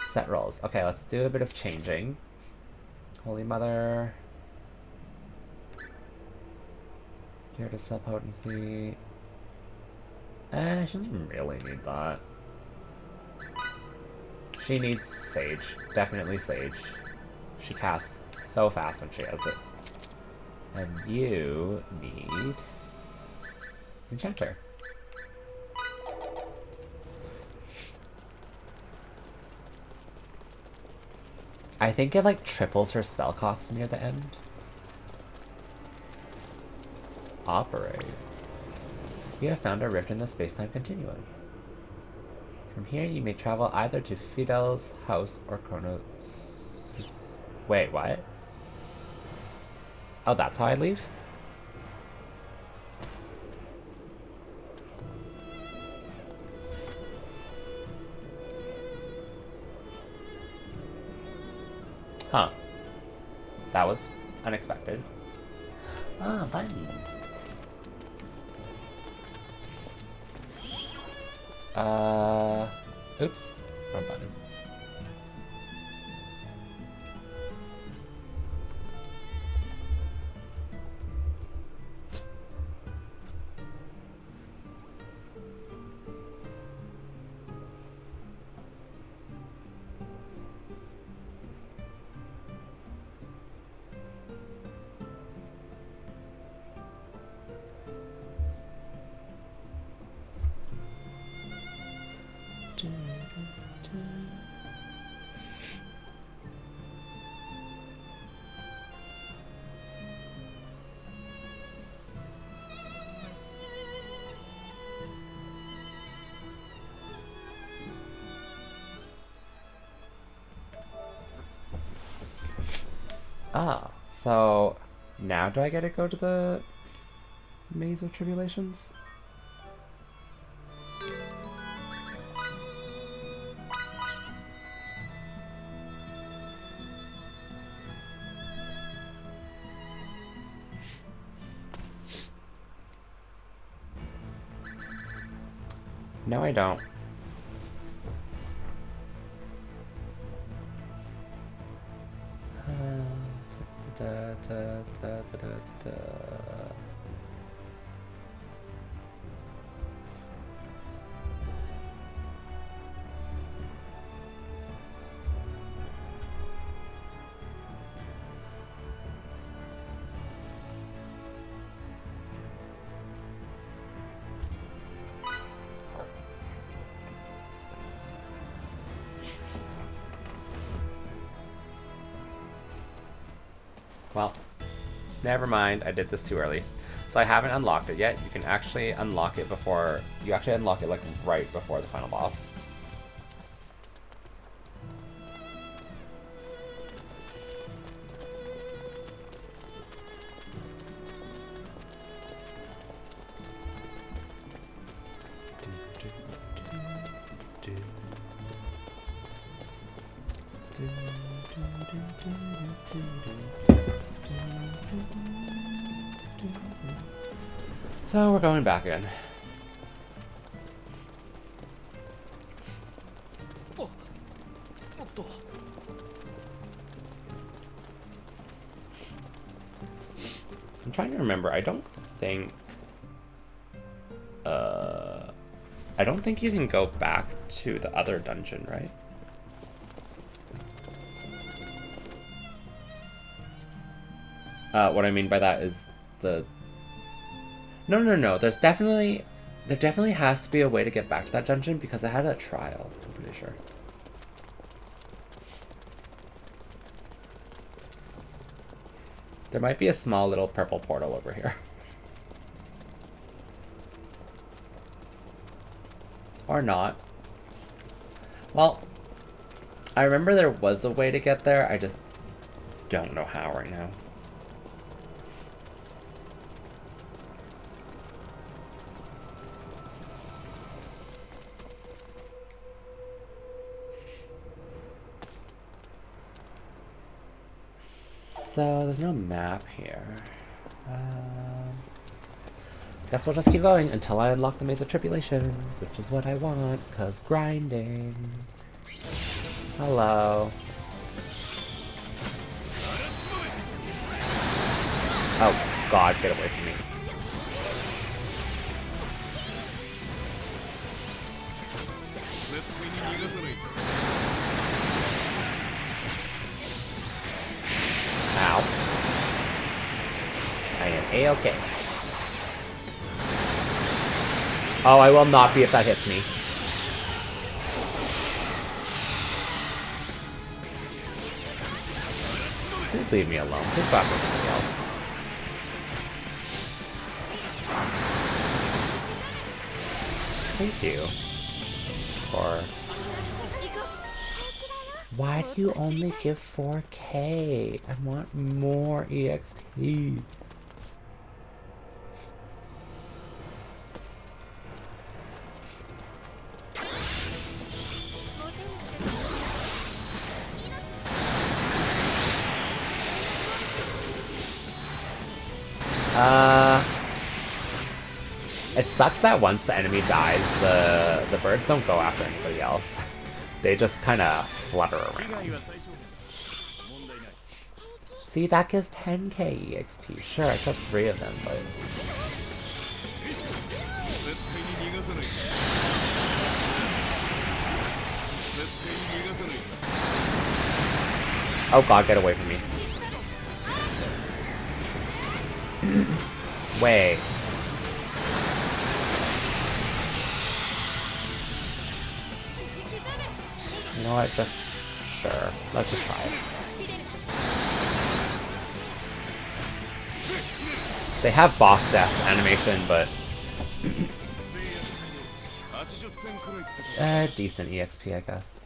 Set rolls. Okay, let's do a bit of changing. Holy Mother. Here to spell potency. She doesn't really need that. She needs Sage. Definitely Sage. She casts so fast when she has it. And you need Enchanter. I think it like triples her spell costs near the end. Operate. You have found a rift in the space-time continuum. From here, you may travel either to Fidel's house or Chronos. Wait, what? Oh, that's how I leave? Huh. That was unexpected. Ah, buttons. Oops. Wrong button. Ah, so now do I get to go to the Maze of Tribulations? No, I don't. Well, never mind, I did this too early. So I haven't unlocked it yet. You can actually unlock it before, you actually unlock it like right before the final boss. So we're going back in. I'm trying to remember. I don't think you can go back to the other dungeon, right? What I mean by that is the... No. There definitely has to be a way to get back to that dungeon because I had a trial, I'm pretty sure. There might be a small little purple portal over here. Or not. Well, I remember there was a way to get there, I just don't know how right now. So there's no map here. Guess we'll just keep going until I unlock the Maze of Tribulations, which is what I want, cause grinding. Hello. Oh god, get away from me. Ow. I am A-okay. Oh, I will not be if that hits me. Please leave me alone. Please go after somebody else. Thank you. For... Why do you only give 4K? I want more EXP. It sucks that once the enemy dies, the birds don't go after anybody else. They just kind of flutter around. See, that gives 10k EXP. Sure, I took 3 of them, but... Oh god, get away from me. Wait. You know what, just... Sure. Let's just try it. They have boss death animation, but... decent EXP, I guess.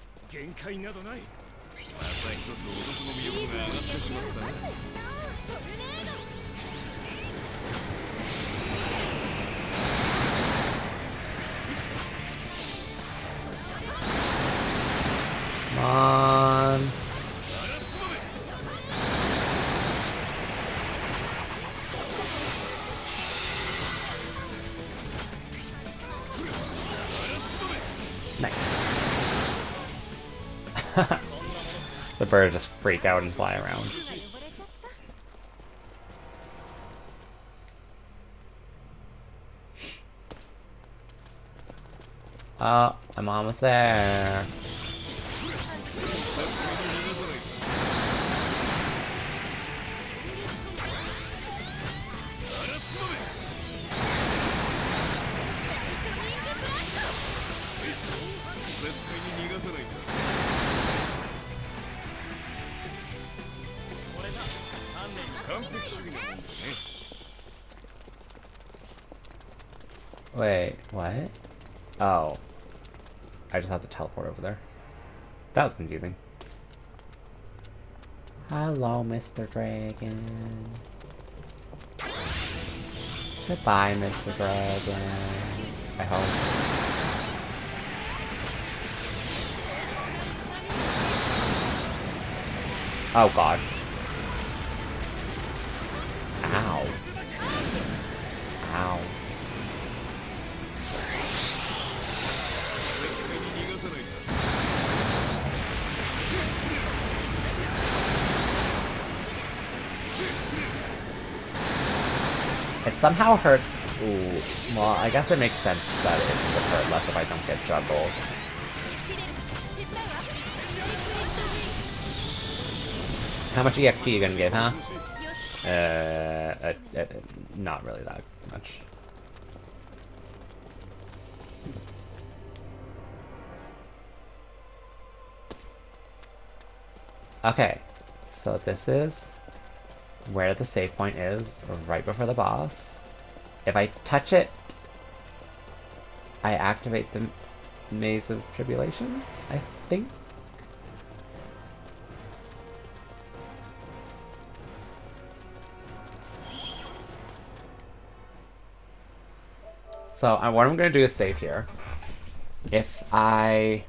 The birds just freak out and fly around. Oh, I'm almost there. Wait, what? Oh. I just have to teleport over there. That was confusing. Hello, Mr. Dragon. Goodbye, Mr. Dragon. I hope. Oh god. Ow. Ow. It somehow hurts. Ooh. Well, I guess it makes sense that it would hurt less if I don't get juggled. How much EXP are you gonna give, huh? Not really that much. Okay, so this is where the save point is, right before the boss. If I touch it, I activate the Maze of Tribulations, I think? So what I'm going to do is save here. If I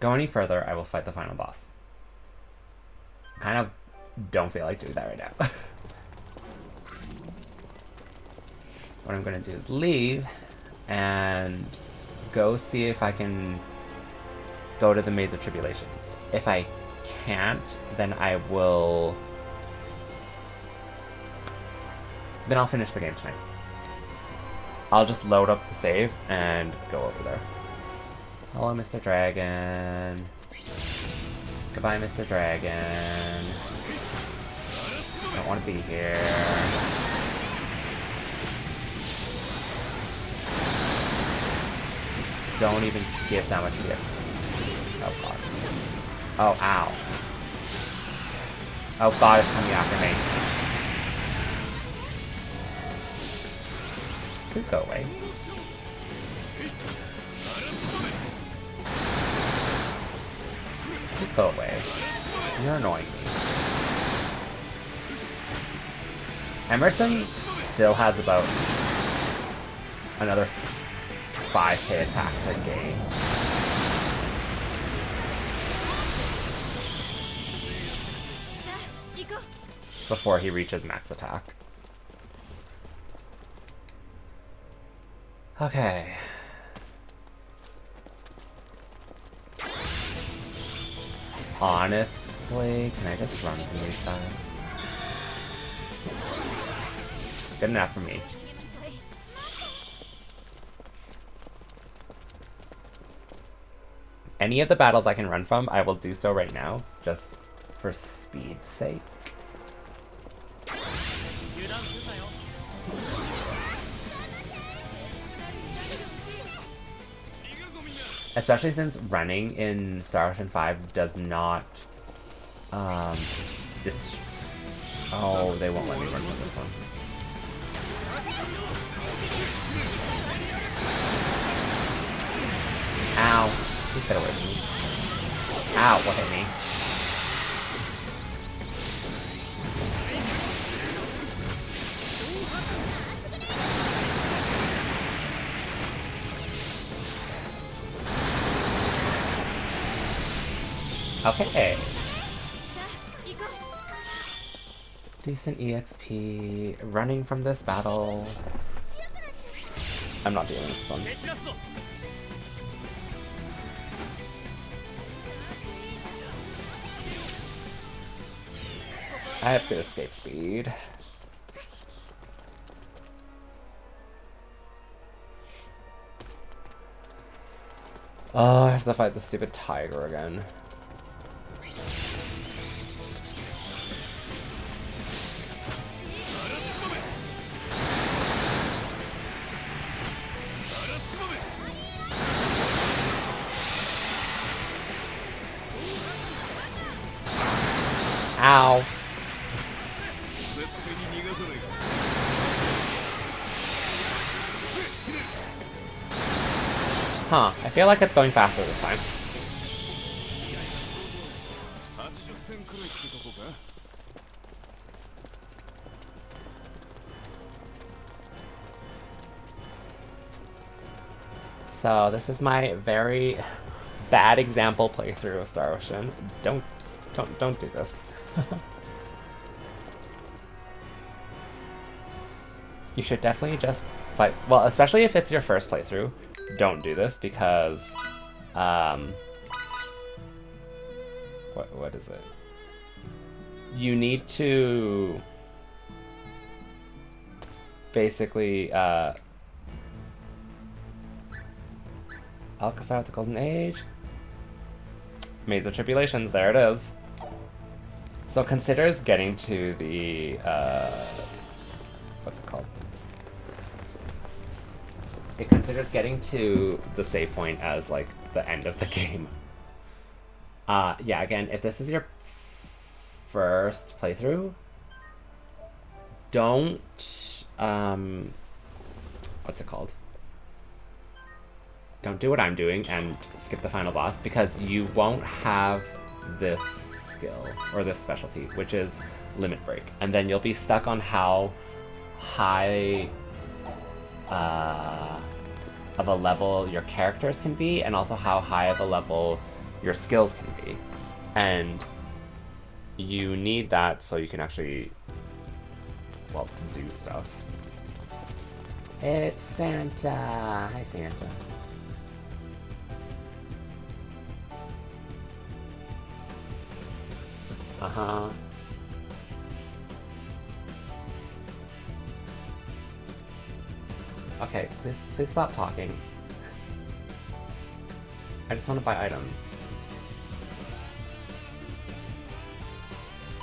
go any further, I will fight the final boss. Kind of don't feel like doing that right now. What I'm going to do is leave and go see if I can go to the Maze of Tribulations. If I can't, then I will... Then I'll finish the game tonight. I'll just load up the save and go over there. Hello, Mr. Dragon. Goodbye, Mr. Dragon. I don't want to be here. Don't even give that much EXP. Oh god. Oh, ow. Oh god, it's coming after me. Please go away. Please go away. You're annoying me. Emerson still has about another 5k attack to gain. Before he reaches max attack. Okay. Honestly, can I just run from these guys? Good enough for me. Any of the battles I can run from, I will do so right now, just for speed's sake. Especially since running in Star Ocean 5 does not, oh, they won't let me run from this one. Ow. Please get away from me. Ow, what hit me? Okay. Decent EXP. Running from this battle. I'm not dealing with this one. I have good escape speed. Oh, I have to fight the stupid tiger again. Ow. Huh, I feel like it's going faster this time. So this is my very bad example playthrough of Star Ocean. Don't do this. You should definitely just fight. Well, especially if it's your first playthrough, don't do this because, what is it? You need to basically, Alcazar of the Golden Age. Maze of Tribulations, there it is. So considers getting to the, what's it called? It considers getting to the save point as, like, the end of the game. Yeah, again, if this is your first playthrough, don't, what's it called? Don't do what I'm doing and skip the final boss, because you won't have this skill, or this specialty, which is Limit Break. And then you'll be stuck on how high of a level your characters can be, and also how high of a level your skills can be. And you need that so you can actually, well, do stuff. It's Santa! Hi, Santa. Uh-huh. Okay, please stop talking. I just want to buy items.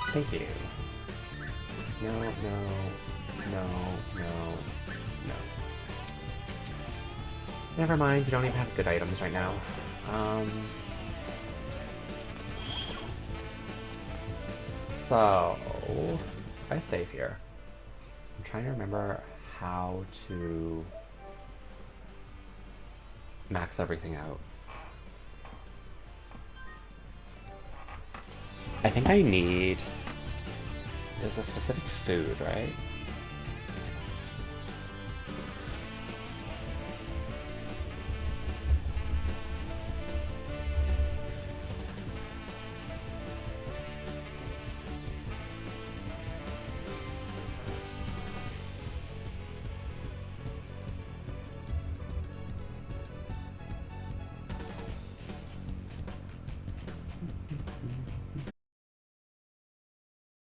Thank you. No, no, no, no, no. Never mind, you don't even have good items right now. So, if I save here, I'm trying to remember how to max everything out. I think I need... There's a specific food, right?